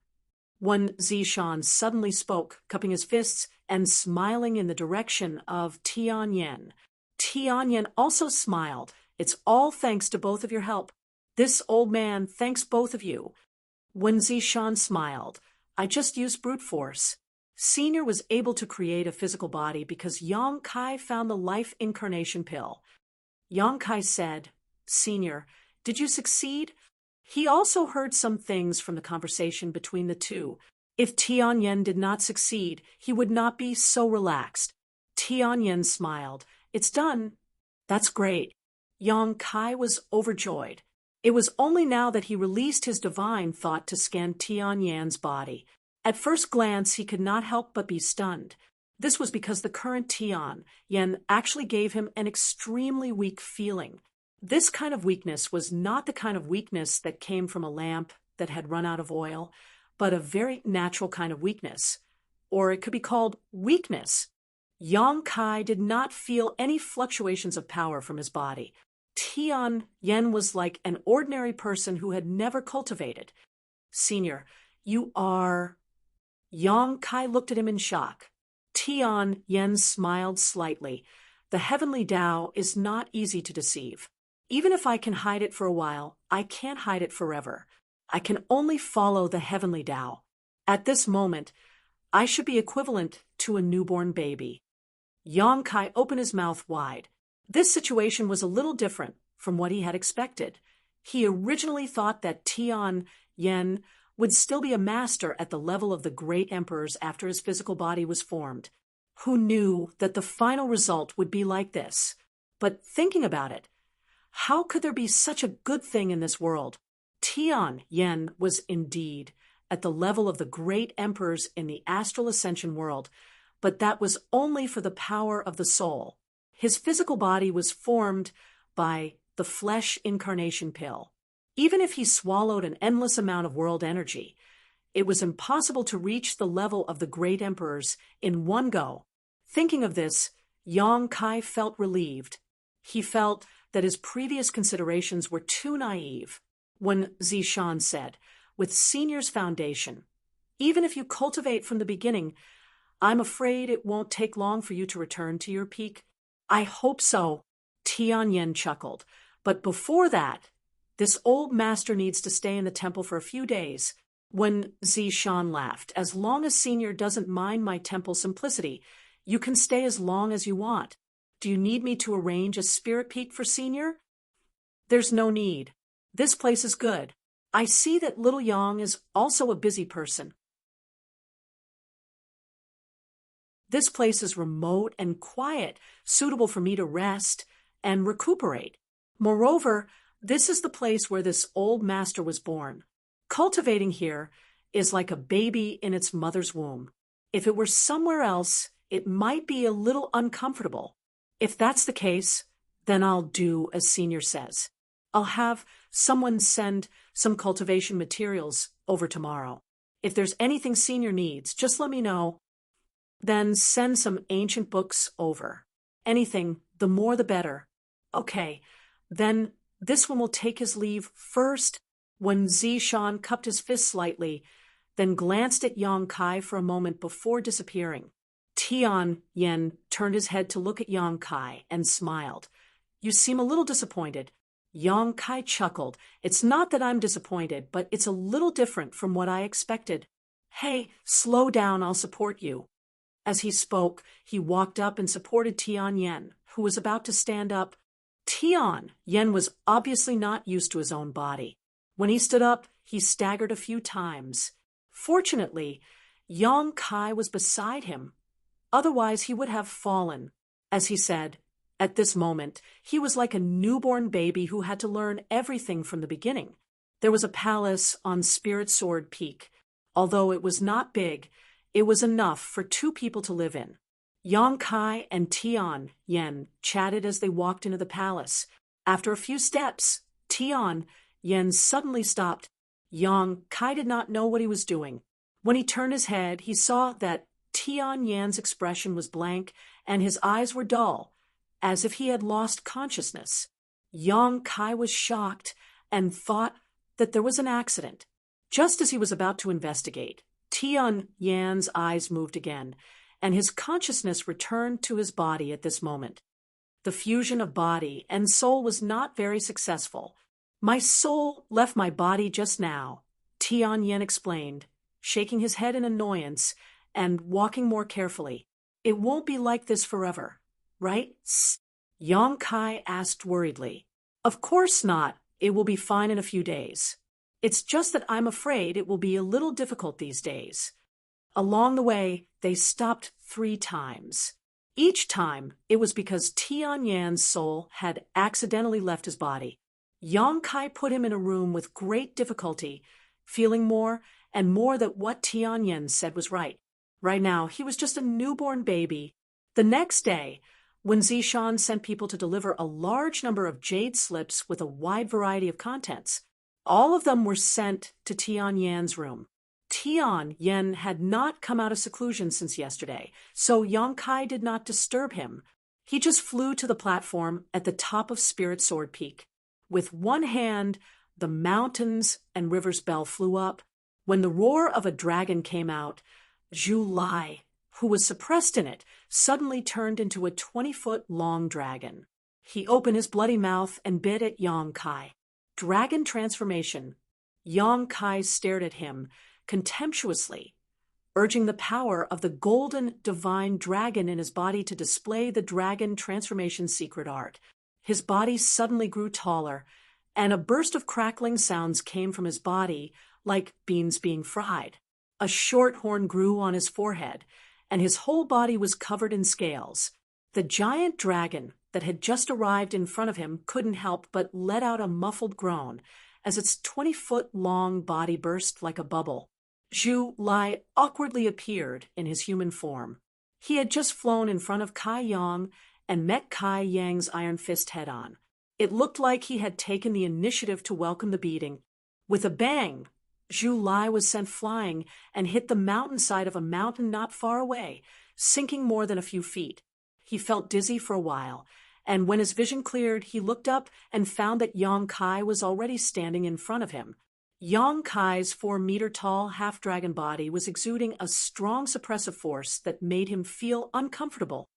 Wen Zishan suddenly spoke, cupping his fists and smiling in the direction of Tian Yen. Tian Yen also smiled. "It's all thanks to both of your help. This old man thanks both of you." Wen Zishan smiled. "I just used brute force." Senior was able to create a physical body because Yang Kai found the life incarnation pill. Yang Kai said, "Senior, did you succeed?" He also heard some things from the conversation between the two. If Tian Yen did not succeed, he would not be so relaxed. Tian Yen smiled. "It's done." "That's great." Yang Kai was overjoyed. It was only now that he released his divine thought to scan Tian Yan's body. At first glance, he could not help but be stunned. This was because the current Tian Yen actually gave him an extremely weak feeling. This kind of weakness was not the kind of weakness that came from a lamp that had run out of oil, but a very natural kind of weakness. Or it could be called weakness. Yang Kai did not feel any fluctuations of power from his body. Tian Yen was like an ordinary person who had never cultivated. "Senior, you are..." Yang Kai looked at him in shock. Tian Yen smiled slightly. "The heavenly Tao is not easy to deceive. Even if I can hide it for a while, I can't hide it forever. I can only follow the heavenly Tao. At this moment, I should be equivalent to a newborn baby." Yang Kai opened his mouth wide. This situation was a little different from what he had expected. He originally thought that Tian Yen would still be a master at the level of the great emperors after his physical body was formed. Who knew that the final result would be like this? But thinking about it, how could there be such a good thing in this world? Tian Yen was indeed at the level of the great emperors in the astral ascension world, but that was only for the power of the soul. His physical body was formed by the flesh incarnation pill. Even if he swallowed an endless amount of world energy, it was impossible to reach the level of the great emperors in one go. Thinking of this, Yang Kai felt relieved. He felt that his previous considerations were too naive. When Zishan said, "With Senior's foundation, even if you cultivate from the beginning, I'm afraid it won't take long for you to return to your peak." "I hope so," Tian Yen chuckled. "But before that, this old master needs to stay in the temple for a few days." When Zishan laughed, "As long as Senior doesn't mind my temple simplicity, you can stay as long as you want. Do you need me to arrange a spirit peak for Senior?" "There's no need. This place is good. I see that little Yang is also a busy person. This place is remote and quiet, suitable for me to rest and recuperate. Moreover, this is the place where this old master was born. Cultivating here is like a baby in its mother's womb. If it were somewhere else, it might be a little uncomfortable. If that's the case, then I'll do as Senior says. I'll have someone send some cultivation materials over tomorrow. If there's anything Senior needs, just let me know. Then send some ancient books over. Anything, the more the better." "Okay, then this one will take his leave first." When Zishan cupped his fist slightly, then glanced at Yang Kai for a moment before disappearing. Tian Yen turned his head to look at Yang Kai and smiled. "You seem a little disappointed. Yang Kai chuckled. It's not that I'm disappointed, but it's a little different from what I expected. Hey, slow down, I'll support you. As he spoke, he walked up and supported Tian Yen, who was about to stand up. Tian Yen was obviously not used to his own body. When he stood up, he staggered a few times. Fortunately, Yang Kai was beside him. Otherwise, he would have fallen. As he said, at this moment, he was like a newborn baby who had to learn everything from the beginning. There was a palace on Spirit Sword Peak. Although it was not big, it was enough for 2 people to live in. Yang Kai and Tian Yen chatted as they walked into the palace. After a few steps, Tian Yen suddenly stopped. Yang Kai did not know what he was doing. When he turned his head, he saw that Tian Yan's expression was blank and his eyes were dull, as if he had lost consciousness. Yang Kai was shocked and thought that there was an accident. Just as he was about to investigate, Tian Yan's eyes moved again, and his consciousness returned to his body at this moment. The fusion of body and soul was not very successful. My soul left my body just now, Tian Yan explained, shaking his head in annoyance and walking more carefully. It won't be like this forever, right? Yang Kai asked worriedly. Of course not. It will be fine in a few days. It's just that I'm afraid it will be a little difficult these days. Along the way, they stopped 3 times. Each time, it was because Tian Yan's soul had accidentally left his body. Yang Kai put him in a room with great difficulty, feeling more and more that what Tian Yan said was right. Right now, he was just a newborn baby. The next day, when Zishan sent people to deliver a large number of jade slips with a wide variety of contents, all of them were sent to Tian Yan's room. Tian Yan had not come out of seclusion since yesterday, so Yang Kai did not disturb him. He just flew to the platform at the top of Spirit Sword Peak. With one hand, the mountains and river's bell flew up. When the roar of a dragon came out, Zhu Lai, who was suppressed in it, suddenly turned into a 20-foot-long dragon. He opened his bloody mouth and bit at Yang Kai. Dragon transformation. Yang Kai stared at him contemptuously, urging the power of the golden divine dragon in his body to display the dragon transformation secret art. His body suddenly grew taller, and a burst of crackling sounds came from his body like beans being fried. A short horn grew on his forehead, and his whole body was covered in scales. The giant dragon that had just arrived in front of him couldn't help but let out a muffled groan as its 20-foot-long body burst like a bubble. Zhu Lai awkwardly appeared in his human form. He had just flown in front of Kai Yang and met Kai Yang's iron fist head-on. It looked like he had taken the initiative to welcome the beating. With a bang, Zhu Lai was sent flying and hit the mountainside of a mountain not far away, sinking more than a few feet. He felt dizzy for a while, and when his vision cleared, he looked up and found that Yang Kai was already standing in front of him. Yang Kai's 4-meter-tall half-dragon body was exuding a strong suppressive force that made him feel uncomfortable.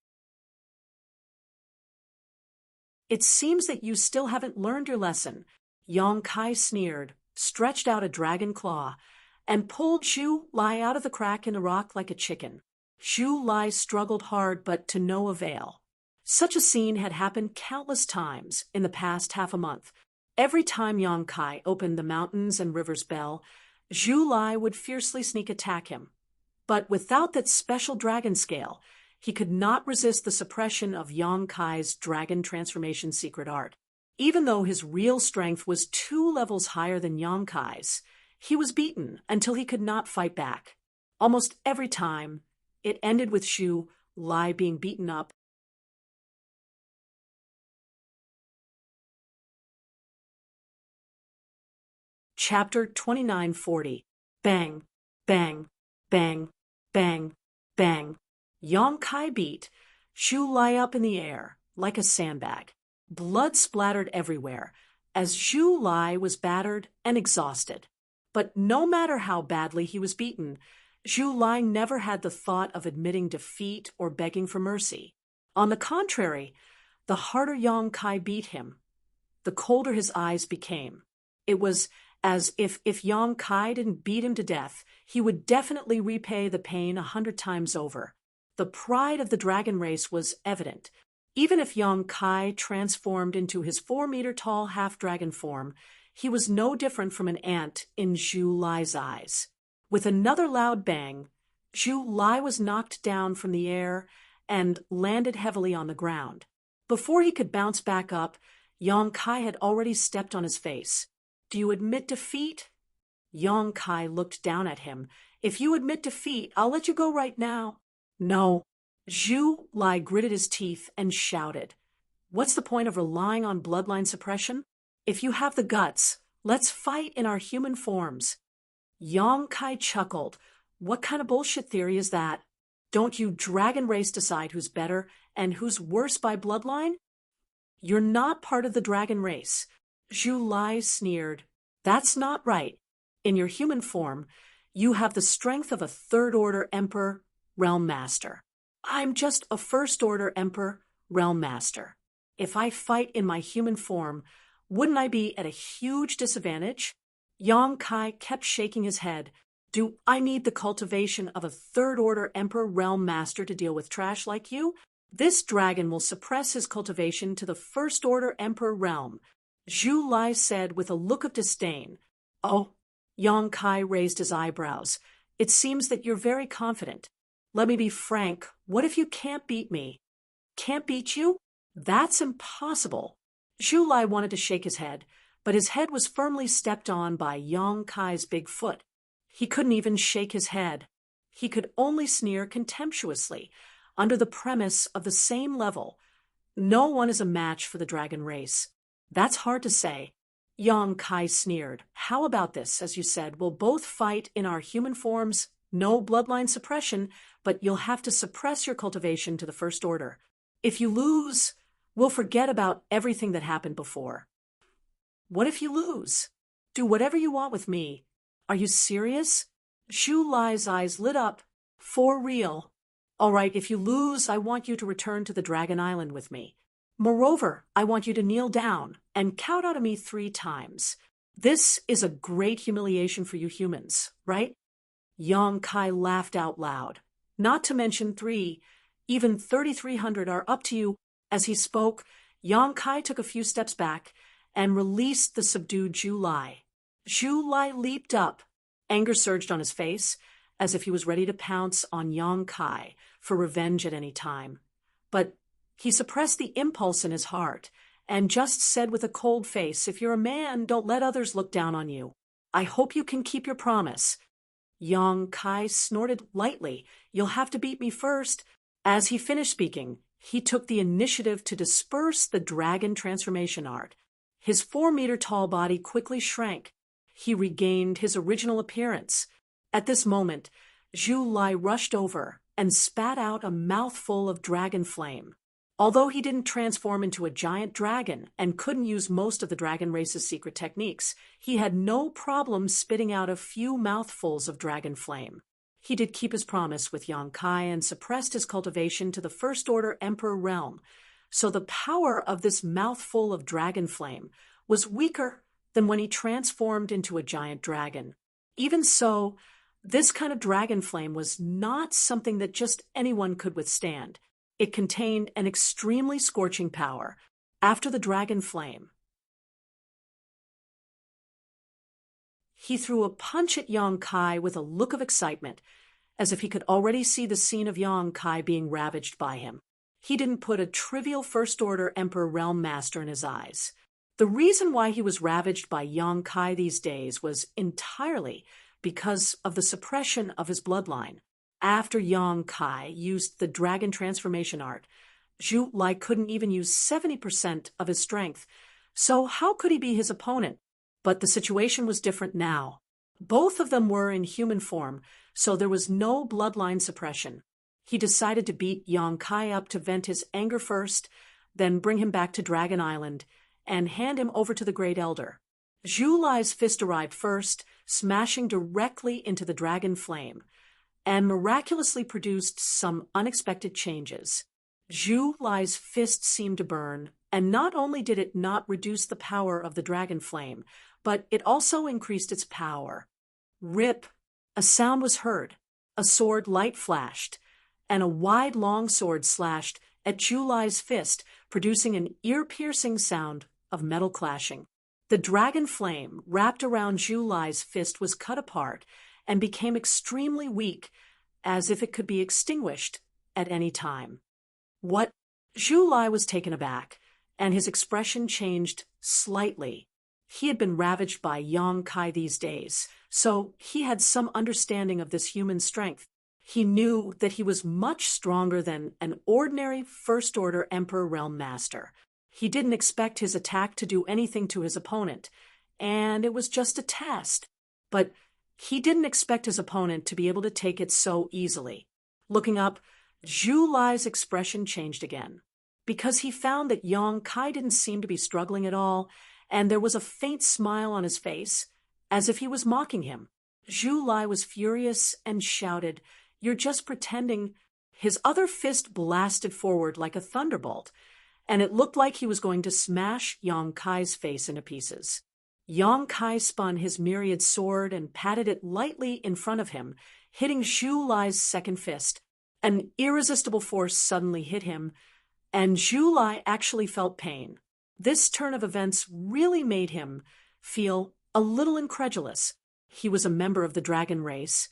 It seems that you still haven't learned your lesson, Yang Kai sneered, stretched out a dragon claw, and pulled Zhu Lai out of the crack in the rock like a chicken. Zhu Lai struggled hard, but to no avail. Such a scene had happened countless times in the past half a month. Every time Yang Kai opened the mountains and river's bell, Zhu Lai would fiercely sneak attack him. But without that special dragon scale, he could not resist the suppression of Yang Kai's dragon transformation secret art. Even though his real strength was 2 levels higher than Yang Kai's, he was beaten until he could not fight back. Almost every time, it ended with Zhu Lai being beaten up. Chapter 2940. Bang, bang, bang, bang, bang. Yang Kai beat Zhu Lai up in the air like a sandbag. Blood splattered everywhere as Zhu Lai was battered and exhausted. But no matter how badly he was beaten, Zhu Lai never had the thought of admitting defeat or begging for mercy. On the contrary, the harder Yang Kai beat him, the colder his eyes became. It was as if Yang Kai didn't beat him to death, he would definitely repay the pain 100 times over. The pride of the dragon race was evident. Even if Yang Kai transformed into his 4-meter-tall half-dragon form, he was no different from an ant in Zhu Lai's eyes. With another loud bang, Zhu Lai was knocked down from the air and landed heavily on the ground. Before he could bounce back up, Yang Kai had already stepped on his face. "Do you admit defeat?" Yang Kai looked down at him. "If you admit defeat, I'll let you go right now." "No." Zhu Lai gritted his teeth and shouted, "What's the point of relying on bloodline suppression? If you have the guts, let's fight in our human forms." Yang Kai chuckled. "What kind of bullshit theory is that? Don't you dragon race decide who's better and who's worse by bloodline? You're not part of the dragon race." Zhu Lai sneered. "That's not right. In your human form, you have the strength of a third-order emperor, realm master. I'm just a first-order emperor, realm master. If I fight in my human form, wouldn't I be at a huge disadvantage?" Yang Kai kept shaking his head. "Do I need the cultivation of a third-order emperor realm master to deal with trash like you? This dragon will suppress his cultivation to the first-order emperor realm," Zhu Lai said with a look of disdain. "Oh," Yang Kai raised his eyebrows. "It seems that you're very confident. Let me be frank, what if you can't beat me?" "Can't beat you? That's impossible." Zhu Lai wanted to shake his head, but his head was firmly stepped on by Yang Kai's big foot. He couldn't even shake his head. He could only sneer contemptuously, under the premise of the same level. No one is a match for the dragon race. "That's hard to say." Yang Kai sneered. "How about this? As you said, we'll both fight in our human forms, no bloodline suppression, but you'll have to suppress your cultivation to the first order. If you lose, we'll forget about everything that happened before." "What if you lose?" "Do whatever you want with me." "Are you serious?" Zhu Lai's eyes lit up. "For real?" "All right, if you lose, I want you to return to the Dragon Island with me. Moreover, I want you to kneel down and count out to me 3 times. This is a great humiliation for you humans, right?" Yang Kai laughed out loud. "Not to mention 3, even 3,300 are up to you." As he spoke, Yang Kai took a few steps back and released the subdued Zhu Lai. Zhu Lai leaped up. Anger surged on his face, as if he was ready to pounce on Yang Kai for revenge at any time. But he suppressed the impulse in his heart and just said with a cold face, "If you're a man, don't let others look down on you. I hope you can keep your promise." Yang Kai snorted lightly. "You'll have to beat me first." As he finished speaking, he took the initiative to disperse the dragon transformation art. His 4-meter-tall body quickly shrank. He regained his original appearance. At this moment, Zhu Lai rushed over and spat out a mouthful of dragon flame. Although he didn't transform into a giant dragon and couldn't use most of the dragon race's secret techniques, he had no problem spitting out a few mouthfuls of dragon flame. He did keep his promise with Yang Kai and suppressed his cultivation to the first-order emperor realm, so the power of this mouthful of dragon flame was weaker than when he transformed into a giant dragon. Even so, this kind of dragon flame was not something that just anyone could withstand. It contained an extremely scorching power. After the dragon flame, he threw a punch at Yang Kai with a look of excitement, as if he could already see the scene of Yang Kai being ravaged by him. He didn't put a trivial first-order Emperor Realm Master in his eyes. The reason why he was ravaged by Yang Kai these days was entirely because of the suppression of his bloodline. After Yang Kai used the dragon transformation art, Zhu Lai couldn't even use 70% of his strength, so how could he be his opponent? But the situation was different now. Both of them were in human form, so there was no bloodline suppression. He decided to beat Yang Kai up to vent his anger first, then bring him back to Dragon Island, and hand him over to the Great Elder. Zhu Lai's fist arrived first, smashing directly into the dragon flame, and miraculously produced some unexpected changes. Zhu Lai's fist seemed to burn, And not only did it not reduce the power of the dragon flame, but it also increased its power. Rip! A sound was heard. A sword light flashed, and a wide long sword slashed at Julai's fist, producing an ear-piercing sound of metal clashing. The dragon flame wrapped around Julai's fist was cut apart and became extremely weak, as if it could be extinguished at any time. What? Julai was taken aback, and his expression changed slightly. He had been ravaged by Yang Kai these days, so he had some understanding of this human strength. He knew that he was much stronger than an ordinary First-Order Emperor Realm Master. He didn't expect his attack to do anything to his opponent, and it was just a test. But he didn't expect his opponent to be able to take it so easily. Looking up, Zhu Lai's expression changed again, because he found that Yang Kai didn't seem to be struggling at all, and there was a faint smile on his face, as if he was mocking him. Zhu Lai was furious and shouted, "You're just pretending." His other fist blasted forward like a thunderbolt, and it looked like he was going to smash Yang Kai's face into pieces. Yang Kai spun his myriad sword and patted it lightly in front of him, hitting Zhu Lai's second fist. An irresistible force suddenly hit him, and Zhu Lai actually felt pain. This turn of events really made him feel a little incredulous. He was a member of the dragon race,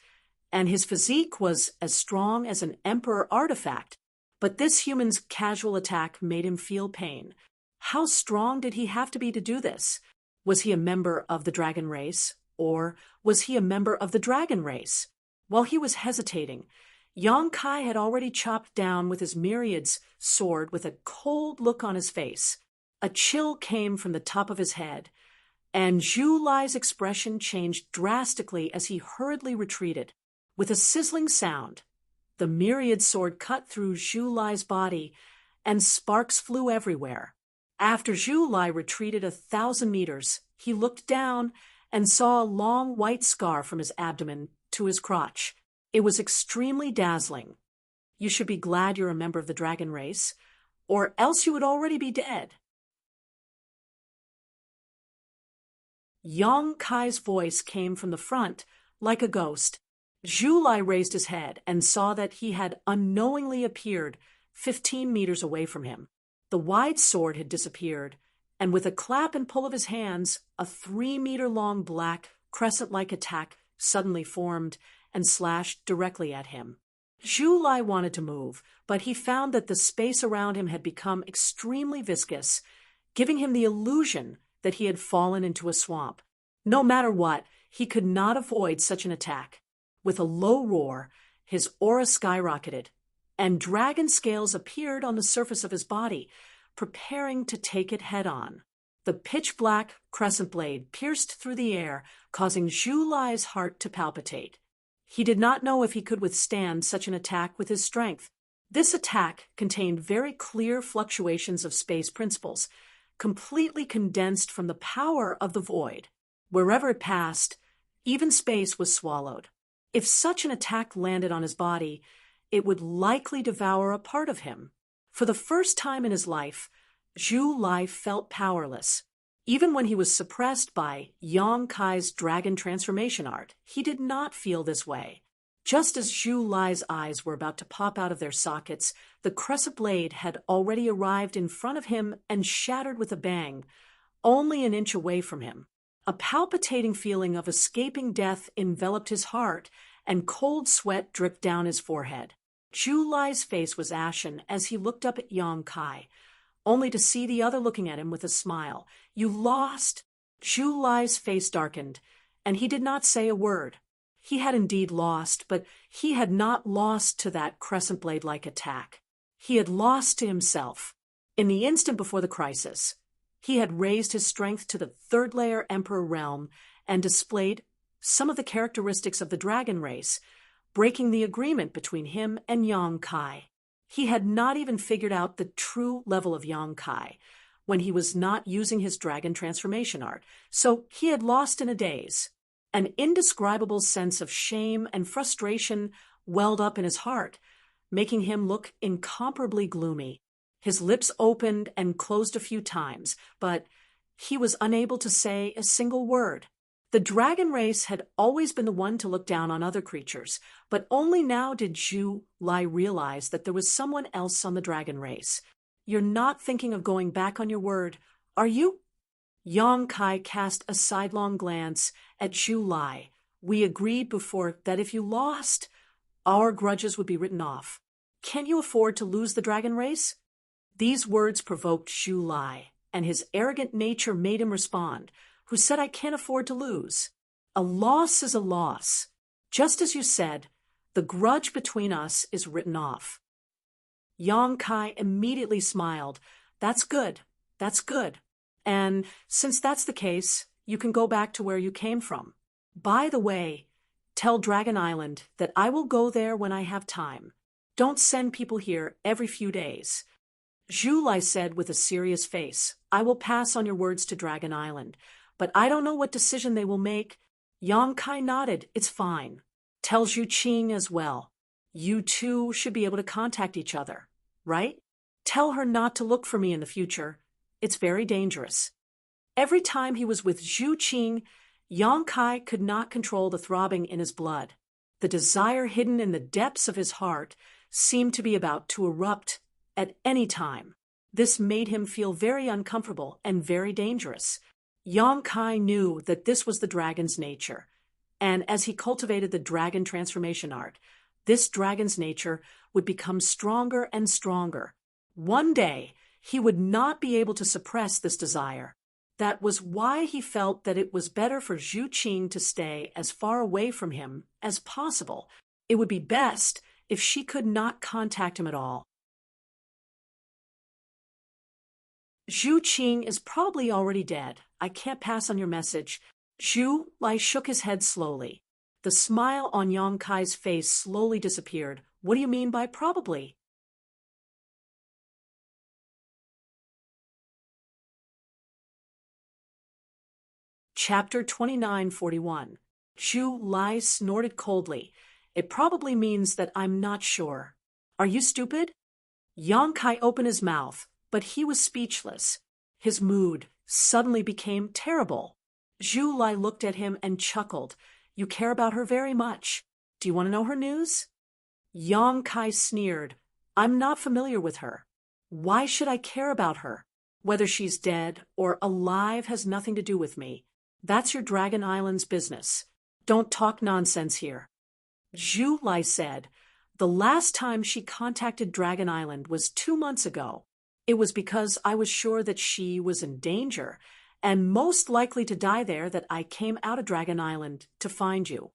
and his physique was as strong as an emperor artifact, but this human's casual attack made him feel pain. How strong did he have to be to do this? Was he a member of the dragon race, or was he a member of the dragon race? While he was hesitating, Yang Kai had already chopped down with his myriad's sword with a cold look on his face. A chill came from the top of his head, and Zhu Lai's expression changed drastically as he hurriedly retreated. With a sizzling sound, the myriad sword cut through Zhu Lai's body, and sparks flew everywhere. After Zhu Lai retreated 1,000 meters, he looked down and saw a long white scar from his abdomen to his crotch. It was extremely dazzling. You should be glad you're a member of the dragon race, or else you would already be dead. Yang Kai's voice came from the front, like a ghost. Zhu Lai raised his head and saw that he had unknowingly appeared 15 meters away from him. The wide sword had disappeared, and with a clap and pull of his hands, a 3-meter-long black, crescent-like attack suddenly formed and slashed directly at him. Zhu Lai wanted to move, but he found that the space around him had become extremely viscous, giving him the illusion that he had fallen into a swamp. No matter what, he could not avoid such an attack. With a low roar, his aura skyrocketed, and dragon scales appeared on the surface of his body, preparing to take it head-on. The pitch-black crescent blade pierced through the air, causing Zhu Lai's heart to palpitate. He did not know if he could withstand such an attack with his strength. This attack contained very clear fluctuations of space principles, completely condensed from the power of the void. Wherever it passed, even space was swallowed. If such an attack landed on his body, it would likely devour a part of him. For the first time in his life, Zhu Lai felt powerless. Even when he was suppressed by Yang Kai's dragon transformation art, he did not feel this way. Just as Zhu Lai's eyes were about to pop out of their sockets, the crescent blade had already arrived in front of him and shattered with a bang, only an inch away from him. A palpitating feeling of escaping death enveloped his heart, and cold sweat dripped down his forehead. Zhu Lai's face was ashen as he looked up at Yang Kai, only to see the other looking at him with a smile. "You lost?" Zhu Lai's face darkened, and he did not say a word. He had indeed lost, but he had not lost to that crescent blade-like attack. He had lost to himself. In the instant before the crisis, he had raised his strength to the third-layer Emperor realm and displayed some of the characteristics of the dragon race, breaking the agreement between him and Yang Kai. He had not even figured out the true level of Yang Kai when he was not using his dragon transformation art, so he had lost in a daze. An indescribable sense of shame and frustration welled up in his heart, making him look incomparably gloomy. His lips opened and closed a few times, but he was unable to say a single word. The dragon race had always been the one to look down on other creatures, but only now did Zhu Lai realize that there was someone else on the dragon race. You're not thinking of going back on your word, are you? Yang Kai cast a sidelong glance at Zhu Lai. We agreed before that if you lost, our grudges would be written off. Can you afford to lose the dragon race? These words provoked Zhu Lai, and his arrogant nature made him respond, who said, I can't afford to lose. A loss is a loss. Just as you said, the grudge between us is written off. Yang Kai immediately smiled. That's good. That's good. And since that's the case, you can go back to where you came from. By the way, tell Dragon Island that I will go there when I have time. Don't send people here every few days. Zhu Lai said with a serious face, I will pass on your words to Dragon Island, but I don't know what decision they will make. Yang Kai nodded. It's fine. Tell Zhu Qing as well. You two should be able to contact each other, right? Tell her not to look for me in the future. It's very dangerous. Every time he was with Zhu Qing, Yang Kai could not control the throbbing in his blood. The desire hidden in the depths of his heart seemed to be about to erupt at any time. This made him feel very uncomfortable and very dangerous. Yang Kai knew that this was the dragon's nature, and as he cultivated the dragon transformation art, this dragon's nature would become stronger and stronger. One day, he would not be able to suppress this desire. That was why he felt that it was better for Zhu Qing to stay as far away from him as possible. It would be best if she could not contact him at all. Zhu Qing is probably already dead. I can't pass on your message. Zhu Lai shook his head slowly. The smile on Yang Kai's face slowly disappeared. What do you mean by probably? Chapter 2941. Zhu Lai snorted coldly. It probably means that I'm not sure. Are you stupid? Yang Kai opened his mouth, but he was speechless. His mood suddenly became terrible. Zhu Lai looked at him and chuckled. You care about her very much. Do you want to know her news? Yang Kai sneered. I'm not familiar with her. Why should I care about her? Whether she's dead or alive has nothing to do with me. That's your Dragon Island's business. Don't talk nonsense here. Zhu Lai said, the last time she contacted Dragon Island was 2 months ago. It was because I was sure that she was in danger and most likely to die there that I came out of Dragon Island to find you.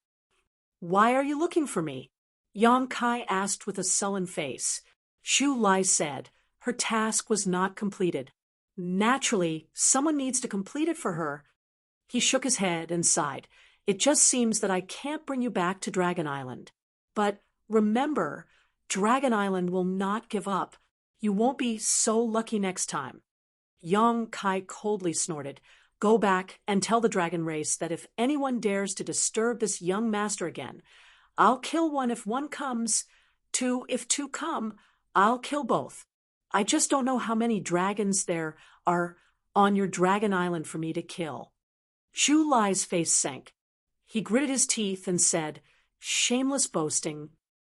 Why are you looking for me? Yang Kai asked with a sullen face. Zhu Lai said, her task was not completed. Naturally, someone needs to complete it for her. He shook his head and sighed. It just seems that I can't bring you back to Dragon Island. But remember, Dragon Island will not give up. You won't be so lucky next time. Yang Kai coldly snorted. Go back and tell the dragon race that if anyone dares to disturb this young master again, I'll kill one if one comes. Two if two come, I'll kill both. I just don't know how many dragons there are on your Dragon Island for me to kill. Zhu Lai's face sank. He gritted his teeth and said, shameless boasting.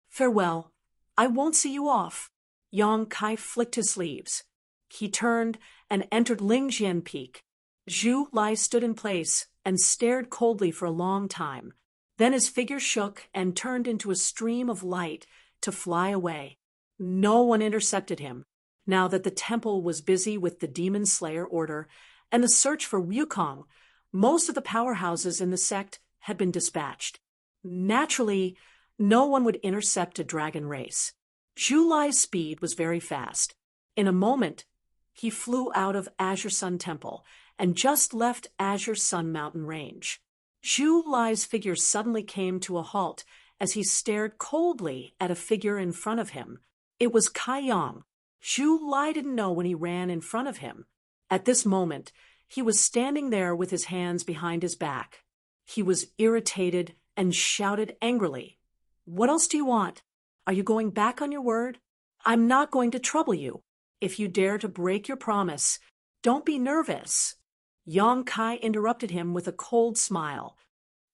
Farewell. I won't see you off. Yang Kai flicked his sleeves. He turned and entered Lingjian Peak. Zhu Lai stood in place and stared coldly for a long time. Then his figure shook and turned into a stream of light to fly away. No one intercepted him, now that the temple was busy with the Demon Slayer Order and the search for Wukong. Most of the powerhouses in the sect had been dispatched. Naturally, no one would intercept a dragon race. Zhu Lai's speed was very fast. In a moment, he flew out of Azure Sun Temple and just left Azure Sun Mountain Range. Zhu Lai's figure suddenly came to a halt as he stared coldly at a figure in front of him. It was Kai Yang. Zhu Lai didn't know when he ran in front of him. At this moment, he was standing there with his hands behind his back. He was irritated and shouted angrily, What else do you want? Are you going back on your word? I'm not going to trouble you. If you dare to break your promise, don't be nervous. Yong Kai interrupted him with a cold smile.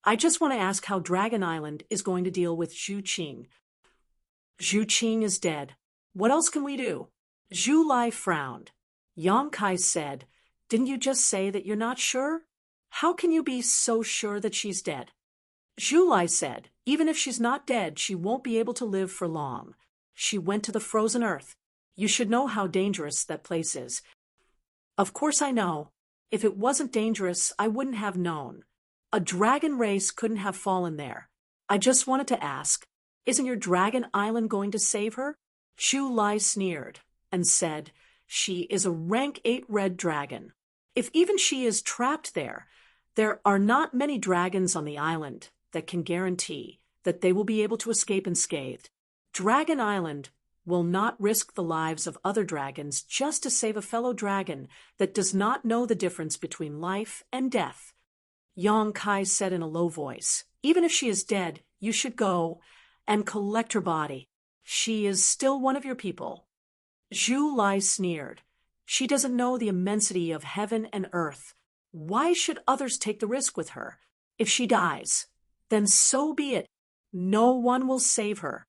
I just want to ask how Dragon Island is going to deal with Zhu Qing. Zhu Qing is dead. What else can we do? Zhu Lai frowned. Yong Kai said, Didn't you just say that you're not sure? How can you be so sure that she's dead? Zhu Lai said, Even if she's not dead, she won't be able to live for long. She went to the frozen earth. You should know how dangerous that place is. Of course I know. If it wasn't dangerous, I wouldn't have known. A dragon race couldn't have fallen there. I just wanted to ask, isn't your Dragon Island going to save her? Zhu Lai sneered and said, She is a rank 8 red dragon. If even she is trapped there are not many dragons on the island that can guarantee that they will be able to escape unscathed. Dragon Island will not risk the lives of other dragons just to save a fellow dragon that does not know the difference between life and death. Yong Kai said in a low voice, Even if she is dead, you should go and collect her body. She is still one of your people. Zhu Lai sneered. She doesn't know the immensity of heaven and earth. Why should others take the risk with her? If she dies, then so be it. No one will save her.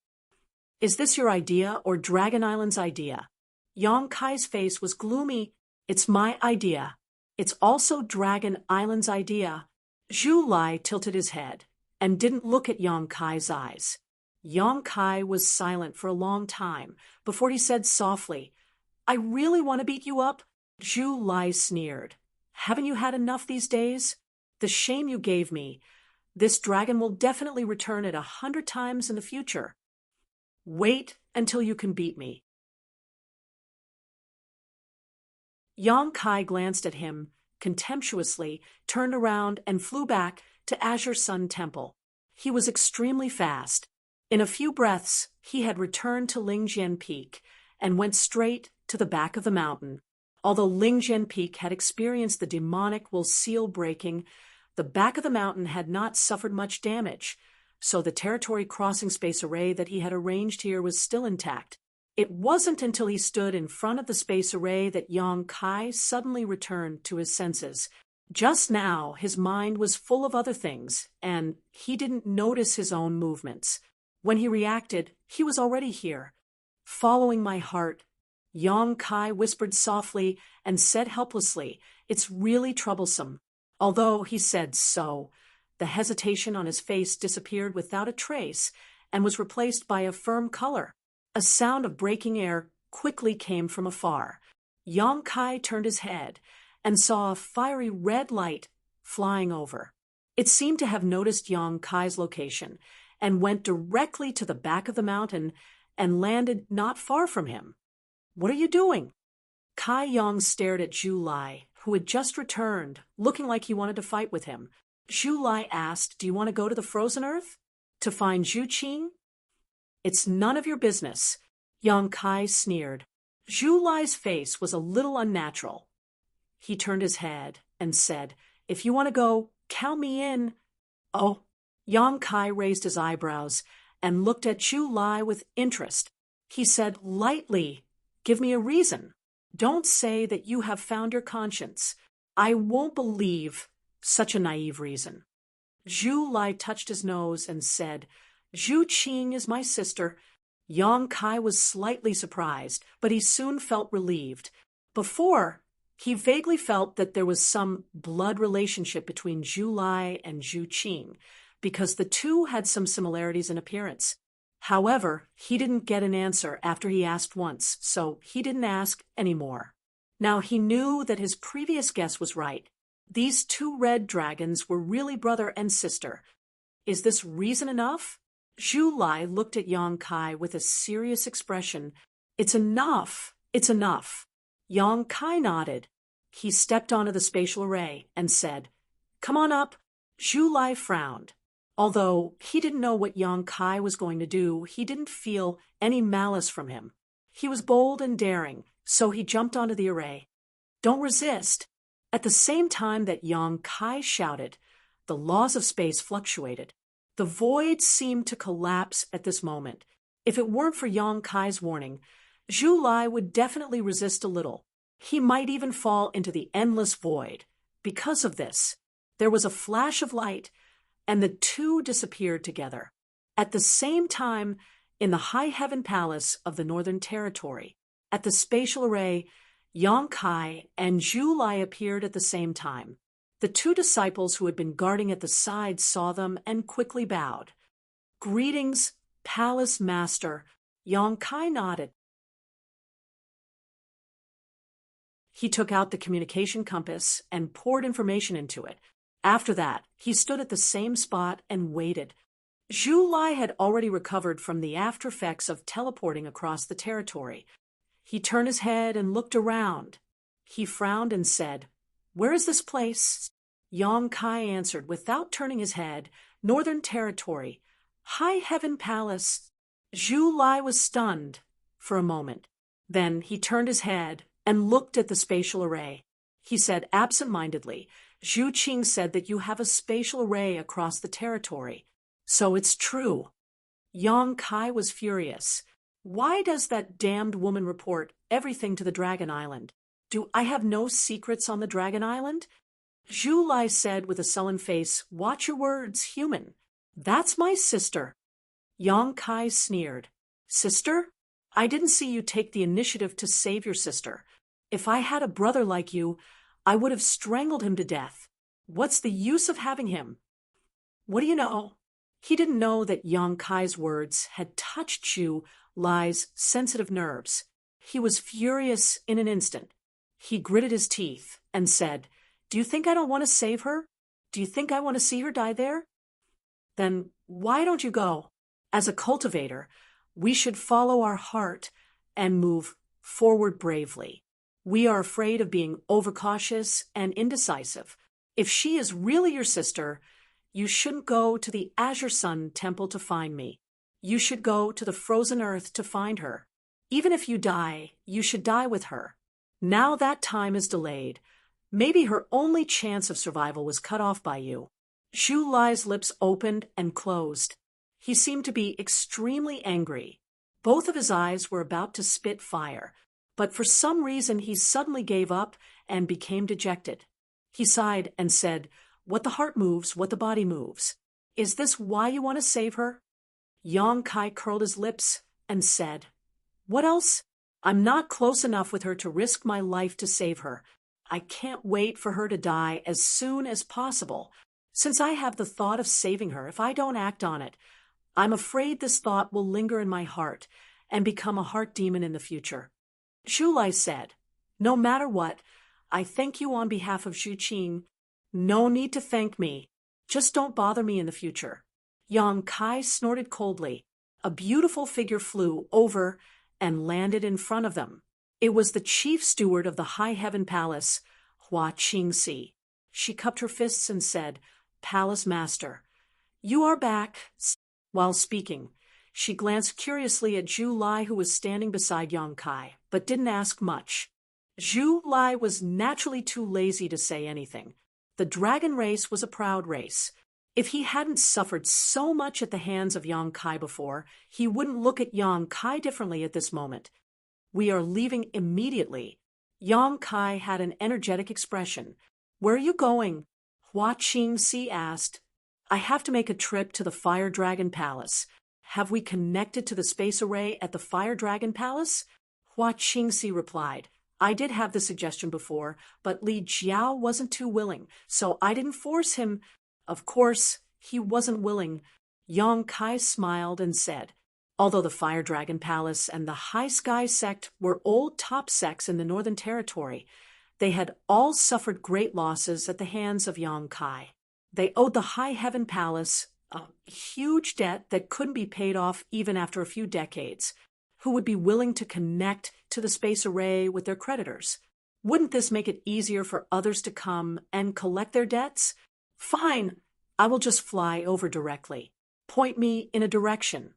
Is this your idea or Dragon Island's idea? Yong Kai's face was gloomy. It's my idea. It's also Dragon Island's idea. Zhu Lai tilted his head and didn't look at Yong Kai's eyes. Yong Kai was silent for a long time before he said softly, I really want to beat you up. Zhu Lai sneered. Haven't you had enough these days? The shame you gave me. This dragon will definitely return it 100 times in the future. Wait until you can beat me. Yong Kai glanced at him contemptuously, turned around and flew back to Azure Sun Temple. He was extremely fast. In a few breaths, he had returned to Lingjian Peak and went straight to the back of the mountain. Although Lingjian Peak had experienced the demonic will seal breaking, the back of the mountain had not suffered much damage, so the territory crossing space array that he had arranged here was still intact. It wasn't until he stood in front of the space array that Yong Kai suddenly returned to his senses. Just now, his mind was full of other things, and he didn't notice his own movements. When he reacted, he was already here. Following my heart, Yong Kai whispered softly and said helplessly, It's really troublesome. Although he said so, the hesitation on his face disappeared without a trace and was replaced by a firm color. A sound of breaking air quickly came from afar. Yong Kai turned his head and saw a fiery red light flying over. It seemed to have noticed Yong Kai's location and went directly to the back of the mountain and landed not far from him. What are you doing? Kai Yong stared at Zhu Lai, who had just returned, looking like he wanted to fight with him. Zhu Lai asked, Do you want to go to the frozen earth? To find Zhu Qing? It's none of your business. Yong Kai sneered. Zhu Lai's face was a little unnatural. He turned his head and said, If you want to go, count me in. Oh. Yong Kai raised his eyebrows and looked at Zhu Lai with interest. He said lightly, Give me a reason. Don't say that you have found your conscience. I won't believe such a naive reason. Zhu Lai touched his nose and said, Zhu Qing is my sister. Yong Kai was slightly surprised, but he soon felt relieved. Before, he vaguely felt that there was some blood relationship between Zhu Lai and Zhu Qing, because the two had some similarities in appearance. However, he didn't get an answer after he asked once, so he didn't ask anymore. Now he knew that his previous guess was right. These two red dragons were really brother and sister. Is this reason enough? Zhu Lai looked at Yong Kai with a serious expression. It's enough. It's enough. Yong Kai nodded. He stepped onto the spatial array and said, Come on up. Zhu Lai frowned. Although he didn't know what Yong Kai was going to do, he didn't feel any malice from him. He was bold and daring, so he jumped onto the array. Don't resist. At the same time that Yong Kai shouted, the laws of space fluctuated. The void seemed to collapse at this moment. If it weren't for Yong Kai's warning, Zhu Lai would definitely resist a little. He might even fall into the endless void. Because of this, there was a flash of light, and the two disappeared together. At the same time, in the High Heaven Palace of the Northern Territory, at the spatial array, Yang Kai and Zhu Lai appeared at the same time. The two disciples who had been guarding at the side saw them and quickly bowed. "Greetings, Palace Master." Yang Kai nodded. He took out the communication compass and poured information into it. After that, he stood at the same spot and waited. Zhu Lai had already recovered from the after effects of teleporting across the territory. He turned his head and looked around. He frowned and said, "Where is this place?" Yang Kai answered without turning his head, "Northern Territory, High Heaven Palace." Zhu Lai was stunned for a moment. Then he turned his head and looked at the spatial array. He said absent-mindedly, "Zhu Qing said that you have a spatial array across the territory. So it's true." Yang Kai was furious. "Why does that damned woman report everything to the Dragon Island? Do I have no secrets on the Dragon Island?" Zhu Lai said with a sullen face, "Watch your words, human. That's my sister." Yang Kai sneered. "Sister? I didn't see you take the initiative to save your sister. If I had a brother like you, I would have strangled him to death. What's the use of having him?" "What do you know?" He didn't know that Yang Kai's words had touched Zhu Lai's sensitive nerves. He was furious in an instant. He gritted his teeth and said, "Do you think I don't want to save her? Do you think I want to see her die there? Then why don't you go? As a cultivator, we should follow our heart and move forward bravely. We are afraid of being overcautious and indecisive. If she is really your sister, you shouldn't go to the Azure Sun Temple to find me. You should go to the frozen earth to find her. Even if you die, you should die with her. Now that time is delayed. Maybe her only chance of survival was cut off by you." Zhu Lai's lips opened and closed. He seemed to be extremely angry. Both of his eyes were about to spit fire, but for some reason he suddenly gave up and became dejected. He sighed and said, "What the heart moves, what the body moves. Is this why you want to save her?" Yang Kai curled his lips and said, "What else? I'm not close enough with her to risk my life to save her. I can't wait for her to die as soon as possible. Since I have the thought of saving her, if I don't act on it, I'm afraid this thought will linger in my heart and become a heart demon in the future." Zhu Lai said, "No matter what, I thank you on behalf of Zhu Qing. No need to thank me. Just don't bother me in the future." Yang Kai snorted coldly. A beautiful figure flew over and landed in front of them. It was the chief steward of the High Heaven Palace, Hua Qingxi. She cupped her fists and said, "Palace Master, you are back." While speaking, she glanced curiously at Zhu Lai, who was standing beside Yang Kai, but didn't ask much. Zhu Lai was naturally too lazy to say anything. The dragon race was a proud race. If he hadn't suffered so much at the hands of Yang Kai before, he wouldn't look at Yang Kai differently at this moment. "We are leaving immediately." Yang Kai had an energetic expression. "Where are you going?" Hua Qingxi asked. "I have to make a trip to the Fire Dragon Palace. Have we connected to the space array at the Fire Dragon Palace?" Hua Qingxi replied. "I did have the suggestion before, but Li Jiao wasn't too willing, so I didn't force him." Of course, he wasn't willing. Yang Kai smiled and said, "Although the Fire Dragon Palace and the High Sky Sect were old top sects in the Northern Territory, they had all suffered great losses at the hands of Yang Kai. They owed the High Heaven Palace a huge debt that couldn't be paid off even after a few decades. Who would be willing to connect to the space array with their creditors? Wouldn't this make it easier for others to come and collect their debts? Fine, I will just fly over directly. Point me in a direction."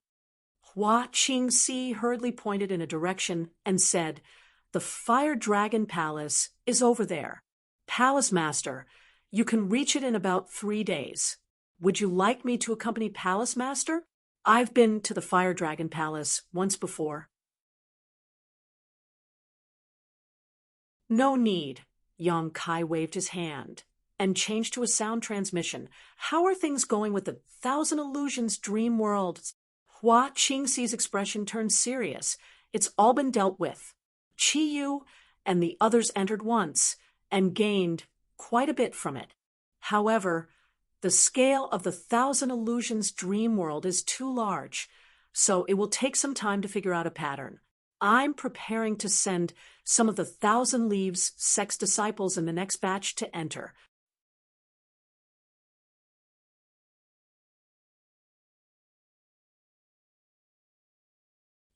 Hua Qingxi hurriedly pointed in a direction and said, "The Fire Dragon Palace is over there. Palace Master, you can reach it in about 3 days. Would you like me to accompany Palace Master? I've been to the Fire Dragon Palace once before." No need. Yang Kai waved his hand and changed to a sound transmission. How are things going with the Thousand Illusions dream world? Hua Qingxi's expression turned serious. It's all been dealt with. Chi Yu and the others entered once and gained quite a bit from it. However, the scale of the Thousand Illusions dream world is too large, so it will take some time to figure out a pattern. I'm preparing to send some of the Thousand Leaves sex disciples in the next batch to enter.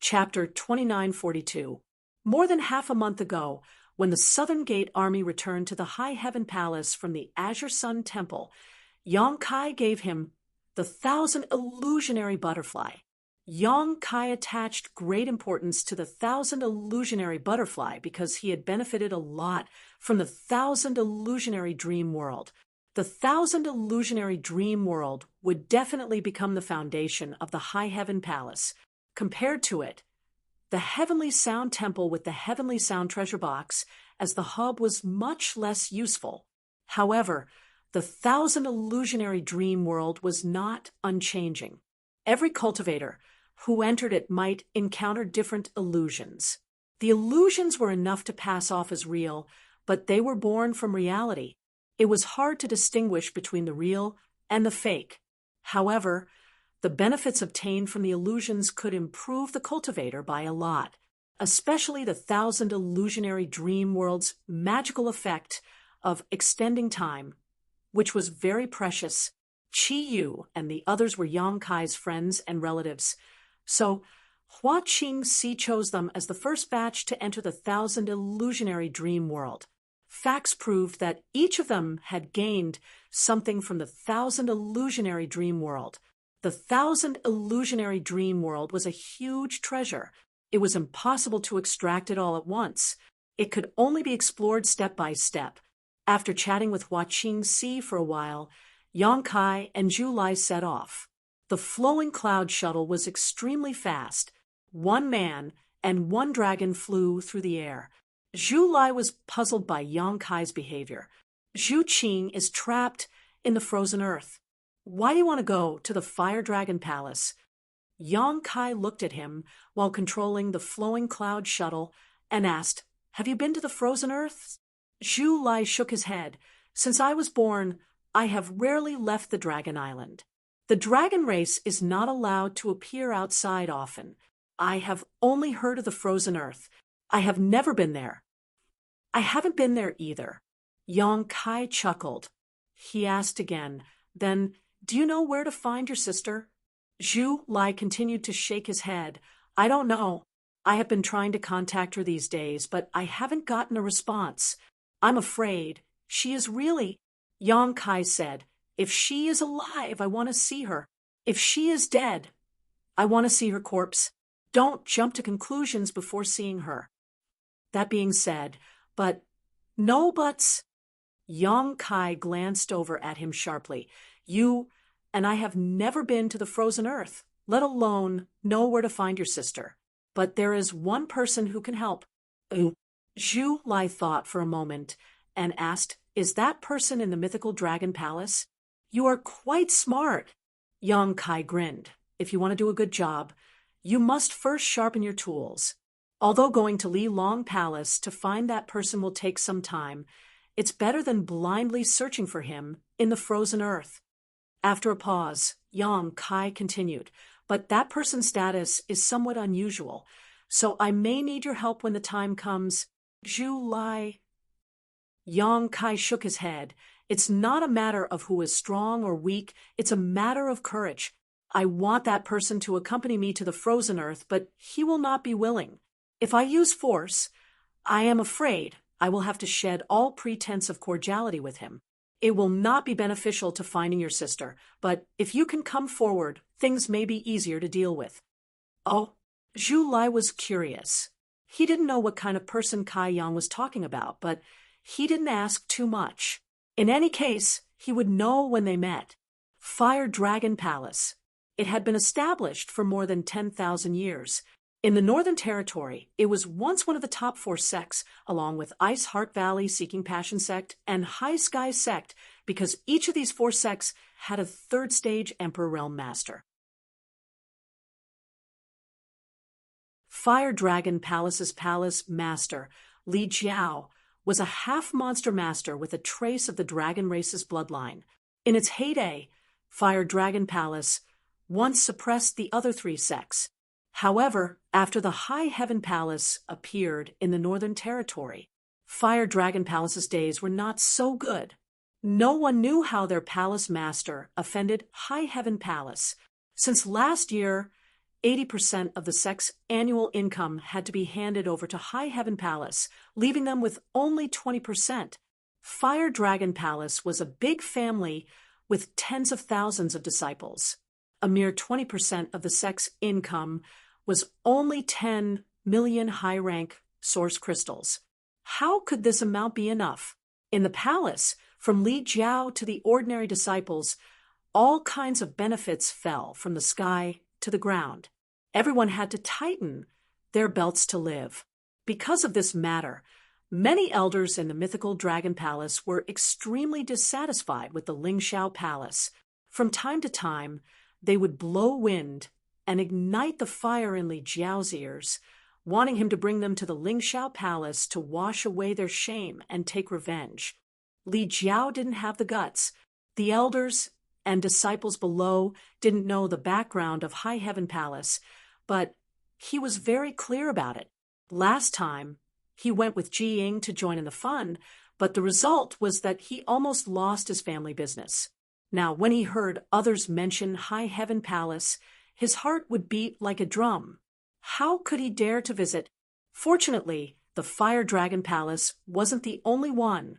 Chapter 2942. More than half a month ago, when the Southern Gate army returned to the High Heaven Palace from the Azure Sun Temple, Yang Kai gave him the 1,000 illusionary butterfly. Yang Kai attached great importance to the 1,000 illusionary butterfly because he had benefited a lot from the 1,000 illusionary dream world. The 1,000 illusionary dream world would definitely become the foundation of the High Heaven Palace. Compared to it, the Heavenly Sound Temple with the Heavenly Sound Treasure Box as the hub was much less useful. However, the 1,000 illusionary dream world was not unchanging. Every cultivator who entered it might encounter different illusions. The illusions were enough to pass off as real, but they were born from reality. It was hard to distinguish between the real and the fake. However, the benefits obtained from the illusions could improve the cultivator by a lot, especially the 1,000 illusionary dream world's magical effect of extending time, which was very precious. Chi Yu and the others were Yang Kai's friends and relatives, so Hua Qingxi chose them as the first batch to enter the 1,000 illusionary dream world. Facts proved that each of them had gained something from the 1,000 illusionary dream world. The 1,000 illusionary dream world was a huge treasure. It was impossible to extract it all at once. It could only be explored step by step. After chatting with Hua Qingxi for a while, Yang Kai and Zhu Lai set off. The flowing cloud shuttle was extremely fast. One man and one dragon flew through the air. Zhu Lai was puzzled by Yang Kai's behavior. Zhu Qing is trapped in the frozen earth. Why do you want to go to the Fire Dragon Palace? Yang Kai looked at him while controlling the flowing cloud shuttle and asked, Have you been to the frozen earth? Zhu Lai shook his head. Since I was born, I have rarely left the Dragon Island. The dragon race is not allowed to appear outside often. I have only heard of the frozen earth. I have never been there. I haven't been there either. Yang Kai chuckled. He asked again, Then, do you know where to find your sister? Zhu Lai continued to shake his head. I don't know. I have been trying to contact her these days, but I haven't gotten a response. I'm afraid she is really... Yang Kai said, If she is alive, I want to see her. If she is dead, I want to see her corpse. Don't jump to conclusions before seeing her. That being said, but... No buts. Yang Kai glanced over at him sharply. You and I have never been to the frozen earth, let alone know where to find your sister. But there is one person who can help. Zhu Lai thought for a moment and asked, Is that person in the mythical dragon palace? You are quite smart. Yang Kai grinned. If you want to do a good job, you must first sharpen your tools. Although going to Li Long Palace to find that person will take some time, it's better than blindly searching for him in the frozen earth. After a pause, Yang Kai continued, But that person's status is somewhat unusual, so I may need your help when the time comes. Zhu Lai. Yang Kai shook his head. It's not a matter of who is strong or weak, it's a matter of courage. I want that person to accompany me to the frozen earth, but he will not be willing. If I use force, I am afraid I will have to shed all pretense of cordiality with him. It will not be beneficial to finding your sister, but if you can come forward, things may be easier to deal with. Oh, Zhu Lai was curious. He didn't know what kind of person Kai Yang was talking about, but he didn't ask too much. In any case, he would know when they met. Fire Dragon Palace. It had been established for more than 10,000 years. In the Northern Territory, it was once one of the top 4 sects, along with Ice Heart Valley Seeking Passion sect and High Sky sect, because each of these 4 sects had a 3rd stage Emperor Realm Master. Fire Dragon Palace's Palace Master, Li Jiao, was a half-monster master with a trace of the dragon race's bloodline. In its heyday, Fire Dragon Palace once suppressed the other 3 sects. However, after the High Heaven Palace appeared in the Northern Territory, Fire Dragon Palace's days were not so good. No one knew how their palace master offended High Heaven Palace. Since last year, 80% of the sect's annual income had to be handed over to High Heaven Palace, leaving them with only 20%. Fire Dragon Palace was a big family with tens of thousands of disciples. A mere 20% of the sect's income was only 10 million high-rank source crystals. How could this amount be enough? In the palace, from Li Jiao to the ordinary disciples, all kinds of benefits fell from the sky to the ground. Everyone had to tighten their belts to live. Because of this matter, many elders in the mythical Dragon Palace were extremely dissatisfied with the Lingxiao Palace. From time to time, they would blow wind and ignite the fire in Li Jiao's ears, wanting him to bring them to the Lingxiao Palace to wash away their shame and take revenge. Li Jiao didn't have the guts. The elders and disciples below didn't know the background of High Heaven Palace, but he was very clear about it. Last time, he went with Ji Ying to join in the fun, but the result was that he almost lost his family business. Now, when he heard others mention High Heaven Palace, his heart would beat like a drum. How could he dare to visit? Fortunately, the Fire Dragon Palace wasn't the only one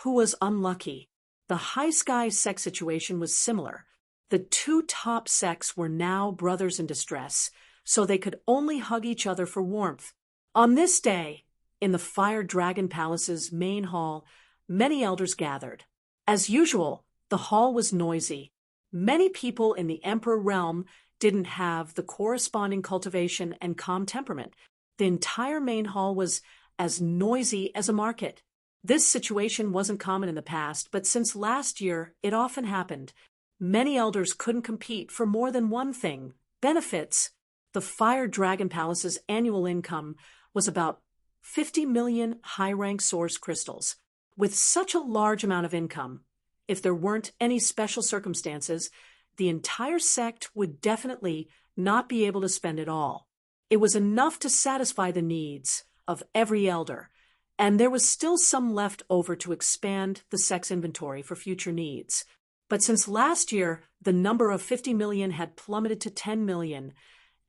who was unlucky. The High Sky sect situation was similar. The 2 top sects were now brothers in distress, so they could only hug each other for warmth. On this day, in the Fire Dragon Palace's main hall, many elders gathered. As usual, the hall was noisy. Many people in the Emperor realm didn't have the corresponding cultivation and calm temperament. The entire main hall was as noisy as a market. This situation wasn't common in the past, but since last year, it often happened. Many elders couldn't compete for more than one thing: benefits. The Fire Dragon Palace's annual income was about 50 million high-rank source crystals. With such a large amount of income, if there weren't any special circumstances, the entire sect would definitely not be able to spend it all. It was enough to satisfy the needs of every elder, and there was still some left over to expand the sect's inventory for future needs. But since last year, the number of 50 million had plummeted to 10 million,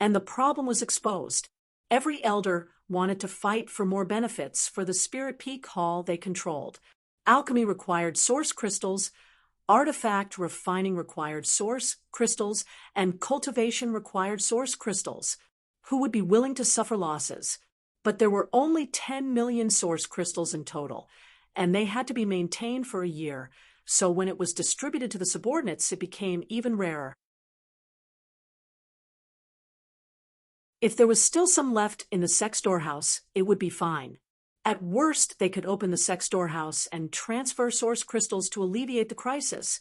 and the problem was exposed. Every elder wanted to fight for more benefits for the Spirit Peak Hall they controlled. Alchemy required source crystals, artifact refining required source crystals, and cultivation required source crystals. Who would be willing to suffer losses? But there were only 10 million source crystals in total, and they had to be maintained for a year, so when it was distributed to the subordinates, it became even rarer. If there was still some left in the sect storehouse, it would be fine. At worst, they could open the sect storehouse and transfer source crystals to alleviate the crisis.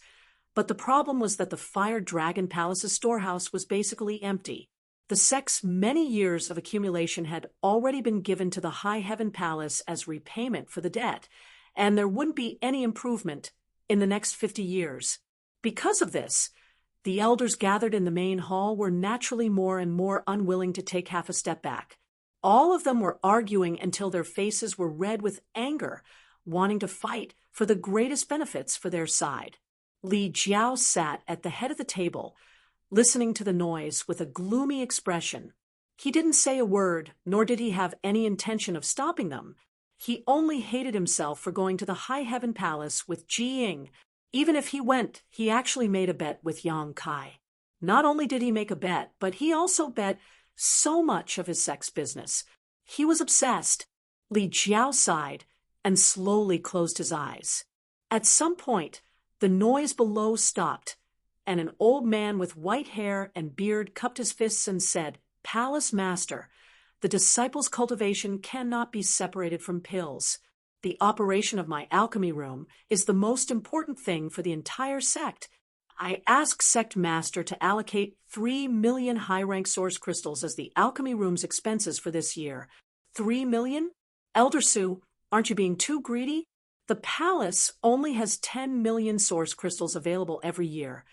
But the problem was that the Fire Dragon Palace's storehouse was basically empty. The sect's many years of accumulation had already been given to the High Heaven Palace as repayment for the debt, and there wouldn't be any improvement in the next 50 years. Because of this, the elders gathered in the main hall were naturally more and more unwilling to take half a step back. All of them were arguing until their faces were red with anger, wanting to fight for the greatest benefits for their side. Li Jiao sat at the head of the table, listening to the noise with a gloomy expression. He didn't say a word, nor did he have any intention of stopping them. He only hated himself for going to the High Heaven Palace with Ji Ying. Even if he went, he actually made a bet with Yang Kai. Not only did he make a bet, but he also bet so much of his sex business. He was obsessed. Li Jiao sighed and slowly closed his eyes. At some point, the noise below stopped, and an old man with white hair and beard cupped his fists and said, "Palace Master, The disciples' cultivation cannot be separated from pills. The operation of my alchemy room is the most important thing for the entire sect. I ask Sect Master to allocate 3 million high-rank source crystals as the alchemy room's expenses for this year. 3 million? Elder Sue, aren't you being too greedy? The palace only has 10 million source crystals available every year,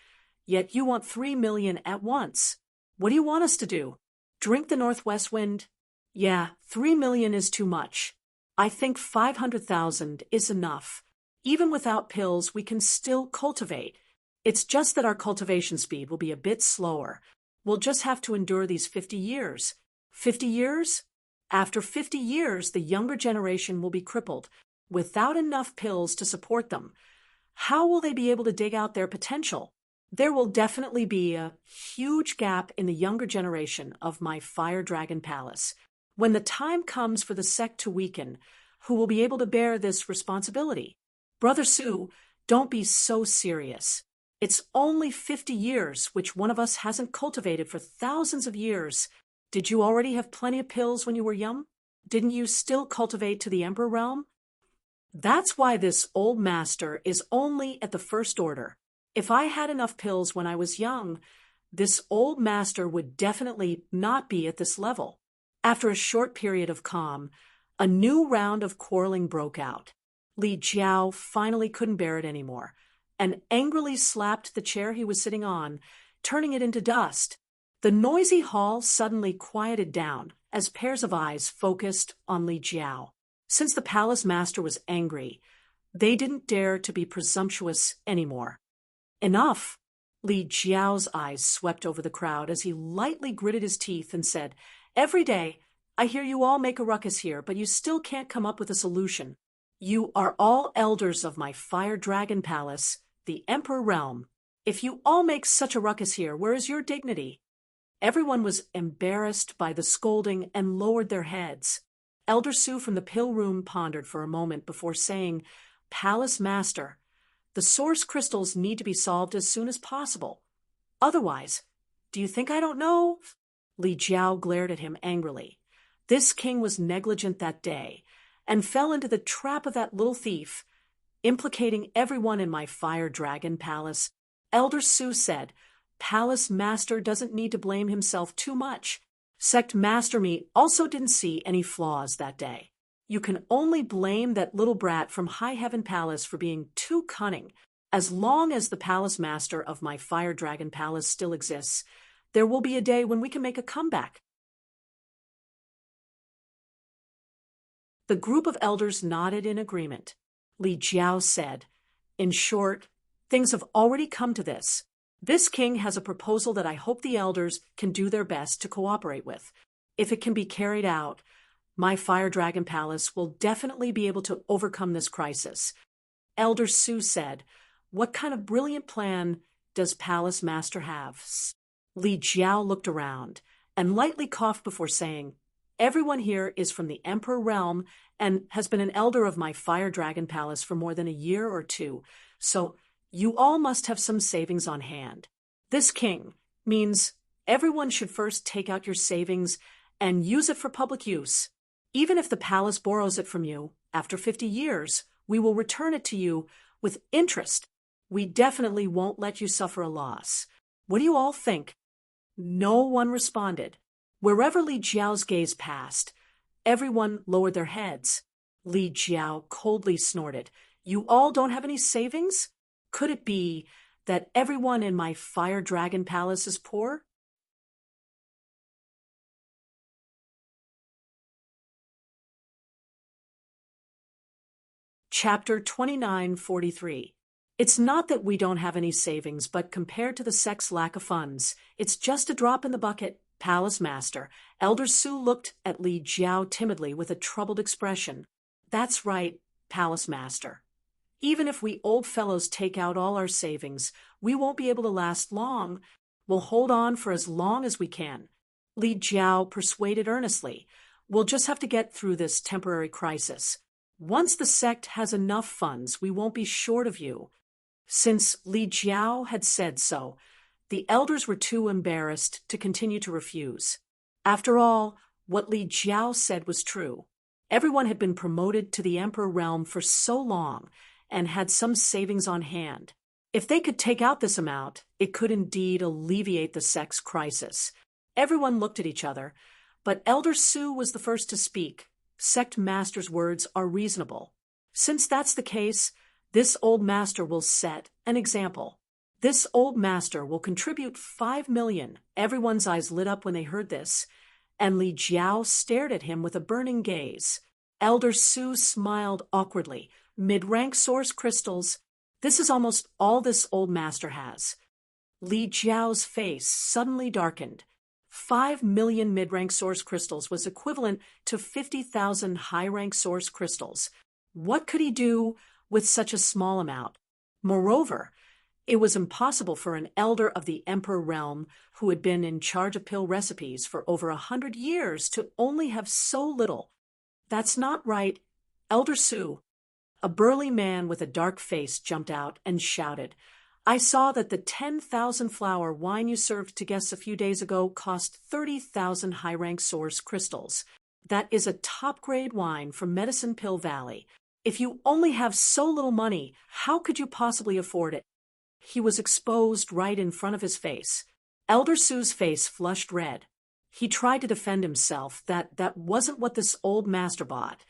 yet you want 3 million at once. What do you want us to do? Drink the northwest wind? Yeah, 3 million is too much. I think 500,000 is enough. Even without pills, we can still cultivate. It's just that our cultivation speed will be a bit slower. We'll just have to endure these 50 years. 50 years? After 50 years, the younger generation will be crippled, without enough pills to support them. How will they be able to dig out their potential? There will definitely be a huge gap in the younger generation of my Fire Dragon Palace. When the time comes for the sect to weaken, who will be able to bear this responsibility? Brother Sue, don't be so serious. It's only 50 years, which one of us hasn't cultivated for thousands of years. Did you already have plenty of pills when you were young? Didn't you still cultivate to the Emperor realm? That's why this old master is only at the first order. If I had enough pills when I was young, this old master would definitely not be at this level. After a short period of calm, a new round of quarreling broke out. Li Jiao finally couldn't bear it anymore, and angrily slapped the chair he was sitting on, turning it into dust. The noisy hall suddenly quieted down as pairs of eyes focused on Li Jiao. Since the palace master was angry, they didn't dare to be presumptuous anymore. Enough! Li Jiao's eyes swept over the crowd as he lightly gritted his teeth and said, "Every day, I hear you all make a ruckus here, but you still can't come up with a solution. You are all elders of my Fire Dragon Palace, the Emperor Realm. If you all make such a ruckus here, where is your dignity?" Everyone was embarrassed by the scolding and lowered their heads. Elder Sue from the pill room pondered for a moment before saying, "Palace Master, the source crystals need to be solved as soon as possible. Otherwise, do you think I don't know?" Li Jiao glared at him angrily. This king was negligent that day, and fell into the trap of that little thief, implicating everyone in my Fire Dragon Palace. Elder Sue said, "Palace Master doesn't need to blame himself too much. Sect Master Me also didn't see any flaws that day. You can only blame that little brat from High Heaven Palace for being too cunning. As long as the Palace Master of my Fire Dragon Palace still exists, there will be a day when we can make a comeback." The group of elders nodded in agreement. Li Jiao said, "In short, things have already come to this. This king has a proposal that I hope the elders can do their best to cooperate with. If it can be carried out, my Fire Dragon Palace will definitely be able to overcome this crisis." Elder Sue said, "What kind of brilliant plan does Palace Master have?" Li Jiao looked around and lightly coughed before saying, "Everyone here is from the Emperor Realm and has been an elder of my Fire Dragon Palace for more than a year or two, so you all must have some savings on hand. This king means everyone should first take out your savings and use it for public use. Even if the palace borrows it from you, after 50 years, we will return it to you with interest. We definitely won't let you suffer a loss. What do you all think?" No one responded. Wherever Li Jiao's gaze passed, everyone lowered their heads. Li Jiao coldly snorted, "You all don't have any savings? Could it be that everyone in my Fire Dragon Palace is poor?" Chapter 2943. It's not that we don't have any savings, but compared to the sect's lack of funds, it's just a drop in the bucket. Palace Master. Elder Sue looked at Li Jiao timidly with a troubled expression. "That's right, Palace Master. Even if we old fellows take out all our savings, we won't be able to last long. We'll hold on for as long as we can." Li Jiao persuaded earnestly. "We'll just have to get through this temporary crisis. Once the sect has enough funds, we won't be short of you." Since Li Jiao had said so, the elders were too embarrassed to continue to refuse. After all, What Li Jiao said was true. Everyone had been promoted to the emperor realm for so long and had some savings on hand. If they could take out this amount, it could indeed alleviate the sex crisis. Everyone looked at each other, but Elder Su was the first to speak. Sect master's words are reasonable. Since that's the case, this old master will set an example. This old master will contribute 5 million. Everyone's eyes lit up when they heard this, and Li Jiao stared at him with a burning gaze. Elder Su smiled awkwardly. Mid-rank source crystals. This is almost all this old master has. Li Jiao's face suddenly darkened. 5 million mid-rank source crystals was equivalent to 50,000 high-rank source crystals. What could he do with such a small amount? Moreover, it was impossible for an elder of the Emperor realm who had been in charge of pill recipes for over 100 years to only have so little. That's not right. Elder Su. A burly man with a dark face jumped out and shouted, I saw that the 10,000 flower wine you served to guests a few days ago cost 30,000 high-rank source crystals. That is a top-grade wine from Medicine Pill Valley. If you only have so little money, how could you possibly afford it? He was exposed right in front of his face. Elder Su's face flushed red. He tried to defend himself that wasn't what this old master bought.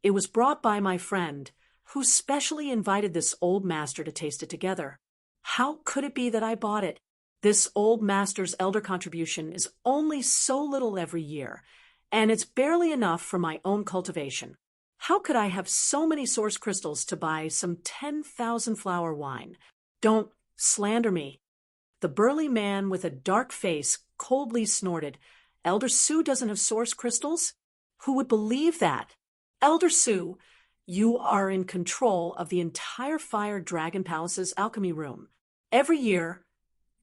It was brought by my friend, who specially invited this old master to taste it together. How could it be that I bought it? This old master's elder contribution is only so little every year, and it's barely enough for my own cultivation. How could I have so many source crystals to buy some 10,000 flower wine? Don't slander me. The burly man with a dark face coldly snorted, Elder Su doesn't have source crystals? Who would believe that? Elder Su, you are in control of the entire Fire Dragon Palace's alchemy room. Every year,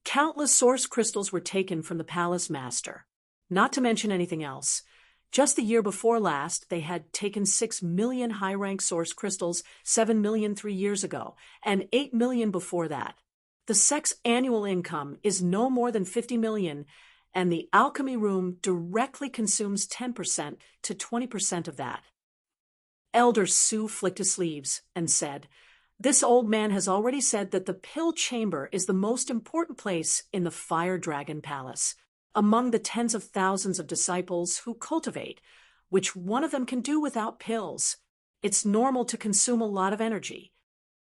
countless source crystals were taken from the palace master. Not to mention anything else. Just the year before last, they had taken 6 million high-rank source crystals, 7 million 3 years ago, and 8 million before that. The sect's annual income is no more than 50 million, and the alchemy room directly consumes 10% to 20% of that. Elder Su flicked his sleeves and said, This old man has already said that the pill chamber is the most important place in the Fire Dragon Palace. Among the tens of thousands of disciples who cultivate, which one of them can do without pills? It's normal to consume a lot of energy.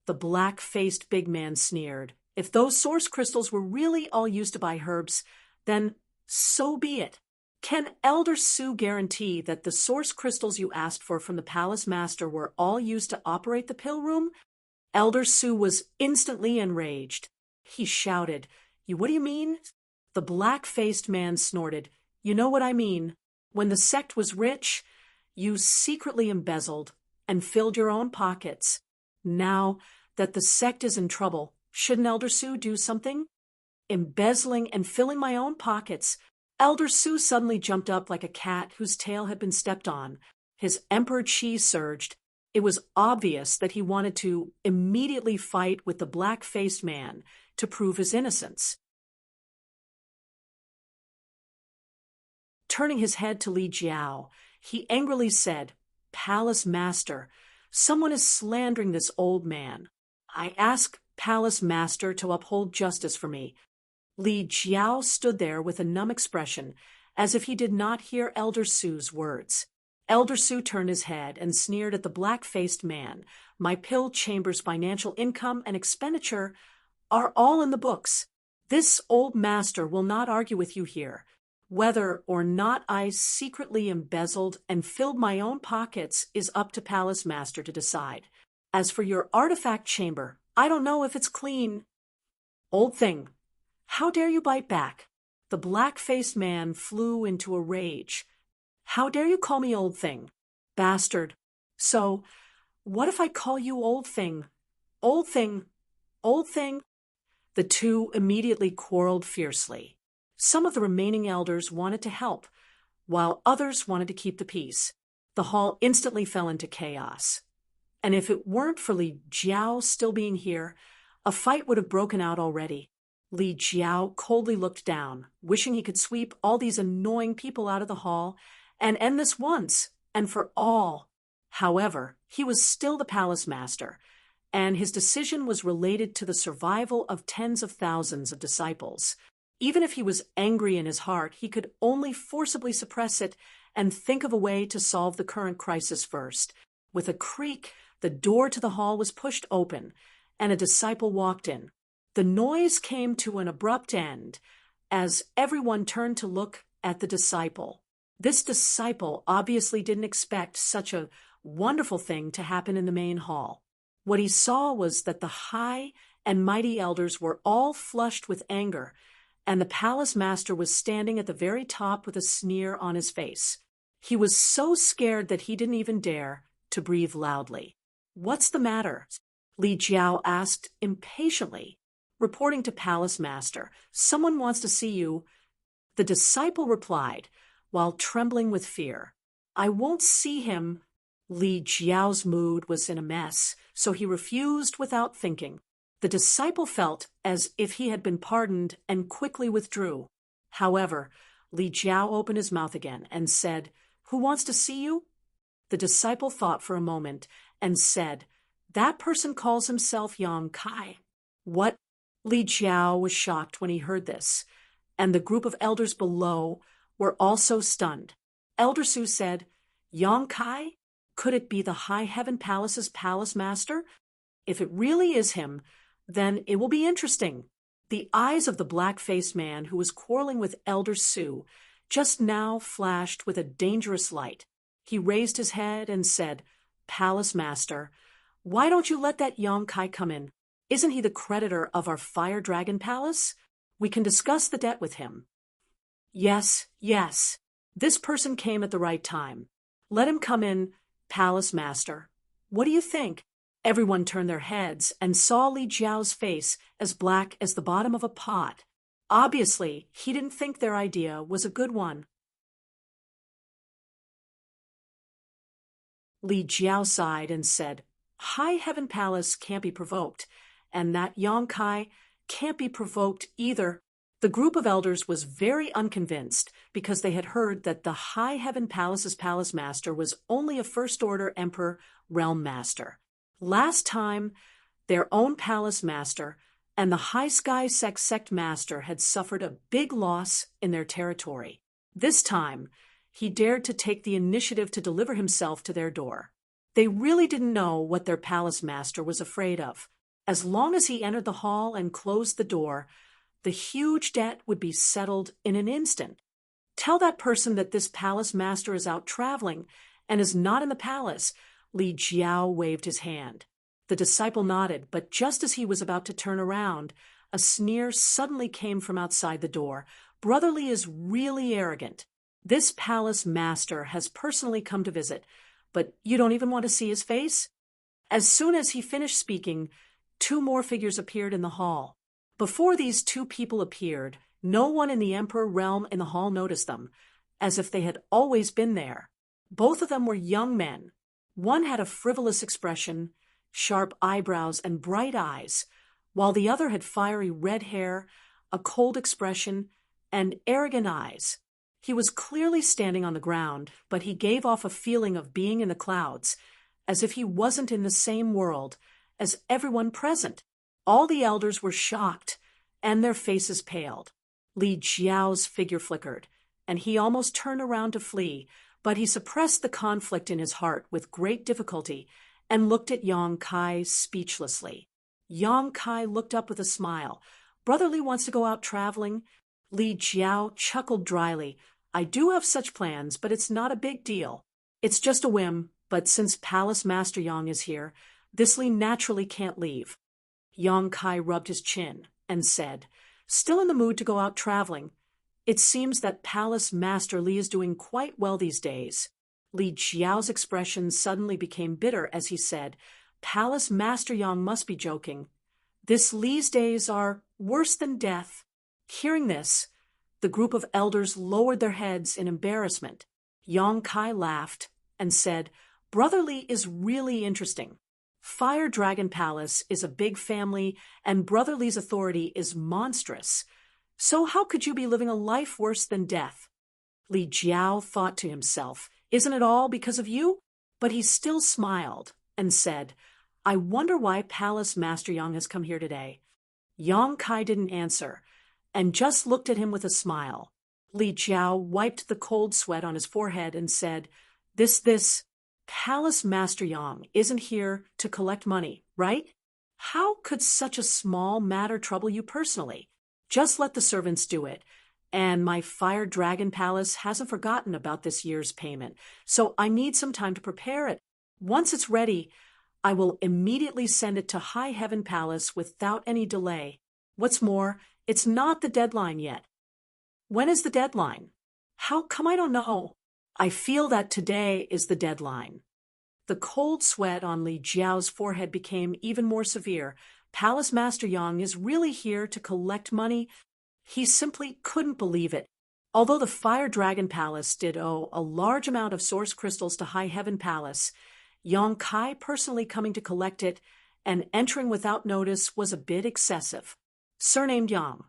The black-faced big man sneered. If those source crystals were really all used to buy herbs, then so be it. Can Elder Su guarantee that the source crystals you asked for from the palace master were all used to operate the pill room? Elder Su was instantly enraged. He shouted, What do you mean? The black-faced man snorted, You know what I mean. When the sect was rich, you secretly embezzled and filled your own pockets. Now that the sect is in trouble, shouldn't Elder Su do something? Embezzling and filling my own pockets. Elder Su suddenly jumped up like a cat whose tail had been stepped on. His emperor chi surged. It was obvious that he wanted to immediately fight with the black-faced man to prove his innocence. Turning his head to Li Jiao, he angrily said, Palace Master, someone is slandering this old man. I ask Palace Master to uphold justice for me. Li Jiao stood there with a numb expression, as if he did not hear Elder Su's words. Elder Su turned his head and sneered at the black-faced man. My pill chamber's financial income and expenditure are all in the books. This old master will not argue with you here. Whether or not I secretly embezzled and filled my own pockets is up to Palace Master to decide. As for your artifact chamber, I don't know if it's clean. Old thing, how dare you bite back? The black-faced man flew into a rage. How dare you call me old thing? Bastard. So, what if I call you old thing? Old thing. Old thing. The two immediately quarreled fiercely. Some of the remaining elders wanted to help, while others wanted to keep the peace. The hall instantly fell into chaos. And if it weren't for Li Jiao still being here, a fight would have broken out already. Li Jiao coldly looked down, wishing he could sweep all these annoying people out of the hall and end this once and for all. However, he was still the palace master, and his decision was related to the survival of tens of thousands of disciples. Even if he was angry in his heart, he could only forcibly suppress it and think of a way to solve the current crisis first. With a creak, the door to the hall was pushed open, and a disciple walked in. The noise came to an abrupt end as everyone turned to look at the disciple. This disciple obviously didn't expect such a wonderful thing to happen in the main hall. What he saw was that the high and mighty elders were all flushed with anger, and the palace master was standing at the very top with a sneer on his face. He was so scared that he didn't even dare to breathe loudly. "What's the matter?" Li Jiao asked impatiently, reporting to palace master. "Someone wants to see you." The disciple replied, while trembling with fear, "I won't see him." Li Jiao's mood was in a mess, so he refused without thinking. The disciple felt as if he had been pardoned and quickly withdrew. However, Li Jiao opened his mouth again and said, "Who wants to see you?" The disciple thought for a moment and said, "That person calls himself Yang Kai." "What?" Li Jiao was shocked when he heard this, and the group of elders below were also stunned. Elder Su said, "Yang Kai? Could it be the High Heaven Palace's palace master? If it really is him, then it will be interesting." The eyes of the black-faced man who was quarreling with Elder Su just now flashed with a dangerous light. He raised his head and said, "Palace master, why don't you let that Yang Kai come in? Isn't he the creditor of our Fire Dragon Palace? We can discuss the debt with him." Yes. This person came at the right time. Let him come in, palace master. What do you think?" Everyone turned their heads and saw Li Jiao's face as black as the bottom of a pot. Obviously, he didn't think their idea was a good one. Li Jiao sighed and said, "High Heaven Palace can't be provoked, and that Yang Kai can't be provoked either." The group of elders was very unconvinced because they had heard that the High Heaven Palace's palace master was only a first-order emperor realm master. Last time, their own palace master and the High Sky sect master had suffered a big loss in their territory. This time, he dared to take the initiative to deliver himself to their door. They really didn't know what their palace master was afraid of. As long as he entered the hall and closed the door, the huge debt would be settled in an instant. "Tell that person that this palace master is out traveling and is not in the palace." Li Jiao waved his hand. The disciple nodded, but just as he was about to turn around, a sneer suddenly came from outside the door. "Brother Li is really arrogant. This palace master has personally come to visit, but you don't even want to see his face?" As soon as he finished speaking, two more figures appeared in the hall. Before these two people appeared, no one in the Emperor realm in the hall noticed them, as if they had always been there. Both of them were young men. One had a frivolous expression, sharp eyebrows and bright eyes, while the other had fiery red hair, a cold expression, and arrogant eyes. He was clearly standing on the ground, but he gave off a feeling of being in the clouds, as if he wasn't in the same world as everyone present. All the elders were shocked, and their faces paled. Li Jiao's figure flickered, and he almost turned around to flee, but he suppressed the conflict in his heart with great difficulty and looked at Yang Kai speechlessly. Yang Kai looked up with a smile. "Brother Li wants to go out traveling?" Li Jiao chuckled dryly. "I do have such plans, but it's not a big deal. It's just a whim, but since Palace Master Yang is here, this Li naturally can't leave." Yang Kai rubbed his chin and said, "Still in the mood to go out traveling? It seems that Palace Master Li is doing quite well these days." Li Jiao's expression suddenly became bitter as he said, "Palace Master Yang must be joking. This Li's days are worse than death." Hearing this, the group of elders lowered their heads in embarrassment. Yang Kai laughed and said, "Brother Li is really interesting. Fire Dragon Palace is a big family, and Brother Li's authority is monstrous. So how could you be living a life worse than death?" Li Jiao thought to himself, isn't it all because of you? But he still smiled and said, I wonder why Palace Master Yang has come here today. Yang Kai didn't answer and just looked at him with a smile. Li Jiao wiped the cold sweat on his forehead and said, This Palace Master Yang isn't here to collect money, right? How could such a small matter trouble you personally? Just let the servants do it. And my Fire Dragon Palace hasn't forgotten about this year's payment, so I need some time to prepare it. Once it's ready, I will immediately send it to High Heaven Palace without any delay. What's more, it's not the deadline yet. When is the deadline? How come I don't know? I feel that today is the deadline. The cold sweat on Li Jiao's forehead became even more severe. Palace Master Yang is really here to collect money? He simply couldn't believe it. Although the Fire Dragon Palace did owe a large amount of source crystals to High Heaven Palace, Yang Kai personally coming to collect it and entering without notice was a bit excessive. Surnamed Yang,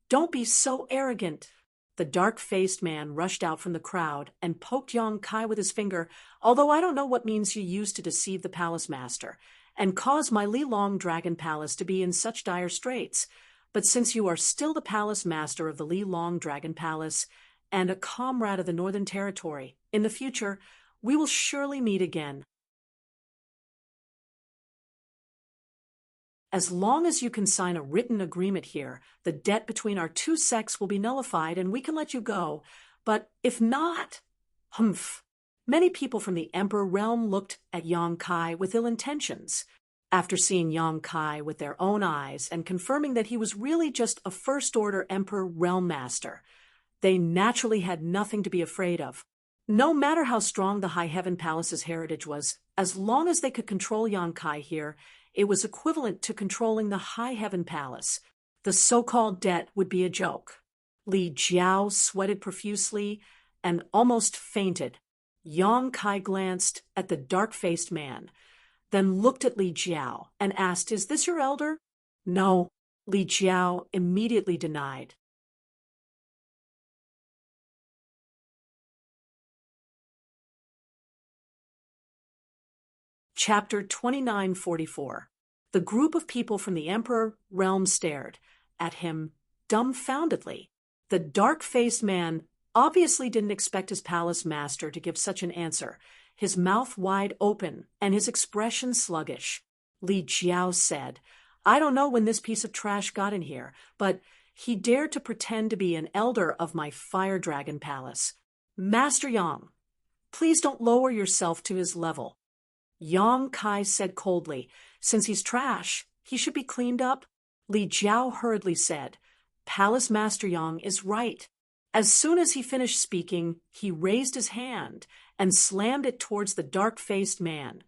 don't be so arrogant. The dark-faced man rushed out from the crowd and poked Yang Kai with his finger, although I don't know what means you used to deceive the palace master and cause my Li Long Dragon Palace to be in such dire straits. But since you are still the palace master of the Li Long Dragon Palace and a comrade of the Northern Territory, in the future, we will surely meet again. As long as you can sign a written agreement here, the debt between our two sects will be nullified and we can let you go. But if not, humph. Many people from the Emperor realm looked at Yang Kai with ill intentions. After seeing Yang Kai with their own eyes and confirming that he was really just a first-order Emperor realm master, they naturally had nothing to be afraid of. No matter how strong the High Heaven Palace's heritage was, as long as they could control Yang Kai here, it was equivalent to controlling the High Heaven Palace. The so-called debt would be a joke. Li Jiao sweated profusely and almost fainted. Yang Kai glanced at the dark-faced man, then looked at Li Jiao and asked, Is this your elder? No, Li Jiao immediately denied. Chapter 2944. The group of people from the Emperor realm stared at him dumbfoundedly. The dark-faced man obviously didn't expect his palace master to give such an answer, his mouth wide open and his expression sluggish. Li Jiao said, I don't know when this piece of trash got in here, but he dared to pretend to be an elder of my Fire Dragon Palace. Master Yang, please don't lower yourself to his level. Yang Kai said coldly, Since he's trash, he should be cleaned up. Li Jiao hurriedly said, Palace Master Yang is right. As soon as he finished speaking, he raised his hand and slammed it towards the dark-faced man,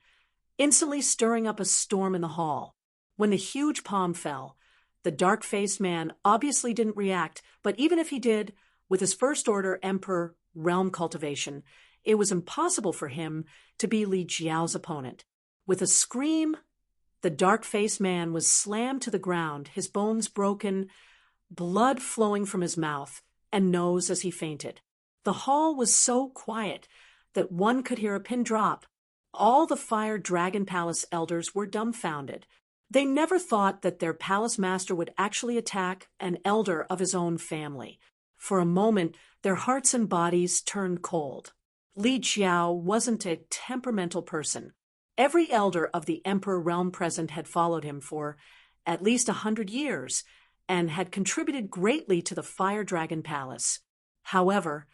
instantly stirring up a storm in the hall. When the huge palm fell, the dark-faced man obviously didn't react, but even if he did, with his first-order Emperor realm cultivation, it was impossible for him to be Li Jiao's opponent. With a scream, the dark-faced man was slammed to the ground, his bones broken, blood flowing from his mouth and nose as he fainted. The hall was so quiet that one could hear a pin drop. All the Fire Dragon Palace elders were dumbfounded. They never thought that their palace master would actually attack an elder of his own family. For a moment, their hearts and bodies turned cold. Li Jiao wasn't a temperamental person. Every elder of the Emperor realm present had followed him for at least 100 years and had contributed greatly to the Fire Dragon Palace. However,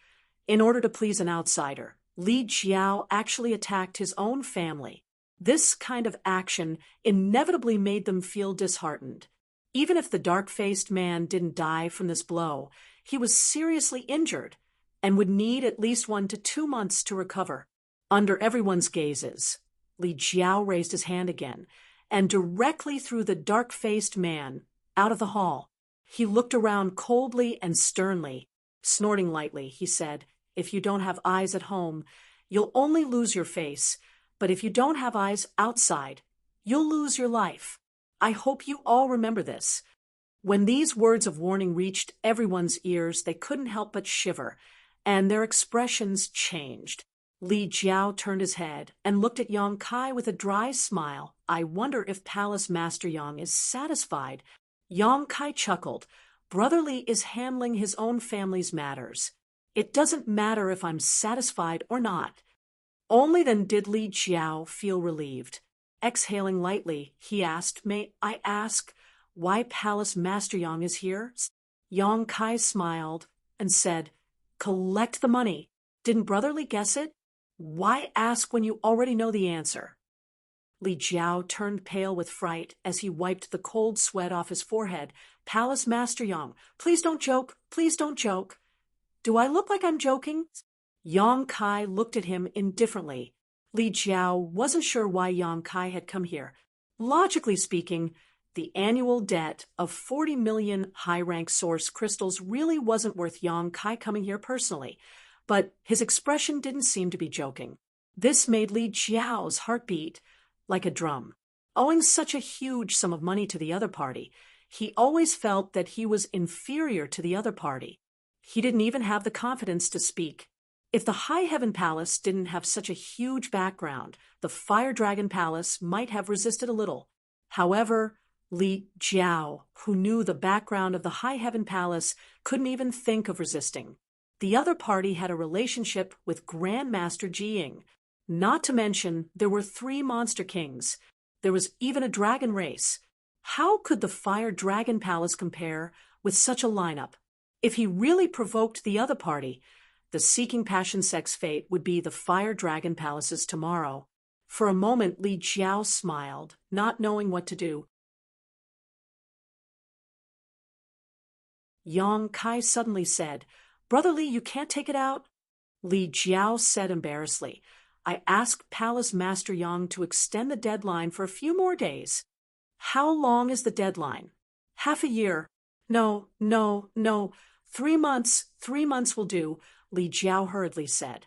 in order to please an outsider, Li Jiao actually attacked his own family. This kind of action inevitably made them feel disheartened. Even if the dark-faced man didn't die from this blow, he was seriously injured and would need at least 1 to 2 months to recover. Under everyone's gazes, Li Jiao raised his hand again, and directly threw the dark-faced man out of the hall. He looked around coldly and sternly. Snorting lightly, he said, If you don't have eyes at home, you'll only lose your face, but if you don't have eyes outside, you'll lose your life. I hope you all remember this. When these words of warning reached everyone's ears, they couldn't help but shiver, and their expressions changed. Li Jiao turned his head and looked at Yang Kai with a dry smile. I wonder if Palace Master Yang is satisfied. Yang Kai chuckled. Brother Li is handling his own family's matters. It doesn't matter if I'm satisfied or not. Only then did Li Jiao feel relieved. Exhaling lightly, he asked, May I ask why Palace Master Yang is here? Yang Kai smiled and said, Collect the money. Didn't Brother Li guess it? Why ask when you already know the answer? Li Jiao turned pale with fright as he wiped the cold sweat off his forehead. Palace Master Yang, please don't joke, please don't joke. Do I look like I'm joking? Yang Kai looked at him indifferently. Li Jiao wasn't sure why Yang Kai had come here. Logically speaking, the annual debt of 40 million high-rank source crystals really wasn't worth Yang Kai coming here personally, but his expression didn't seem to be joking. This made Li Jiao's heart beat like a drum. Owing such a huge sum of money to the other party, he always felt that he was inferior to the other party. He didn't even have the confidence to speak. If the High Heaven Palace didn't have such a huge background, the Fire Dragon Palace might have resisted a little. However, Li Jiao, who knew the background of the High Heaven Palace, couldn't even think of resisting. The other party had a relationship with Grandmaster Jiying. Not to mention, there were 3 monster kings. There was even a dragon race. How could the Fire Dragon Palace compare with such a lineup? If he really provoked the other party, the Seeking Passion Sex fate would be the Fire Dragon Palace's tomorrow. For a moment, Li Jiao smiled, not knowing what to do. Yang Kai suddenly said, Brother Li, you can't take it out? Li Jiao said embarrassedly, I asked Palace Master Yang to extend the deadline for a few more days. How long is the deadline? Half a year. No. 3 months. 3 months will do, Li Jiao hurriedly said.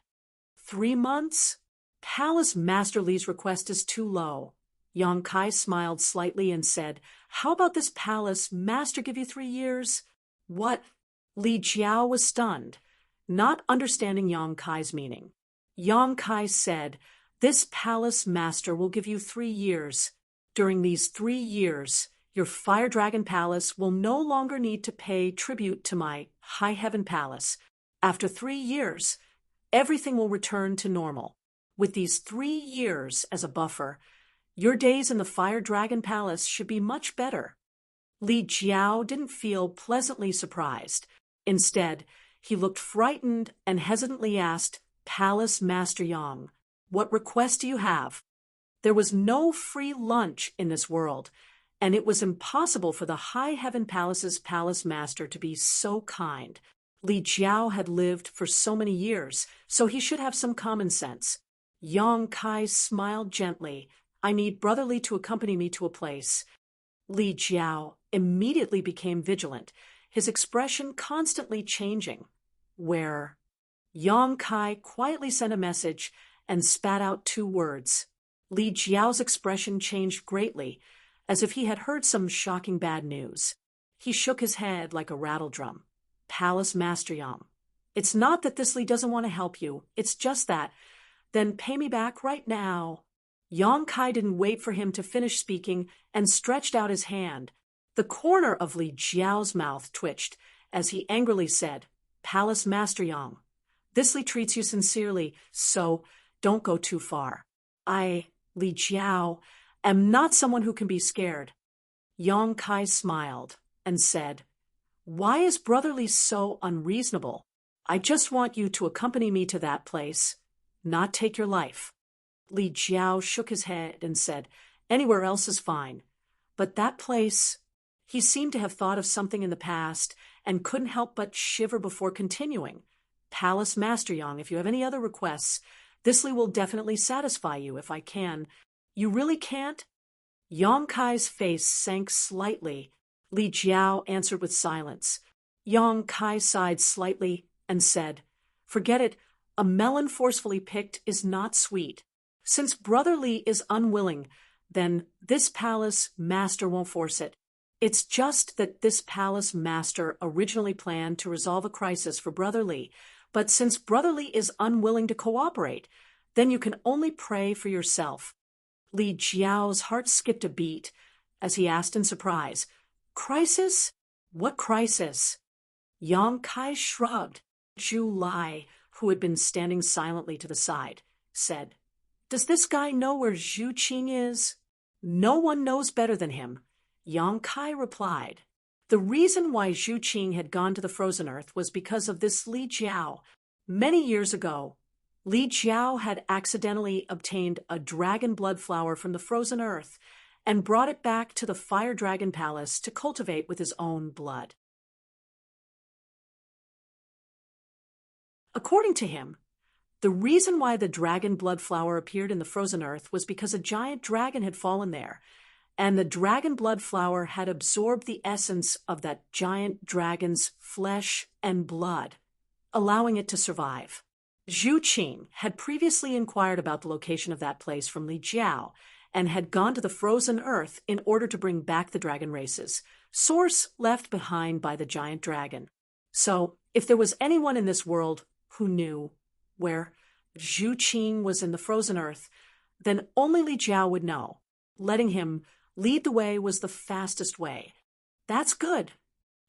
3 months? Palace Master Li's request is too low. Yang Kai smiled slightly and said, How about this Palace Master give you 3 years? What? Li Jiao was stunned, not understanding Yang Kai's meaning. Yang Kai said, This Palace Master will give you 3 years. During these 3 years, your Fire Dragon Palace will no longer need to pay tribute to my High Heaven Palace. After 3 years, everything will return to normal. With these 3 years as a buffer, your days in the Fire Dragon Palace should be much better. Li Jiao didn't feel pleasantly surprised. Instead, he looked frightened and hesitantly asked, Palace Master Yang, what request do you have? There was no free lunch in this world, and it was impossible for the High Heaven Palace's Palace Master to be so kind. Li Jiao had lived for so many years, so he should have some common sense. Yang Kai smiled gently. I need Brother Li to accompany me to a place. Li Jiao immediately became vigilant, his expression constantly changing. Where? Yang Kai quietly sent a message and spat out 2 words. Li Jiao's expression changed greatly, as if he had heard some shocking bad news. He shook his head like a rattledrum. Palace Master Yang, it's not that this Li doesn't want to help you, it's just that. Then pay me back right now. Yang Kai didn't wait for him to finish speaking and stretched out his hand. The corner of Li Jiao's mouth twitched as he angrily said, Palace Master Yang, this Li treats you sincerely, so don't go too far. I, Li Jiao, am not someone who can be scared. Yang Kai smiled and said, Why is Brother Li so unreasonable? I just want you to accompany me to that place, not take your life. Li Jiao shook his head and said, Anywhere else is fine. But that place... He seemed to have thought of something in the past and couldn't help but shiver before continuing. Palace Master Yang, if you have any other requests, this Li will definitely satisfy you if I can. You really can't? Yang Kai's face sank slightly. Li Jiao answered with silence. Yang Kai sighed slightly and said, Forget it, a melon forcefully picked is not sweet. Since Brother Li is unwilling, then this Palace Master won't force it. It's just that this Palace Master originally planned to resolve a crisis for Brother Li, But since Brother Li is unwilling to cooperate, then you can only pray for yourself." Li Jiao's heart skipped a beat as he asked in surprise, "Crisis? What crisis?" Yang Kai shrugged. Zhu Lai, who had been standing silently to the side, said, "Does this guy know where Zhu Qing is?" "No one knows better than him," Yang Kai replied. The reason why Zhu Qing had gone to the frozen earth was because of this Li Jiao. Many years ago, Li Jiao had accidentally obtained a dragon blood flower from the frozen earth and brought it back to the Fire Dragon Palace to cultivate with his own blood. According to him, the reason why the dragon blood flower appeared in the frozen earth was because a giant dragon had fallen there, and the dragon blood flower had absorbed the essence of that giant dragon's flesh and blood, allowing it to survive. Zhu Qing had previously inquired about the location of that place from Li Jiao and had gone to the frozen earth in order to bring back the dragon races, source left behind by the giant dragon. So, if there was anyone in this world who knew where Zhu Qing was in the frozen earth, then only Li Jiao would know. Letting him lead the way was the fastest way. "That's good."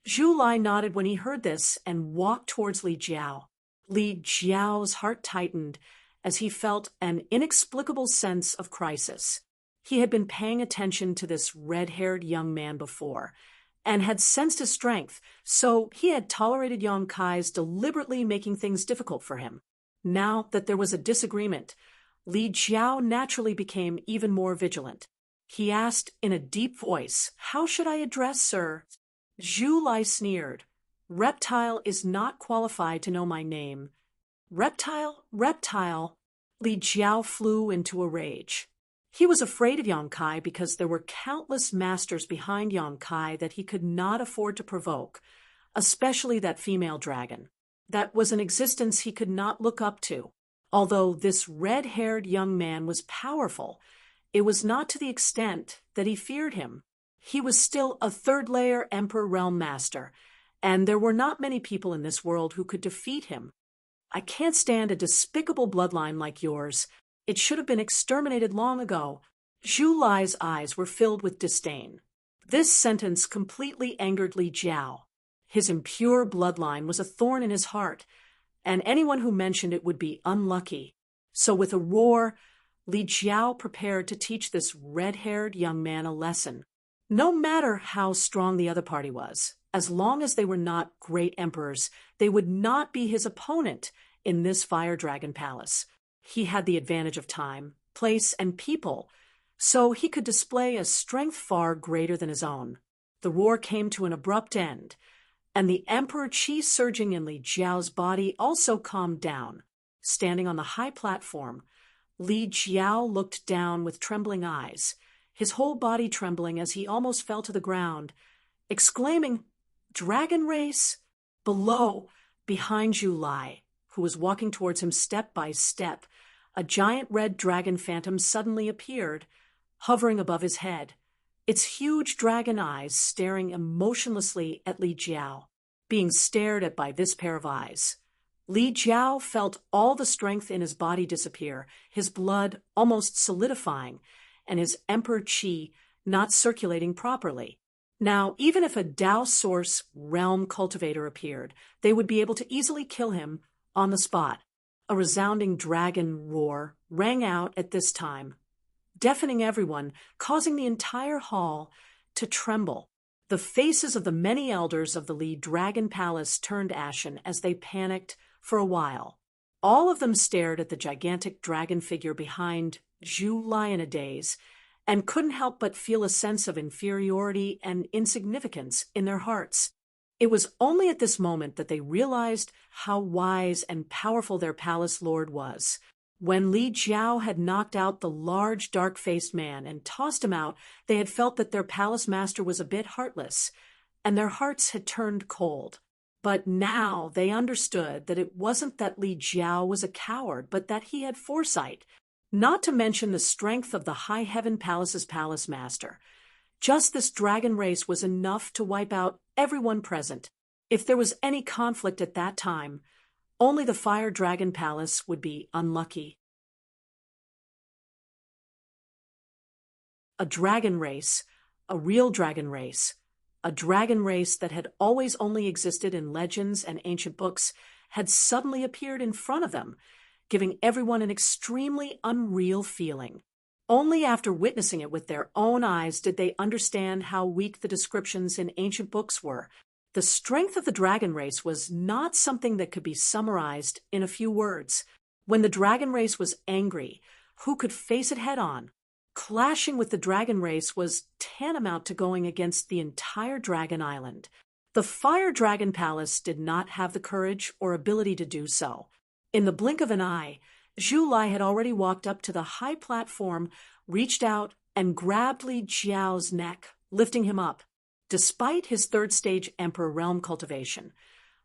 Zhu Lai nodded when he heard this and walked towards Li Jiao. Li Jiao's heart tightened as he felt an inexplicable sense of crisis. He had been paying attention to this red-haired young man before, and had sensed his strength, so he had tolerated Yang Kai's deliberately making things difficult for him. Now that there was a disagreement, Li Jiao naturally became even more vigilant. He asked in a deep voice, "How should I address Sir?" Zhu Lai sneered. "Reptile is not qualified to know my name." "Reptile, reptile." Li Jiao flew into a rage. He was afraid of Yang Kai because there were countless masters behind Yang Kai that he could not afford to provoke, especially that female dragon. That was an existence he could not look up to. Although this red-haired young man was powerful, it was not to the extent that he feared him. He was still a third-layer Emperor Realm Master, and there were not many people in this world who could defeat him. "I can't stand a despicable bloodline like yours. It should have been exterminated long ago." Zhu Lai's eyes were filled with disdain. This sentence completely angered Li Jiao. His impure bloodline was a thorn in his heart, and anyone who mentioned it would be unlucky. So with a roar, Li Jiao prepared to teach this red-haired young man a lesson. No matter how strong the other party was, as long as they were not great emperors, they would not be his opponent in this Fire Dragon Palace. He had the advantage of time, place, and people, so he could display a strength far greater than his own. The roar came to an abrupt end, and the Emperor Qi surging in Li Jiao's body also calmed down. Standing on the high platform, Li Jiao looked down with trembling eyes, his whole body trembling as he almost fell to the ground, exclaiming, "Dragon race?" Below, behind Zhu Lai, who was walking towards him step by step, a giant red dragon phantom suddenly appeared, hovering above his head, its huge dragon eyes staring emotionlessly at Li Jiao. Being stared at by this pair of eyes, Li Jiao felt all the strength in his body disappear, his blood almost solidifying, and his Emperor Qi not circulating properly. Now, even if a Dao Source realm cultivator appeared, they would be able to easily kill him on the spot. A resounding dragon roar rang out at this time, deafening everyone, causing the entire hall to tremble. The faces of the many elders of the Li Dragon Palace turned ashen as they panicked for a while. All of them stared at the gigantic dragon figure behind Zhu Lai in a daze, and couldn't help but feel a sense of inferiority and insignificance in their hearts. It was only at this moment that they realized how wise and powerful their palace lord was. When Li Jiao had knocked out the large, dark-faced man and tossed him out, they had felt that their palace master was a bit heartless, and their hearts had turned cold. But now they understood that it wasn't that Li Jiao was a coward, but that he had foresight, not to mention the strength of the High Heaven Palace's palace master. Just this dragon race was enough to wipe out everyone present. If there was any conflict at that time, Only the Fire Dragon Palace would be unlucky. A dragon race, a real dragon race, a dragon race that had always only existed in legends and ancient books, had suddenly appeared in front of them, giving everyone an extremely unreal feeling. Only after witnessing it with their own eyes did they understand how weak the descriptions in ancient books were. The strength of the dragon race was not something that could be summarized in a few words. When the dragon race was angry, who could face it head-on? Clashing with the dragon race was tantamount to going against the entire Dragon Island. The Fire Dragon Palace did not have the courage or ability to do so. In the blink of an eye, Zhu Lai had already walked up to the high platform, reached out, and grabbed Li Jiao's neck, lifting him up. Despite his third-stage Emperor realm cultivation,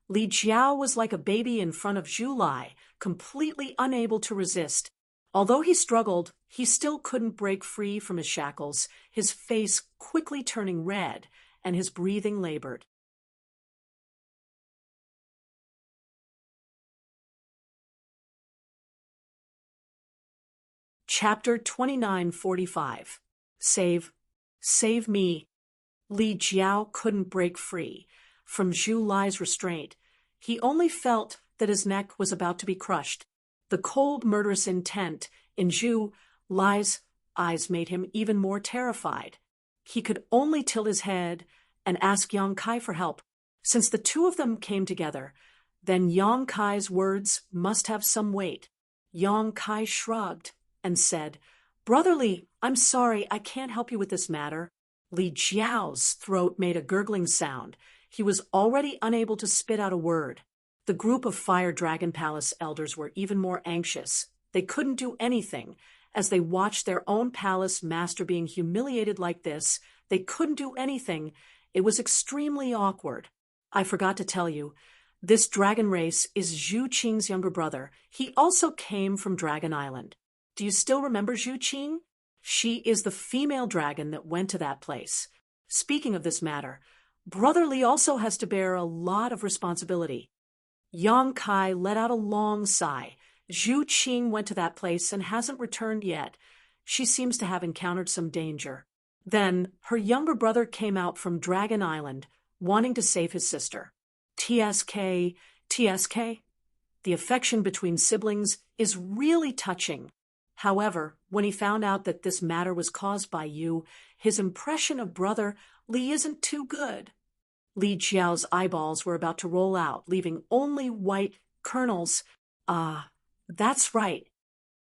Li Jiao was like a baby in front of Zhu Lai, completely unable to resist. Although he struggled, he still couldn't break free from his shackles, his face quickly turning red and his breathing labored. Chapter 2945. Save me. Li Jiao couldn't break free from Zhu Lai's restraint. He only felt that his neck was about to be crushed. The cold, murderous intent in Zhu Lai's eyes made him even more terrified. He could only tilt his head and ask Yang Kai for help. Since the two of them came together, then Yang Kai's words must have some weight. Yang Kai shrugged and said, "Brother Li, I'm sorry, I can't help you with this matter." Li Jiao's throat made a gurgling sound. He was already unable to spit out a word. The group of Fire Dragon Palace elders were even more anxious. They couldn't do anything. As they watched their own palace master being humiliated like this, they couldn't do anything. It was extremely awkward. I forgot to tell you, this dragon race is Zhu Qing's younger brother. He also came from Dragon Island. Do you still remember Zhu Qing? She is the female dragon that went to that place. Speaking of this matter, Brother Li also has to bear a lot of responsibility. Yang Kai let out a long sigh. Zhu Qing went to that place and hasn't returned yet. She seems to have encountered some danger. Then, her younger brother came out from Dragon Island, wanting to save his sister. TSK. The affection between siblings is really touching. However, when he found out that this matter was caused by you, his impression of Brother Li isn't too good. Li Jiao's eyeballs were about to roll out, leaving only white kernels. That's right.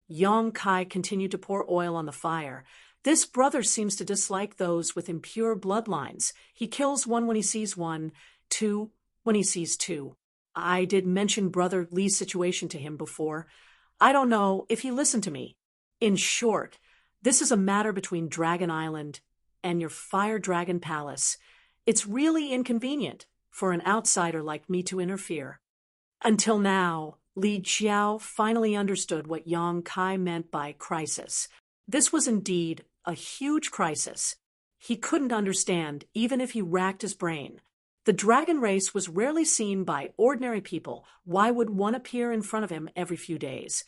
Yang Kai continued to pour oil on the fire. This brother seems to dislike those with impure bloodlines. He kills one when he sees one, two when he sees two. I did mention Brother Li's situation to him before. I don't know if he listened to me. In short, this is a matter between Dragon Island and your Fire Dragon Palace. It's really inconvenient for an outsider like me to interfere. Until now, Li Jiao finally understood what Yang Kai meant by crisis. This was indeed a huge crisis. He couldn't understand, even if he racked his brain. The dragon race was rarely seen by ordinary people. Why would one appear in front of him every few days?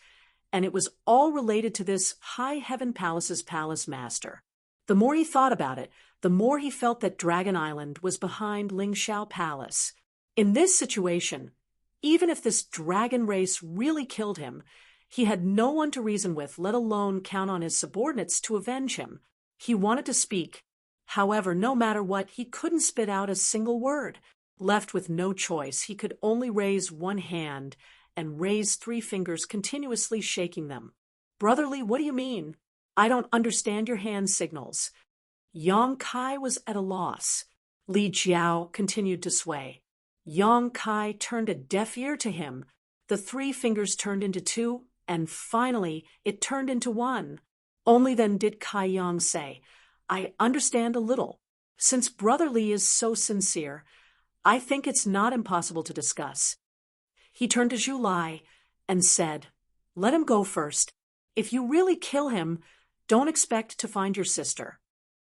And it was all related to this High Heaven Palace's palace master. The more he thought about it, the more he felt that Dragon Island was behind Lingxiao Palace. In this situation, even if this dragon race really killed him, he had no one to reason with, let alone count on his subordinates to avenge him. He wanted to speak. However, no matter what, he couldn't spit out a single word. Left with no choice, he could only raise one hand and raise 3 fingers, continuously shaking them. "Brother Li, what do you mean? I don't understand your hand signals." Yang Kai was at a loss. Li Jiao continued to sway. Yang Kai turned a deaf ear to him. The 3 fingers turned into 2, and finally it turned into 1. Only then did Kai Yang say, "I understand a little. Since Brother Li is so sincere, I think it's not impossible to discuss." He turned to Zhu Lai and said, "Let him go first. If you really kill him, don't expect to find your sister."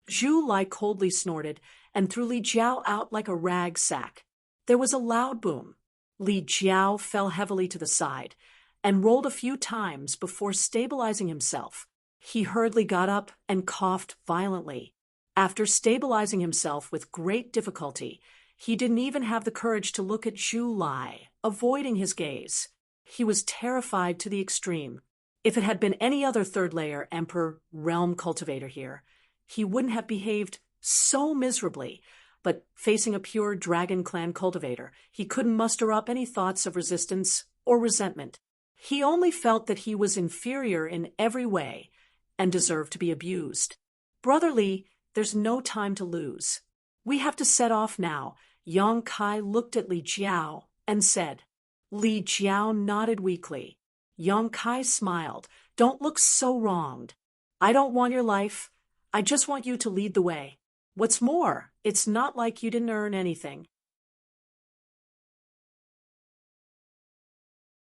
Zhu Lai coldly snorted and threw Li Jiao out like a rag sack. There was a loud boom. Li Jiao fell heavily to the side and rolled a few times before stabilizing himself. He hurriedly got up and coughed violently. After stabilizing himself with great difficulty, he didn't even have the courage to look at Zhu Lai, avoiding his gaze. He was terrified to the extreme. If it had been any other third-layer Emperor realm cultivator here, he wouldn't have behaved so miserably, but facing a pure Dragon Clan cultivator, he couldn't muster up any thoughts of resistance or resentment. He only felt that he was inferior in every way and deserved to be abused. Brother Li, there's no time to lose. We have to set off now. Yang Kai looked at Li Jiao and said. Li Jiao nodded weakly. Yang Kai smiled. Don't look so wronged. I don't want your life. I just want you to lead the way. What's more, it's not like you didn't earn anything.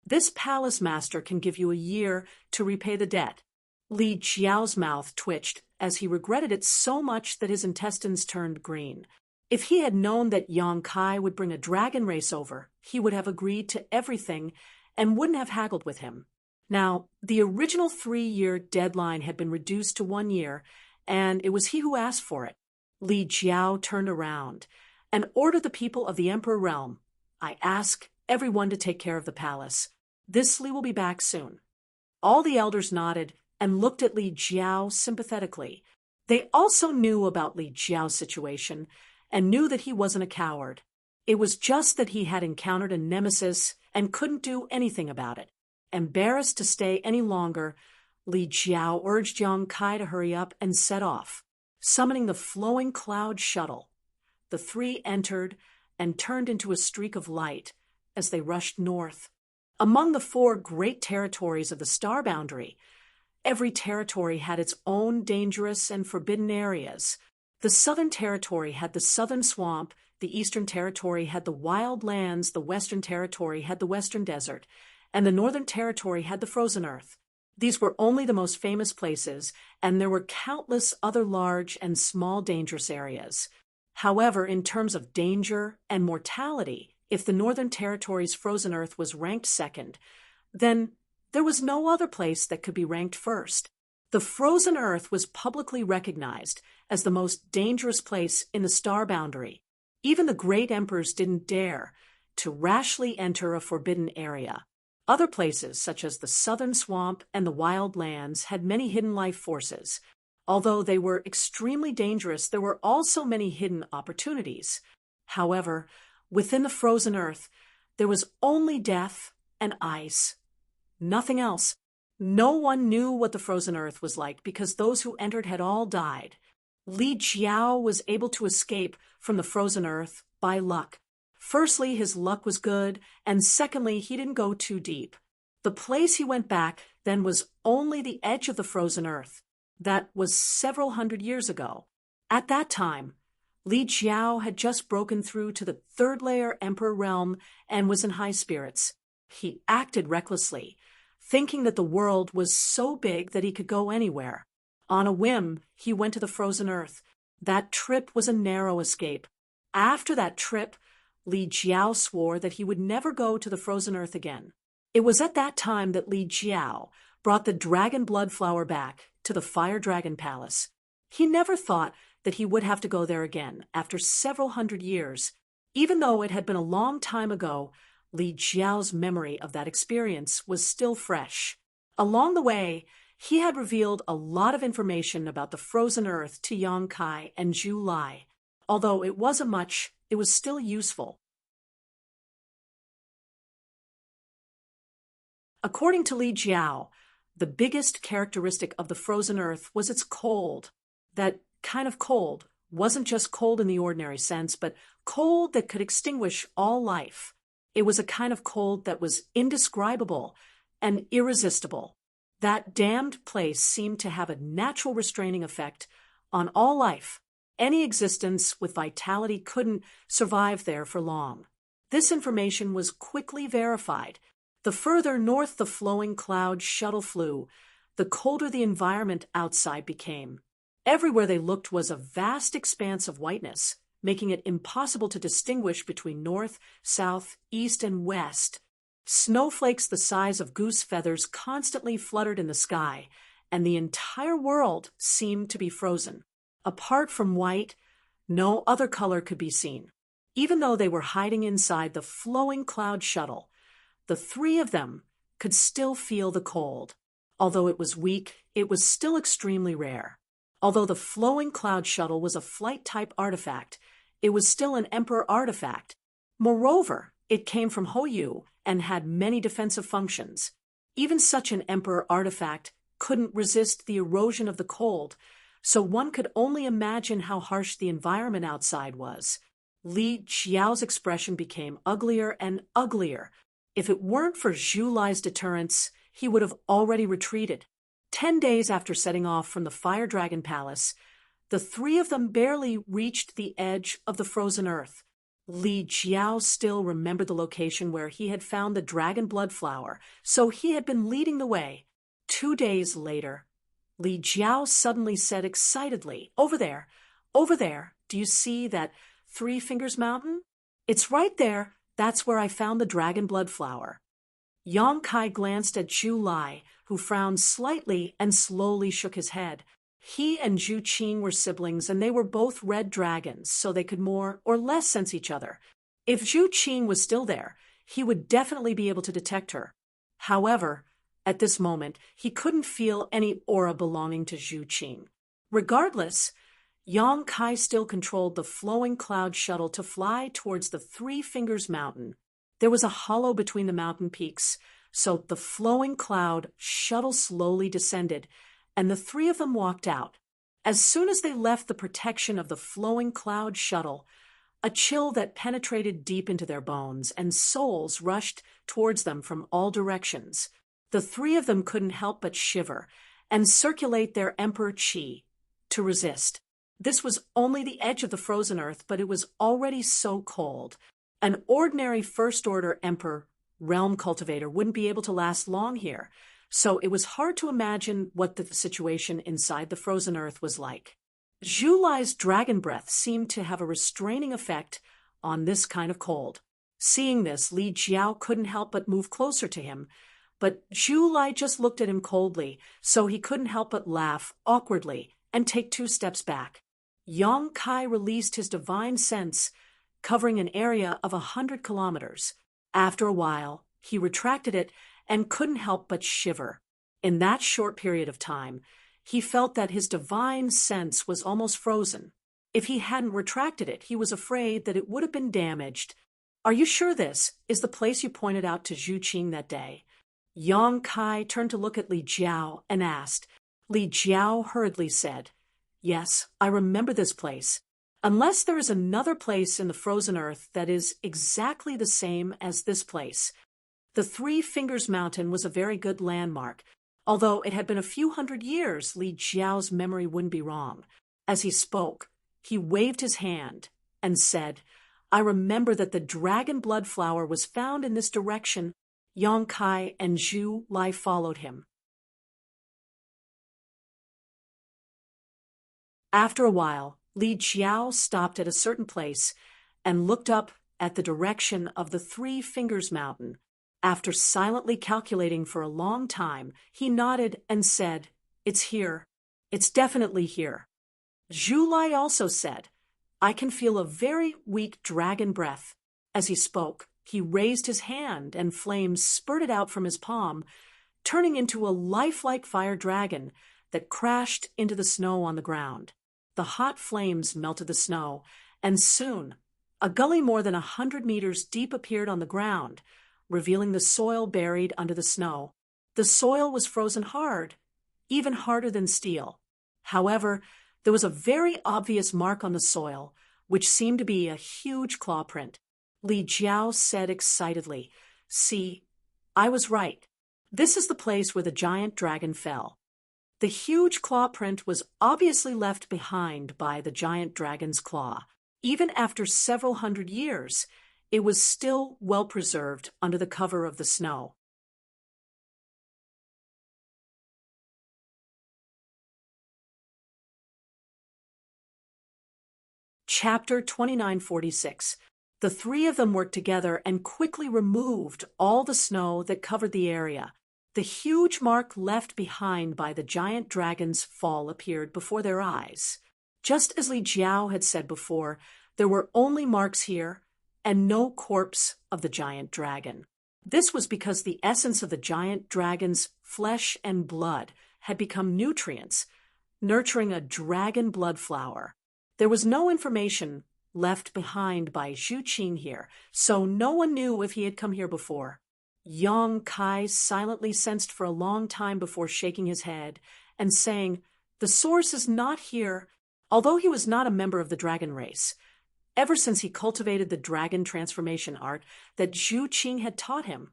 This palace master can give you a year to repay the debt. Li Jiao's mouth twitched as he regretted it so much that his intestines turned green. If he had known that Yang Kai would bring a dragon race over, he would have agreed to everything and wouldn't have haggled with him. Now, the original 3-year deadline had been reduced to 1 year, and it was he who asked for it. Li Jiao turned around and ordered the people of the Emperor realm. I ask everyone to take care of the palace. This Li will be back soon. All the elders nodded and looked at Li Jiao sympathetically. They also knew about Li Jiao's situation and knew that he wasn't a coward. It was just that he had encountered a nemesis and couldn't do anything about it. Embarrassed to stay any longer, Li Jiao urged Yang Kai to hurry up and set off. Summoning the flowing cloud shuttle, the three entered and turned into a streak of light as they rushed north. Among the 4 great territories of the star boundary, every territory had its own dangerous and forbidden areas. The Southern Territory had the Southern Swamp, the Eastern Territory had the Wild Lands, the Western Territory had the Western Desert, and the Northern Territory had the Frozen Earth. These were only the most famous places, and there were countless other large and small dangerous areas. However, in terms of danger and mortality, if the Northern Territory's Frozen Earth was ranked second, then there was no other place that could be ranked first. The Frozen Earth was publicly recognized as the most dangerous place in the star boundary. Even the great emperors didn't dare to rashly enter a forbidden area. Other places, such as the Southern Swamp and the Wild Lands, had many hidden life forces. Although they were extremely dangerous, there were also many hidden opportunities. However, within the Frozen Earth, there was only death and ice. Nothing else. No one knew what the Frozen Earth was like because those who entered had all died. Li Jiao was able to escape from the Frozen Earth by luck. Firstly, his luck was good, and secondly, he didn't go too deep. The place he went back then was only the edge of the Frozen Earth. That was several hundred years ago. At that time, Li Jiao had just broken through to the 3rd-layer Emperor realm and was in high spirits. He acted recklessly, thinking that the world was so big that he could go anywhere. On a whim, he went to the Frozen Earth. That trip was a narrow escape. After that trip, Li Jiao swore that he would never go to the Frozen Earth again. It was at that time that Li Jiao brought the dragon blood flower back to the Fire Dragon Palace. He never thought that he would have to go there again after several hundred years. Even though it had been a long time ago, Li Jiao's memory of that experience was still fresh. Along the way, he had revealed a lot of information about the Frozen Earth to Yang Kai and Zhu Lai. Although it wasn't much, it was still useful. According to Li Jiao, the biggest characteristic of the Frozen Earth was its cold. That kind of cold wasn't just cold in the ordinary sense, but cold that could extinguish all life. It was a kind of cold that was indescribable and irresistible. That damned place seemed to have a natural restraining effect on all life. Any existence with vitality couldn't survive there for long. This information was quickly verified. The further north the flowing cloud shuttle flew, the colder the environment outside became. Everywhere they looked was a vast expanse of whiteness. making it impossible to distinguish between north, south, east, and west. Snowflakes the size of goose feathers constantly fluttered in the sky, and the entire world seemed to be frozen. Apart from white, no other color could be seen. Even though they were hiding inside the flowing cloud shuttle, the three of them could still feel the cold. Although it was weak, it was still extremely rare. Although the flowing cloud shuttle was a flight-type artifact, it was still an Emperor artifact. Moreover, it came from Hoyu and had many defensive functions. Even such an Emperor artifact couldn't resist the erosion of the cold, so one could only imagine how harsh the environment outside was. Li Jiao's expression became uglier and uglier. If it weren't for Zhu Lai's deterrence, he would have already retreated. 10 days after setting off from the Fire Dragon Palace, the three of them barely reached the edge of the frozen earth. Li Jiao still remembered the location where he had found the dragon blood flower, so he had been leading the way. 2 days later, Li Jiao suddenly said excitedly, over there, do you see that Three Fingers Mountain? It's right there, that's where I found the dragon blood flower. Yang Kai glanced at Zhu Lai, who frowned slightly and slowly shook his head. He and Zhu Qing were siblings, and they were both red dragons, so they could more or less sense each other. If Zhu Qing was still there, he would definitely be able to detect her. However, at this moment, he couldn't feel any aura belonging to Zhu Qing. Regardless, Yang Kai still controlled the flowing cloud shuttle to fly towards the Three Fingers Mountain. There was a hollow between the mountain peaks, so the flowing cloud shuttle slowly descended, and the three of them walked out. As soon as they left the protection of the flowing cloud shuttle, a chill that penetrated deep into their bones and souls rushed towards them from all directions. The three of them couldn't help but shiver and circulate their emperor chi to resist. This was only the edge of the frozen earth, but it was already so cold. An ordinary first-order emperor realm cultivator wouldn't be able to last long here, so it was hard to imagine what the situation inside the frozen earth was like. Zhu Lai's dragon breath seemed to have a restraining effect on this kind of cold. Seeing this, Li Jiao couldn't help but move closer to him, but Zhu Lai just looked at him coldly, so he couldn't help but laugh awkwardly and take 2 steps back. Yang Kai released his divine sense, covering an area of 100 kilometers. After a while, he retracted it and couldn't help but shiver. In that short period of time, he felt that his divine sense was almost frozen. If he hadn't retracted it, he was afraid that it would have been damaged. Are you sure this is the place you pointed out to Zhu Qing that day? Yang Kai turned to look at Li Jiao and asked. Li Jiao hurriedly said, Yes, I remember this place. Unless there is another place in the frozen earth that is exactly the same as this place. The Three Fingers Mountain was a very good landmark. Although it had been a few hundred years, Li Jiao's memory wouldn't be wrong. As he spoke, he waved his hand and said, I remember that the dragon blood flower was found in this direction. Yang Kai and Zhu Lai followed him. After a while, Li Jiao stopped at a certain place and looked up at the direction of the Three Fingers Mountain. After silently calculating for a long time, he nodded and said, It's here. It's definitely here. Zhu Lai also said, I can feel a very weak dragon breath. As he spoke, he raised his hand and flames spurted out from his palm, turning into a lifelike fire dragon that crashed into the snow on the ground. The hot flames melted the snow, and soon a gully more than 100 meters deep appeared on the ground, revealing the soil buried under the snow. The soil was frozen hard, even harder than steel. However, there was a very obvious mark on the soil, which seemed to be a huge claw print. Li Jiao said excitedly, See, I was right. This is the place where the giant dragon fell. The huge claw print was obviously left behind by the giant dragon's claw. Even after several hundred years, it was still well preserved under the cover of the snow. Chapter 2946. The three of them worked together and quickly removed all the snow that covered the area. The huge mark left behind by the giant dragon's fall appeared before their eyes. Just as Li Jiao had said before, there were only marks here and no corpse of the giant dragon. This was because the essence of the giant dragon's flesh and blood had become nutrients, nurturing a dragon blood flower. There was no information left behind by Zhu Qing here, so no one knew if he had come here before. Yang Kai silently sensed for a long time before shaking his head and saying, "The source is not here," although he was not a member of the dragon race. Ever since he cultivated the dragon transformation art that Zhu Qing had taught him,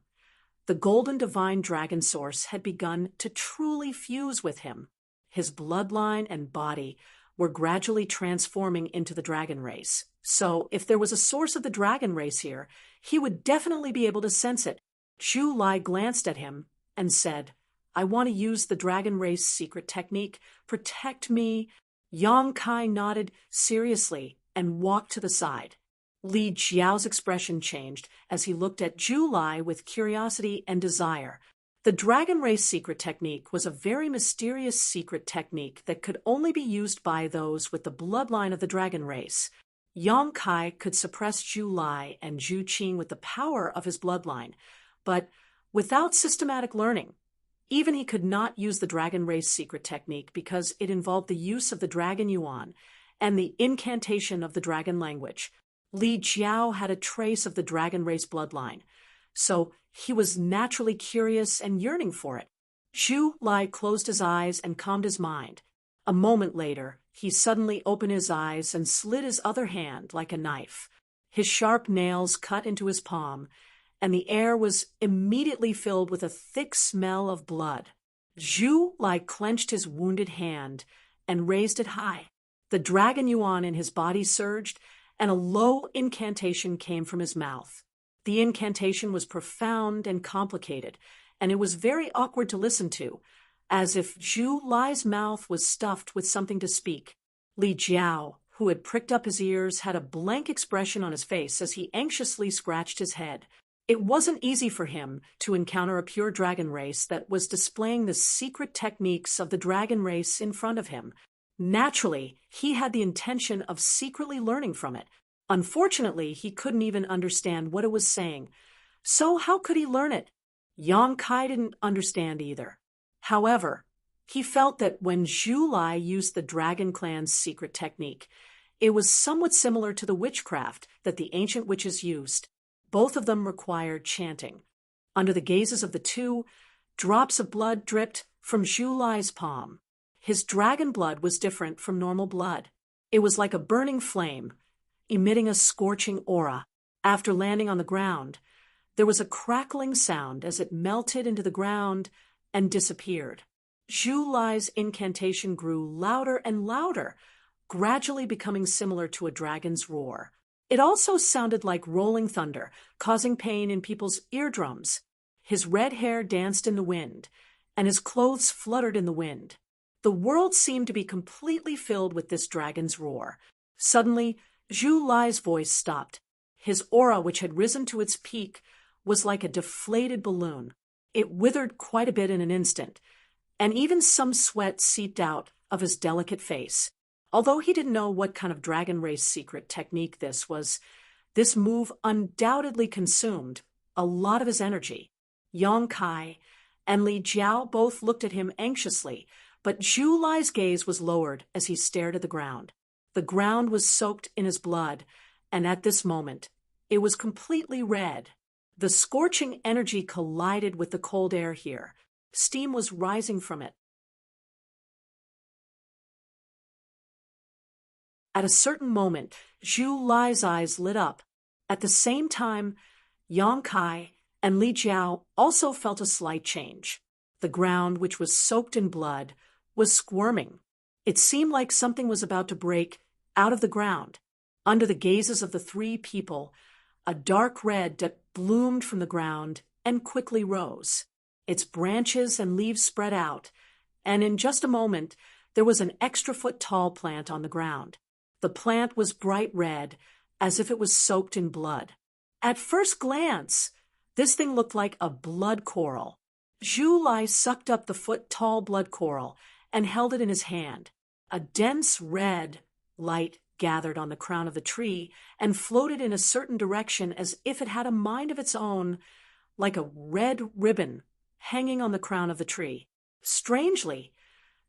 the golden divine dragon source had begun to truly fuse with him. His bloodline and body were gradually transforming into the dragon race. So, if there was a source of the dragon race here, he would definitely be able to sense it. Zhu Lai glanced at him and said, "I want to use the dragon race secret technique. Protect me." Yang Kai nodded seriously and walked to the side. Li Jiao's expression changed as he looked at Zhu Lai with curiosity and desire. The dragon race secret technique was a very mysterious secret technique that could only be used by those with the bloodline of the dragon race. Yang Kai could suppress Zhu Lai and Zhu Qing with the power of his bloodline, but without systematic learning. Even he could not use the dragon race secret technique because it involved the use of the dragon yuan and the incantation of the dragon language. Li Jiao had a trace of the dragon race bloodline, so he was naturally curious and yearning for it. Zhu Lai closed his eyes and calmed his mind. A moment later, he suddenly opened his eyes and slid his other hand like a knife. His sharp nails cut into his palm, and the air was immediately filled with a thick smell of blood. Zhu Lai clenched his wounded hand and raised it high. The dragon yuan in his body surged, and a low incantation came from his mouth. The incantation was profound and complicated, and it was very awkward to listen to, as if Zhu Lai's mouth was stuffed with something to speak. Li Jiao, who had pricked up his ears, had a blank expression on his face as he anxiously scratched his head. It wasn't easy for him to encounter a pure dragon race that was displaying the secret techniques of the dragon race in front of him. Naturally, he had the intention of secretly learning from it. Unfortunately, he couldn't even understand what it was saying. So how could he learn it? Yang Kai didn't understand either. However, he felt that when Zhu Lai used the Dragon Clan's secret technique, it was somewhat similar to the witchcraft that the ancient witches used. Both of them required chanting. Under the gazes of the two, drops of blood dripped from Zhu Lai's palm. His dragon blood was different from normal blood. It was like a burning flame, emitting a scorching aura. After landing on the ground, there was a crackling sound as it melted into the ground and disappeared. Zhu Lai's incantation grew louder and louder, gradually becoming similar to a dragon's roar. It also sounded like rolling thunder, causing pain in people's eardrums. His red hair danced in the wind, and his clothes fluttered in the wind. The world seemed to be completely filled with this dragon's roar. Suddenly, Zhu Lai's voice stopped. His aura, which had risen to its peak, was like a deflated balloon. It withered quite a bit in an instant, and even some sweat seeped out of his delicate face. Although he didn't know what kind of dragon race secret technique this was, this move undoubtedly consumed a lot of his energy. Yang Kai and Li Jiao both looked at him anxiously, but Zhu Lai's gaze was lowered as he stared at the ground. The ground was soaked in his blood, and at this moment, it was completely red. The scorching energy collided with the cold air here. Steam was rising from it. At a certain moment, Zhu Lai's eyes lit up. At the same time, Yang Kai and Li Jiao also felt a slight change. The ground, which was soaked in blood, was squirming. It seemed like something was about to break out of the ground. Under the gazes of the three people, a dark red bloomed from the ground and quickly rose. Its branches and leaves spread out, and in just a moment, there was an extra-foot-tall plant on the ground. The plant was bright red, as if it was soaked in blood. At first glance, this thing looked like a blood coral. Zhu Lai sucked up the foot-tall blood coral and held it in his hand. A dense red light gathered on the crown of the tree and floated in a certain direction as if it had a mind of its own, like a red ribbon hanging on the crown of the tree. Strangely,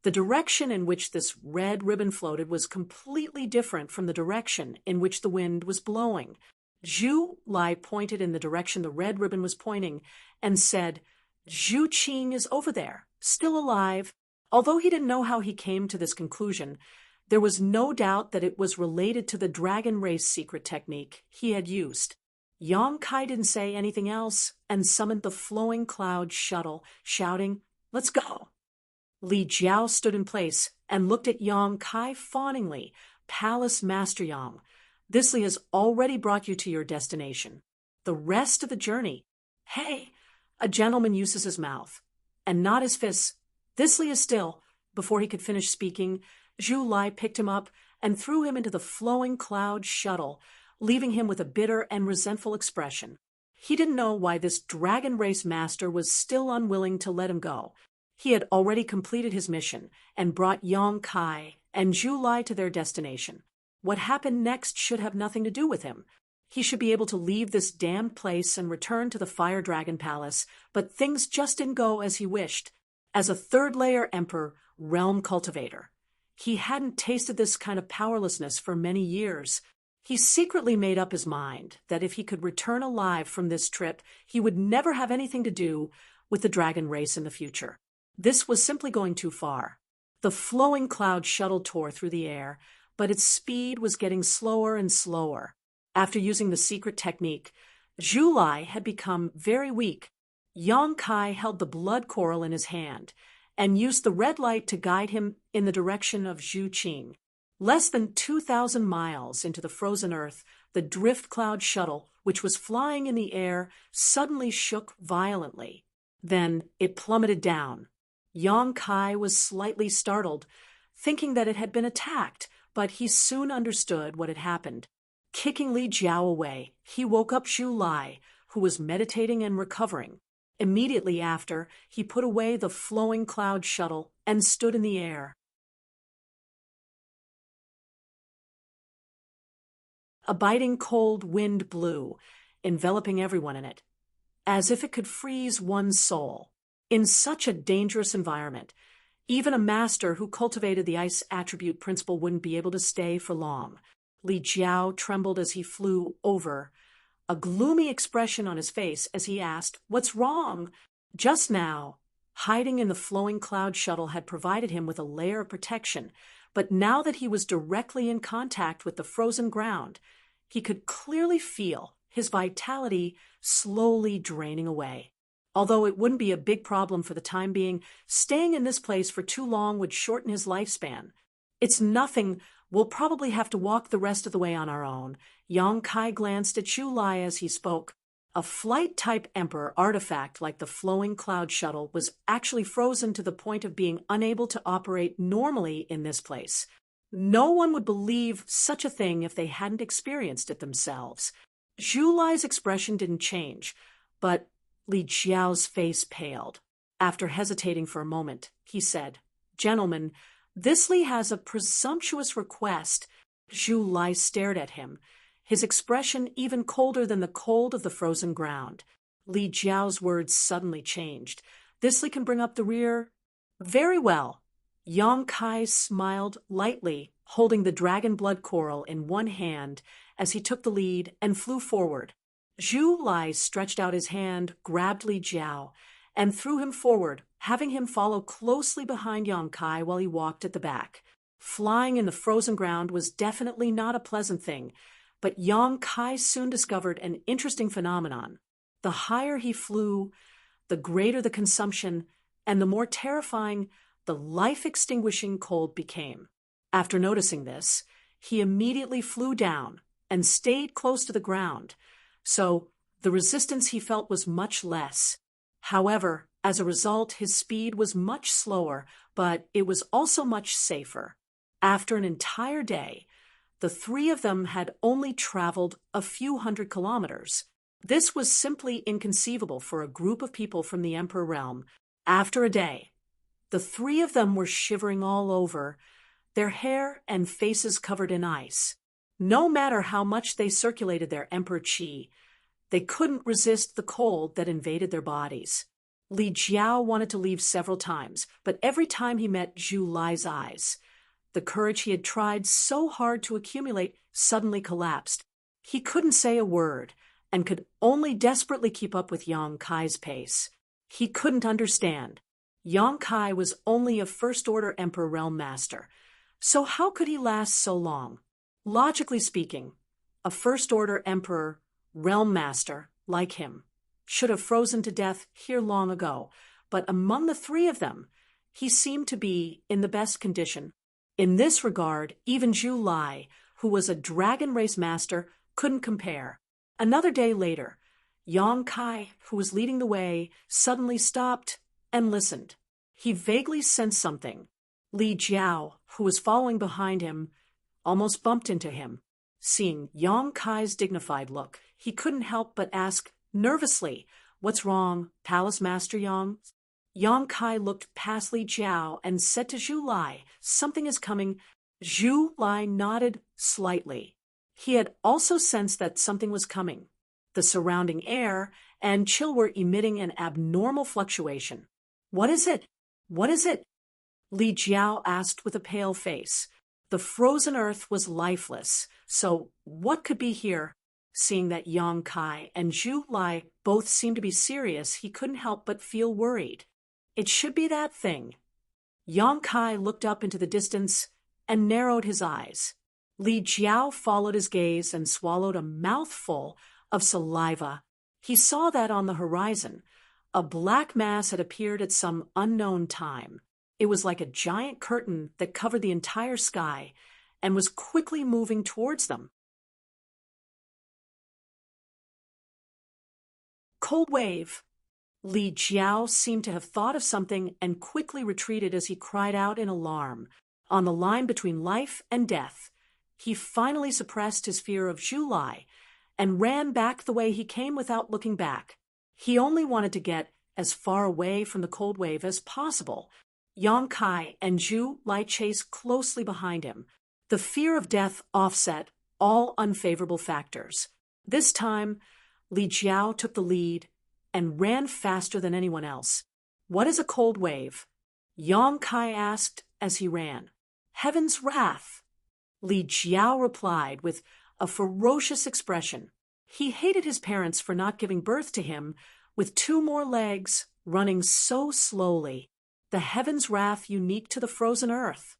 the direction in which this red ribbon floated was completely different from the direction in which the wind was blowing. Zhu Lai pointed in the direction the red ribbon was pointing and said, "Zhu Qing is over there, still alive." Although he didn't know how he came to this conclusion, there was no doubt that it was related to the dragon race secret technique he had used. Yang Kai didn't say anything else and summoned the flowing cloud shuttle, shouting, "Let's go." Li Jiao stood in place and looked at Yang Kai fawningly. "Palace Master Yang, this Li has already brought you to your destination. The rest of the journey—" "Hey!" A gentleman uses his mouth, and not his fists. "This Li is still." Before he could finish speaking, Zhu Lai picked him up and threw him into the flowing cloud shuttle, leaving him with a bitter and resentful expression. He didn't know why this dragon race master was still unwilling to let him go. He had already completed his mission and brought Yang Kai and Zhu Lai to their destination. What happened next should have nothing to do with him. He should be able to leave this damned place and return to the Fire Dragon Palace, but things just didn't go as he wished. As a third-layer emperor, realm cultivator, he hadn't tasted this kind of powerlessness for many years. He secretly made up his mind that if he could return alive from this trip, he would never have anything to do with the dragon race in the future. This was simply going too far. The flowing cloud shuttle tore through the air, but its speed was getting slower and slower. After using the secret technique, Zhu Lai had become very weak. Yang Kai held the blood coral in his hand and used the red light to guide him in the direction of Zhu Qing. Less than 2,000 miles into the frozen earth, the drift cloud shuttle, which was flying in the air, suddenly shook violently. Then it plummeted down. Yang Kai was slightly startled, thinking that it had been attacked, but he soon understood what had happened. Kicking Li Jiao away, he woke up Zhu Lai, who was meditating and recovering. Immediately after, he put away the flowing cloud shuttle and stood in the air. A biting cold wind blew, enveloping everyone in it, as if it could freeze one's soul. In such a dangerous environment, even a master who cultivated the ice attribute principle wouldn't be able to stay for long. Li Jiao trembled as he flew over, a gloomy expression on his face as he asked, "What's wrong?" Just now, hiding in the flowing cloud shuttle had provided him with a layer of protection, but now that he was directly in contact with the frozen ground, he could clearly feel his vitality slowly draining away. Although it wouldn't be a big problem for the time being, staying in this place for too long would shorten his lifespan. "It's nothing. We'll probably have to walk the rest of the way on our own." Yang Kai glanced at Zhu Lai as he spoke. A flight-type emperor artifact like the flowing cloud shuttle was actually frozen to the point of being unable to operate normally in this place. No one would believe such a thing if they hadn't experienced it themselves. Zhu Lai's expression didn't change, but Li Jiao's face paled. After hesitating for a moment, he said, "Gentlemen, this Li has a presumptuous request." Zhu Lai stared at him, his expression even colder than the cold of the frozen ground. Li Jiao's words suddenly changed. "This Li can bring up the rear?" "Very well." Yang Kai smiled lightly, holding the dragon blood coral in one hand as he took the lead and flew forward. Zhu Lai stretched out his hand, grabbed Li Jiao, and threw him forward, having him follow closely behind Yang Kai while he walked at the back. Flying in the frozen ground was definitely not a pleasant thing, but Yang Kai soon discovered an interesting phenomenon. The higher he flew, the greater the consumption, and the more terrifying the life-extinguishing cold became. After noticing this, he immediately flew down and stayed close to the ground, so the resistance he felt was much less. However, as a result, his speed was much slower, but it was also much safer. After an entire day, The three of them had only traveled a few hundred kilometers. This was simply inconceivable for a group of people from the Emperor realm. After a day, the three of them were shivering all over, their hair and faces covered in ice. No matter how much they circulated their Emperor Qi, they couldn't resist the cold that invaded their bodies. Li Jiao wanted to leave several times, but every time he met Zhu Lai's eyes, the courage he had tried so hard to accumulate suddenly collapsed. He couldn't say a word and could only desperately keep up with Yang Kai's pace. He couldn't understand. Yang Kai was only a first-order Emperor Realm Master, so how could he last so long? Logically speaking, a first-order Emperor Realm Master like him should have frozen to death here long ago, but among the three of them, he seemed to be in the best condition. In this regard, even Zhu Lai, who was a dragon race master, couldn't compare. Another day later, Yang Kai, who was leading the way, suddenly stopped and listened. He vaguely sensed something. Li Jiao, who was following behind him, almost bumped into him. Seeing Yang Kai's dignified look, he couldn't help but ask nervously, "What's wrong, Palace Master Yang?" Yang Kai looked past Li Jiao and said to Zhu Lai, "Something is coming." Zhu Lai nodded slightly. He had also sensed that something was coming. The surrounding air and chill were emitting an abnormal fluctuation. "What is it? What is it?" Li Jiao asked with a pale face. The frozen earth was lifeless, so what could be here? Seeing that Yang Kai and Zhu Lai both seemed to be serious, he couldn't help but feel worried. It should be that thing. Yang Kai looked up into the distance and narrowed his eyes. Li Jiao followed his gaze and swallowed a mouthful of saliva. He saw that on the horizon, a black mass had appeared at some unknown time. It was like a giant curtain that covered the entire sky and was quickly moving towards them. Cold wave. Li Jiao seemed to have thought of something and quickly retreated as he cried out in alarm. On the line between life and death, he finally suppressed his fear of Zhu Lai and ran back the way he came without looking back. He only wanted to get as far away from the cold wave as possible. Yang Kai and Zhu Lai chased closely behind him. The fear of death offset all unfavorable factors. This time, Li Jiao took the lead and ran faster than anyone else. "What is a cold wave?" Yang Kai asked as he ran. "Heaven's wrath," Li Jiao replied with a ferocious expression. He hated his parents for not giving birth to him with 2 more legs, running so slowly. The heaven's wrath unique to the frozen earth.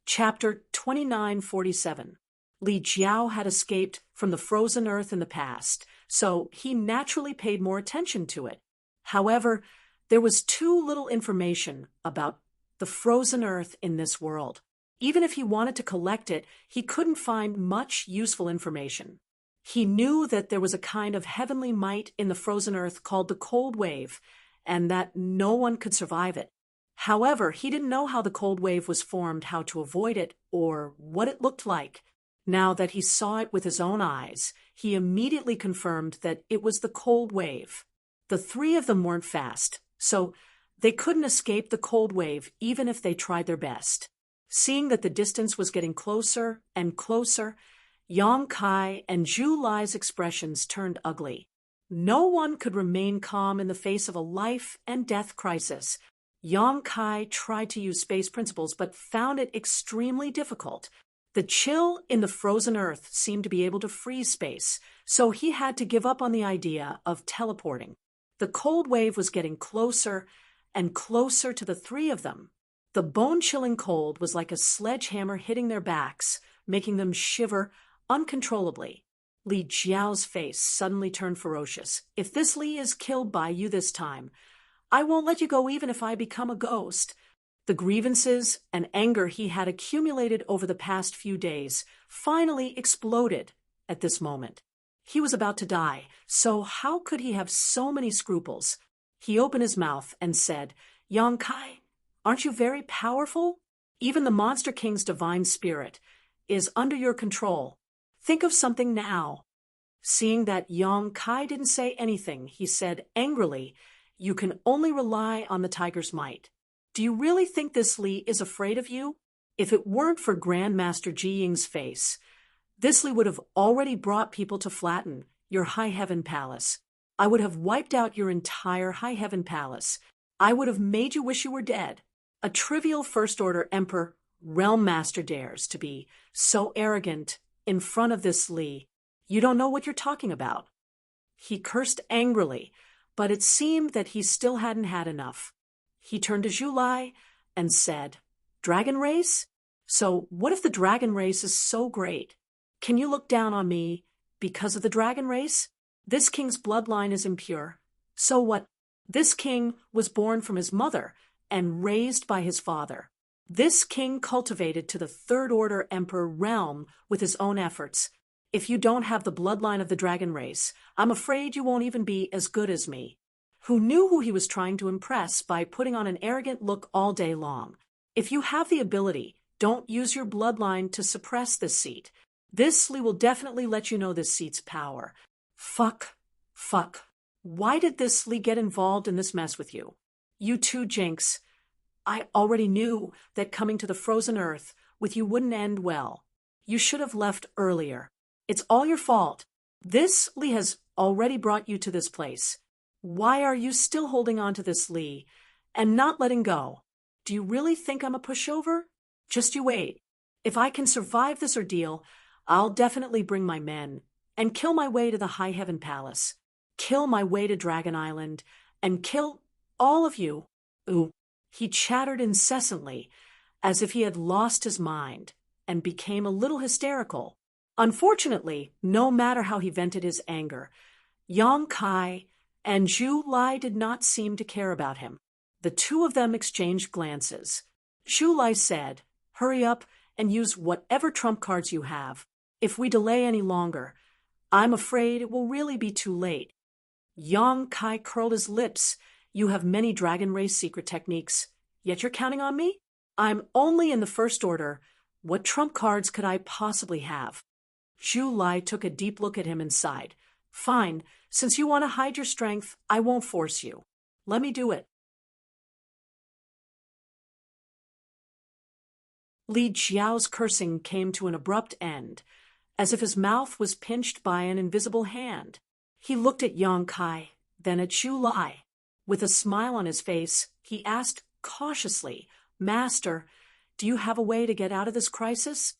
Chapter 2947. Li Jiao had escaped from the frozen earth in the past, so he naturally paid more attention to it. However, there was too little information about the frozen earth in this world. Even if he wanted to collect it, he couldn't find much useful information. He knew that there was a kind of heavenly might in the frozen earth called the cold wave, and that no one could survive it. However, he didn't know how the cold wave was formed, how to avoid it, or what it looked like. Now that he saw it with his own eyes, he immediately confirmed that it was the cold wave. The three of them weren't fast, so they couldn't escape the cold wave even if they tried their best. Seeing that the distance was getting closer and closer, Yang Kai and Zhu Lai's expressions turned ugly. No one could remain calm in the face of a life and death crisis. Yang Kai tried to use space principles but found it extremely difficult. The chill in the frozen earth seemed to be able to freeze space, so he had to give up on the idea of teleporting. The cold wave was getting closer and closer to the three of them. The bone-chilling cold was like a sledgehammer hitting their backs, making them shiver uncontrollably. Li Jiao's face suddenly turned ferocious. "If this Li is killed by you this time, I won't let you go even if I become a ghost." The grievances and anger he had accumulated over the past few days finally exploded at this moment. He was about to die, so how could he have so many scruples? He opened his mouth and said, Yang Kai, aren't you very powerful? Even the Monster King's divine spirit is under your control. Think of something now. Seeing that Yang Kai didn't say anything, he said angrily, You can only rely on the tiger's might. Do you really think this Li is afraid of you? If it weren't for Grandmaster Ji Ying's face, this Li would have already brought people to flatten your High Heaven Palace. I would have wiped out your entire High Heaven Palace. I would have made you wish you were dead. A trivial First Order Emperor Realm Master dares to be so arrogant in front of this Li. You don't know what you're talking about. He cursed angrily, but it seemed that he still hadn't had enough. He turned to Zhu Lai and said, Dragon race? So what if the dragon race is so great? Can you look down on me because of the dragon race? This king's bloodline is impure. So what? This king was born from his mother and raised by his father. This king cultivated to the Third Order Emperor realm with his own efforts. If you don't have the bloodline of the dragon race, I'm afraid you won't even be as good as me. Who knew who he was trying to impress by putting on an arrogant look all day long? If you have the ability, don't use your bloodline to suppress this seat. This Li will definitely let you know this seat's power. Fuck. Why did this Li get involved in this mess with you? You too, Jinx. I already knew that coming to the frozen earth with you wouldn't end well. You should have left earlier. It's all your fault. This Li has already brought you to this place. Why are you still holding on to this Li and not letting go? Do you really think I'm a pushover? Just you wait. If I can survive this ordeal, I'll definitely bring my men and kill my way to the High Heaven Palace, kill my way to Dragon Island, and kill all of you. Ooh. He chattered incessantly, as if he had lost his mind, and became a little hysterical. Unfortunately, no matter how he vented his anger, Yang Kai and Zhu Lai did not seem to care about him. The two of them exchanged glances. Zhu Lai said, Hurry up and use whatever trump cards you have. If we delay any longer, I'm afraid it will really be too late. Yang Kai curled his lips. You have many dragon race secret techniques, yet you're counting on me? I'm only in the First Order. What trump cards could I possibly have? Zhu Lai took a deep look at him and sighed. Fine, since you want to hide your strength, I won't force you. Let me do it. Li Jiao's cursing came to an abrupt end, as if his mouth was pinched by an invisible hand. He looked at Yang Kai, then at Zhu Lai. With a smile on his face, he asked cautiously, Master, do you have a way to get out of this crisis?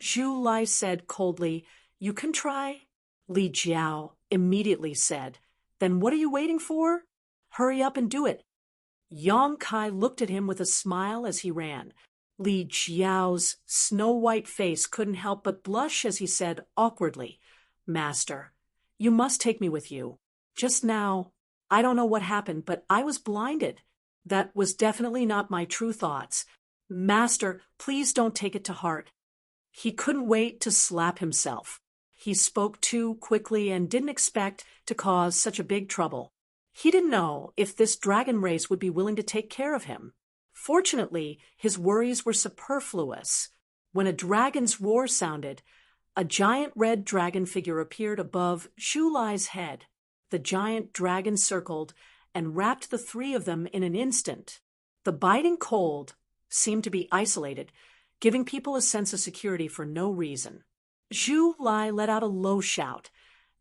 Zhu Lai said coldly, You can try. Li Jiao immediately said, Then what are you waiting for? Hurry up and do it. Yang Kai looked at him with a smile as he ran. Li Jiao's snow-white face couldn't help but blush as he said awkwardly, Master, you must take me with you. Just now, I don't know what happened, but I was blinded. That was definitely not my true thoughts. Master, please don't take it to heart. He couldn't wait to slap himself. He spoke too quickly and didn't expect to cause such a big trouble. He didn't know if this dragon race would be willing to take care of him. Fortunately, his worries were superfluous. When a dragon's roar sounded, a giant red dragon figure appeared above Zhu Lai's head. The giant dragon circled and wrapped the three of them in an instant. The biting cold seemed to be isolated, giving people a sense of security for no reason. Zhu Lai let out a low shout,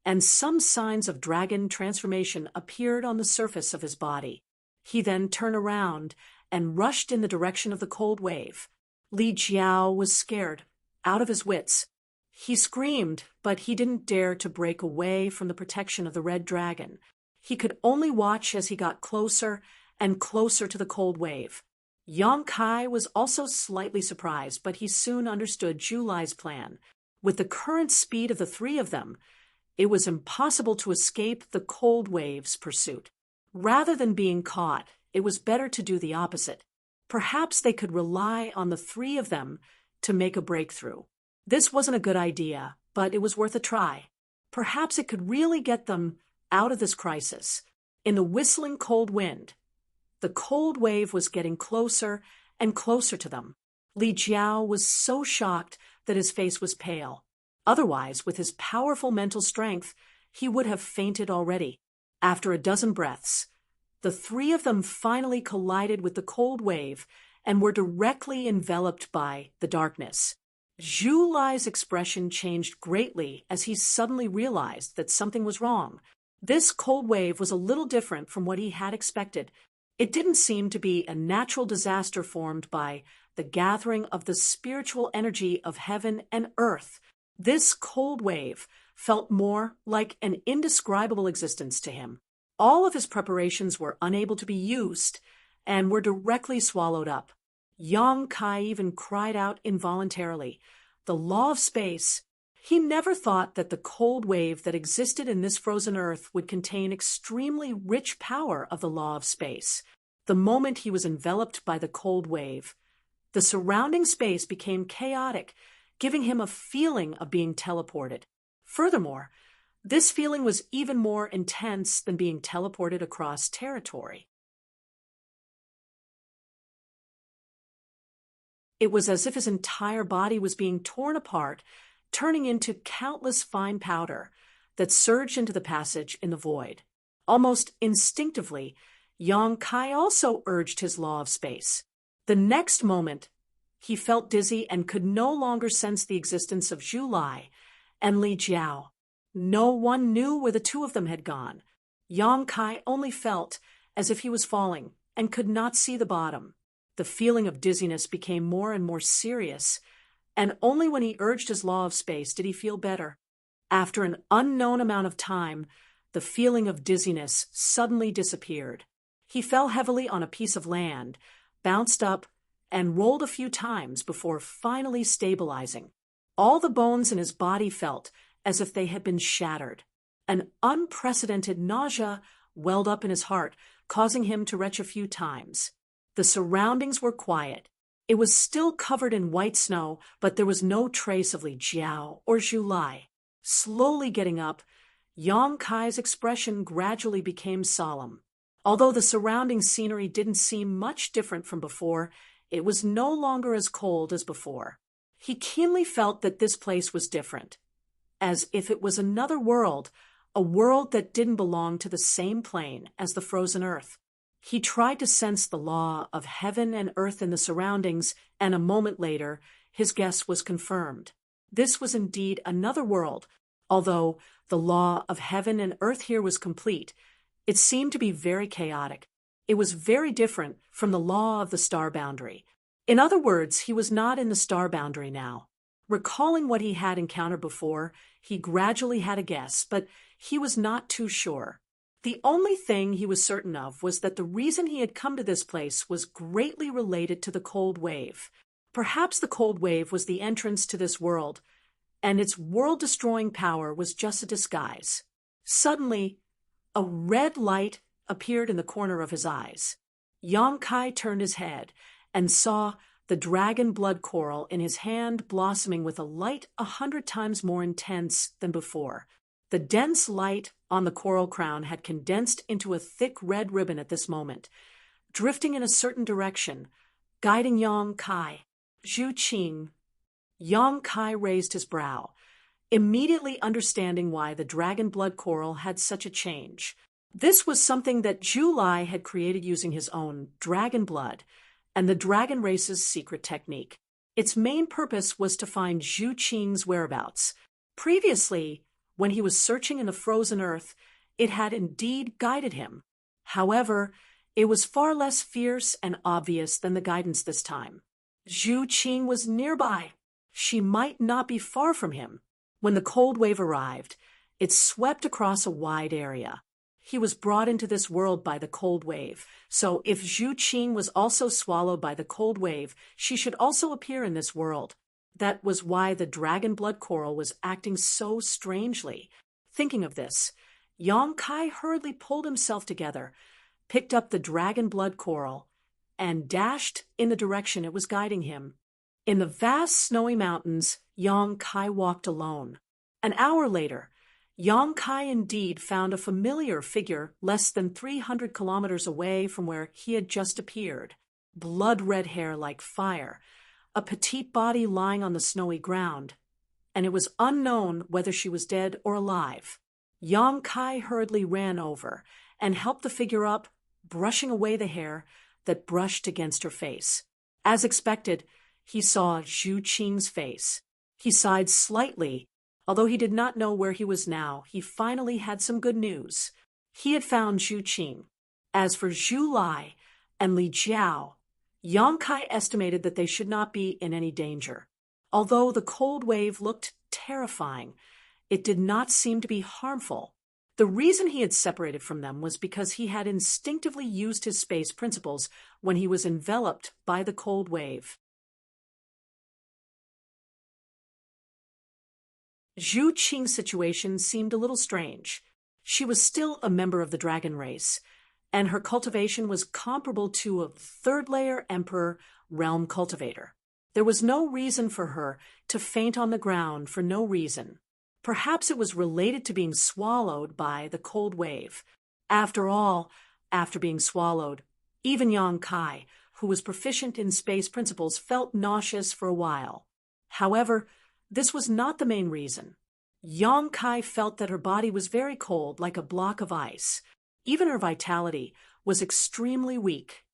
and some signs of dragon transformation appeared on the surface of his body. He then turned around and rushed in the direction of the cold wave. Li Jiao was scared, out of his wits. He screamed, but he didn't dare to break away from the protection of the red dragon. He could only watch as he got closer and closer to the cold wave. Yang Kai was also slightly surprised, but he soon understood Zhu Lai's plan. With the current speed of the three of them, it was impossible to escape the cold wave's pursuit. Rather than being caught, it was better to do the opposite. Perhaps they could rely on the three of them to make a breakthrough. This wasn't a good idea, but it was worth a try. Perhaps it could really get them out of this crisis. in the whistling cold wind. The cold wave was getting closer and closer to them. Li Jiao was so shocked that his face was pale. Otherwise, with his powerful mental strength, he would have fainted already. After a dozen breaths, the three of them finally collided with the cold wave and were directly enveloped by the darkness. Zhu Lai's expression changed greatly as he suddenly realized that something was wrong. This cold wave was a little different from what he had expected. It didn't seem to be a natural disaster formed by the gathering of the spiritual energy of heaven and earth. This cold wave felt more like an indescribable existence to him. All of his preparations were unable to be used and were directly swallowed up. Yang Kai even cried out involuntarily. The law of space. He never thought that the cold wave that existed in this frozen earth would contain extremely rich power of the law of space. The moment he was enveloped by the cold wave, the surrounding space became chaotic, giving him a feeling of being teleported. Furthermore, this feeling was even more intense than being teleported across territory. It was as if his entire body was being torn apart, turning into countless fine powder that surged into the passage in the void. Almost instinctively, Yang Kai also urged his law of space. The next moment, he felt dizzy and could no longer sense the existence of Zhu Lai and Li Jiao. No one knew where the two of them had gone. Yang Kai only felt as if he was falling and could not see the bottom. The feeling of dizziness became more and more serious, and only when he urged his law of space did he feel better. After an unknown amount of time, the feeling of dizziness suddenly disappeared. He fell heavily on a piece of land, bounced up, and rolled a few times before finally stabilizing. All the bones in his body felt as if they had been shattered. An unprecedented nausea welled up in his heart, causing him to retch a few times. The surroundings were quiet. It was still covered in white snow, but there was no trace of Li Jiao or Zhu Lai. Slowly getting up, Yang Kai's expression gradually became solemn. Although the surrounding scenery didn't seem much different from before, it was no longer as cold as before. He keenly felt that this place was different, as if it was another world, a world that didn't belong to the same plane as the frozen earth. He tried to sense the law of heaven and earth in the surroundings, and a moment later, his guess was confirmed. This was indeed another world. Although the law of heaven and earth here was complete, it seemed to be very chaotic. It was very different from the law of the star boundary. In other words, he was not in the star boundary now. Recalling what he had encountered before, he gradually had a guess, but he was not too sure. The only thing he was certain of was that the reason he had come to this place was greatly related to the cold wave. Perhaps the cold wave was the entrance to this world, and its world-destroying power was just a disguise. Suddenly, a red light appeared in the corner of his eyes. Yang Kai turned his head and saw the dragon blood coral in his hand blossoming with a light 100 times more intense than before. The dense light on the coral crown had condensed into a thick red ribbon at this moment, drifting in a certain direction, guiding Yang Kai. Zhu Qing. Yang Kai raised his brow, immediately understanding why the dragon blood coral had such a change. This was something that Zhu Lai had created using his own dragon blood and the dragon race's secret technique. Its main purpose was to find Zhu Qing's whereabouts. Previously, when he was searching in the frozen earth, it had indeed guided him. However, it was far less fierce and obvious than the guidance this time. Zhu Qing was nearby. She might not be far from him. When the cold wave arrived, it swept across a wide area. He was brought into this world by the cold wave, so if Zhu Qing was also swallowed by the cold wave, she should also appear in this world. That was why the dragon blood coral was acting so strangely. Thinking of this, Yang Kai hurriedly pulled himself together, picked up the dragon blood coral, and dashed in the direction it was guiding him. In the vast snowy mountains, Yang Kai walked alone. An hour later, Yang Kai indeed found a familiar figure less than 300 kilometers away from where he had just appeared. Blood-red hair like fire, a petite body lying on the snowy ground, and it was unknown whether she was dead or alive. Yang Kai hurriedly ran over and helped the figure up, brushing away the hair that brushed against her face. As expected, he saw Zhu Qing's face. He sighed slightly. Although he did not know where he was now, he finally had some good news. He had found Zhu Qing. As for Zhu Lai and Li Jiao, Yang Kai estimated that they should not be in any danger. Although the cold wave looked terrifying, it did not seem to be harmful. The reason he had separated from them was because he had instinctively used his space principles when he was enveloped by the cold wave. Zhu Qing's situation seemed a little strange. She was still a member of the dragon race, and her cultivation was comparable to a third-layer emperor realm cultivator. There was no reason for her to faint on the ground for no reason. Perhaps it was related to being swallowed by the cold wave. After all, after being swallowed, even Yang Kai, who was proficient in space principles, felt nauseous for a while. However, this was not the main reason. Yang Kai felt that her body was very cold, like a block of ice. Even her vitality was extremely weak.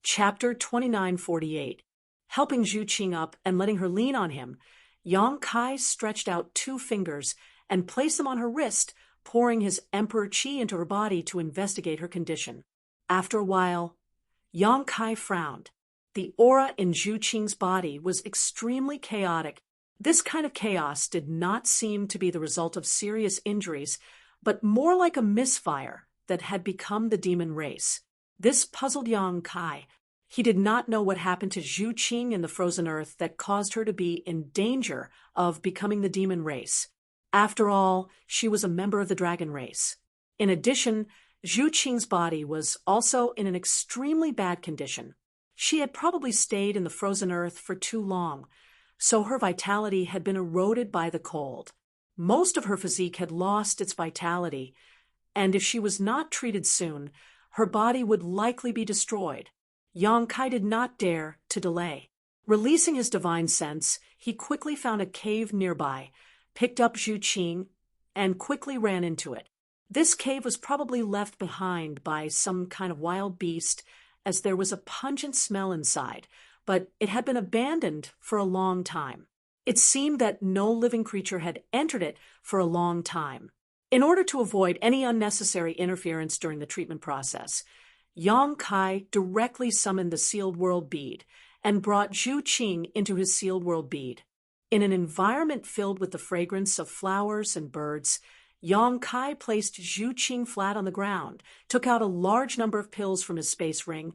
Chapter 2948. Helping Zhu Qing up and letting her lean on him, Yang Kai stretched out 2 fingers and placed them on her wrist, pouring his emperor qi into her body to investigate her condition. After a while, Yang Kai frowned. The aura in Zhu Qing's body was extremely chaotic. This kind of chaos did not seem to be the result of serious injuries, but more like a misfire that had become the demon race. This puzzled Yang Kai. He did not know what happened to Zhu Qing in the frozen earth that caused her to be in danger of becoming the demon race. After all, she was a member of the dragon race. In addition, Zhu Qing's body was also in an extremely bad condition. She had probably stayed in the frozen earth for too long, so her vitality had been eroded by the cold. Most of her physique had lost its vitality, and if she was not treated soon, her body would likely be destroyed. Yang Kai did not dare to delay. Releasing his divine sense, he quickly found a cave nearby, picked up Zhu Qing, and quickly ran into it. This cave was probably left behind by some kind of wild beast, as there was a pungent smell inside, but it had been abandoned for a long time. It seemed that no living creature had entered it for a long time. In order to avoid any unnecessary interference during the treatment process, Yang Kai directly summoned the sealed world bead and brought Zhu Qing into his sealed world bead. In an environment filled with the fragrance of flowers and birds, Yang Kai placed Zhu Qing flat on the ground, took out a large number of pills from his space ring,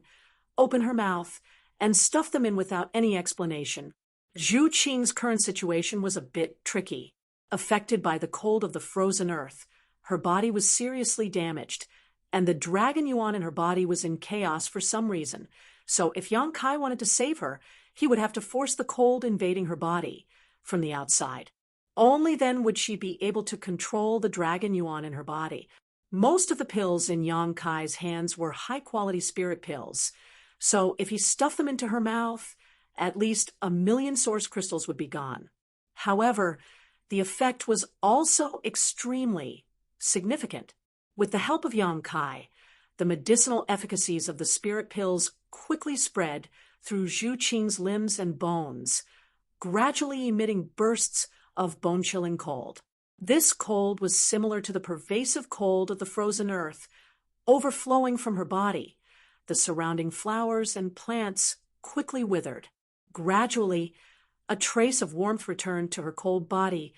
opened her mouth, and stuffed them in without any explanation. Zhu Qing's current situation was a bit tricky. Affected by the cold of the frozen earth, her body was seriously damaged, and the dragon yuan in her body was in chaos for some reason. So if Yang Kai wanted to save her, he would have to force the cold invading her body from the outside. Only then would she be able to control the dragon yuan in her body. Most of the pills in Yang Kai's hands were high-quality spirit pills, so if he stuffed them into her mouth, at least 1,000,000 source crystals would be gone. However, the effect was also extremely significant. With the help of Yang Kai, the medicinal efficacies of the spirit pills quickly spread through Zhu Qing's limbs and bones, gradually emitting bursts of bone-chilling cold. This cold was similar to the pervasive cold of the frozen earth, overflowing from her body. The surrounding flowers and plants quickly withered. Gradually, a trace of warmth returned to her cold body,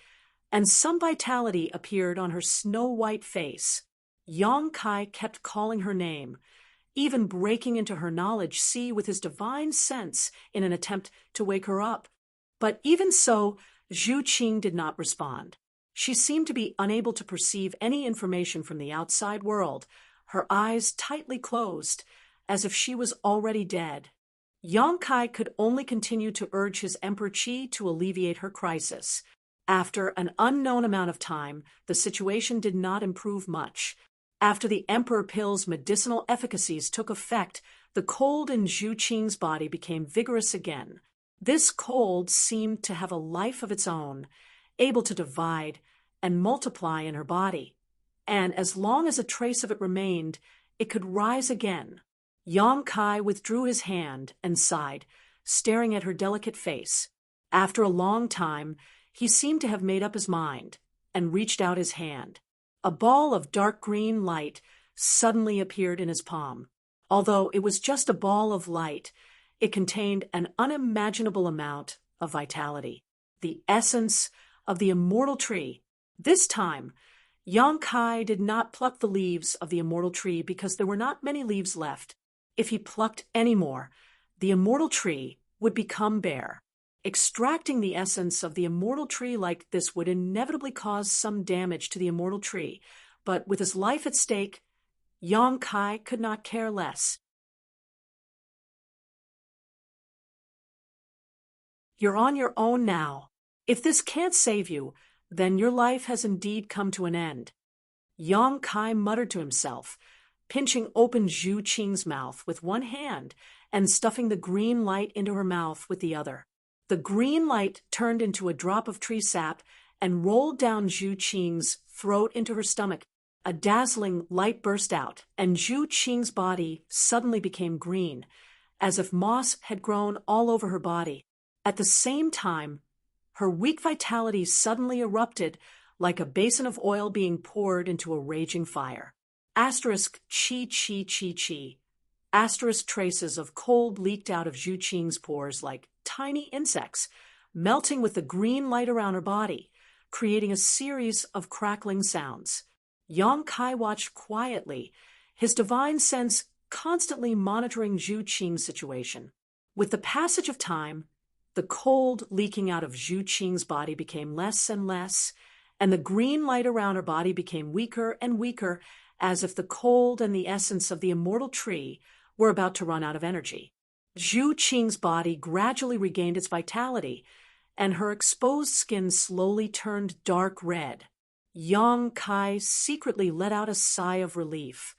and some vitality appeared on her snow-white face. Yang Kai kept calling her name, even breaking into her knowledge sea with his divine sense in an attempt to wake her up. But even so, Zhu Qing did not respond. She seemed to be unable to perceive any information from the outside world, her eyes tightly closed, as if she was already dead. Yang Kai could only continue to urge his Emperor Qi to alleviate her crisis. After an unknown amount of time, the situation did not improve much. After the Emperor pill's medicinal efficacies took effect, the cold in Zhu Qing's body became vigorous again. This cold seemed to have a life of its own, able to divide and multiply in her body. And as long as a trace of it remained, it could rise again. Yang Kai withdrew his hand and sighed, staring at her delicate face. After a long time, he seemed to have made up his mind and reached out his hand. A ball of dark green light suddenly appeared in his palm. Although it was just a ball of light, it contained an unimaginable amount of vitality, the essence of the immortal tree. This time, Yang Kai did not pluck the leaves of the immortal tree because there were not many leaves left. If he plucked any more, the immortal tree would become bare. Extracting the essence of the immortal tree like this would inevitably cause some damage to the immortal tree, but with his life at stake, Yang Kai could not care less. You're on your own now. If this can't save you, then your life has indeed come to an end. Yang Kai muttered to himself, pinching open Zhu Qing's mouth with one hand and stuffing the green light into her mouth with the other. The green light turned into a drop of tree sap and rolled down Zhu Qing's throat into her stomach. A dazzling light burst out, and Zhu Qing's body suddenly became green, as if moss had grown all over her body. At the same time, her weak vitality suddenly erupted like a basin of oil being poured into a raging fire. Asterisk chi chi chi chi. Asterisk traces of cold leaked out of Zhu Qing's pores like tiny insects, melting with the green light around her body, creating a series of crackling sounds. Yang Kai watched quietly, his divine sense constantly monitoring Zhu Qing's situation. With the passage of time, the cold leaking out of Zhu Qing's body became less and less, and the green light around her body became weaker and weaker, as if the cold and the essence of the immortal tree were about to run out of energy. Zhu Qing's body gradually regained its vitality, and her exposed skin slowly turned dark red. Yang Kai secretly let out a sigh of relief,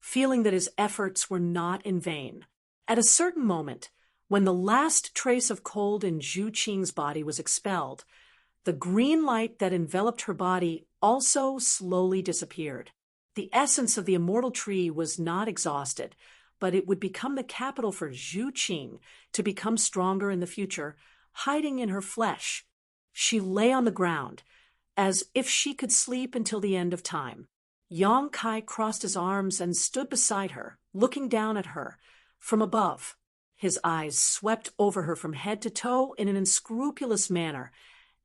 feeling that his efforts were not in vain. At a certain moment, when the last trace of cold in Zhu Qing's body was expelled, the green light that enveloped her body also slowly disappeared. The essence of the immortal tree was not exhausted, but it would become the capital for Zhu Qing to become stronger in the future, hiding in her flesh. She lay on the ground, as if she could sleep until the end of time. Yang Kai crossed his arms and stood beside her, looking down at her from above. His eyes swept over her from head to toe in an unscrupulous manner,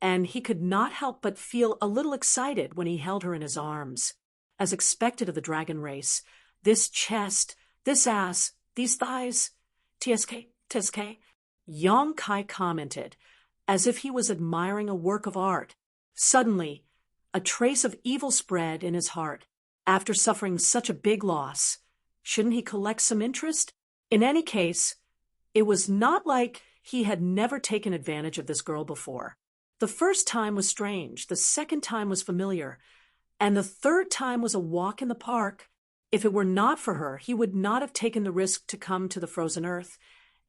and he could not help but feel a little excited when he held her in his arms. As expected of the dragon race, this chest, this ass, these thighs, TSK, Yang Kai commented, as if he was admiring a work of art. Suddenly, a trace of evil spread in his heart. After suffering such a big loss, shouldn't he collect some interest? In any case, it was not like he had never taken advantage of this girl before. The first time was strange, the second time was familiar, and the third time was a walk in the park. If it were not for her, he would not have taken the risk to come to the frozen earth,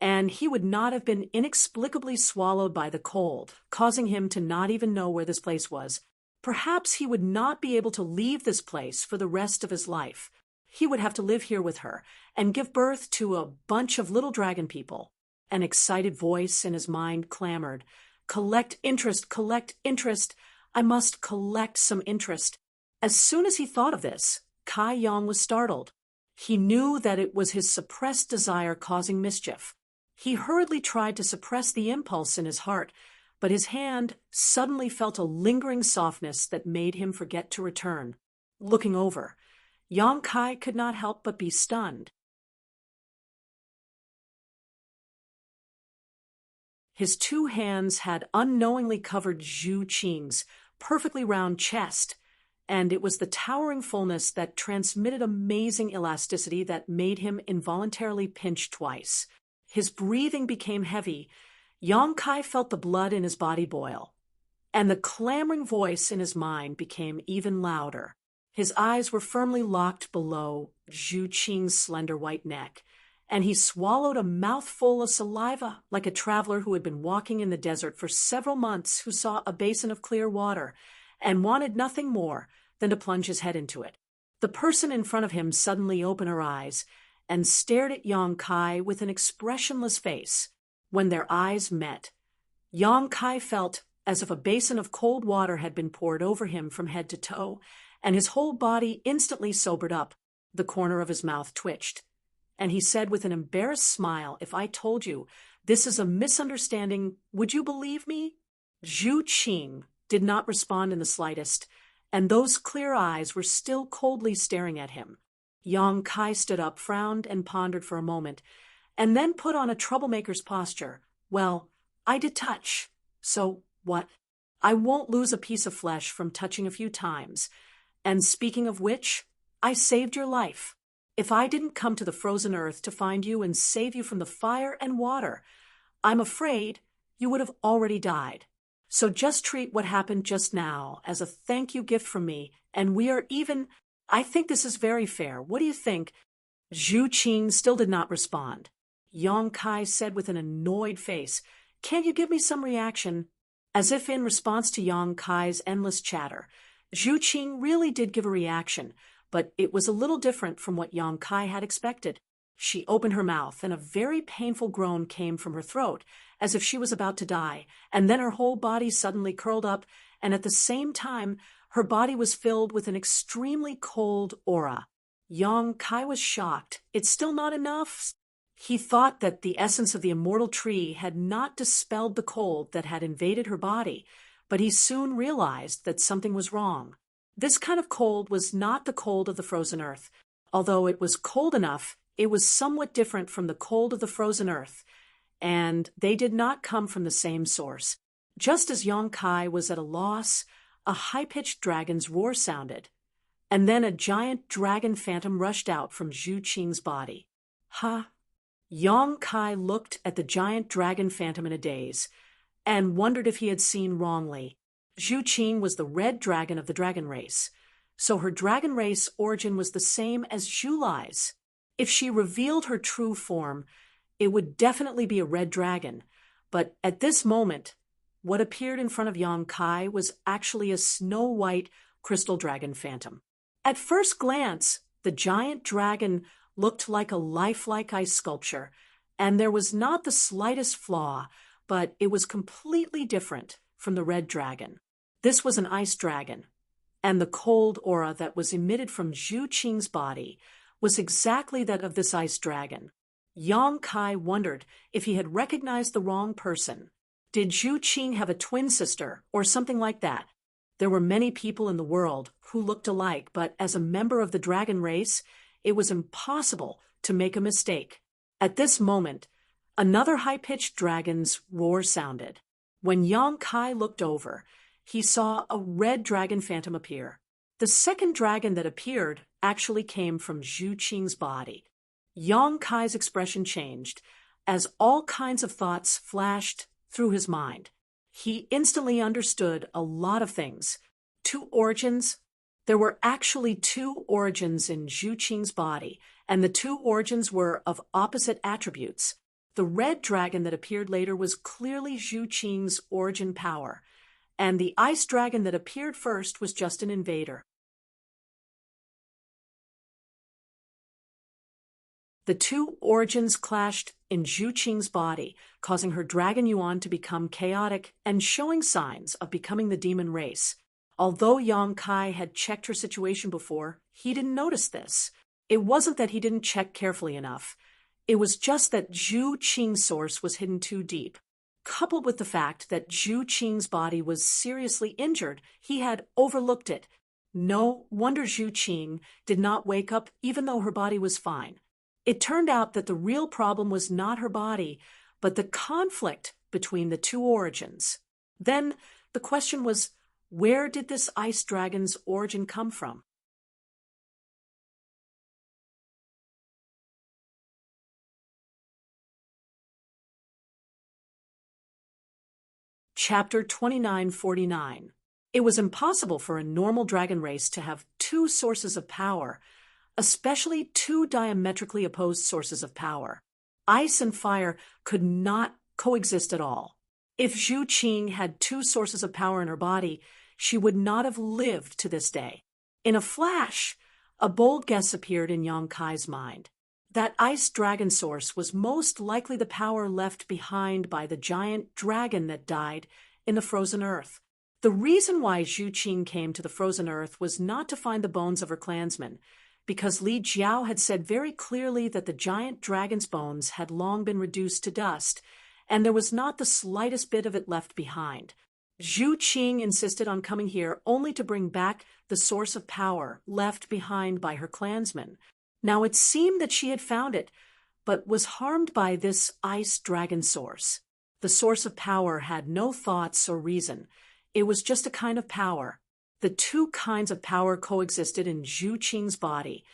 and he would not have been inexplicably swallowed by the cold, causing him to not even know where this place was. Perhaps he would not be able to leave this place for the rest of his life. He would have to live here with her and give birth to a bunch of little dragon people. An excited voice in his mind clamored, collect interest, I must collect some interest. As soon as he thought of this, Kai Yang was startled. He knew that it was his suppressed desire causing mischief. He hurriedly tried to suppress the impulse in his heart, but his hand suddenly felt a lingering softness that made him forget to return. Looking over, Yang Kai could not help but be stunned. His two hands had unknowingly covered Zhu Qing's perfectly round chest, and it was the towering fullness that transmitted amazing elasticity that made him involuntarily pinch twice. His breathing became heavy. Yong Kai felt the blood in his body boil, and the clamoring voice in his mind became even louder. His eyes were firmly locked below Zhu Qing's slender white neck, and he swallowed a mouthful of saliva like a traveler who had been walking in the desert for several months, who saw a basin of clear water and wanted nothing more than to plunge his head into it. The person in front of him suddenly opened her eyes and stared at Yong Kai with an expressionless face. When their eyes met, Yong Kai felt as if a basin of cold water had been poured over him from head to toe, and his whole body instantly sobered up. The corner of his mouth twitched, and he said with an embarrassed smile, "If I told you this is a misunderstanding, would you believe me?" Zhu Qing did not respond in the slightest, and those clear eyes were still coldly staring at him. Yong Kai stood up, frowned, and pondered for a moment, and then put on a troublemaker's posture. "Well, I did touch, so what? I won't lose a piece of flesh from touching a few times. And speaking of which, I saved your life. If I didn't come to the frozen earth to find you and save you from the fire and water, I'm afraid you would have already died. So just treat what happened just now as a thank you gift from me, and we are even. I think this is very fair. What do you think?" Zhu Qing still did not respond. Yong Kai said with an annoyed face, "Can't you give me some reaction?" As if in response to Yong Kai's endless chatter, Zhu Qing really did give a reaction, but it was a little different from what Yong Kai had expected. She opened her mouth, and a very painful groan came from her throat, as if she was about to die, and then her whole body suddenly curled up, and at the same time, her body was filled with an extremely cold aura. Yong Kai was shocked. It's still not enough? He thought that the essence of the immortal tree had not dispelled the cold that had invaded her body, but he soon realized that something was wrong. This kind of cold was not the cold of the frozen earth. Although it was cold enough, it was somewhat different from the cold of the frozen earth, and they did not come from the same source. Just as Yong Kai was at a loss, a high-pitched dragon's roar sounded, and then a giant dragon phantom rushed out from Zhu Qing's body. "Ha!" Yong Kai looked at the giant dragon phantom in a daze, and wondered if he had seen wrongly. Zhu Qing was the red dragon of the dragon race, so her dragon race origin was the same as Zhu Lai's. If she revealed her true form, it would definitely be a red dragon, but at this moment, what appeared in front of Yong Kai was actually a snow-white crystal dragon phantom. At first glance, the giant dragon looked like a lifelike ice sculpture, and there was not the slightest flaw, but it was completely different from the red dragon. This was an ice dragon, and the cold aura that was emitted from Zhu Qing's body was exactly that of this ice dragon. Yong Kai wondered if he had recognized the wrong person. Did Zhu Qing have a twin sister or something like that? There were many people in the world who looked alike, but as a member of the dragon race, it was impossible to make a mistake. At this moment, another high-pitched dragon's roar sounded. When Yong Kai looked over, he saw a red dragon phantom appear. The second dragon that appeared actually came from Zhu Qing's body. Yong Kai's expression changed as all kinds of thoughts flashed through his mind. He instantly understood a lot of things. Two origins. There were actually two origins in Zhu Qing's body, and the two origins were of opposite attributes. The red dragon that appeared later was clearly Zhu Qing's origin power, and the ice dragon that appeared first was just an invader. The two origins clashed in Zhu Qing's body, causing her dragon yuan to become chaotic and showing signs of becoming the demon race. Although Yong Kai had checked her situation before, he didn't notice this. It wasn't that he didn't check carefully enough. It was just that Zhu Qing's source was hidden too deep. Coupled with the fact that Zhu Qing's body was seriously injured, he had overlooked it. No wonder Zhu Qing did not wake up even though her body was fine. It turned out that the real problem was not her body, but the conflict between the two origins. Then the question was, Where did this ice dragon's origin come from? Chapter 2949. It was impossible for a normal dragon race to have two sources of power, especially two diametrically opposed sources of power. Ice and fire could not coexist at all. If Zhu Qing had two sources of power in her body, she would not have lived to this day. In a flash, a bold guess appeared in Yang Kai's mind. That ice dragon source was most likely the power left behind by the giant dragon that died in the frozen earth. The reason why Zhu Qing came to the frozen earth was not to find the bones of her clansmen, because Li Jiao had said very clearly that the giant dragon's bones had long been reduced to dust, and there was not the slightest bit of it left behind. Zhu Qing insisted on coming here only to bring back the source of power left behind by her clansmen. Now it seemed that she had found it, but was harmed by this ice dragon source. The source of power had no thoughts or reason. It was just a kind of power. The two kinds of power coexisted in Zhu Qing's body,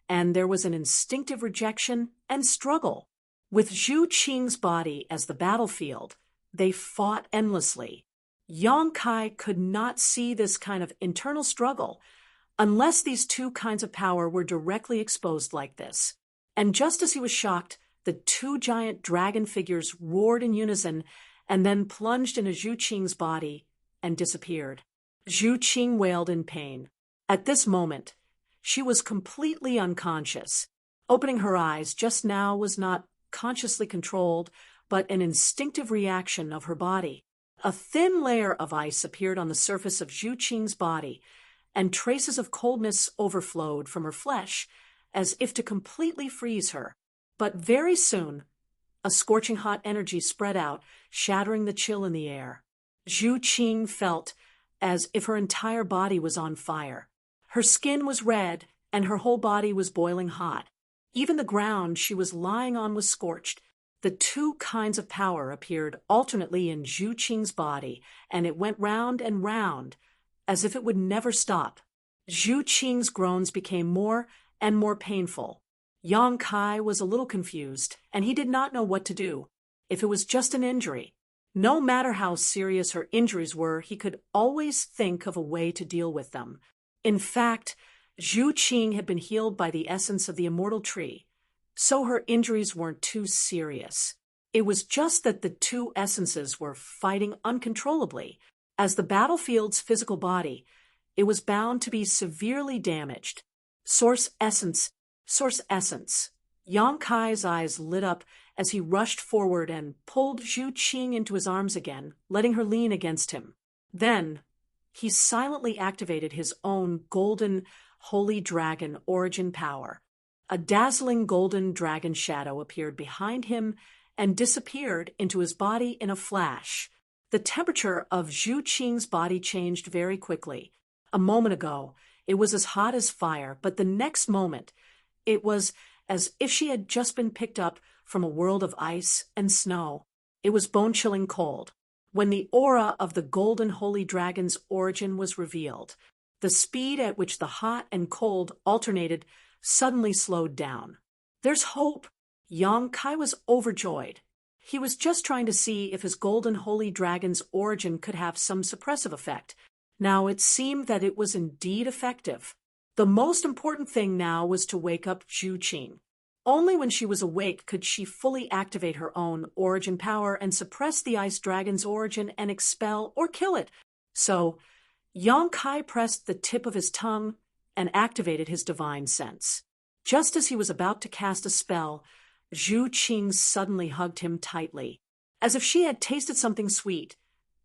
and there was an instinctive rejection and struggle. With Zhu Qing's body as the battlefield, they fought endlessly. Yang Kai could not see this kind of internal struggle unless these two kinds of power were directly exposed like this. And just as he was shocked, the two giant dragon figures roared in unison and then plunged into Zhu Qing's body and disappeared. Zhu Qing wailed in pain. At this moment, she was completely unconscious. Opening her eyes just now was not consciously controlled, but an instinctive reaction of her body. A thin layer of ice appeared on the surface of Zhu Qing's body, and traces of coldness overflowed from her flesh, as if to completely freeze her. But very soon, a scorching hot energy spread out, shattering the chill in the air. Zhu Qing felt as if her entire body was on fire. Her skin was red, and her whole body was boiling hot. Even the ground she was lying on was scorched. The two kinds of power appeared alternately in Zhu Qing's body, and it went round and round, as if it would never stop. Zhu Qing's groans became more and more painful. Yang Kai was a little confused, and he did not know what to do. If it was just an injury, no matter how serious her injuries were, he could always think of a way to deal with them. In fact, Zhu Qing had been healed by the essence of the immortal tree, so her injuries weren't too serious. It was just that the two essences were fighting uncontrollably. As the battlefield's physical body, it was bound to be severely damaged. Source essence, source essence. Yang Kai's eyes lit up as he rushed forward and pulled Zhu Qing into his arms again, letting her lean against him. Then, he silently activated his own golden, holy dragon origin power. A dazzling golden dragon shadow appeared behind him and disappeared into his body in a flash. The temperature of Zhu Qing's body changed very quickly. A moment ago, it was as hot as fire, but the next moment, it was as if she had just been picked up from a world of ice and snow. It was bone-chilling cold. When the aura of the golden holy dragon's origin was revealed, the speed at which the hot and cold alternated suddenly slowed down. There's hope. Yang Kai was overjoyed. He was just trying to see if his golden holy dragon's origin could have some suppressive effect. Now it seemed that it was indeed effective. The most important thing now was to wake up Zhu Qing. Only when she was awake could she fully activate her own origin power and suppress the ice dragon's origin and expel or kill it. So, Yang Kai pressed the tip of his tongue and activated his divine sense. Just as he was about to cast a spell, Zhu Qing suddenly hugged him tightly. As if she had tasted something sweet,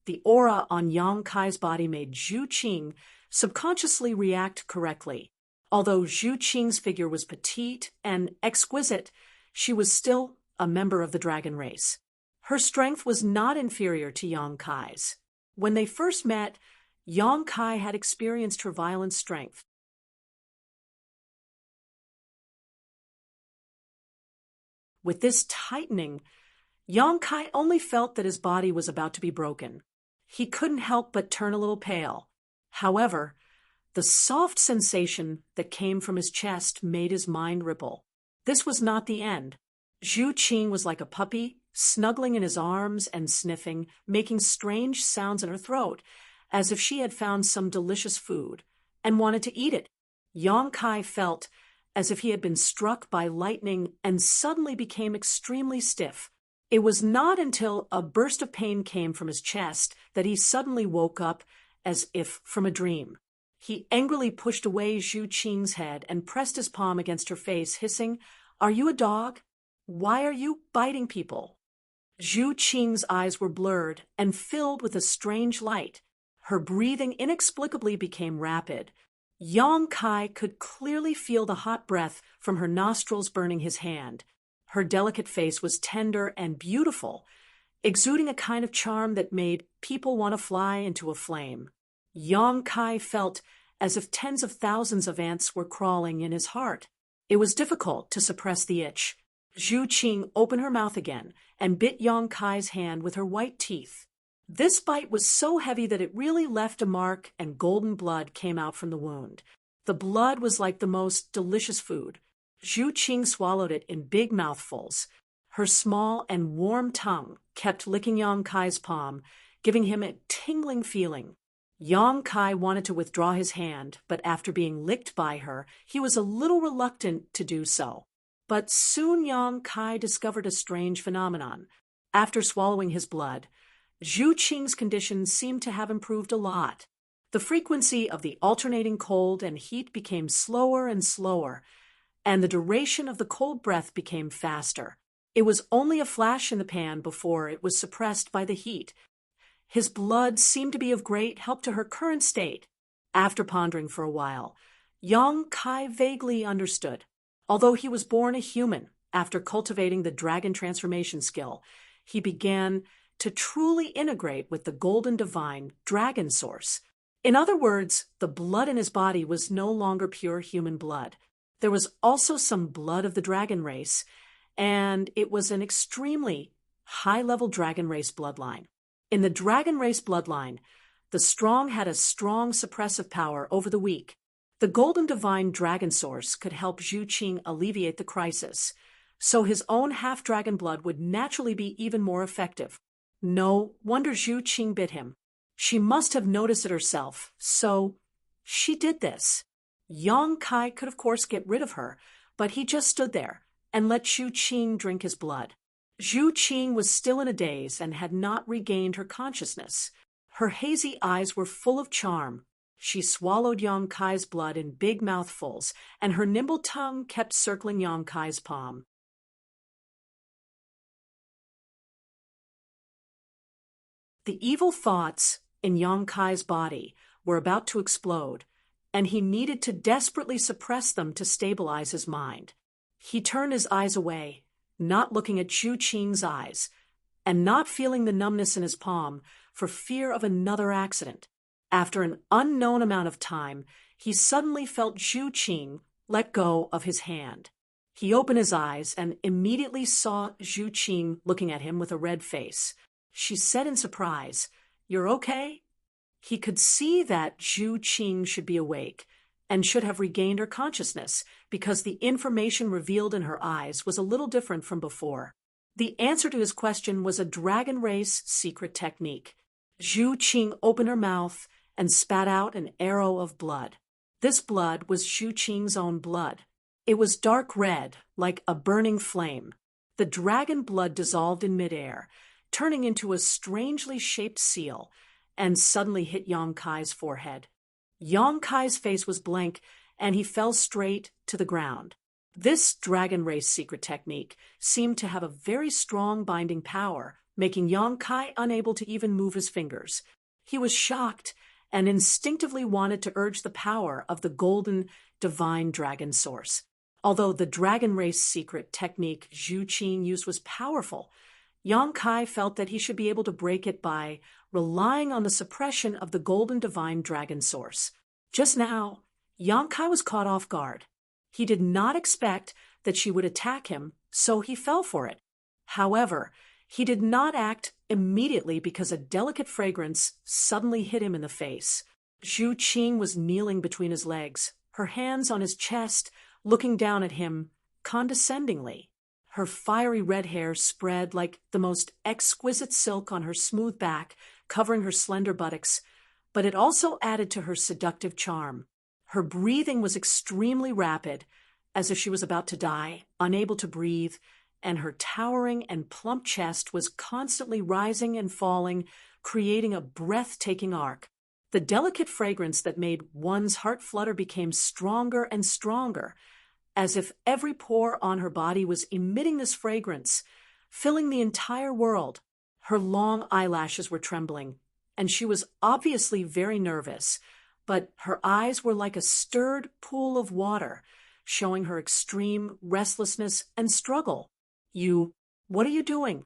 the aura on Yang Kai's body made Zhu Qing subconsciously react correctly. Although Zhu Qing's figure was petite and exquisite, she was still a member of the dragon race. Her strength was not inferior to Yang Kai's. When they first met, Yang Kai had experienced her violent strength. With this tightening, Yang Kai only felt that his body was about to be broken. He couldn't help but turn a little pale. However, the soft sensation that came from his chest made his mind ripple. This was not the end. Zhu Qing was like a puppy, snuggling in his arms and sniffing, making strange sounds in her throat, as if she had found some delicious food and wanted to eat it. Yang Kai felt as if he had been struck by lightning and suddenly became extremely stiff. It was not until a burst of pain came from his chest that he suddenly woke up as if from a dream. He angrily pushed away Zhu Qing's head and pressed his palm against her face, hissing, "Are you a dog? Why are you biting people?" Zhu Qing's eyes were blurred and filled with a strange light. Her breathing inexplicably became rapid. Yang Kai could clearly feel the hot breath from her nostrils burning his hand. Her delicate face was tender and beautiful, exuding a kind of charm that made people want to fly into a flame. Yang Kai felt as if tens of thousands of ants were crawling in his heart. It was difficult to suppress the itch. Zhu Qing opened her mouth again and bit Yang Kai's hand with her white teeth. This bite was so heavy that it really left a mark, and golden blood came out from the wound. The blood was like the most delicious food. Zhu Qing swallowed it in big mouthfuls. Her small and warm tongue kept licking Yang Kai's palm, giving him a tingling feeling. Yang Kai wanted to withdraw his hand, but after being licked by her, he was a little reluctant to do so. But soon Yang Kai discovered a strange phenomenon. After swallowing his blood, Zhu Qing's condition seemed to have improved a lot. The frequency of the alternating cold and heat became slower and slower, and the duration of the cold breath became faster. It was only a flash in the pan before it was suppressed by the heat. His blood seemed to be of great help to her current state. After pondering for a while, Yang Kai vaguely understood. Although he was born a human, after cultivating the dragon transformation skill, he began to truly integrate with the golden divine dragon source. In other words, the blood in his body was no longer pure human blood. There was also some blood of the dragon race, and it was an extremely high-level dragon race bloodline. In the dragon race bloodline, the strong had a strong suppressive power over the weak. The golden divine dragon source could help Zhu Qing alleviate the crisis, so his own half-dragon blood would naturally be even more effective. No wonder Zhu Qing bit him. She must have noticed it herself, so she did this. Yang Kai could of course get rid of her, but he just stood there and let Zhu Qing drink his blood. Zhu Qing was still in a daze and had not regained her consciousness. Her hazy eyes were full of charm. She swallowed Yang Kai's blood in big mouthfuls, and her nimble tongue kept circling Yang Kai's palm. The evil thoughts in Yang Kai's body were about to explode, and he needed to desperately suppress them to stabilize his mind. He turned his eyes away, not looking at Zhu Qing's eyes, and not feeling the numbness in his palm for fear of another accident. After an unknown amount of time, he suddenly felt Zhu Qing let go of his hand. He opened his eyes and immediately saw Zhu Qing looking at him with a red face. She said in surprise, "You're okay?" He could see that Zhu Qing should be awake and should have regained her consciousness because the information revealed in her eyes was a little different from before. The answer to his question was a dragon race secret technique. Zhu Qing opened her mouth and spat out an arrow of blood. This blood was Zhu Qing's own blood. It was dark red, like a burning flame. The dragon blood dissolved in midair, turning into a strangely shaped seal, and suddenly hit Yang Kai's forehead. Yang Kai's face was blank, and he fell straight to the ground. This dragon race secret technique seemed to have a very strong binding power, making Yang Kai unable to even move his fingers. He was shocked and instinctively wanted to urge the power of the golden divine dragon source. Although the dragon race secret technique Zhu Qing used was powerful, Yang Kai felt that he should be able to break it by relying on the suppression of the golden divine dragon source. Just now, Yang Kai was caught off guard. He did not expect that she would attack him, so he fell for it. However, he did not act immediately because a delicate fragrance suddenly hit him in the face. Zhu Qing was kneeling between his legs, her hands on his chest, looking down at him condescendingly. Her fiery red hair spread like the most exquisite silk on her smooth back, covering her slender buttocks, but it also added to her seductive charm. Her breathing was extremely rapid, as if she was about to die, unable to breathe, and her towering and plump chest was constantly rising and falling, creating a breathtaking arc. The delicate fragrance that made one's heart flutter became stronger and stronger, as if every pore on her body was emitting this fragrance, filling the entire world. Her long eyelashes were trembling, and she was obviously very nervous, but her eyes were like a stirred pool of water, showing her extreme restlessness and struggle. What are you doing?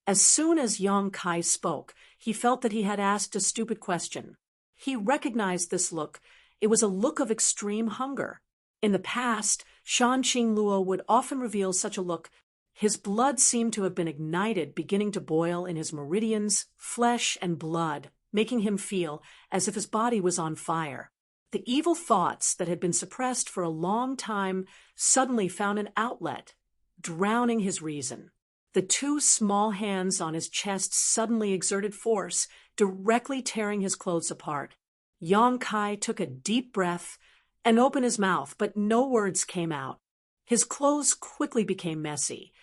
As soon as Yang Kai spoke, he felt that he had asked a stupid question. He recognized this look. It was a look of extreme hunger. In the past, Shan Qingluo would often reveal such a look. His blood seemed to have been ignited, beginning to boil in his meridians, flesh, and blood, making him feel as if his body was on fire. The evil thoughts that had been suppressed for a long time suddenly found an outlet, drowning his reason. The two small hands on his chest suddenly exerted force, directly tearing his clothes apart. Yang Kai took a deep breath and opened his mouth, but no words came out. His clothes quickly became messy,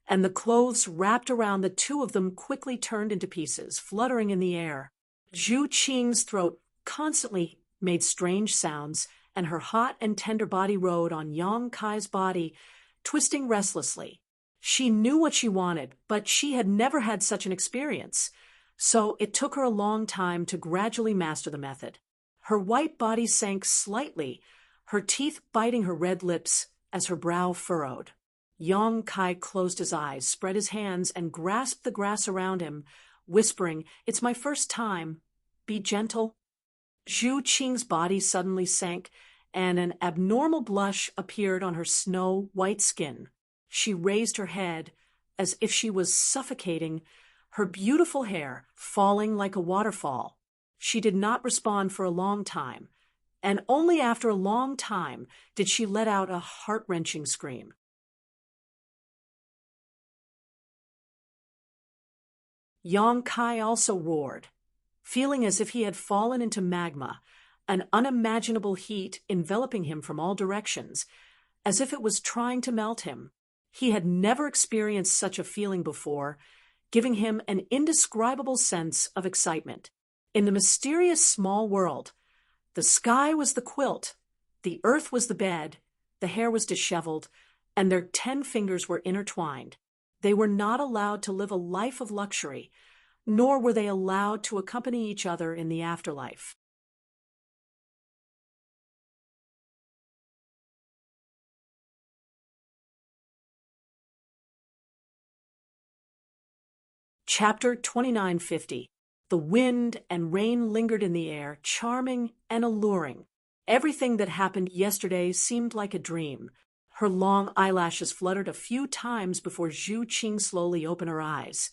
and the clothes wrapped around the two of them quickly turned into pieces, fluttering in the air. Zhu Qing's throat constantly made strange sounds, and her hot and tender body rode on Yang Kai's body, twisting restlessly. She knew what she wanted, but she had never had such an experience, so it took her a long time to gradually master the method. Her white body sank slightly, her teeth biting her red lips as her brow furrowed. Yang Kai closed his eyes, spread his hands, and grasped the grass around him, whispering, "It's my first time. Be gentle." Zhu Qing's body suddenly sank, and an abnormal blush appeared on her snow-white skin. She raised her head as if she was suffocating, her beautiful hair falling like a waterfall. She did not respond for a long time, and only after a long time did she let out a heart-wrenching scream. Yang Kai also roared, feeling as if he had fallen into magma, an unimaginable heat enveloping him from all directions, as if it was trying to melt him. He had never experienced such a feeling before, giving him an indescribable sense of excitement. In the mysterious small world, the sky was the quilt, the earth was the bed, the hair was disheveled, and their 10 fingers were intertwined. They were not allowed to live a life of luxury, nor were they allowed to accompany each other in the afterlife. Chapter 2950. The wind and rain lingered in the air, charming and alluring. Everything that happened yesterday seemed like a dream. Her long eyelashes fluttered a few times before Zhu Qing slowly opened her eyes,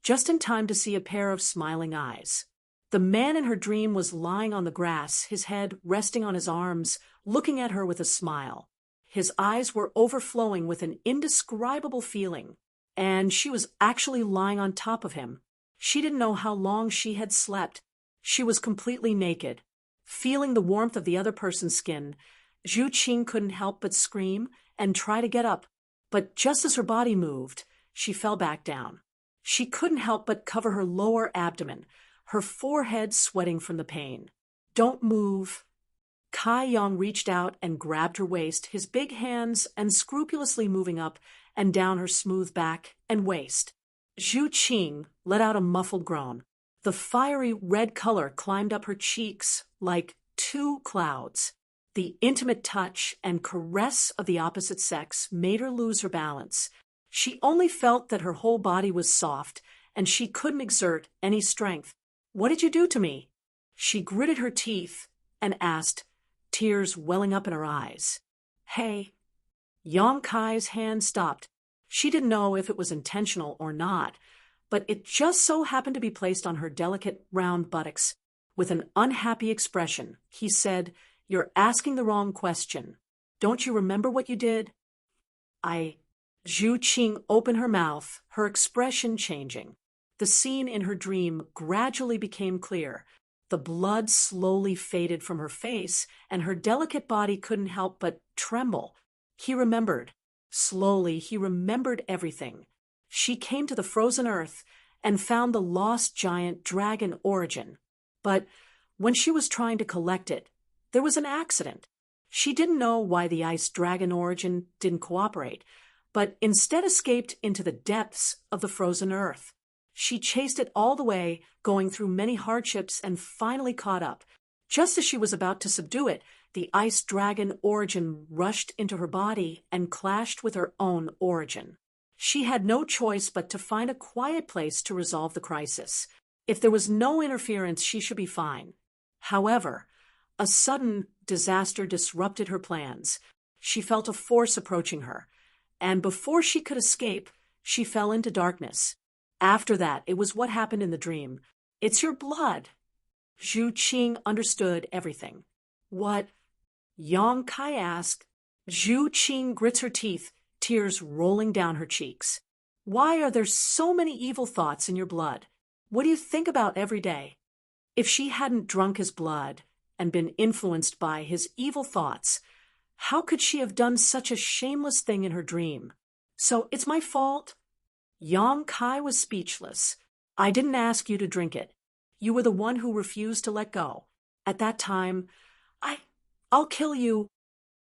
just in time to see a pair of smiling eyes. The man in her dream was lying on the grass, his head resting on his arms, looking at her with a smile. His eyes were overflowing with an indescribable feeling, and she was actually lying on top of him. She didn't know how long she had slept. She was completely naked. Feeling the warmth of the other person's skin, Zhu Qing couldn't help but scream and try to get up. But just as her body moved, she fell back down. She couldn't help but cover her lower abdomen, her forehead sweating from the pain. "Don't move." Kai Yang reached out and grabbed her waist, his big hands unscrupulously moving up and down her smooth back and waist. Zhu Qing let out a muffled groan. The fiery red color climbed up her cheeks like 2 clouds. The intimate touch and caress of the opposite sex made her lose her balance. She only felt that her whole body was soft, and she couldn't exert any strength. "What did you do to me?" She gritted her teeth and asked, tears welling up in her eyes. "Hey." Yang Kai's hand stopped. She didn't know if it was intentional or not, but it just so happened to be placed on her delicate, round buttocks. With an unhappy expression, he said, "You're asking the wrong question. Don't you remember what you did?" Zhu Qing opened her mouth, her expression changing. The scene in her dream gradually became clear. The blood slowly faded from her face, and her delicate body couldn't help but tremble. He remembered. Slowly, he remembered everything. She came to the frozen earth and found the lost giant dragon origin. But when she was trying to collect it, there was an accident. She didn't know why the ice dragon origin didn't cooperate, but instead escaped into the depths of the frozen earth. She chased it all the way, going through many hardships, and finally caught up. Just as she was about to subdue it, the ice dragon origin rushed into her body and clashed with her own origin. She had no choice but to find a quiet place to resolve the crisis. If there was no interference, she should be fine. However, a sudden disaster disrupted her plans. She felt a force approaching her, and before she could escape, she fell into darkness. After that, it was what happened in the dream. "It's your blood." Zhu Qing understood everything. "What?" Yang Kai asked. Zhu Qing grits her teeth, tears rolling down her cheeks. "Why are there so many evil thoughts in your blood? What do you think about every day?" If she hadn't drunk his blood and been influenced by his evil thoughts, how could she have done such a shameless thing in her dream? "So it's my fault?" Yang Kai was speechless. "I didn't ask you to drink it. You were the one who refused to let go. At that time, I'll kill you."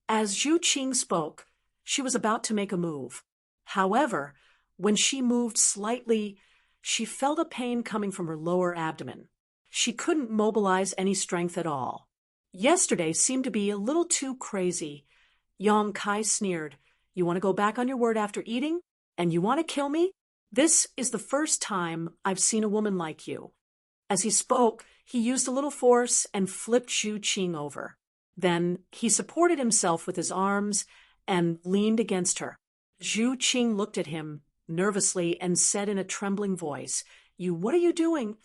As Zhu Qing spoke, she was about to make a move. However, when she moved slightly, she felt a pain coming from her lower abdomen. She couldn't mobilize any strength at all. Yesterday seemed to be a little too crazy. Yang Kai sneered. "You want to go back on your word after eating? And you want to kill me? This is the first time I've seen a woman like you." As he spoke, he used a little force and flipped Zhu Qing over. Then he supported himself with his arms and leaned against her. Zhu Qing looked at him nervously and said in a trembling voice, What are you doing?"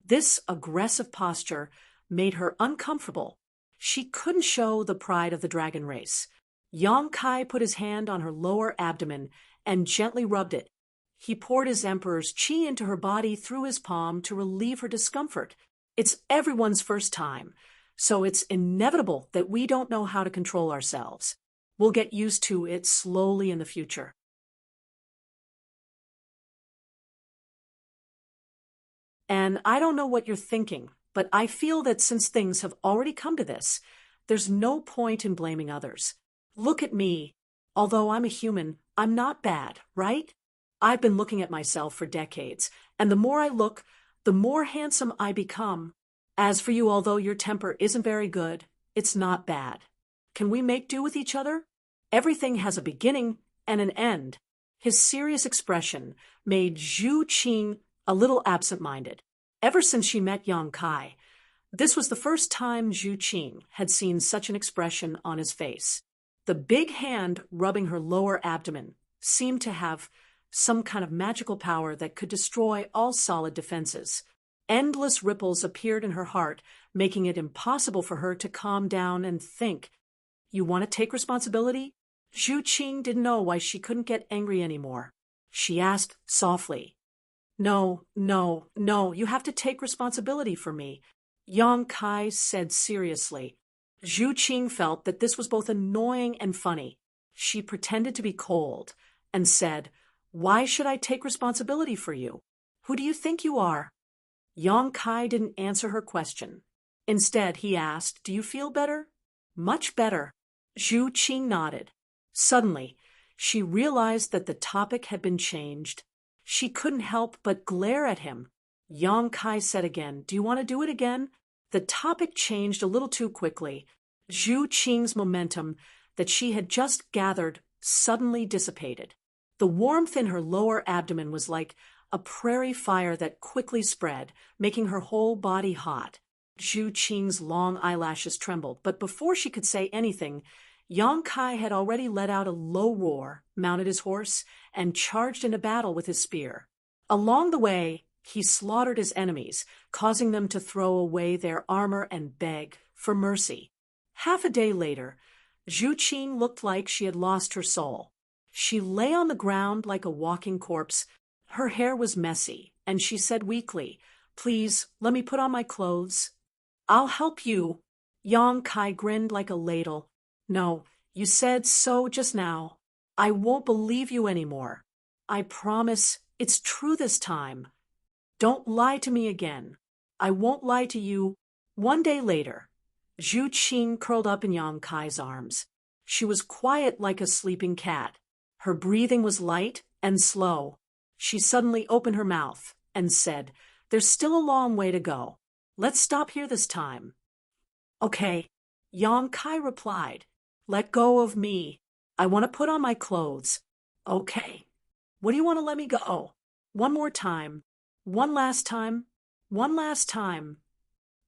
This aggressive posture made her uncomfortable. She couldn't show the pride of the dragon race. Yang Kai put his hand on her lower abdomen and gently rubbed it. He poured his emperor's qi into her body through his palm to relieve her discomfort. It's everyone's first time, so it's inevitable that we don't know how to control ourselves. We'll get used to it slowly in the future. And I don't know what you're thinking, but I feel that since things have already come to this, there's no point in blaming others. Look at me. Although I'm a human, I'm not bad, right? I've been looking at myself for decades, and the more I look, the more handsome I become. As for you, although your temper isn't very good, it's not bad. Can we make do with each other? Everything has a beginning and an end. His serious expression made Zhu Qing a little absent-minded. Ever since she met Yang Kai, this was the first time Zhu Qing had seen such an expression on his face. The big hand rubbing her lower abdomen seemed to have some kind of magical power that could destroy all solid defenses. Endless ripples appeared in her heart, making it impossible for her to calm down and think. You want to take responsibility? Zhu Qing didn't know why she couldn't get angry anymore. She asked softly. No, you have to take responsibility for me, Yang Kai said seriously. Zhu Qing felt that this was both annoying and funny. She pretended to be cold and said, Why should I take responsibility for you? Who do you think you are? Yang Kai didn't answer her question. Instead, he asked, Do you feel better? Much better. Zhu Qing nodded. Suddenly, she realized that the topic had been changed. She couldn't help but glare at him. Yang Kai said again, Do you want to do it again? The topic changed a little too quickly. Zhu Qing's momentum that she had just gathered suddenly dissipated. The warmth in her lower abdomen was like a prairie fire that quickly spread, making her whole body hot. Zhu Qing's long eyelashes trembled, but before she could say anything, Yang Kai had already let out a low roar, mounted his horse, and charged into battle with his spear. Along the way, He slaughtered his enemies, causing them to throw away their armor and beg for mercy. Half a day later, Zhu Qing looked like she had lost her soul. She lay on the ground like a walking corpse. Her hair was messy, and she said weakly, "Please, let me put on my clothes." "I'll help you." Yang Kai grinned like a ladle. "No, you said so just now. I won't believe you anymore. I promise it's true this time. Don't lie to me again. I won't lie to you." One day later, Zhu Qing curled up in Yang Kai's arms. She was quiet like a sleeping cat. Her breathing was light and slow. She suddenly opened her mouth and said, "There's still a long way to go. Let's stop here this time." "Okay," Yang Kai replied. "Let go of me. I want to put on my clothes." "Okay. What do you want to let me go?" "One more time. One last time. One last time."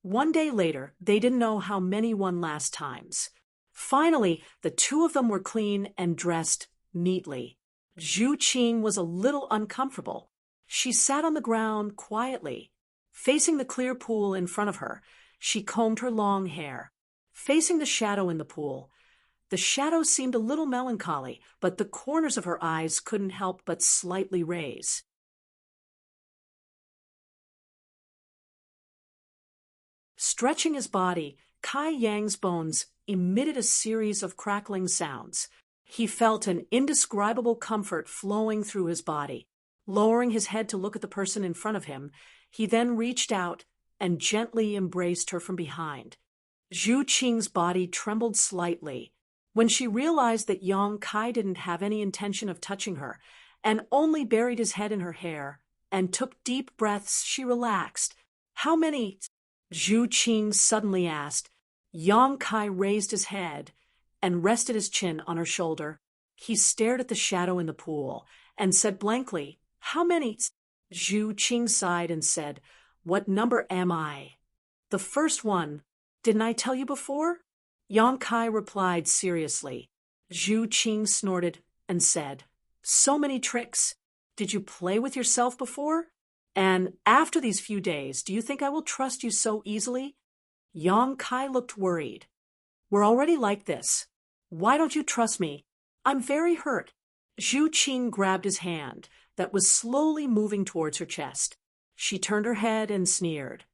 One day later, they didn't know how many one last times. Finally, the two of them were clean and dressed neatly. Zhu Qing was a little uncomfortable. She sat on the ground quietly. Facing the clear pool in front of her, she combed her long hair. Facing the shadow in the pool, the shadow seemed a little melancholy, but the corners of her eyes couldn't help but slightly raise. Stretching his body, Kai Yang's bones emitted a series of crackling sounds. He felt an indescribable comfort flowing through his body. Lowering his head to look at the person in front of him, he then reached out and gently embraced her from behind. Zhu Qing's body trembled slightly. When she realized that Yang Kai didn't have any intention of touching her and only buried his head in her hair and took deep breaths, she relaxed. "How many?" Zhu Qing suddenly asked. Yang Kai raised his head and rested his chin on her shoulder. He stared at the shadow in the pool and said blankly, "How many?" Zhu Qing sighed and said, "What number am I?" "The first one. Didn't I tell you before?" Yang Kai replied seriously. Zhu Qing snorted and said, "So many tricks. Did you play with yourself before? And after these few days, do you think I will trust you so easily?" Yang Kai looked worried. "We're already like this. Why don't you trust me? I'm very hurt." Zhu Qing grabbed his hand that was slowly moving towards her chest. She turned her head and sneered.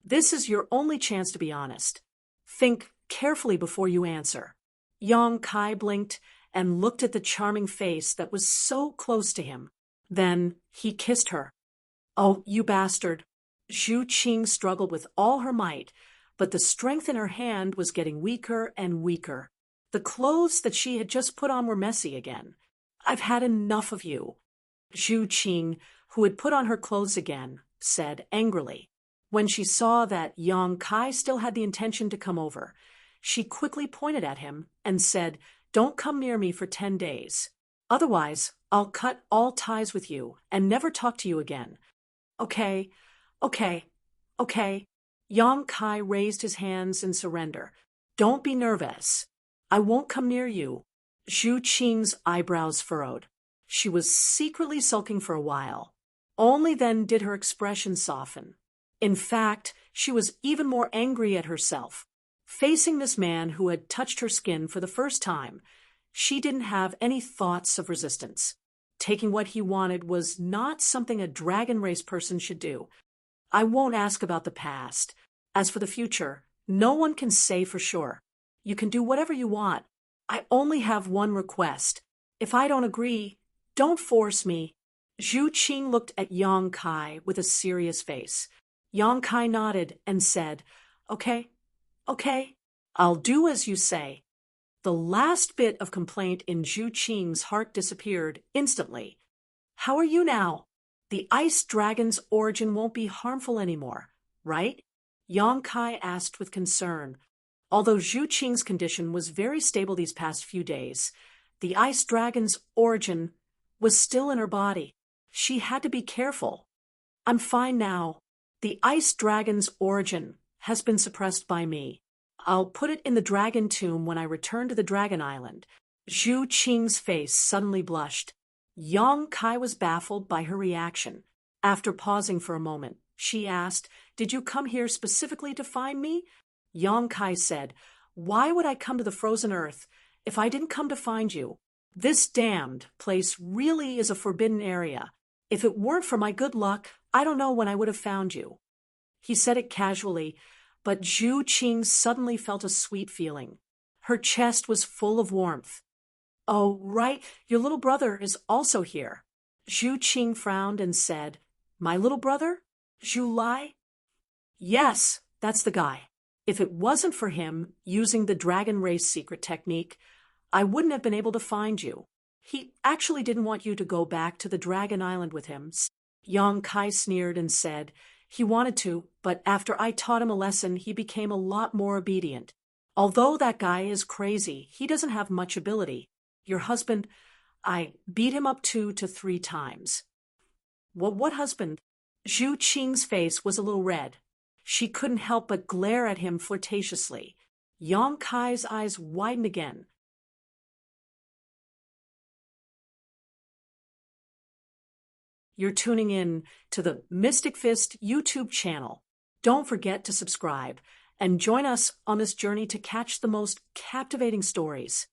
"This is your only chance to be honest. Think carefully before you answer." Yang Kai blinked and looked at the charming face that was so close to him. Then he kissed her. "Oh, you bastard." Zhu Qing struggled with all her might, but the strength in her hand was getting weaker and weaker. The clothes that she had just put on were messy again. "I've had enough of you." Zhu Qing, who had put on her clothes again, said angrily. When she saw that Yang Kai still had the intention to come over, she quickly pointed at him and said, "Don't come near me for 10 days. Otherwise, I'll cut all ties with you and never talk to you again." "Okay, okay, okay." Yang Kai raised his hands in surrender. "Don't be nervous. I won't come near you." Zhu Qing's eyebrows furrowed. She was secretly sulking for a while. Only then did her expression soften. In fact, she was even more angry at herself. Facing this man who had touched her skin for the first time, she didn't have any thoughts of resistance. Taking what he wanted was not something a dragon race person should do. "I won't ask about the past. As for the future, no one can say for sure. You can do whatever you want. I only have one request. If I don't agree, don't force me." Zhu Qing looked at Yang Kai with a serious face. Yang Kai nodded and said, "Okay, okay, I'll do as you say." The last bit of complaint in Zhu Qing's heart disappeared instantly. "How are you now? The ice dragon's origin won't be harmful anymore, right?" Yang Kai asked with concern. Although Zhu Qing's condition was very stable these past few days, the ice dragon's origin was still in her body. She had to be careful. "I'm fine now. The ice dragon's origin has been suppressed by me. I'll put it in the dragon tomb when I return to the Dragon Island." Zhu Qing's face suddenly blushed. Yang Kai was baffled by her reaction. After pausing for a moment, she asked, "Did you come here specifically to find me?" Yang Kai said, "Why would I come to the frozen earth if I didn't come to find you? This damned place really is a forbidden area. If it weren't for my good luck, I don't know when I would have found you." He said it casually, but Zhu Qing suddenly felt a sweet feeling. Her chest was full of warmth. "Oh, right, your little brother is also here." Zhu Qing frowned and said, "My little brother? Zhu Lai?" "Yes, that's the guy. If it wasn't for him using the dragon race secret technique, I wouldn't have been able to find you. He actually didn't want you to go back to the Dragon Island with him." Yang Kai sneered and said, "He wanted to, but after I taught him a lesson, he became a lot more obedient. Although that guy is crazy, he doesn't have much ability. Your husband, I beat him up 2 to 3 times." What husband?" Zhu Qing's face was a little red. She couldn't help but glare at him flirtatiously. Yang Kai's eyes widened again. You're tuning in to the Mystic Fist YouTube channel. Don't forget to subscribe and join us on this journey to catch the most captivating stories.